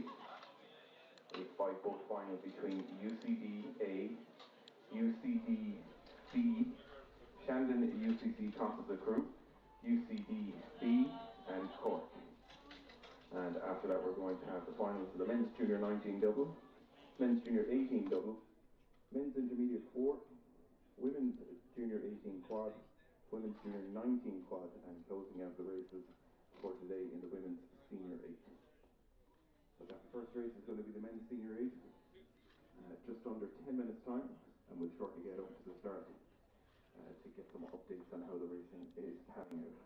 [SPEAKER 1] A 5-boat final between UCD A, UCD C, Shandon UCC Composite Crew, UCD B, and Cork. And after that, we're going to have the finals of the men's junior 19 double, men's junior 18 double, men's intermediate 4, women's junior 18 quad, women's junior 19 quad, and closing out the races for today in the women's senior 8. So that first race is going to be the men's senior 8, just under 10 minutes time, and we'll shortly get up to the start to get some updates on how the racing is panning out.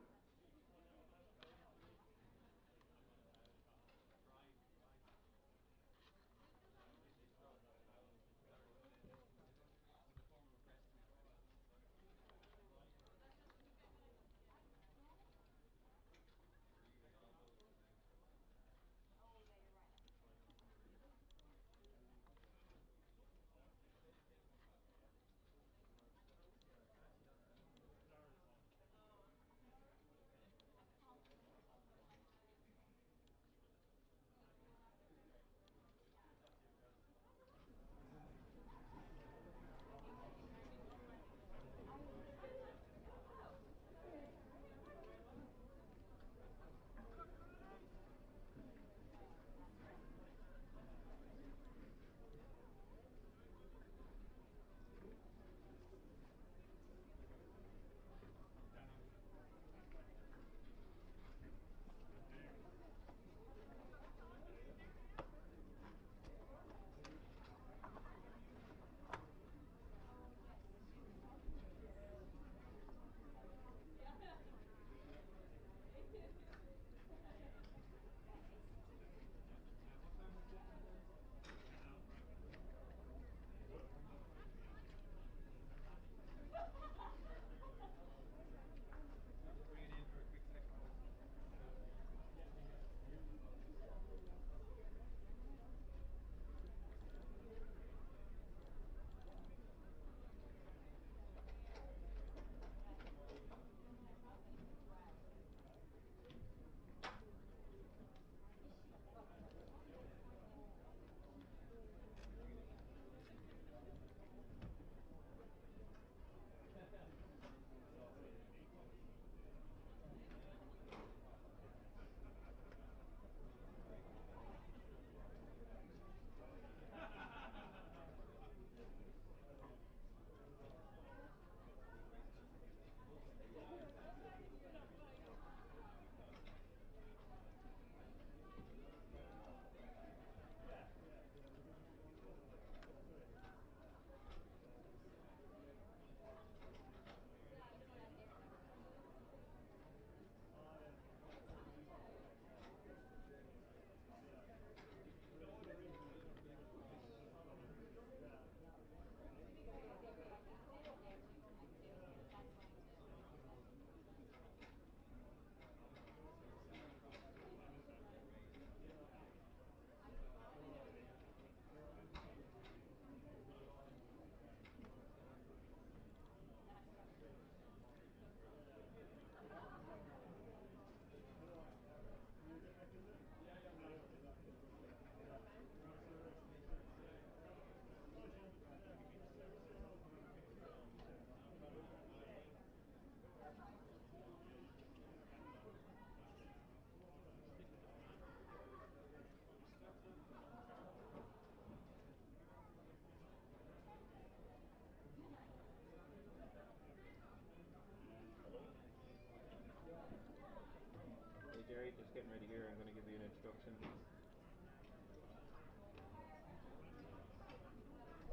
[SPEAKER 18] Jerry, just getting ready here. I'm going to give you an introduction.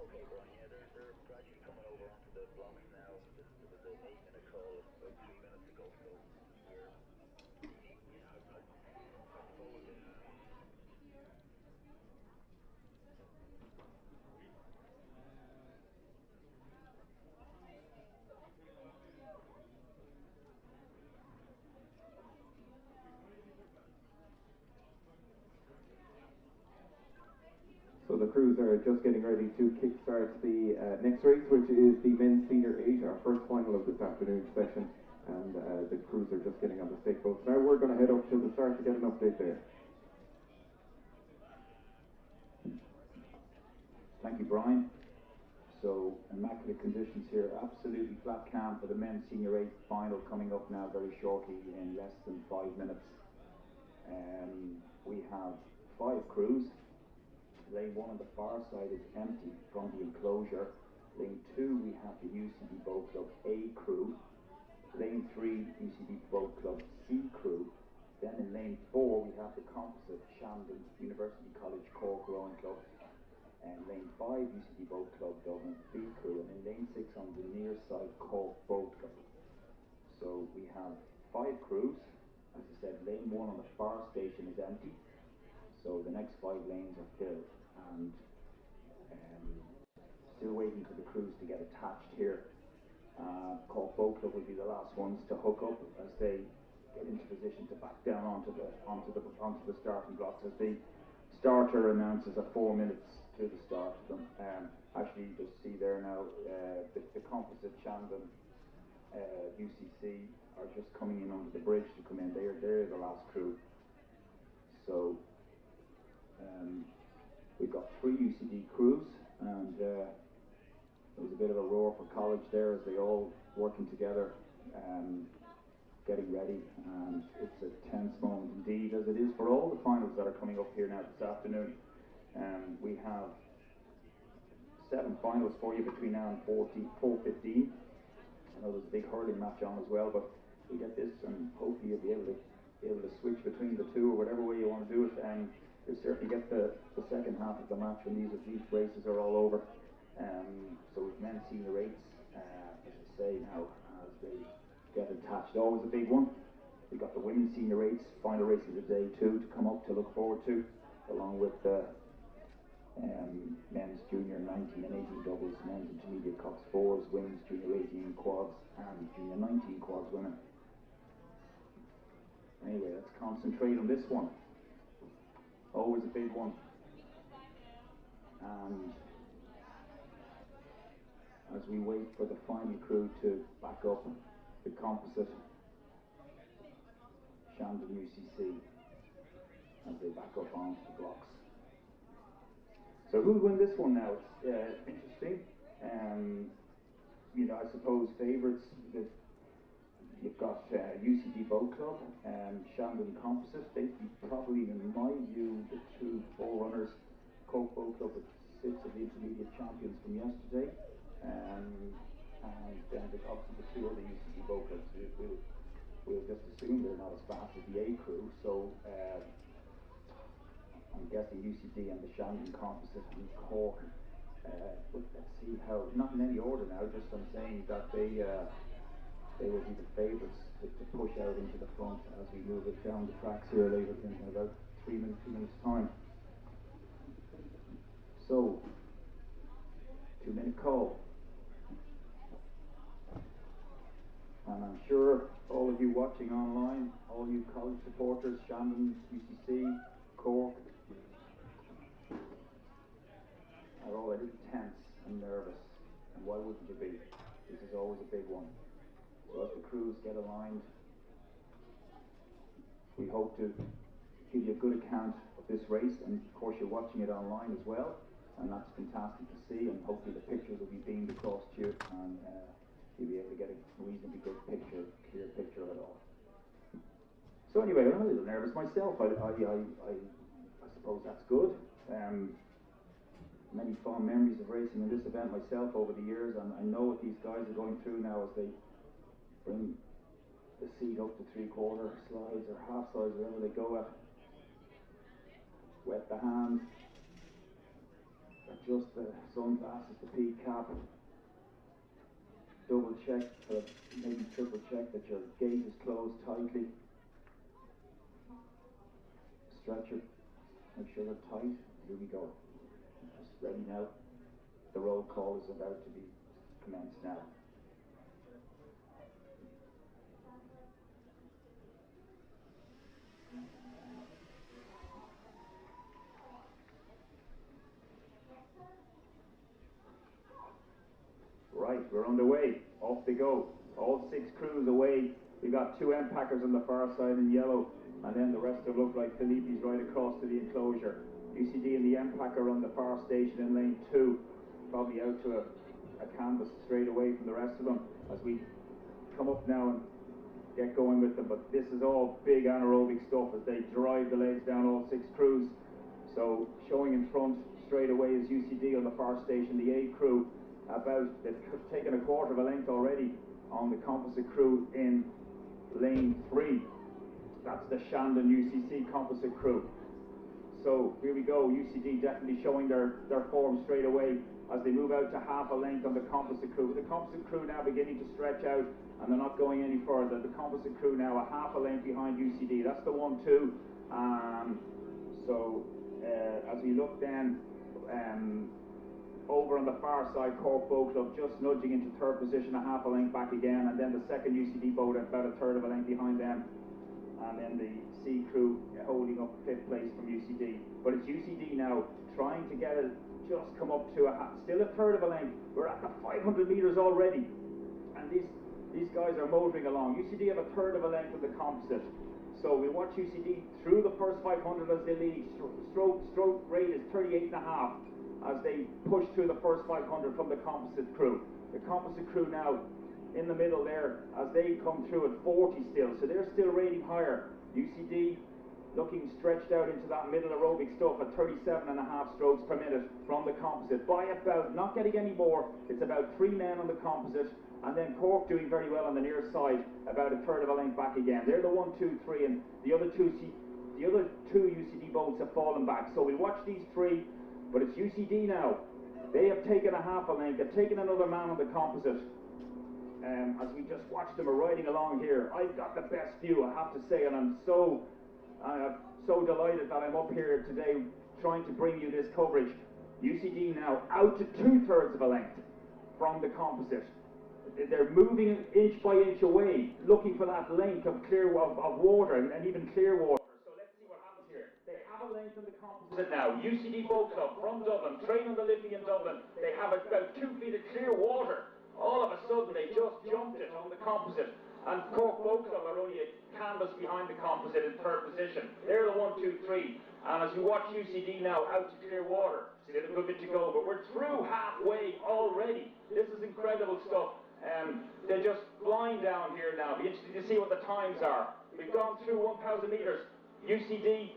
[SPEAKER 17] Okay, Brian, yeah, they're gradually coming over onto the blocks now. There was an 8-minute call, about 3 minutes ago, so we're...
[SPEAKER 19] So the crews are just getting ready to kickstart the next race, which is the men's senior 8, our first final of this afternoon's session. And the crews are just getting on the stake boats. Now we're going to head up to the start to get an update there.
[SPEAKER 17] Thank you, Brian. So immaculate conditions here, absolutely flat calm for the men's senior 8 final coming up now very shortly in less than 5 minutes. We have 5 crews. Lane 1 on the far side is empty from the enclosure. Lane 2 we have the UCD Boat Club A crew. Lane 3 UCD Boat Club C crew. Then in lane 4 we have the composite Shandon University College Cork Rowing Club. And lane 5 UCD Boat Club Dublin B crew. And in lane 6 on the near side Cork Boat Club. So we have 5 crews. As I said, lane 1 on the far station is empty. So the next 5 lanes are filled, and still waiting for the crews to get attached here. Cork Boat Club will be the last ones to hook up as they get into position to back down onto the starting blocks as the starter announces at 4 minutes to the start of them. Actually, you just see there now the composite Shandon UCC are just coming in under the bridge to come in. They're the last crew. So we've got 3 UCD crews, and there was a bit of a roar for college there as they all working together, getting ready, and it's a tense moment indeed, as it is for all the finals that are coming up here now this afternoon. We have 7 finals for you between now and 4:15. I know there's a big hurling match on as well, but we get this, and hopefully you'll be able to switch between the two or whatever way you want to do it. You'll certainly get the second half of the match when these races are all over. So with men's senior 8s, as I say now, as they get attached, always a big one. We've got the women's senior 8s, final race of the day too, to come up to look forward to, along with men's junior 19 and 18 doubles, men's intermediate Cox 4s, women's junior 18 quads, and junior 19 quads women. Anyway, let's concentrate on this one. Always a big one. And as we wait for the final crew to back up the composite Shandon UCC as they back up onto the blocks. So who will win this one now? It's interesting. I suppose favourites, you've got UCD Boat Club and Shandon Composite. They'd be probably, in my view, the 2 forerunners. Cork Boat Club with 6 of the intermediate champions from yesterday. And then obviously the 2 other UCD Boat Clubs. We'll just assume they're not as fast as the A crew. So I'm guessing UCD and the Shandon Composite and Cork. But let's see how, not in any order now, just I'm saying that they will be the favourites to push out into the front as we move it down the tracks here later in about 2 minutes time. So, 2-minute call. And I'm sure all of you watching online, all you college supporters, Shandon, UCC, Cork, are all a little tense and nervous. And why wouldn't you be? This is always a big one. So as the crews get aligned, we hope to give you a good account of this race, and of course you're watching it online as well, and that's fantastic to see, and hopefully the pictures will be beamed across to you, and you'll be able to get a reasonably good picture, clear picture of it all. So anyway, I'm a little nervous myself. I suppose that's good. Many fond memories of racing in this event myself over the years, and I know what these guys are going through now as they bring the seat up to 3/4 slides or half slides, wherever they go at. Wet the hands, adjust the sunglasses, the peak cap, double check, or maybe triple check that your gate is closed tightly. Stretch it, make sure they're tight. Here we go. Just ready now. The roll call is about to be commenced now. Right, we're underway. Off they go. All 6 crews away. We've got 2 end packers on the far side in yellow, and then the rest of them look like Felipe's right across to the enclosure. UCD and the end packer on the far station in lane 2, probably out to a canvas straight away from the rest of them as we come up now and get going with them. But this is all big anaerobic stuff as they drive the legs down, all 6 crews. So showing in front straight away is UCD on the far station, the A crew. They've taken a quarter of a length already on the composite crew in lane 3. That's the Shandon UCC composite crew. So here we go, UCD definitely showing their form straight away as they move out to half a length on the composite crew. The composite crew now beginning to stretch out and they're not going any further. The composite crew now a half a length behind UCD. That's the 1-2. As we look then, over on the far side, Cork Boat Club just nudging into 3rd position, a half a length back again, and then the second UCD boat about a 1/3 of a length behind them, and then the C crew holding up 5th place from UCD. But it's UCD now trying to get it, just come up to still a 1/3 of a length. We're at the 500 metres already, and these guys are motoring along. UCD have a 1/3 of a length of the composite. So we watch UCD through the first 500 as they lead. Stroke rate is 38.5 as they push through the first 500 from the composite crew. The composite crew now in the middle there as they come through at 40 still. So they're still rating higher. UCD looking stretched out into that middle aerobic stuff at 37.5 strokes per minute from the composite. By about, not getting any more, it's about 3 men on the composite. And then Cork doing very well on the near side, about a 1/3 of a length back again. They're the 1, 2, 3, and the other two UCD boats have fallen back. So we watch these 3, but it's UCD now. They have taken a half a length. They've taken another man on the composite. As we just watch them riding along here, I've got the best view, I have to say, and I'm so delighted that I'm up here today trying to bring you this coverage. UCD now out to 2/3 of a length from the composite. They're moving inch by inch away, looking for that length of water and even clear water. So let's see what happens here. They have a length on the composite now. UCD Boat Club from Dublin, train on the Liffey in Dublin. They have about 2 feet of clear water. All of a sudden they just jumped it on the composite. And Cork Boat Club are only a canvas behind the composite in 3rd position. They're the 1, 2, 3. And as we watch UCD now out to clear water, see a little bit to go, but we're through halfway already. This is incredible stuff. They're just flying down here now. Be interested to see what the times are. We've gone through 1,000 metres. UCD,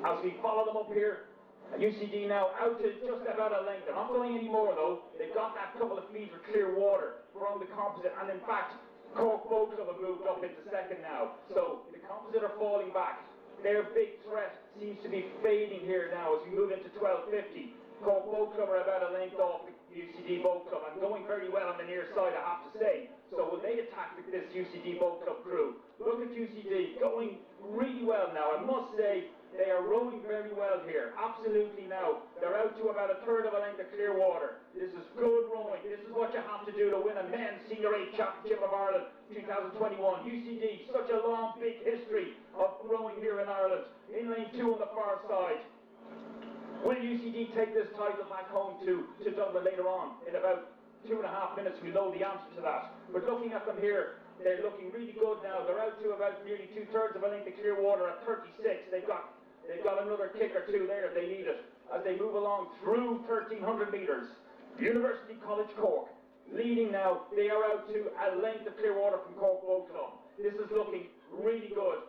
[SPEAKER 17] as we follow them up here, UCD now out to just about a length. They're not going any more though. They've got that couple of feet of clear water from the composite, and in fact, Cork Boat Club have moved up into 2nd now. So the composite are falling back. Their big threat seems to be fading here now as we move into 12:50. Cork Boat Club are about a length off the UCD Boat Club and going very well on the near side, I have to say. So will they attack this UCD Boat Club crew? Look at UCD going really well now. I must say they are rowing very well here. Absolutely now. They're out to about a 1/3 of a length of clear water. This is good rowing. This is what you have to do to win a men's Senior 8 Championship of Ireland 2021. UCD, such a long, big history of rowing here in Ireland. In lane 2 on the far side. Will UCD take this title back home to Dublin later on? In about 2.5 minutes we'll know the answer to that. But looking at them here, they're looking really good now. They're out to about nearly 2/3 of a length of clear water at 36. They've got another kick or two there if they need it. As they move along through 1,300 metres. University College Cork leading now. They are out to a length of clear water from Cork Boat Club. This is looking really good.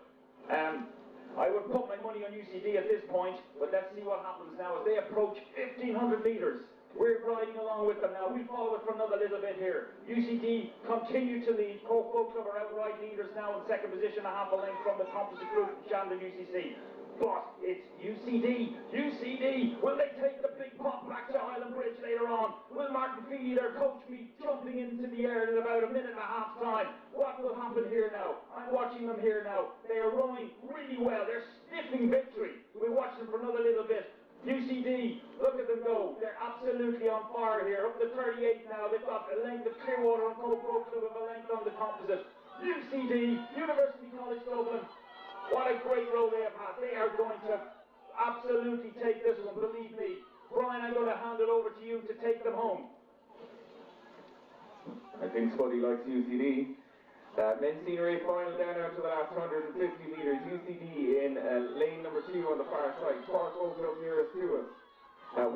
[SPEAKER 17] I would put my money on UCD at this point, but let's see what happens now as they approach 1,500 metres. We're riding along with them now. We follow it for another little bit here. UCD continue to lead. Cork Boat Club are outright leaders now in 2nd position, a half a length from the composite group, Shandon UCC. But it's UCD. UCD, will they take the big pop back to Island Bridge later on? Will Martin Feely, their coach, be jumping into the air in about a minute and a half time? What will happen here now? I'm watching them here now. They are rowing really well. They're sniffing victory. We'll watch them for another little bit. UCD, look at them go. They're absolutely on fire here. Up to 38 now. They've got a length of Clearwater and Cork Boat Club with a length on the composite. UCD, University College Dublin. What a great row they have had. They are going to absolutely take this one, believe me. Brian, I'm going to hand it over to you to take them home.
[SPEAKER 1] Big Spuddy likes UCD. Men's senior 8 final down now to the last 150 metres. UCD in lane number 2 on the far side. Cork opened up nearest to us.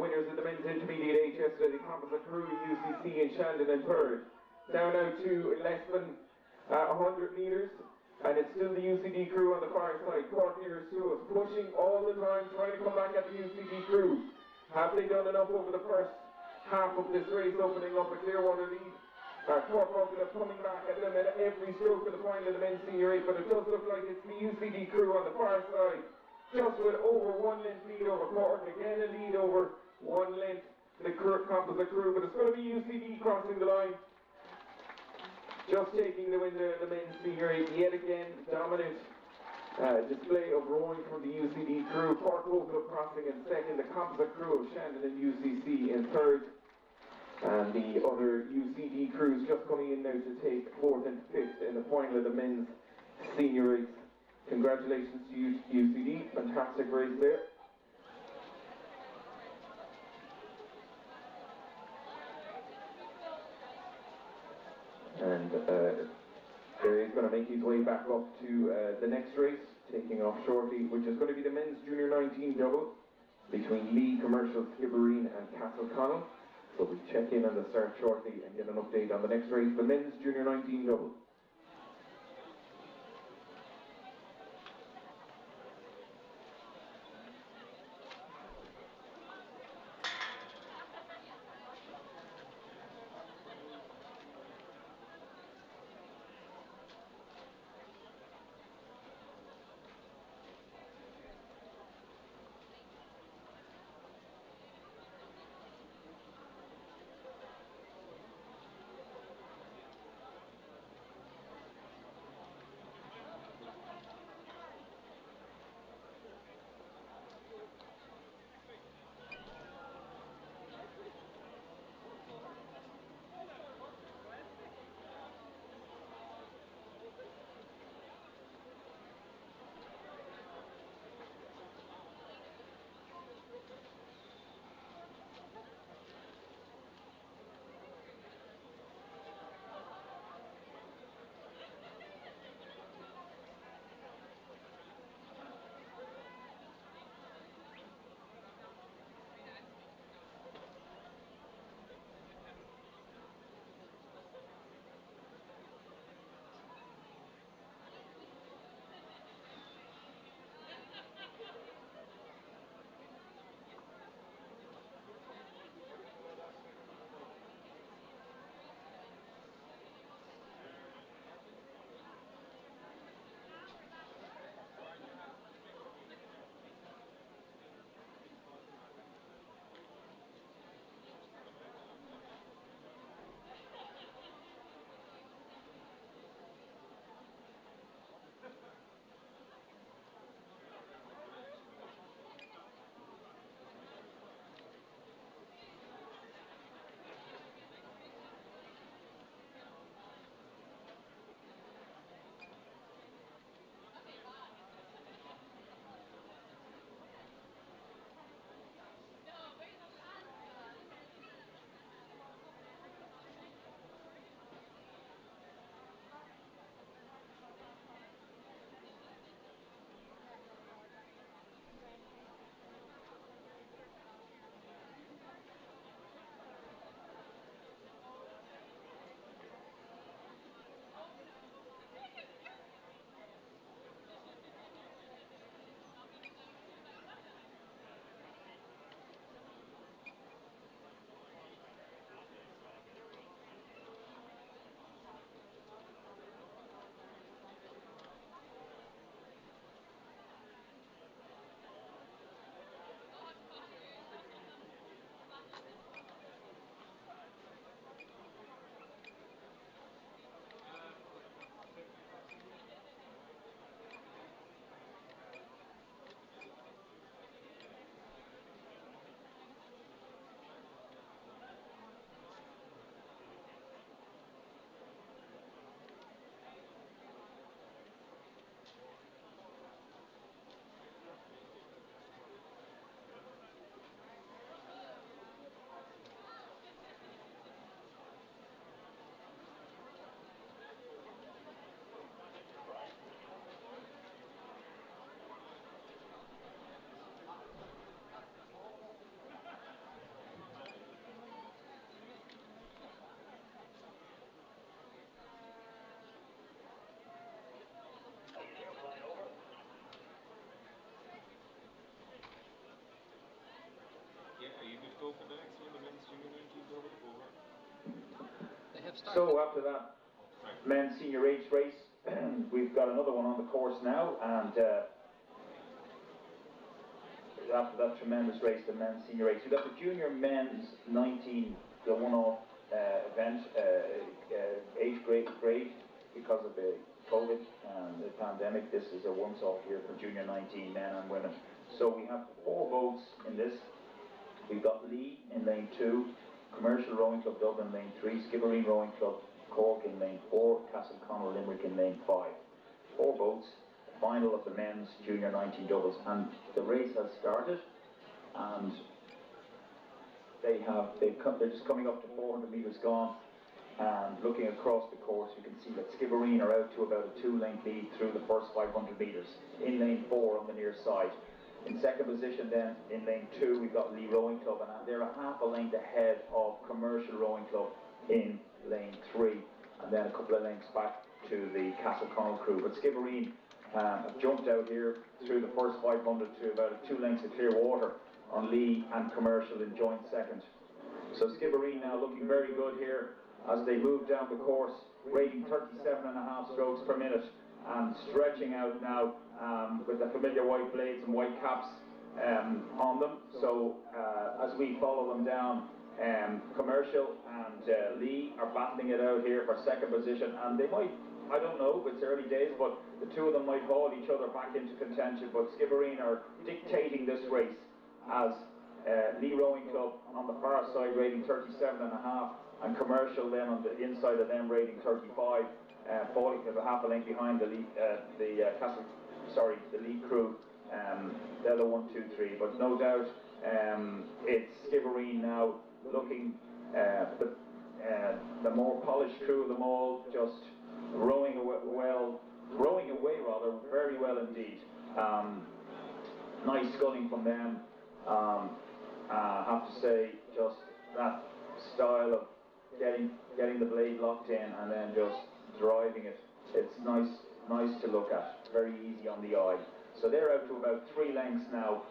[SPEAKER 1] Winners of the men's intermediate 8 yesterday, the Composite Crew, UCC and Shandon in third. Down now to less than 100 metres. And it's still the UCD crew on the far side. Cork nearest to us, pushing all the time, trying to come back at the UCD crew. Have they done enough over the first half of this race, opening up a Clearwater lead? Cork opened up, coming back at them at every stroke of the final of the men's senior 8, but it does look like it's the UCD crew on the far side, just with over 1 length lead over Cork. Again, a lead over 1 length, the Composite Crew, but it's going to be UCD crossing the line. Just taking the win there, the men's senior 8, yet again, dominant display of rowing from the UCD crew. Cork opened up crossing in second, the Composite Crew of Shandon and UCC in third, and the other UCD crews just coming in now to take fourth and fifth in the final of the men's senior 8. Congratulations to you, UCD, fantastic race there. And Barry is going to make his way back up to the next race, taking off shortly, which is going to be the men's junior 19 double between Lee Commercial, Skibbereen and Castleconnell. So we'll check in on the start shortly and get an update on the next race, the men's junior 19 double.
[SPEAKER 18] you good to go for the next one, the men's junior 19 double over?
[SPEAKER 20] They have started.
[SPEAKER 17] So after that men's senior age race, we've got another one on the course now, and after that tremendous race, the men's senior age, we've got the junior men's 19, the one-off event, age grade because of the COVID and the pandemic. This is a once-off here for junior 19 men and women. So we have 4 boats in this. We've got Lee in lane 2, Commercial Rowing Club Dublin lane 3, Skibbereen Rowing Club Cork in lane 4, Castleconnell Limerick in lane 5. 4 boats, final of the men's junior 19 doubles, and the race has started, and they're just coming up to 400 metres gone, and looking across the course you can see that Skibbereen are out to about a 2-length lead through the first 500 metres in lane 4 on the near side. In second position then in lane 2 we've got Lee Rowing Club, and they're a half a length ahead of Commercial Rowing Club in lane 3, and then a couple of lengths back to the Castleconnell crew. But Skibbereen have jumped out here through the first 500 to about 2 lengths of clear water on Lee and Commercial in joint second. So Skibbereen now looking very good here as they move down the course, rating 37.5 strokes per minute and stretching out now with the familiar white blades and white caps on them. So as we follow them down, Commercial and Lee are battling it out here for second position, and they might, I don't know, it's early days, but the two of them might haul each other back into contention. But Skibbereen are dictating this race as Lee Rowing Club on the far side rating 37.5, and Commercial then on the inside of them rating 35, falling to half a length behind the Lee crew. They're the 1, 2, 3, but no doubt it's Skibbereen now looking the more polished crew of them all, just rowing away very well indeed. Nice sculling from them. I have to say, just that style of getting the blade locked in and then just driving it. It's nice to look at. Very easy on the eye. So they're out to about 3 lengths now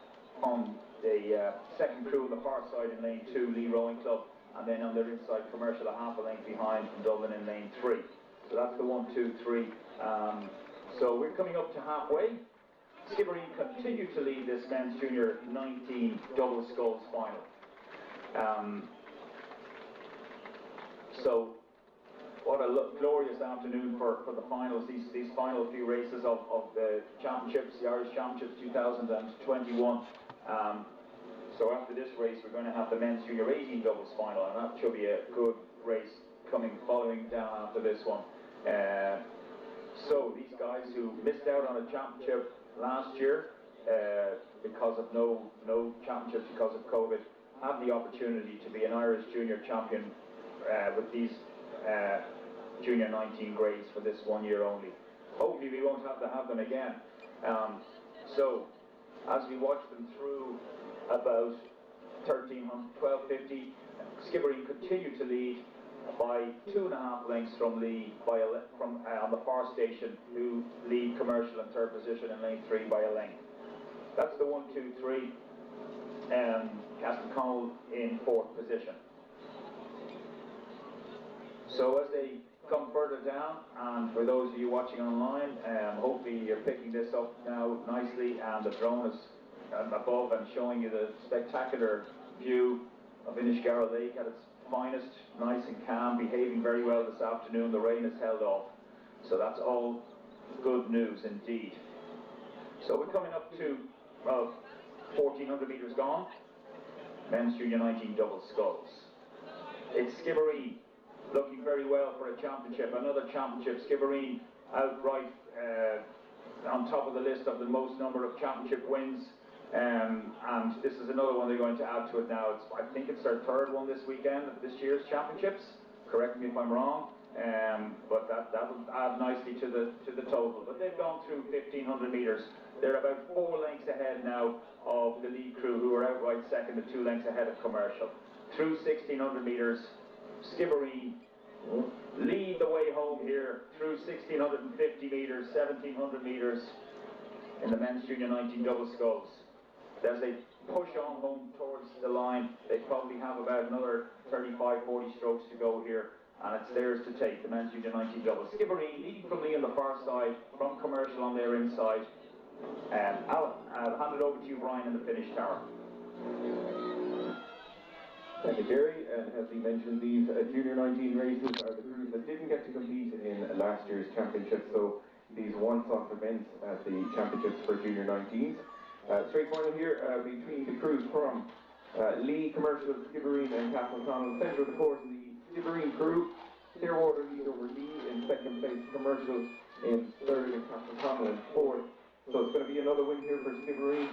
[SPEAKER 17] on the second crew on the far side in lane 2, Lee Rowing Club, and then on their inside Commercial a half a length behind from Dublin in lane 3. So that's the 1, 2, 3. So we're coming up to halfway. Skibbereen continue to lead this men's junior 19 double sculls final. So what a glorious afternoon for the finals, these final few races of the championships, the Irish Championships 2021. So after this race we're going to have the men's junior 18 doubles final, and that should be a good race following down after this one. So these guys who missed out on a championship last year because of no championships because of COVID have the opportunity to be an Irish junior champion with these junior 19 grades for this 1 year only. Hopefully we won't have to have them again. So as we watch them through about 12:50, Skibbereen continue to lead by 2.5 lengths from Lee on the far station, who lead Commercial in third position in lane 3 by a length. That's the 1, 2, 3. Castleconnell in fourth position. So as they come further down, and for those of you watching online, hopefully you're picking this up now nicely, and the drone is above and showing you the spectacular view of Inniscarra Lake at its finest, nice and calm, behaving very well this afternoon. The rain has held off, so that's all good news indeed. So we're coming up to 1,400 metres gone. Men's junior 19 double sculls. It's Skibbereen looking very well for a championship, another championship. Skibbereen outright on top of the list of the most number of championship wins. And this is another one they're going to add to it now. I think it's their third one this weekend of this year's championships. Correct me if I'm wrong, but that will add nicely to the total. But they've gone through 1,500 metres. They're about 4 lengths ahead now of the lead crew, who are outright second and 2 lengths ahead of Commercial. Through 1,600 metres, Skibbereen lead the way home here through 1,650 metres, 1,700 metres in the men's junior 19 double sculls. As they push on home towards the line, they probably have about another 35, 40 strokes to go here, and it's theirs to take, the men's junior 19 double. Skibbereen leading from Lee on the far side, from Commercial on their inside. I'll hand it over to you, Brian, in the finish tower.
[SPEAKER 1] Thank you, Jerry. And as he mentioned, these Junior 19 races are the crews that didn't get to compete in last year's championship, so these once-off events at the championships for Junior 19s. Straight final here between the crews from Lee, Commercial, Skibbereen and Castleconnell. Centre of the course, the Skibbereen crew. Clearwater lead over Lee in second place, Commercial in third, and Castleconnell in fourth. So it's going to be another win here for Skibbereen.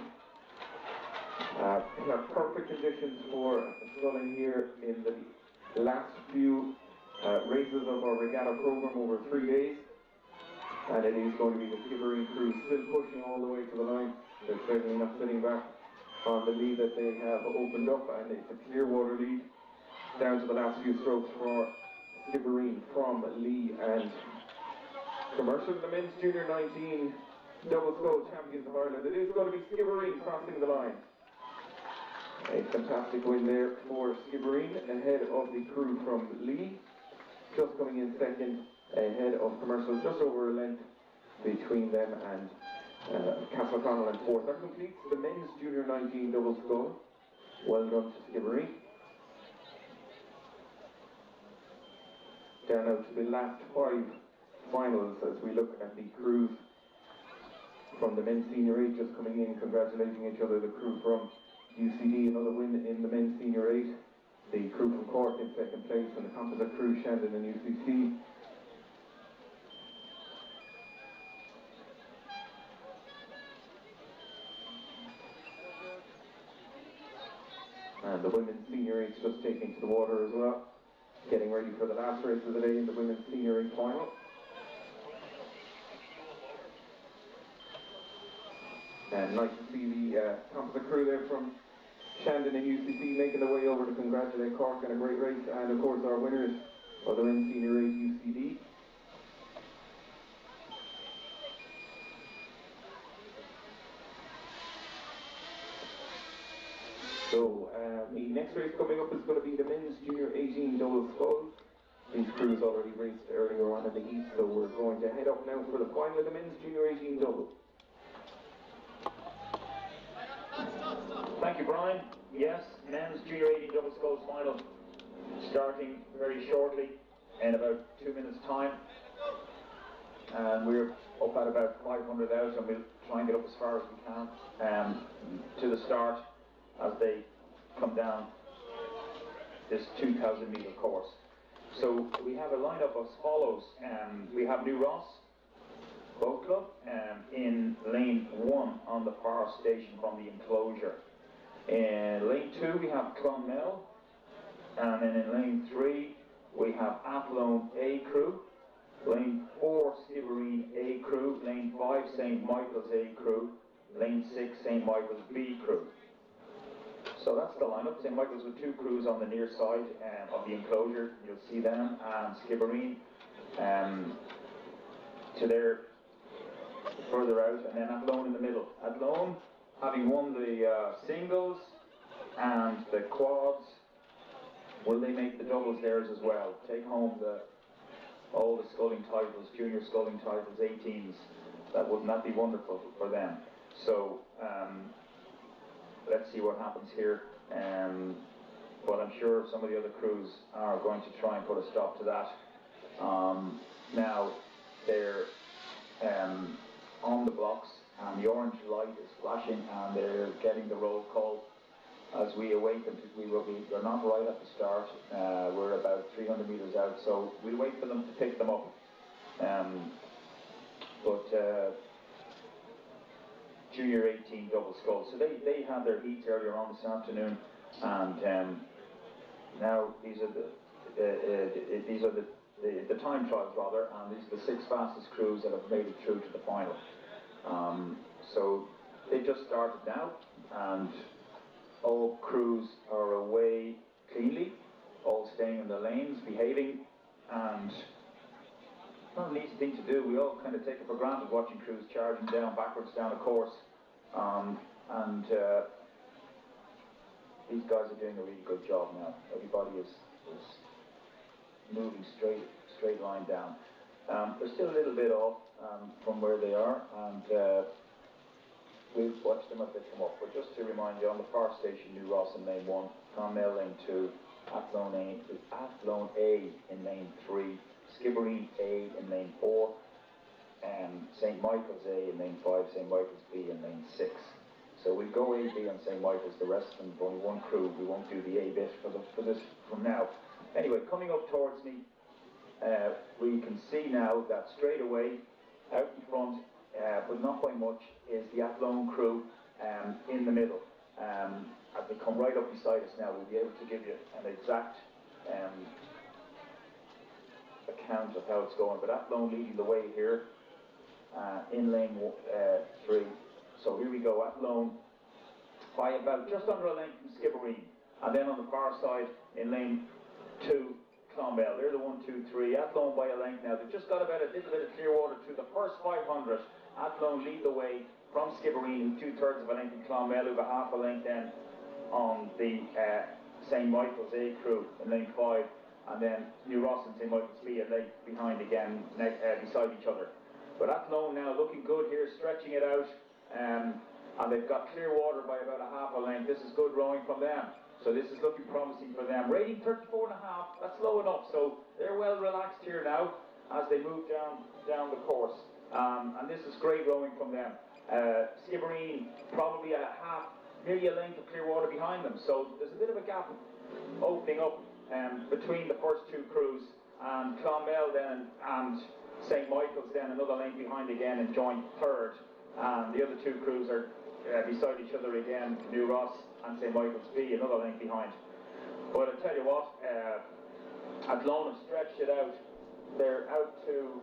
[SPEAKER 1] We have perfect conditions for sculling here in the last few races of our regatta program over 3 days. And it is going to be the Skibbereen crew still pushing all the way to the line. They're certainly not sitting back on the lead that they have opened up, and it's a Clearwater lead down to the last few strokes for Skibbereen from Lee and Commercial. The men's Junior 19 double scull champions of Ireland. It is going to be Skibbereen crossing the line. A fantastic win there for Skibbereen ahead of the crew from Lee, just coming in second ahead of Commercial, just over a length between them and Castleconnell in fourth. That completes the men's Junior 19 double scull. Well done to Skibbereen. Down now to the last 5 finals as we look at the crews from the men's senior 8 just coming in, congratulating each other. The crew from UCD, another win in the men's senior 8. The crew from Cork in second place, and the composite crew, Shandon and UCC. And the women's senior 8 just taking to the water as well, getting ready for the last race of the day in the women's senior 8 final. And nice to see the composite crew there from Shandon and UCC making their way over to congratulate Cork on a great race, and of course our winners of the men's senior 8 UCD. So the next race coming up is going to be the men's junior 18 double scull. These crews already raced earlier on in the heat, so we're going to head up now for the final of the men's junior 18 double.
[SPEAKER 17] Thank you, Brian. Yes, men's junior 18 double sculls final starting very shortly in about 2 minutes' time. And we're up at about 500 out, and we'll try and get up as far as we can to the start as they come down this 2,000 metre course. So we have a lineup as follows. We have New Ross Boat Club in lane 1 on the far station from the enclosure. In lane 2 we have Clonmel, and then in lane 3 we have Athlone A crew, lane 4 Skibbereen A crew, lane 5 St Michael's A crew, lane 6 St Michael's B crew. So that's the lineup. St Michael's with 2 crews on the near side of the enclosure, you'll see them, and Skibbereen to their further out, and then Athlone in the middle. Athlone, having won the singles and the quads, will they make the doubles theirs as well? Take home all the sculling titles, junior sculling titles, 18s. Wouldn't that be wonderful for them? So let's see what happens here. But I'm sure some of the other crews are going to try and put a stop to that. Now they're on the blocks, and the orange light is flashing, and they're getting the roll call as we await them. We're not right at the start. We're about 300 metres out, so we'll wait for them to pick them up. Junior 18 double scull. So they had their heats earlier on this afternoon, and now these are the time trials rather, and these are the 6 fastest crews that have made it through to the final. So they just started now, and all crews are away cleanly, all staying in the lanes, behaving, and not an easy thing to do. We all kind of take it for granted watching crews charging backwards down a course, and these guys are doing a really good job now. Everybody is moving straight line down. They're still a little bit off from where they are, and we'll watch them as they come up. But just to remind you, on the far station, New Ross in lane 1, Clonmel lane 2, Athlone A in lane 3, Skibbereen A in lane 4, St Michael's A in lane 5, St Michael's B in lane 6. So we go A, B and St Michael's, the rest of them, only one crew. We won't do the A bit for this from now. Anyway, coming up towards me, we can see now that straight away, out in front, but not by much, is the Athlone crew in the middle. As they come right up beside us now, we'll be able to give you an exact account of how it's going. But Athlone leading the way here in lane 3. So here we go, Athlone by about just under a length from Skibbereen. And then on the far side in lane 2, Clonmel. They're the 1, 2, 3. Athlone by a length now. They've just got about a little bit of clear water through the first 500. Athlone lead the way from Skibbereen, 2/3 of a length in Clonmel, over half a length then on the St Michael's A crew in lane 5, and then New Ross and St Michael's B a length behind again, beside each other. But Athlone now looking good here, stretching it out, and they've got clear water by about a half a length. This is good rowing from them. So this is looking promising for them. Rating 34.5, that's low enough. So they're well relaxed here now as they move down the course. And this is great rowing from them. Skibbereen probably nearly a length of clear water behind them. So there's a bit of a gap opening up between the first two crews. And Clonmel then and St Michael's then another length behind again in joint third. And the other two crews are beside each other again, New Ross and St Michael's B, another length behind. But I tell you what, Athlone have stretched it out. They're out to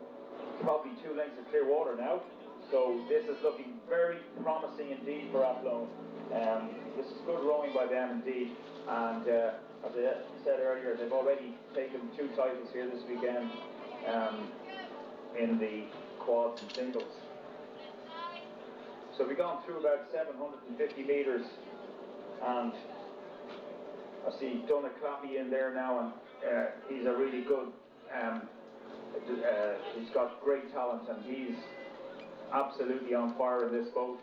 [SPEAKER 17] probably 2 lengths of clear water now. So this is looking very promising indeed for Athlone. This is good rowing by them indeed. And as I said earlier, they've already taken 2 titles here this weekend in the quads and singles. So we've gone through about 750 metres, and I see Donagh Clappy in there now, and he's a really good, he's got great talent, and he's absolutely on fire in this boat.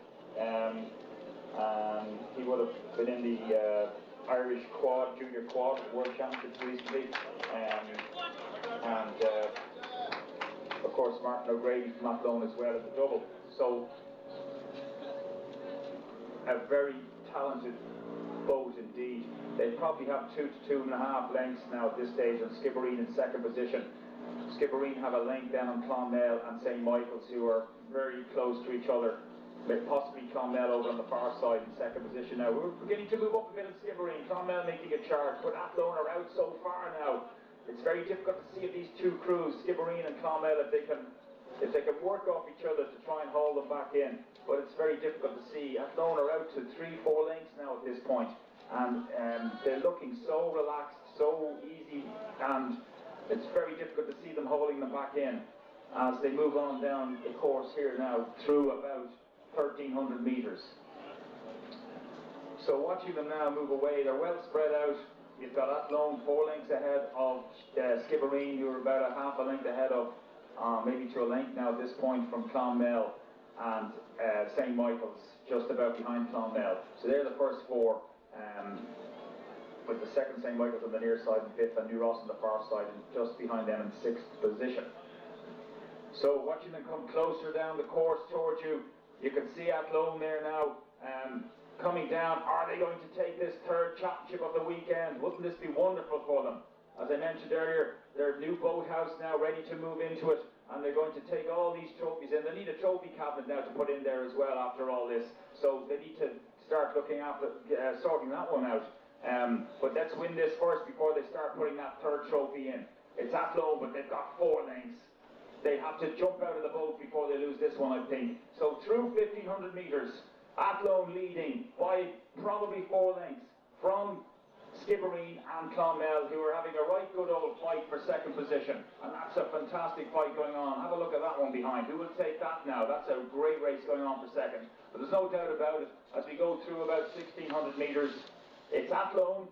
[SPEAKER 17] He would have been in the Irish quad, junior quad world championships recently, and of course Martin O'Grady from Athlone as well as the double. So a very talented boat indeed. They probably have 2 to 2.5 lengths now at this stage, and Skibbereen in second position. Skibbereen have a length down on Clonmel and St Michael's, who are very close to each other. Possibly Clonmel over on the far side in second position now. We're beginning to move up a bit in Skibbereen. Clonmel making a charge, but Athlone are out so far now. It's very difficult to see if these two crews, Skibbereen and Clonmel, if they can work off each other to try and haul them back in. But it's very difficult to see. Athlone are out to 3-4 lengths now at this point, and they're looking so relaxed, so easy, and it's very difficult to see them holding them back in as they move on down the course here now through about 1,300 metres. So watching them now move away, they're well spread out. You've got Athlone 4 lengths ahead of Skibbereen, who are about a half a length ahead of, maybe to a length now at this point from Clonmel, and St Michael's just about behind Clonmel. So they're the first 4, with the second St Michael's on the near side and 5th, and New Ross on the far side, and just behind them in 6th position. So watching them come closer down the course towards you, you can see Athlone there now coming down. Are they going to take this 3rd championship of the weekend? Wouldn't this be wonderful for them? As I mentioned earlier, their new boathouse now ready to move into it, and they're going to take all these trophies in. They need a trophy cabinet now to put in there as well after all this. So they need to start looking after sorting that one out. But let's win this first before they start putting that 3rd trophy in. It's Athlone, but they've got 4 lengths. They have to jump out of the boat before they lose this one, I think. So through 1,500 metres, Athlone leading by probably 4 lengths from Skibbereen and Clonmel, who are having a right good old fight for second position. And that's a fantastic fight going on. Have a look at that one behind. Who will take that now? That's a great race going on for second. But there's no doubt about it. As we go through about 1,600 metres, It's Athlone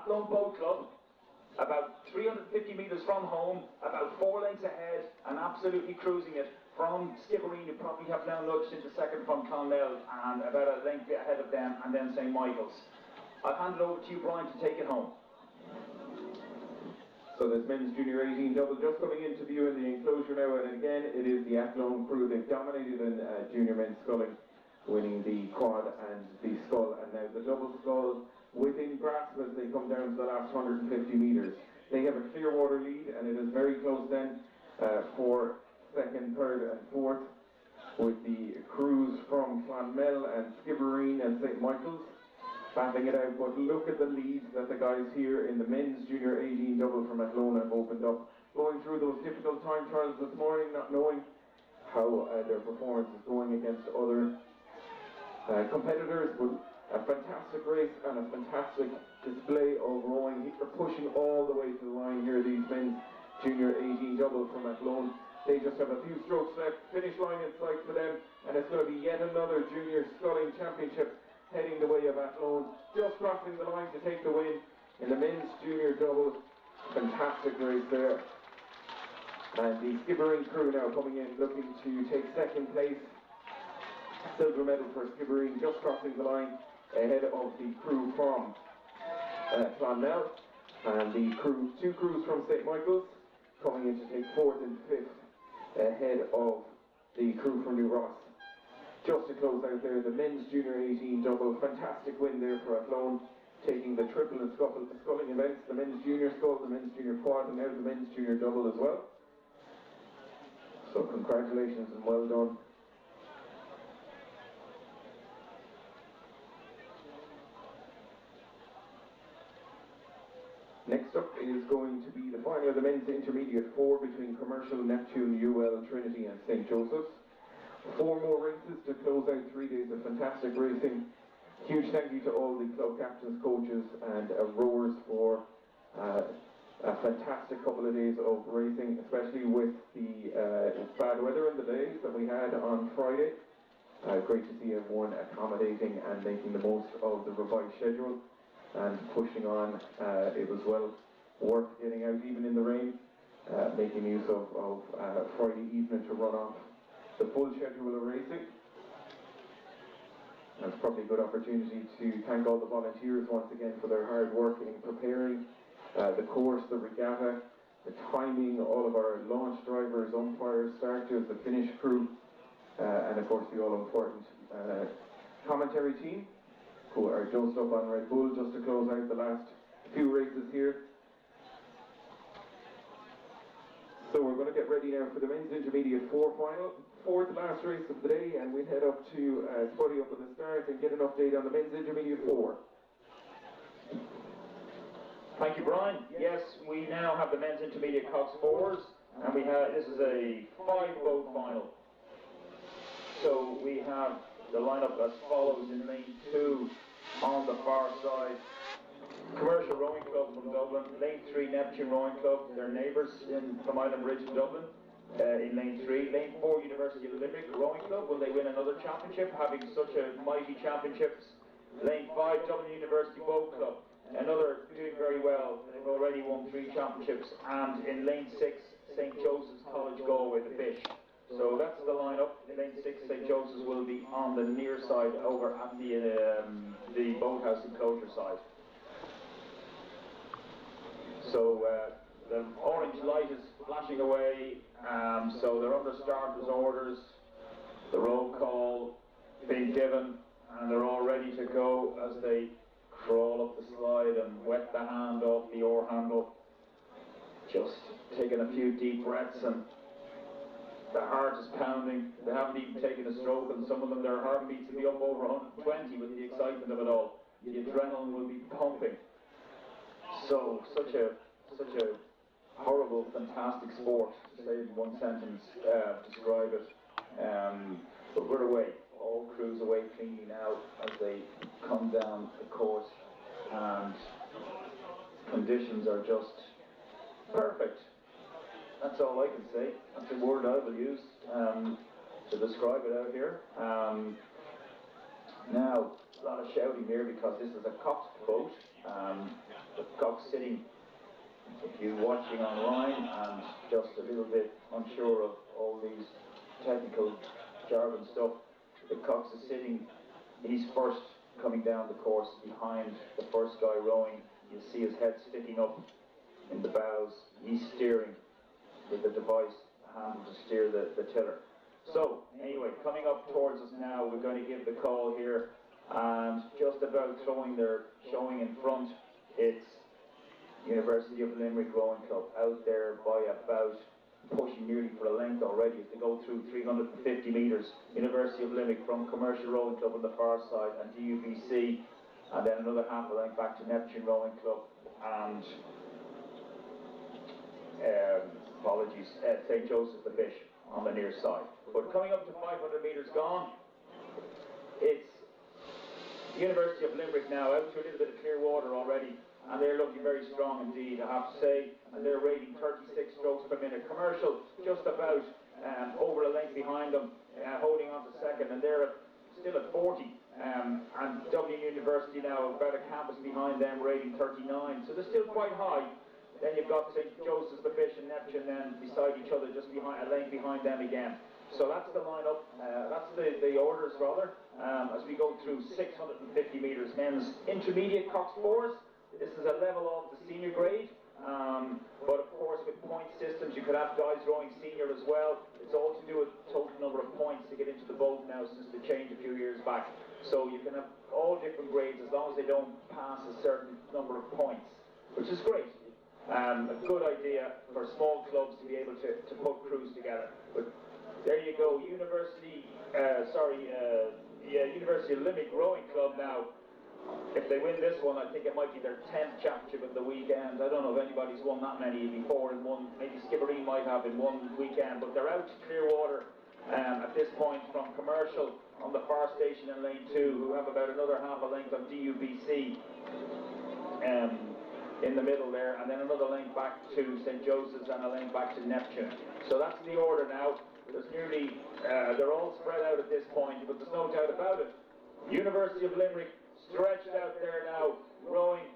[SPEAKER 17] Boat Club, about 350 metres from home, about 4 lengths ahead, and absolutely cruising it. From Skibbereen, you probably have now nudged into second from Clonmel, and about a length ahead of them, and then St Michael's. I'll hand it over to you, Brian, to take it home.
[SPEAKER 1] So this men's junior 18 double just coming into view in the enclosure now, and again it is the Athlone crew. They've dominated in junior men's sculling, winning the quad and the scull, and now the double scull within grasp as they come down to the last 150 metres. They have a clear water lead, and it is very close then for second, third and fourth, with the crews from Clonmel and Skibbereen and St Michael's battling it out. But look at the lead that the guys here in the men's junior 18 double from Athlone have opened up, going through those difficult time trials this morning, not knowing how their performance is going against other competitors. But a fantastic race and a fantastic display of rowing. They're pushing all the way to the line here, these men's junior 18 double from Athlone. They just have a few strokes left, finish line in sight for them, and it's going to be yet another junior sculling championship heading the way of Athlone, just crossing the line to take the win in the men's junior double. Fantastic race there. And the Skibbereen crew now coming in looking to take second place. Silver medal for Skibbereen, just crossing the line ahead of the crew from Clonmel, and the two crews from St Michael's coming in to take fourth and fifth ahead of the crew from New Ross. Just to close out there, the men's junior 18 double, fantastic win there for Athlone, taking the triple and sculling events, the men's junior scull, the men's junior quad, and now the men's junior double as well. So congratulations and well done. Next up is going to be the final of the men's intermediate 4 between Commercial, Neptune, UL, Trinity and St Joseph's. 4 more races to close out 3 days of fantastic racing. Huge thank you to all the club captains, coaches and rowers for a fantastic couple of days of racing, especially with the bad weather in the days that we had on Friday. Great to see everyone accommodating and making the most of the revised schedule and pushing on. It was well worth getting out even in the rain, making use of Friday evening to run off the full schedule of racing. And it's probably a good opportunity to thank all the volunteers once again for their hard work in preparing the course, the regatta, the timing, all of our launch drivers, umpires, starters, the finish crew, and of course the all-important commentary team who are dosed up on Red Bull just to close out the last few races here. So we're going to get ready now for the men's intermediate 4 final, 4th last race of the day, and we'll head up to Spuddy up at the start and get an update on the men's intermediate 4.
[SPEAKER 17] Thank you, Brian. Yes, we now have the men's intermediate Cox 4s, and this is a 5-boat final. So we have the lineup as follows in lane 2 on the far side. Commercial Rowing Club from Dublin. Lane 3, Neptune Rowing Club. They're neighbours from Island Bridge in Dublin. In lane 3. Lane 4, University Olympic Rowing Club. Will they win another championship, having such a mighty championships? Lane 5, Dublin University Boat Club. Another doing very well. They've already won 3 championships. And in lane 6, St Joseph's College Galway, the Fish. So that's the lineup. In lane 6, St Joseph's will be on the near side over at the boathouse enclosure side. So the orange light is flashing away, so they're under starters' orders, the roll call being given, and they're all ready to go as they crawl up the slide and wet the hand off the oar handle. Just taking a few deep breaths, and the heart is pounding. They haven't even taken a stroke, and some of them, their heartbeats will be up over 120 with the excitement of it all. The adrenaline will be pumping. So, such a horrible, fantastic sport, to say in one sentence, describe it. But we're away, all crews away cleanly now as they come down the course, and conditions are just perfect. That's all I can say. That's the word I will use to describe it out here. Now, a lot of shouting here because this is a Cox boat. The cock sitting, if you're watching online and just a little bit unsure of all these technical jargon stuff, the cox is sitting, he's first coming down the course behind the first guy rowing. You see his head sticking up in the bows. He's steering with the device, a handle to steer the tiller. So, anyway, coming up towards us now, we're going to give the call here, and just about showing in front, it's University of Limerick Rowing Club out there by about pushing nearly for a length already as they go through 350 metres. University of Limerick from Commercial Rowing Club on the far side and DUBC, and then another half a length back to Neptune Rowing Club and St. Joseph the Fish on the near side. But coming up to 500 metres gone, it's University of Limerick now out to a little bit of clear water already, and they're looking very strong indeed, I have to say, and they're rating 36 strokes per minute. Commercial just about over a length behind them, holding on to second, and they're still at 40. And Dublin University now about a campus behind them, rating 39, so they're still quite high. Then you've got St. Joseph's, the Fish and Neptune then beside each other, just behind a length behind them again. So that's the lineup, that's the orders rather, as we go through 650 metres men's intermediate cox fours. This is a level of the senior grade, but of course with point systems you could have guys rowing senior as well. It's all to do with total number of points to get into the boat now since the change a few years back. So you can have all different grades as long as they don't pass a certain number of points, which is great. A good idea for small clubs to be able to put crews together. But there you go, University of Limerick Rowing Club now. If they win this one, I think it might be their 10th championship of the weekend. I don't know if anybody's won that many before in one. Maybe Skibbereen might have in one weekend, but they're out to Clearwater at this point from Commercial on the far station in lane 2, who have about another half a length on DUBC in the middle there, and then another length back to St. Joseph's and a length back to Neptune. So that's the order now. There's nearly, they're all spread out at this point, but there's no doubt about it. University of Limerick stretched out there now, rowing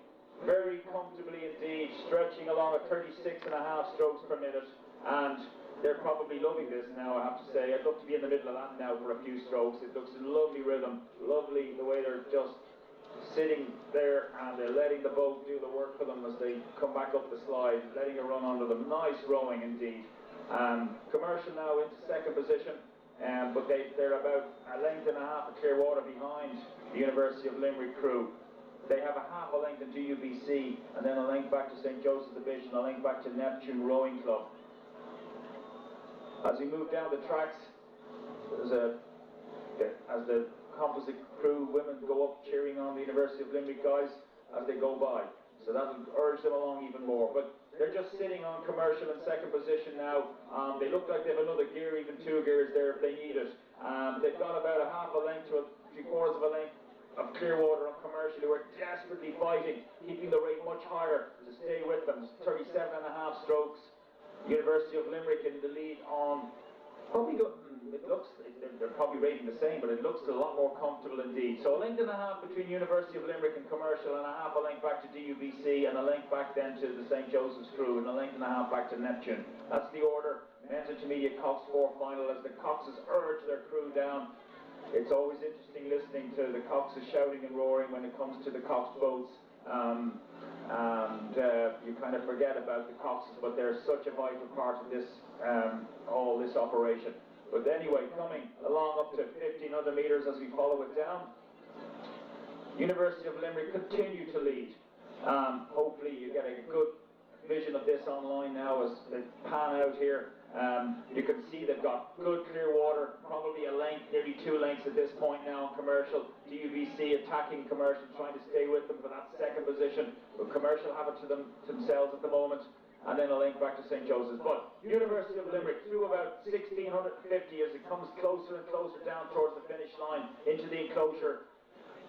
[SPEAKER 17] very comfortably indeed, stretching along at 36.5 strokes per minute, and they're probably loving this now, I have to say. I'd love to be in the middle of that now for a few strokes. It looks a lovely rhythm, lovely the way they're just sitting there and they're letting the boat do the work for them as they come back up the slide, letting it run under them. Nice rowing indeed. Commercial now into second position, but they're about a length and a half of Clearwater behind the University of Limerick crew. They have a half a length in DUBC and then a length back to St. Joseph's Division, a length back to Neptune Rowing Club. As we move down the tracks, there's as the composite crew women go up cheering on the University of Limerick guys as they go by. So that will urge them along even more. But they're just sitting on Commercial in second position now. They look like they have another gear, even 2 gears there if they need it. They've got about a half a length to 3/4 of a length of Clearwater on Commercial, who are desperately fighting, keeping the rate much higher to stay with them. 37.5 strokes. University of Limerick in the lead on probably they're probably rating the same, but it looks a lot more comfortable indeed. So a length and a half between University of Limerick and Commercial, and a half a length back to DUBC, and a length back then to the St. Joseph's crew, and a length and a half back to Neptune. That's the order. Men's intermediate cox 4 final as the coxes urge their crew down. It's always interesting listening to the coxes shouting and roaring when it comes to the cox boats. You kind of forget about the coxes, but they're such a vital part of this, all this operation. But anyway, coming along up to 1,500 metres as we follow it down, University of Limerick continue to lead. Hopefully you get a good vision of this online now as they pan out here. You can see they've got good clear water, probably a length, nearly 2 lengths at this point now on Commercial. DUBC attacking Commercial, trying to stay with them for that second position. But Commercial have it to themselves at the moment. And then a link back to St. Joseph's. But University of Limerick through about 1,650 as it comes closer and closer down towards the finish line into the enclosure.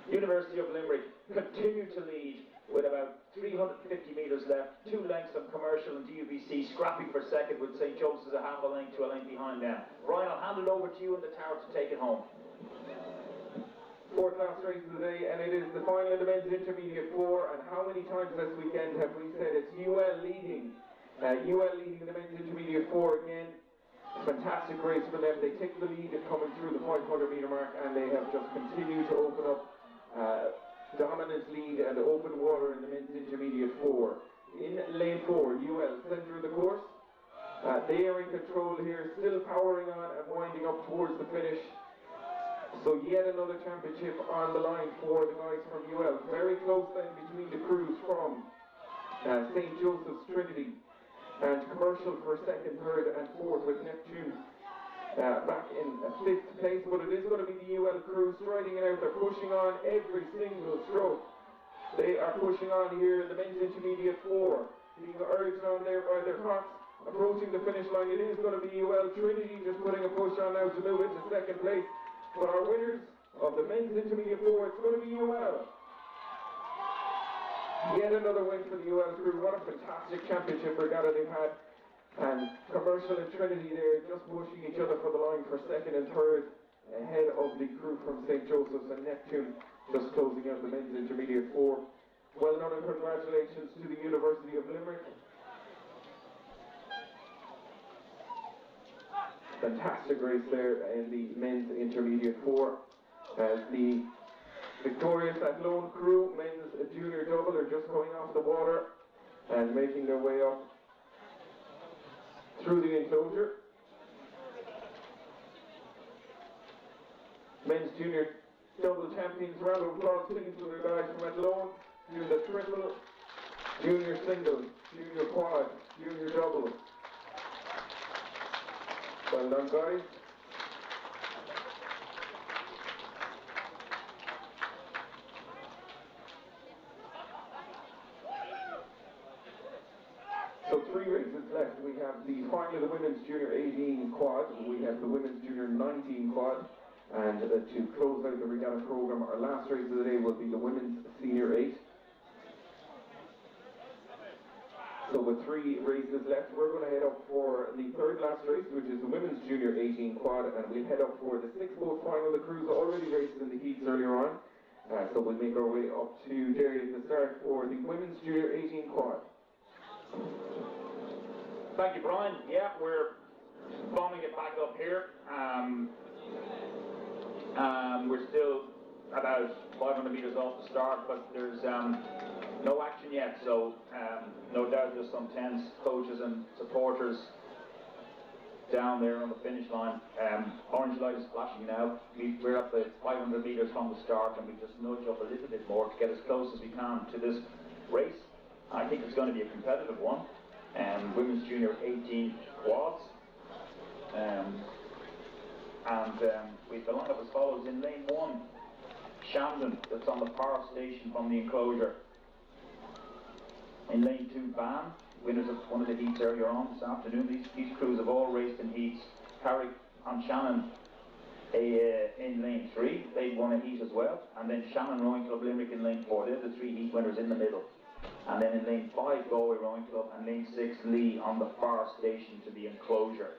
[SPEAKER 17] University of Limerick continue to lead with about 350 metres left, 2 lengths on Commercial and DUBC, scrapping for second with St. Joseph's a half a length to a length behind them. Brian, I'll hand it over to you in the tower to take it home.
[SPEAKER 3] fourth last race of the day, and it is the final of the men's intermediate 4. And how many times this weekend have we said it's UL leading? UL leading the men's intermediate 4 again. Fantastic race for them. They take the lead coming through the 500-metre mark, and they have just continued to open up dominant lead and open water in the men's intermediate 4. In lane 4, UL, centre of the course. They are in control here, still powering on and winding up towards the finish. So yet another championship on the line for the guys from UL. Very close then between the crews from St. Joseph's Trinity and Commercial for second, third and fourth, with Neptune back in 5th place. But it is going to be the UL crew striding it out. They're pushing on every single stroke. They are pushing on here in the men's intermediate 4, being urged on there by their cocks. Approaching the finish line, it is going to be UL Trinity just putting a push on now to move into second place. But our winners of the men's intermediate 4, it's going to be UL. Yet another win for the UL crew. What a fantastic championship regatta they've had. And Commercial and Trinity there just pushing each other for the line for second and third, ahead of the crew from St. Joseph's, and Neptune just closing out the men's intermediate 4. Well done and congratulations to the University of Limerick. Fantastic race there in the men's intermediate 4, as the victorious Athlone crew men's junior double are just going off the water and making their way up through the enclosure. Men's junior double champions, round of applause please to the guys from Athlone, doing the triple, junior single, junior quad, junior double. Well done, guys. So 3 races left. We have the final of the women's junior 18 quad. We have the women's junior 19 quad. And to close out the regatta program, our last race of the day will be the women's senior 8. So with 3 races left, we're going to head up for the third last race, which is the women's junior 18 quad, and we'll head up for the 6-boat final. The crews already raced in the heats earlier on, so we'll make our way up to Derry at the start for the women's junior 18 quad.
[SPEAKER 17] Thank you, Brian. Yeah, we're bombing it back up here. We're still about 500 metres off the start, but there's no action yet, so no doubt there's some tense coaches and supporters down there on the finish line. Orange light is flashing now. We're at the 500 metres from the start, and we just nudge up a little bit more to get as close as we can to this race. I think it's going to be a competitive one. Women's junior 18 quads. We belong up as follows. In lane 1, Shandon, that's on the power station from the enclosure. In lane 2, Van, winners of one of the heats earlier on this afternoon. These crews have all raced in heats. Carrick and Shannon in lane 3, they won a heat as well. And then Shannon Rowing Club Limerick in lane 4, they're the 3 heat winners in the middle. And then in lane 5, Galway Rowing Club, and lane 6, Lee on the far station to the enclosure.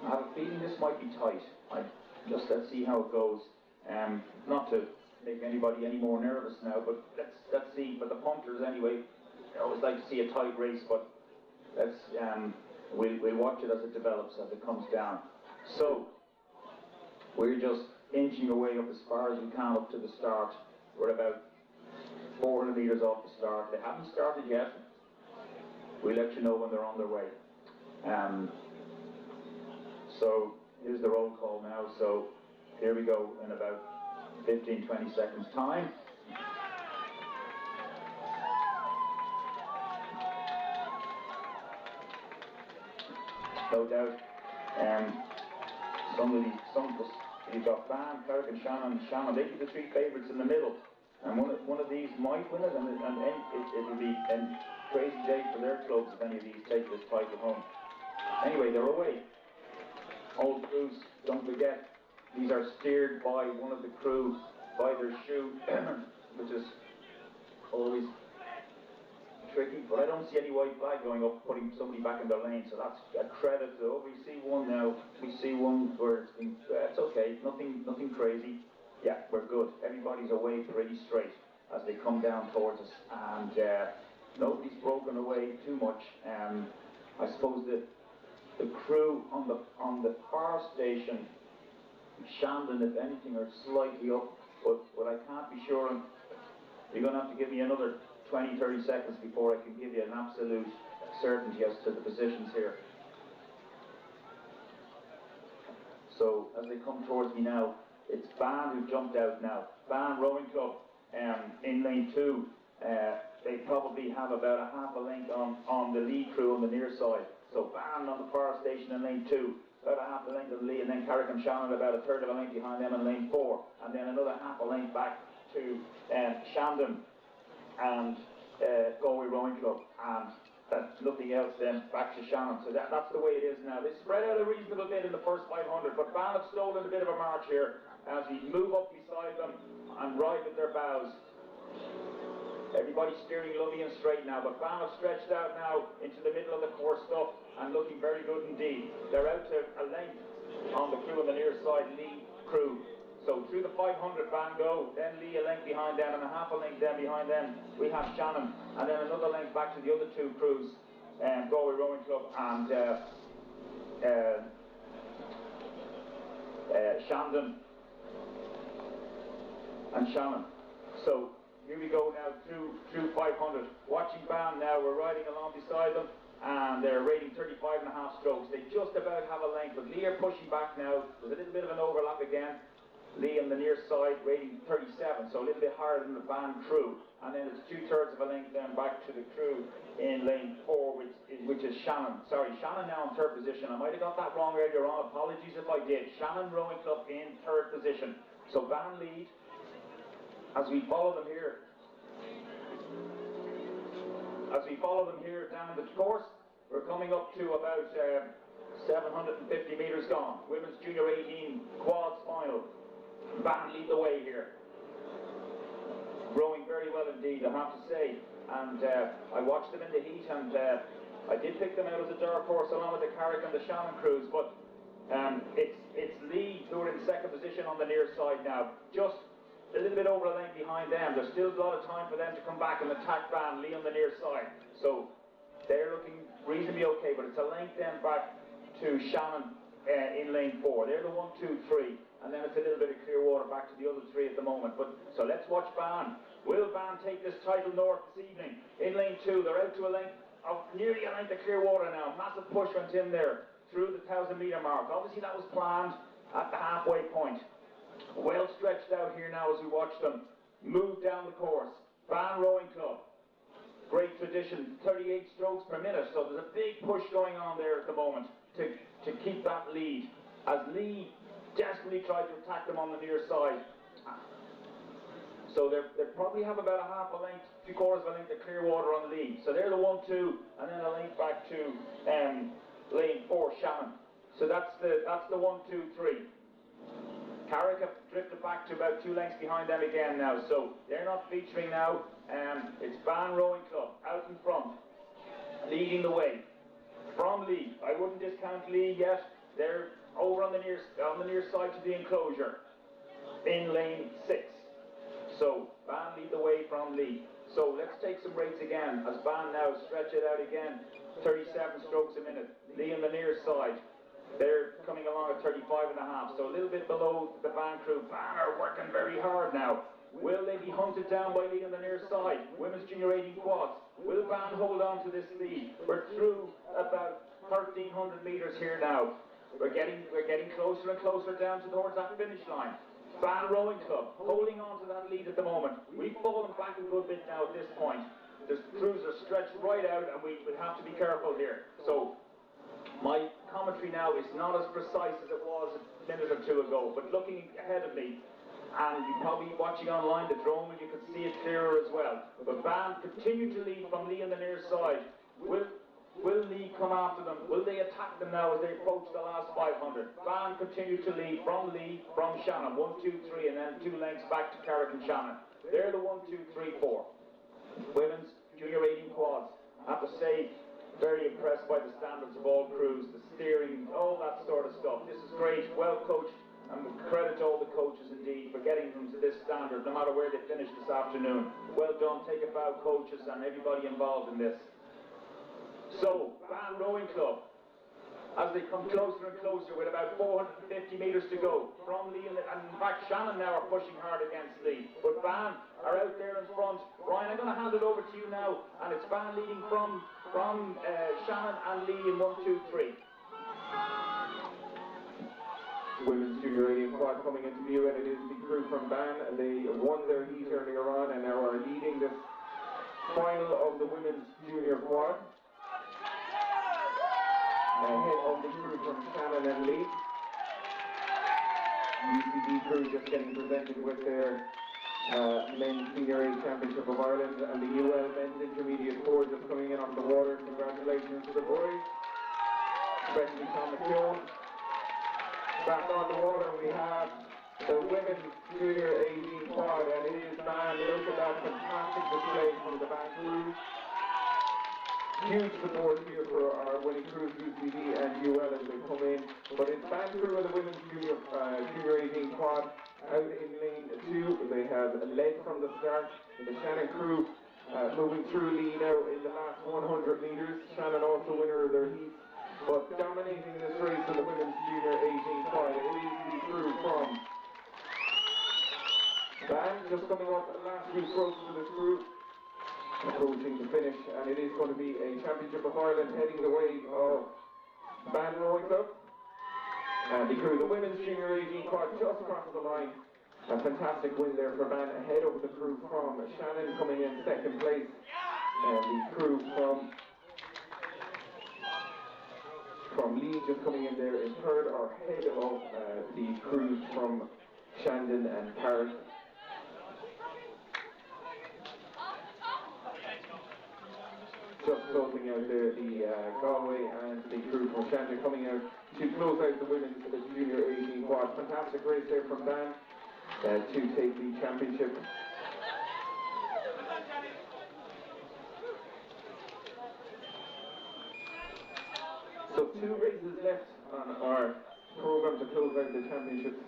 [SPEAKER 17] I have a feeling this might be tight. Let's see how it goes. Not to make anybody any more nervous now, but let's see. But the punters anyway, I always like to see a tight race, but we'll watch it as it develops, as it comes down. So we're just inching away up as far as we can up to the start. We're about 400 metres off the start. They haven't started yet. We'll let you know when they're on their way. So here's the roll call now. So here we go in about 15-20 seconds time. No doubt. You've got Van, Carrick and Shannon. They'd be the 3 favourites in the middle. And one of these might win it, and it'll be a crazy day for their clubs if any of these take this title home. Anyway, they're away. All crews, don't forget, these are steered by one of the crew, by their shoe, which is always tricky, but I don't see any white flag going up, putting somebody back in their lane, so that's a credit though. We see one now, we see one where it's been, it's okay, nothing crazy. Yeah, we're good. Everybody's away pretty straight as they come down towards us, and nobody's broken away too much. I suppose that the crew on the far station, Shandon, if anything, are slightly up, but I can't be sure. And you're going to have to give me another 20-30 seconds before I can give you an absolute certainty as to the positions here. So as they come towards me now, it's Ban who jumped out now. Ban Rowing Club in lane 2. They probably have about a half a length on the lead crew on the near side. So Ban on the far station in lane 2, about a half a length of the lead, and then Carrick and Shannon about a third of a length behind them in lane 4, and then another half a length back to Shandon and Galway Rowing Club, and nothing else then back to Shannon. So that's the way it is now. They spread out a reasonable bit in the first 500, but Ban have stolen a bit of a march here as we move up beside them and ride with their bows. Everybody's steering lovely and straight now, but Ban have stretched out now into the middle of the course stuff and looking very good indeed. They're out to a length on the crew on the near side, Lee crew. So through the 500, Ban go, then Lee a length behind them, and a half a length then behind them we have Shannon, and then another length back to the other two crews, Galway Rowing Club and Shandon and Shannon. So here we go now through 500. Watching Ban now, we're riding along beside them, and they're rating 35.5 strokes. They just about have a length, but Lee are pushing back now. There's a little bit of an overlap again. Lee on the near side rating 37, so a little bit higher than the Ban crew. And then it's 2/3 of a length then back to the crew in lane 4, which is Shannon. Sorry, Shannon now in 3rd position. I might have got that wrong earlier on. Apologies if I did. Shannon Rowing Club in 3rd position. So Ban lead as we follow them here. As we follow them here down the course, we're coming up to about 750 metres gone. Women's Junior 18 quads final. Ban lead the way here. Rowing very well indeed, I have to say. And I watched them in the heat, and I did pick them out as a dark horse along with the Carrick and the Shannon crews, but it's Lee who are in 2nd position on the near side now. Just a little bit over a length behind them. There's still a lot of time for them to come back and attack Ban, Lee on the near side. So they're looking reasonably okay, but it's a length then back to Shannon in lane 4. They're the 1, 2, 3, and then it's a little bit of clear water back to the other 3 at the moment. But so let's watch Ban. Will Ban take this title north this evening? In lane 2, they're out to a length of nearly a length of clear water now. Massive push went in there through the 1,000-metre mark. Obviously that was planned at the halfway point. Well stretched out here now as we watch them move down the course. Ban Rowing Club, great tradition, 38 strokes per minute, so there's a big push going on there at the moment to keep that lead, as Lee desperately tried to attack them on the near side. So they probably have about a half a length, 3/4 of a length of clear water on the lead. So they're the 1, 2, and then a length back to lane 4, Shannon. So that's the 1, 2, 3. Carrick have drifted back to about 2 lengths behind them again now, so they're not featuring now. It's Ban Rowing Club out in front, leading the way. From Lee, I wouldn't discount Lee yet. They're over on the near side to the enclosure in lane 6. So Ban lead the way from Lee. So let's take some rates again as Ban now stretch it out again. 37 strokes a minute. Lee on the near side. They're coming along at 35.5, so a little bit below the Ban crew. Ban are working very hard now. Will they be hunted down by Lee on the near side? Women's Junior 18 quads. Will Ban hold on to this lead? We're through about 1,300 metres here now. We're getting closer and closer down towards that finish line. Ban Rowing Club holding on to that lead at the moment. We've fallen back a good bit now at this point. The crews are stretched right out, and we would have to be careful here. So my commentary now is not as precise as it was a minute or 2 ago, but looking ahead of me, and you're probably watching online the drone and you can see it clearer as well. But Ban continue to lead from Lee on the near side. Will Lee come after them? Will they attack them now as they approach the last 500? Ban continue to lead from Shannon, 1, 2, 3, and then 2 lengths back to Carrick and Shannon. They're the 1, 2, 3, 4. Women's Junior 18 quads. impressed by the standards of all crews, the steering, all that sort of stuff. This is great, well coached, and credit to all the coaches indeed for getting them to this standard, no matter where they finish this afternoon. Well done, take a bow, coaches, and everybody involved in this. So, Ban Rowing Club, as they come closer and closer with about 450 metres to go from Lee, and in fact Shannon now are pushing hard against Lee, but Ban are out there in front. Ryan, I'm going to hand it over to you now, and it's Ban leading from Shannon and Lee in 1, 2, 3.
[SPEAKER 19] Women's Junior 18 quad coming into view, and it is the crew from Ban. They won their heat earlier on and now are leading this final of the Women's Junior quad. Ahead of the crew from Shannon and Lee. UCD crew just getting presented with their Men's Senior A Championship of Ireland, and the UL Men's Intermediate 4 just coming in off the water. Congratulations to the boys, especially Tom McKeown. Back on the water we have the Women's Junior 18 quad, and it is Ban. Look at that fantastic display from the Ban crew. Huge support here for our winning crews, UCD and UL, as they come in. But it's Ban crew of the Women's Junior 18 quad out in lane 2. They have led from the start. The Shannon crew moving through Lee now in the last 100 metres. Shannon also winner of their heat. But dominating this race in the Women's Junior 18 quad, it is the crew from Ban, just coming off the last few strokes for this crew, approaching the finish, and it is going to be a Championship of Ireland heading the way of Ban Rowing Club. And the crew, the Women's Junior 18 quad, just across the line. A fantastic win there for Ban, ahead of the crew from Shannon coming in second place, and the crew from Lee just coming in there in third, or ahead of the crews from Shandon and Paris. Just closing out there, the Galway and the crew from Shandon coming out to close out the Women's Junior 18 quad. Fantastic race there from Ban to take the championship. So 2 races left on our program to close out the championships.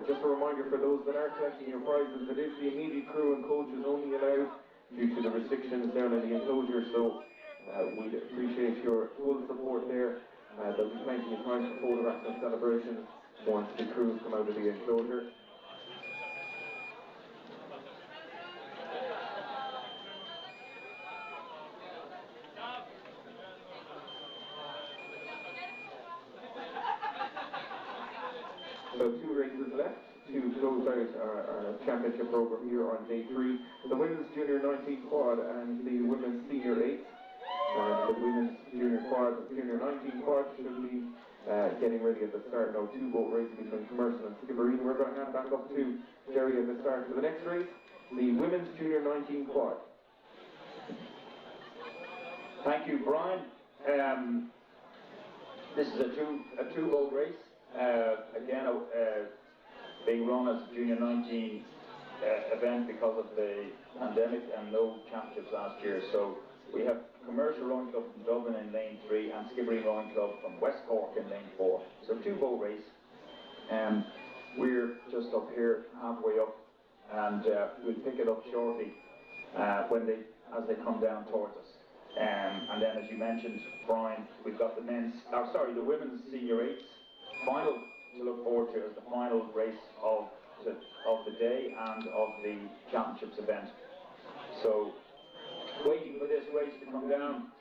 [SPEAKER 19] Just a reminder for those that are collecting your prizes, it is the immediate crew and coaches only allowed due to the restrictions down in the enclosure, so we'd appreciate your full support there. There'll be plenty of time for photographs and celebrations once the crews come out of the enclosure. So 2 races left to close out our championship program here on day 3. The Women's Junior 19 quad and the Women's Senior 8. And the Women's Junior 19 quad should be getting ready at the start now. 2 boat races between Commercial and Skibbereen. We're going to hand back up to Jerry at the start for the next race, the Women's Junior 19 quad.
[SPEAKER 17] Thank you, Brian. This is a two boat race. Again, being run as a Junior 19 event because of the pandemic and no championships last year. So we have Commercial Rowing Club from Dublin in lane 3 and Skibbereen Rowing Club from West Cork in lane 4. So 2 boat race. We're just up here halfway up, and we'll pick it up shortly as they come down towards us. And then, as you mentioned, Brian, we've got the Women's Senior 8s final to look forward to as the final race of the day and of the championships event. So, waiting for this race to come down.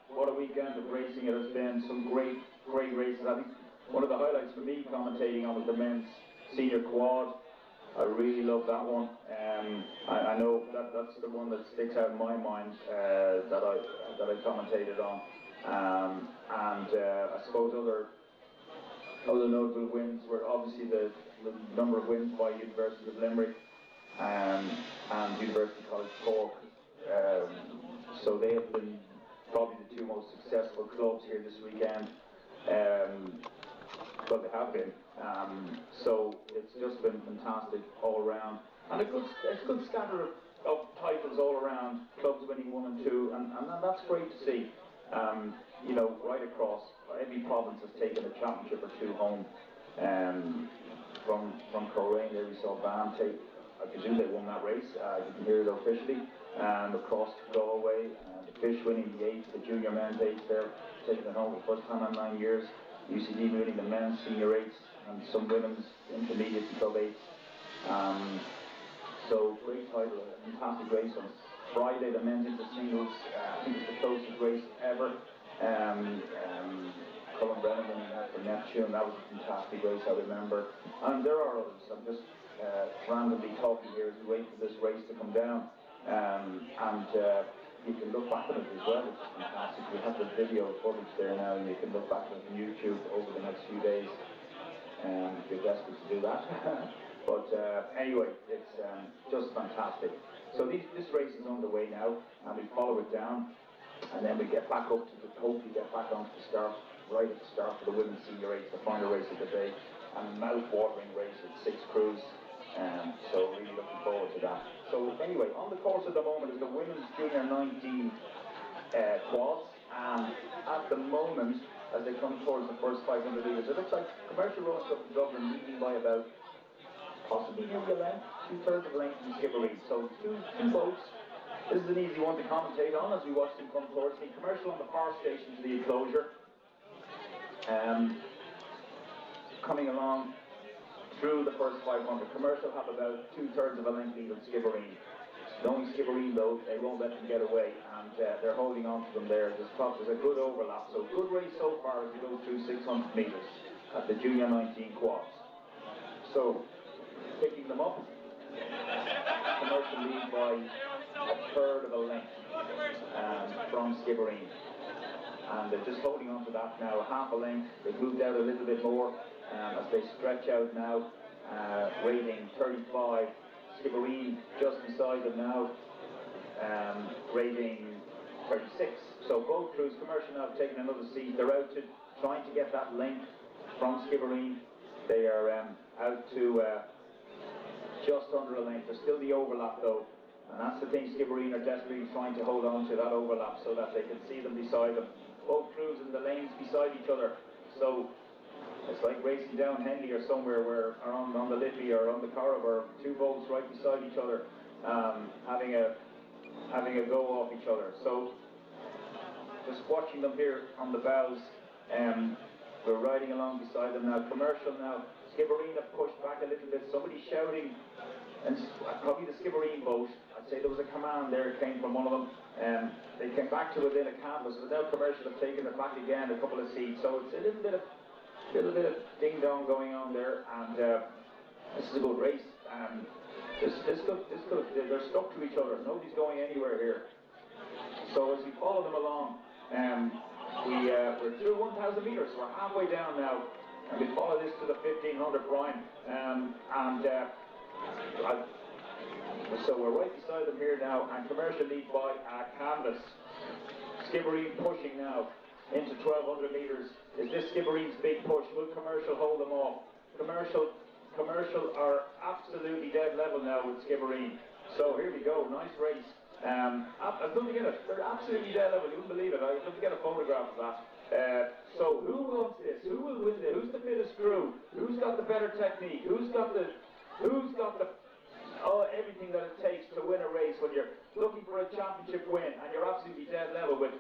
[SPEAKER 17] What a weekend of racing it has been. Some great races. I think one of the highlights for me commentating on was the men's senior quad. I really love that one. I know that's the one that sticks out in my mind that I commentated on. I suppose other notable wins were obviously the number of wins by University of Limerick and University College Cork. So they have been probably the 2 most successful clubs here this weekend. But they have been. So it's just been fantastic all around. And a good scatter of titles all around, clubs winning 1 and 2, and that's great to see. You know, right across, every province has taken a championship or two home. From Coleraine there we saw Ban take, I presume they won that race, I didn't hear it officially. Across Galway, the Fish winning the 8th, the junior men's 8th there, taking it home for the first time in 9 years. UCD winning the men's senior 8s and some women's intermediate and club 8s. So great title, fantastic race on Friday. The men's into singles, I think it's the closest race ever. Colin Brennan winning that for Neptune, that was a fantastic race, I remember. And there are others. I'm just randomly talking here as we wait for this race to come down. You can look back at it as well, which is fantastic. We have the video footage there now, and you can look back at it on YouTube over the next few days. If you're desperate to do that. But anyway, it's just fantastic. So this race is underway now, and we follow it down, and then we get back up to hopefully get back onto the start, right at the start for the women's senior race, the final race of the day, and a mouth-watering race with 6 crews. So really looking forward to that. So anyway, on the course at the moment is the women's junior 19 quads, and at the moment, as they come towards the first 500 metres, it looks like Commercial Rowing Club in Dublin leading by about possibly nearly a length, 2/3 of a length from Skibbereen. So two boats. This is an easy one to commentate on as we watch them come towards me. Commercial on the far station to the enclosure. Coming along through the first 500. Commercial have about 2/3 of a length lead on Skibbereen. Knowing Skibbereen though, they won't let them get away, and they're holding on to them there. There's a good overlap, so good race so far as we go through 600 metres at the Junior 19 quads. So, picking them up, Commercial lead by 1/3 of a length from Skibbereen. And they're just holding on to that now, 1/2 a length. They've moved out a little bit more as they stretch out now, rating 35. Skibbereen just beside them now, rating 36. So both crews, Commercial now have taken another seat. They're out to trying to get that length from Skibbereen. They are out to just under a length. There's still the overlap though, and that's the thing Skibbereen are desperately trying to hold on to, that overlap, so that they can see them beside them. Both crews in the lanes beside each other. So it's like racing down Henley or somewhere where, or on the Liffey or on the Corriver, 2 boats right beside each other, having a go off each other. So just watching them here on the bows, we're riding along beside them now. Commercial now. Skibbereen have pushed back a little bit. Somebody shouting, and probably the Skibbereen boat. I'd say there was a command there. It came from one of them. They came back to within a canvas, but now Commercial have taken it back again a couple of seats. So it's a little bit of ding dong going on there, and this is a good race. They're stuck to each other. Nobody's going anywhere here. So as we follow them along, we're through 1,000 metres. We're halfway down now, and we follow this to the 1,500 Brian. So we're right beside them here now, and Commercial lead by a canvas. Skibbereen pushing now into 1,200 metres. Is this Skibbereen's big push? Will Commercial hold them off? Commercial are absolutely dead level now with Skibbereen. So here we go, nice race. I'd love to get it. They're absolutely dead level. You wouldn't believe it. I'd love to get a photograph of that. So who wants this? Who will win this? Who's the fittest crew? Who's got the better technique? Who's got the everything that it takes to win a race when you're looking for a championship win and you're absolutely dead level with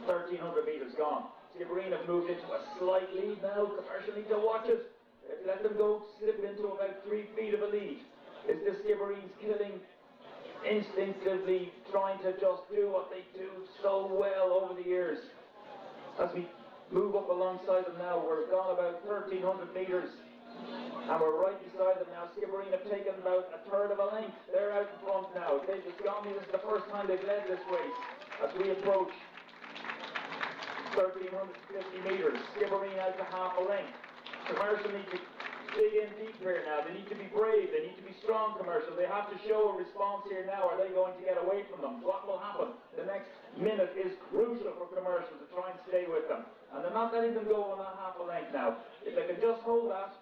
[SPEAKER 17] 1,300 metres gone? Skibbereen have moved into a slight lead now. Commercial need to watch it. Let them go slip into about 3 feet of a lead. Is this Skibbereen's killing? Instinctively trying to just do what they do so well over the years. As we move up alongside them now, we're gone about 1,300 metres, and we're right beside them now. Skibbereen have taken about 1/3 of a length. They're out in front now. They've just gone. This is the first time they've led this race. As we approach 1,350 metres, Skibbereen out to 1/2 a length. Commercial need to dig in deep here now. They need to be brave. They need to be strong, Commercial. They have to show a response here now. Are they going to get away from them? What will happen? The next minute is crucial for Commercial to try and stay with them. And they're not letting them go on that 1/2 a length now. If they can just hold that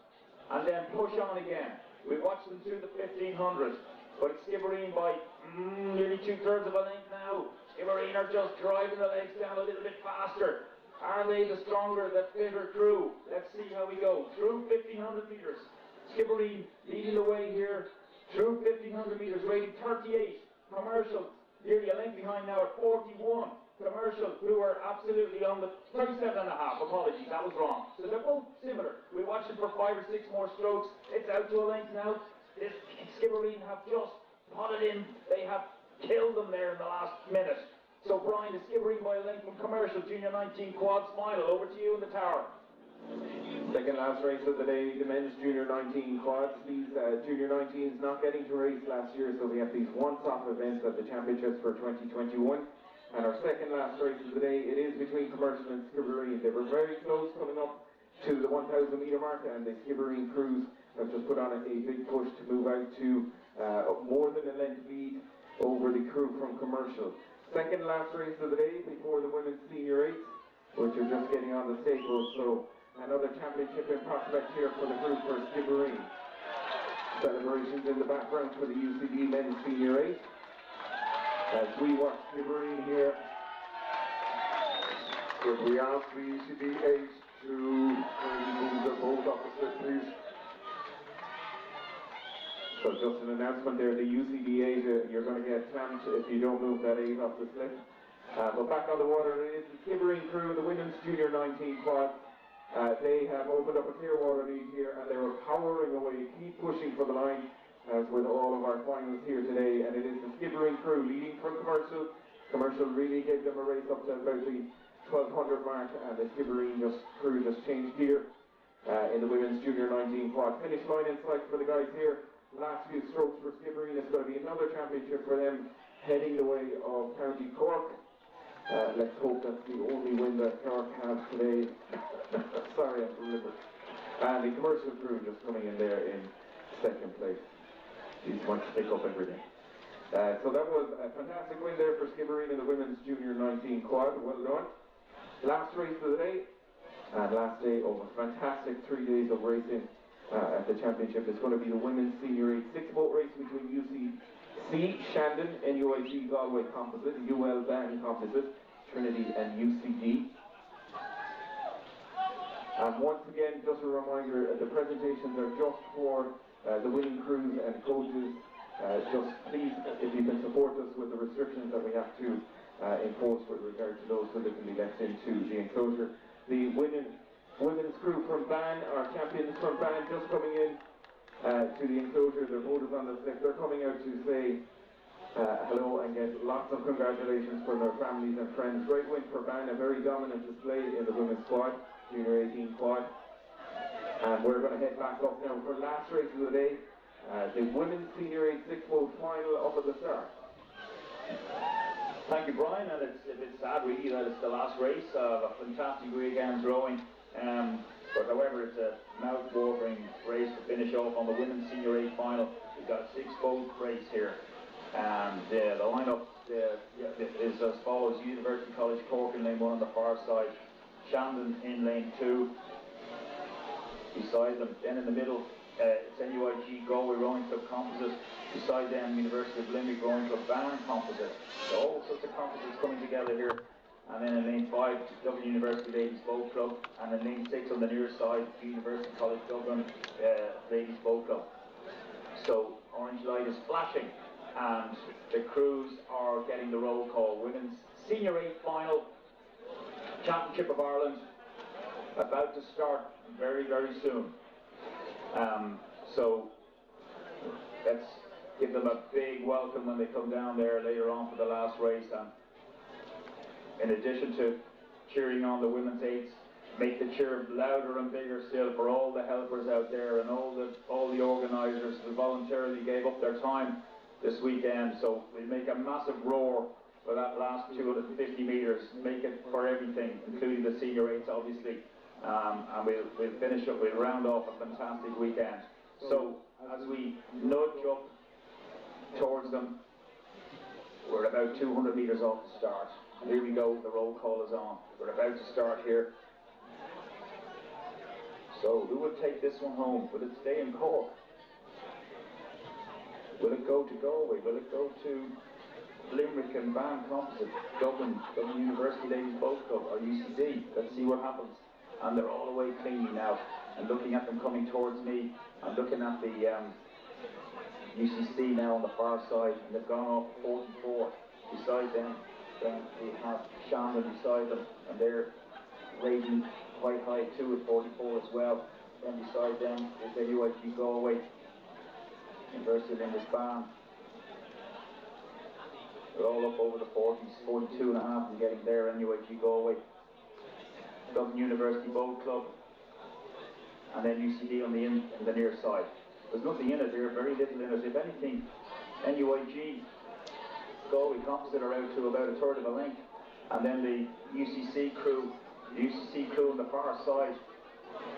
[SPEAKER 17] and then push on again. We've watched them through the 1,500. But it's Skibbereen by nearly 2/3 of a length now. Skibbereen Skibbereen are just driving the legs down a little bit faster. Are they the stronger, the fitter crew? Let's see how we go. Through 1,500 metres. Skibbereen leading the way here. Through 1,500 metres, rating 38. Commercial nearly a length behind now at 41. Commercial, who are absolutely on the 37 and a half. Apologies, that was wrong. So they're both similar. We watched it for 5 or 6 more strokes. It's out to a length now. This Skibbereen have just potted in. They have killed them there in the last minute. So Brian is Skibbereen by a length from Commercial, Junior 19 quads final. Over to you in the tower.
[SPEAKER 19] Second last race of the day, the men's Junior 19 quads. These Junior 19s not getting to race last year, so we have these once-off events at the championships for 2021. And our second last race of the day, it is between Commercial and Skibbereen. They were very close coming up to the 1,000 metre mark, and the Skibbereen crews have just put on a big push to move out to more than a length lead over the crew from Commercial. Second last race of the day before the women's senior 8, which are just getting on the staples. So another championship in prospect here for the group for Skibbereen. Celebrations in the background for the UCD men's senior 8. As we watch Skibbereen here.
[SPEAKER 4] Could we ask the UCD 8 to move the boat off the slip, please?
[SPEAKER 19] So just an announcement there, the UCD 8, you're going to get clamped if you don't move that 8 off the slip. But back on the water, it is the Skibbereen crew, the women's Junior 19 quad. They have opened up a clear water lead here, and they were powering away, keep pushing for the line, as with all of our finals here today. And it is the Skibbereen crew leading from Commercial. Commercial really gave them a race up to about the 1,200 mark, and the Skibbereen crew just changed gear in the women's Junior 19 quad. Finish line in sight for the guys here. Last few strokes for Skibbereen. It's going to be another championship for them, heading the way of County Cork. Let's hope that's the only win that Cork has today. Sorry, I'm from Limerick. And the Commercial crew just coming in there in second place. These want to pick up everything. So that was a fantastic win there for Skibbereen in the women's Junior 19 quad. Well done. Last race of the day, and last day of a fantastic 3 days of racing at the championship. It's going to be the women's senior 8 6-boat race between UCC Shandon, NUIG Galway Composite, UL Ban Composite, Trinity and UCD. And once again, just a reminder, the presentations are just for the winning crews and coaches. Just please, if you can support us with the restrictions that we have to enforce with regard to those so they can be left into the enclosure. The women's crew from Ban, our champions from Ban, just coming in to the enclosure. Their boat is on the slip. They're coming out to say hello and get lots of congratulations from their families and friends. Great win for Ban, a very dominant display in the women's squad, Junior 18 quad. And we're going to head back up now for last race of the day, the women's senior 8 6-boat final up at the start.
[SPEAKER 17] Thank you, Brian, and it's a bit sad really that it's the last race of a fantastic weekend rowing. But however, it's a mouth-watering race to finish off on the women's senior 8 final. We've got a 6-boat race here. And the lineup is as follows: University College Cork in lane 1 on the far side, Shandon in lane 2. Beside them, then in the middle, it's NUIG Galway Rowing Club Composite. Beside them, University of Limerick Rowing Club Ban Composite. So all sorts of composites coming together here. And then in lane 5, Dublin University Ladies Boat Club. And in lane 6 on the near side, University College Dublin Ladies Boat Club. So orange light is flashing, and the crews are getting the roll call. Women's Senior 8 final, Championship of Ireland, about to start very, very soon. So let's give them a big welcome when they come down there later on for the last race. And in addition to cheering on the women's 8s, make the cheer louder and bigger still for all the helpers out there and all the organisers who voluntarily gave up their time this weekend. So we'll make a massive roar for that last 250 metres, make it for everything, including the senior 8s obviously. And we'll finish up, we'll round off a fantastic weekend. So as we nudge up towards them, we're about 200 metres off the start. Here we go, the roll call is on. We're about to start here. So who would take this one home? Will it stay in Cork? Will it go to Galway? Will it go to Limerick and Van Composite, Dublin University Ladies Boat Club, or UCD. Let's see what happens. And they're all away cleanly now. And looking at them coming towards me, I'm looking at the UCC now on the far side, and they've gone off 44. Beside them, we have Shandon beside them, and they're rating quite high too at 44 as well. Then beside them is NUIG Galway, University of Lindisfarne. They're all up over the 40s, 42 and a half and getting there, NUIG Galway. Dublin University Boat Club, and then UCD on the near side. There's nothing in it here, very little in it. If anything, NUIG Galway Composite are out to about a third of a length, and then the UCC crew on the far side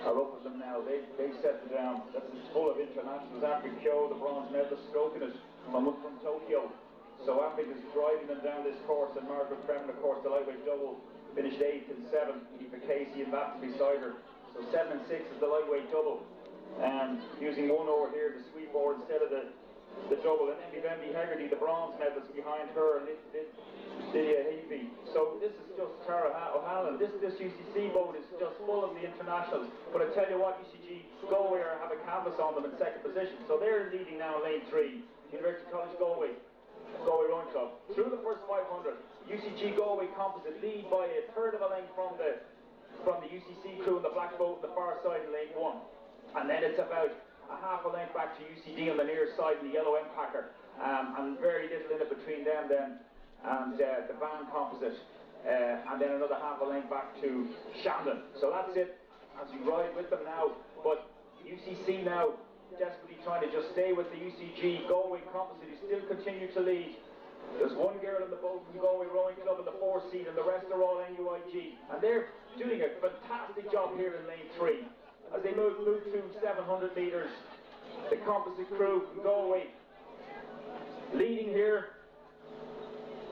[SPEAKER 17] are up with them now. They settled down. That's full of internationals. Afric Kyo, the bronze medalist, stroking it from Tokyo. So Afric is driving them down this course, and Margaret Fremen, of course, the lightweight double, finished 8th and 7th. Aoife Casey and Baptist beside her. So 7 and 6 is the lightweight double. And using one oar here, the sweep oar instead of the double. And then Bemby Hegarty, the bronze medalist, behind her, and Lydia Heaphy. So this is just Tara O'Halloran. This UCC boat is just full of the internationals. But I tell you what, UCG Galway have a canvas on them in second position. So they're leading now in lane 3. University College Galway Rowing Club. Through the first 500, UCG Galway Composite lead by a third of a length from the UCC crew in the black boat on the far side in lane 1. And then it's about a half a length back to UCD on the near side in the yellow Empacker. And very little in it between them then and the Van Composite. And then another half a length back to Shandon. So that's it as we ride with them now. But UCC now desperately trying to just stay with the UCG Galway Composite, who still continue to lead. There's one girl in the boat from Galway Rowing Club in the 4th seat, and the rest are all NUIG. And they're doing a fantastic job here in lane 3. As they move to 700 metres, the composite crew from Galway leading here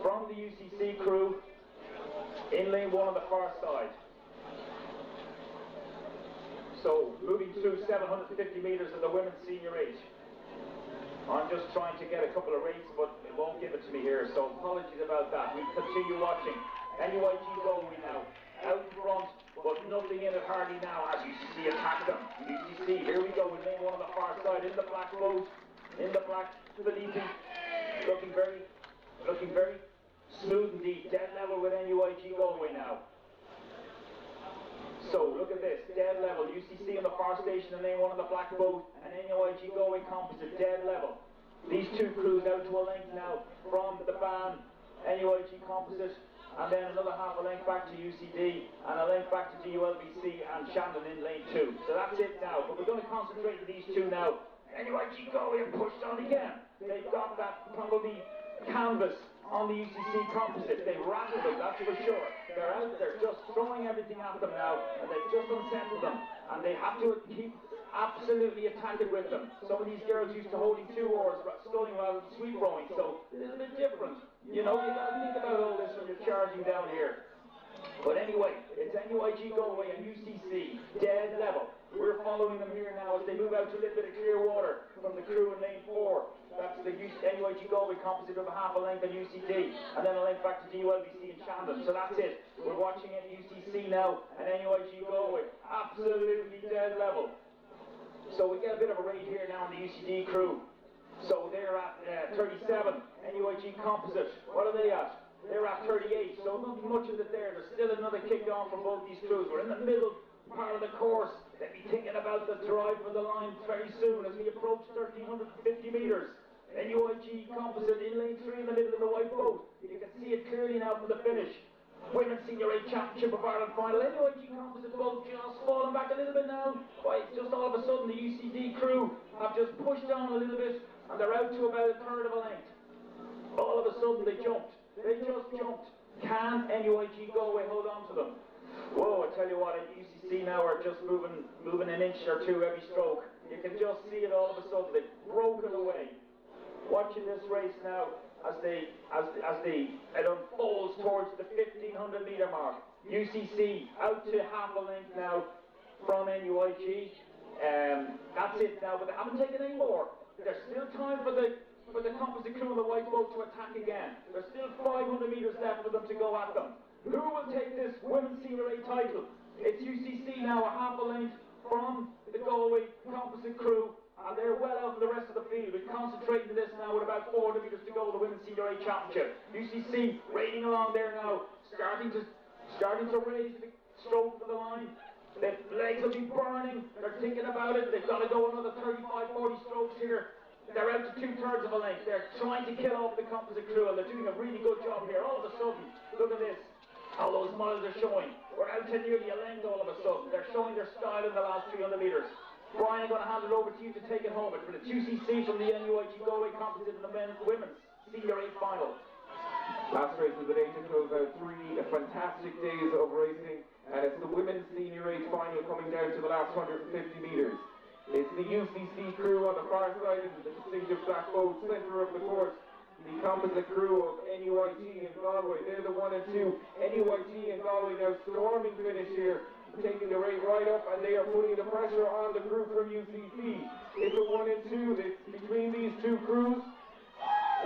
[SPEAKER 17] from the UCC crew in lane 1 on the far side. So moving through 750 metres of the women's senior 8. I'm just trying to get a couple of rates, but it won't give it to me here, so apologies about that. We continue watching. NUIG Galway now, out front, but nothing in it hardly now as UCC attack them. UCC, here we go with lane 1 on the far side, in the black boat, in the black Felipe, looking very smooth indeed, dead level with NUIG Galway now. So look at this, dead level, UCC on the far station in lane 1 on the black boat, and NUIG Galway Composite, dead level. These two crews out to a length now from the Van, NUIG Composite, and then another half a length back to UCD, and a length back to GULBC and Shandon in lane 2. So that's it now, but we're going to concentrate on these two now. NUIG Galway have pushed on again. They've got that probably canvas on the UCC Composite. They've rattled them, that's for sure. They're out there just throwing everything at them now, and they've just unsettled them. And they have to keep absolutely attacking with them. Some of these girls used to holding 2 oars, sculling rather than sweep rowing, so a little bit different. You know, you got to think about all this when you're charging down here. But anyway, it's NUIG Galway and UCC, dead level. We're following them here now as they move out to a little bit of clear water from the crew in lane 4. That's the NUIG Galway Composite of a half a length on UCD, and then a length back to GULBC and Shandon. So that's it. We're watching at UCC now, and NUIG Galway, absolutely dead level. So we get a bit of a rate here now on the UCD crew. So they're at 37, NUIG Composite. What are they at? They're at 38, so not much of it there. There's still another kick on from both these crews. We're in the middle part of the course. They'll be thinking about the drive for the line very soon as we approach 1,350 metres. NUIG Composite in lane 3 in the middle of the white boat. You can see it clearly now from the finish. Women's Senior 8 Championship of Ireland final. NUIG Composite boat just falling back a little bit now. Why, just all of a sudden the UCD crew have just pushed down a little bit and they're out to about a third of a length. All of a sudden they jumped. They just jumped. Can NUIG Galway hold on to them? Whoa, I tell you what, UCC now are just moving an inch or two every stroke. You can just see it all of a sudden. They've broken away. Watching this race now as it unfolds towards the 1,500 metre mark. UCC out to half a length now from NUIG. That's it now, but they haven't taken any more. There's still time for the for the composite crew and the white boat to attack again. There's still 500 metres left for them to go at them. Who will take this Women's Senior A title? It's UCC now, a half a length from the Galway composite crew, and they're well out of the rest of the field. We're concentrating this now with about 400 metres to go, the Women's Senior A Championship. UCC raining along there now, starting to raise the stroke for the line. Their legs will be burning, they're thinking about it, they've got to go another 35-40 strokes here. They're out to 2/3 of a length. They're trying to kill off the composite crew, and they're doing a really good job here. All of a sudden, look at this, how those miles are showing. We're out to nearly a length all of a sudden. They're showing their style in the last 300 metres. Brian, I'm going to hand it over to you to take it home. It's for the UCC from the NUIG Galway composite in the women's Senior A final.
[SPEAKER 19] Last race of the day to close out 3 fantastic days of racing, and it's the Women's Senior A final coming down to the last 150 metres. It's the UCC crew on the far side of the distinctive black boat, centre of the course. The composite crew of NUIG and Galway, they're the 1 and 2. NUIG and Galway now storming finish here, taking the rate right up, and they are putting the pressure on the crew from UCC. It's a 1 and 2. It's between these two crews.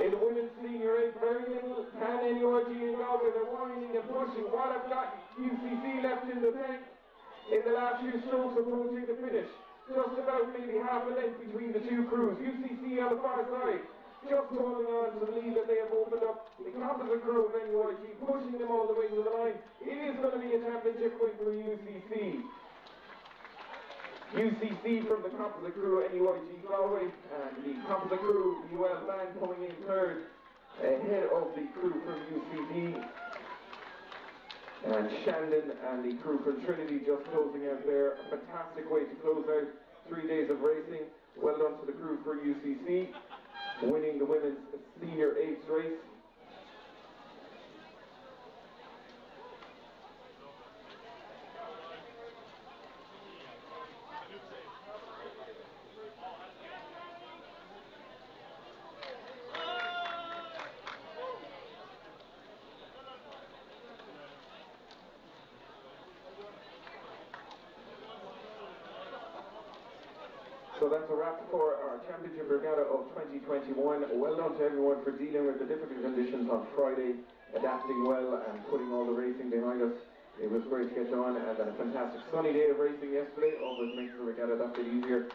[SPEAKER 19] In the Women's Senior A, very little can NUIG and Galway. They're winding and pushing. What have got UCC left in the tank in the last few strokes approaching the finish? Just about maybe half a length between the two crews. UCC on the far side, just holding on to the lead that they have opened up. The composite crew of NUIG pushing them all the way to the line. It is going to be a championship win for UCC. UCC from the composite crew of NUIG Galway, and the composite crew UL Band coming in third, ahead of the crew from UCD. And Shandon and the crew from Trinity just closing out there. A fantastic way to close out 3 days of racing. Well done to the crew for UCC, winning the Women's Senior 8 race. So that's a wrap for our Championship Regatta of 2021. Well done to everyone for dealing with the difficult conditions on Friday, adapting well and putting all the racing behind us. It was great to get on, and then a fantastic sunny day of racing yesterday always makes the regatta that bit easier,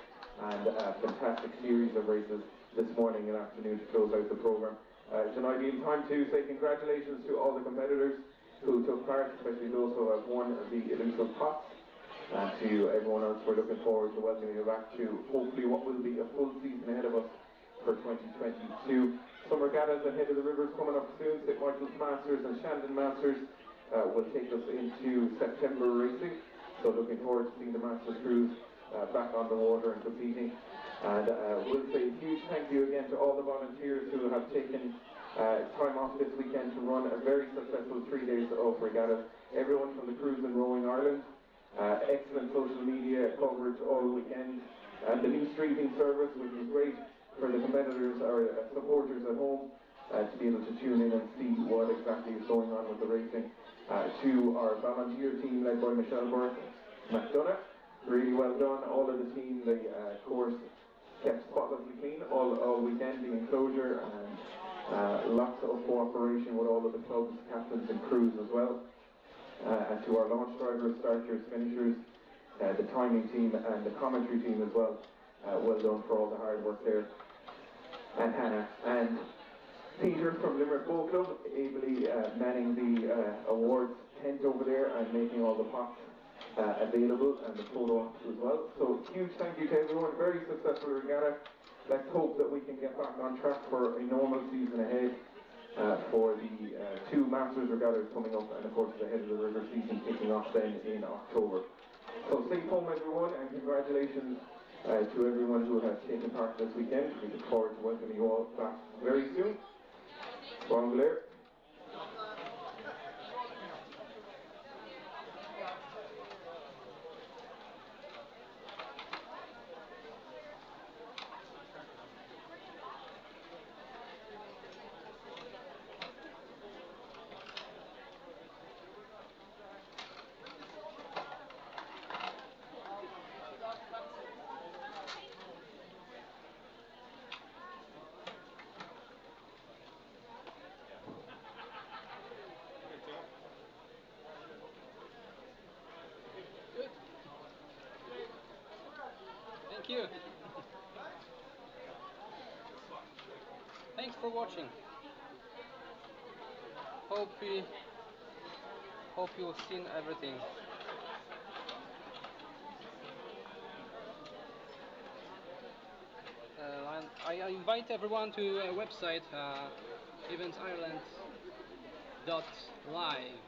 [SPEAKER 19] and a fantastic series of races this morning and afternoon to close out the programme. It's an ideal time to say congratulations to all the competitors who took part, especially those who have won the elusive pots. And to everyone else, we're looking forward to welcoming you back to hopefully what will be a full season ahead of us for 2022. Some regattas ahead of the rivers coming up soon. St. Michael's Masters and Shandon Masters will take us into September racing. So looking forward to seeing the Masters crews back on the water and competing. And we'll say a huge thank you again to all the volunteers who have taken time off this weekend to run a very successful 3 days of regatta. Everyone from the crews in Rowing Ireland. Excellent social media coverage all weekend, and the new streaming service, which is great for the competitors or supporters at home to be able to tune in and see what exactly is going on with the racing. To our volunteer team led by Michelle Burke McDonough, really well done. All of the team, the course kept spotlessly clean all weekend, the enclosure, and lots of cooperation with all of the clubs, captains and crews as well. And to our launch drivers, starters, finishers, the timing team and the commentary team as well. Well done for all the hard work there. And Hannah and Peter from Limerick Boat Club, ably manning the awards tent over there and making all the pots available, and the photo ops as well. So huge thank you to everyone. Very successful regatta. Let's hope that we can get back on track for a normal season ahead. For the 2 Masters regattas coming up, and of course the Head of the River season kicking off then in October. So safe home everyone, and congratulations to everyone who has taken part this weekend. We look forward to welcoming you all back very soon. Bon Blair.
[SPEAKER 20] you. Thanks for watching. Hope you've seen everything. And I invite everyone to a website, eventsireland.live.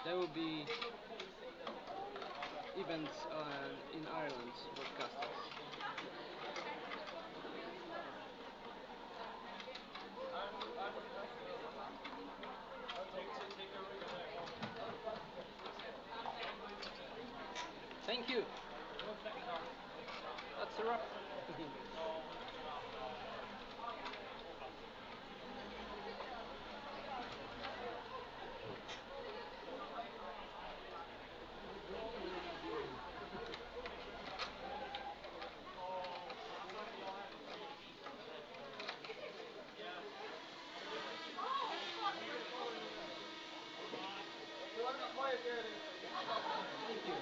[SPEAKER 20] There will be events in Ireland broadcasted. Thank you. That's a wrap. Thank you.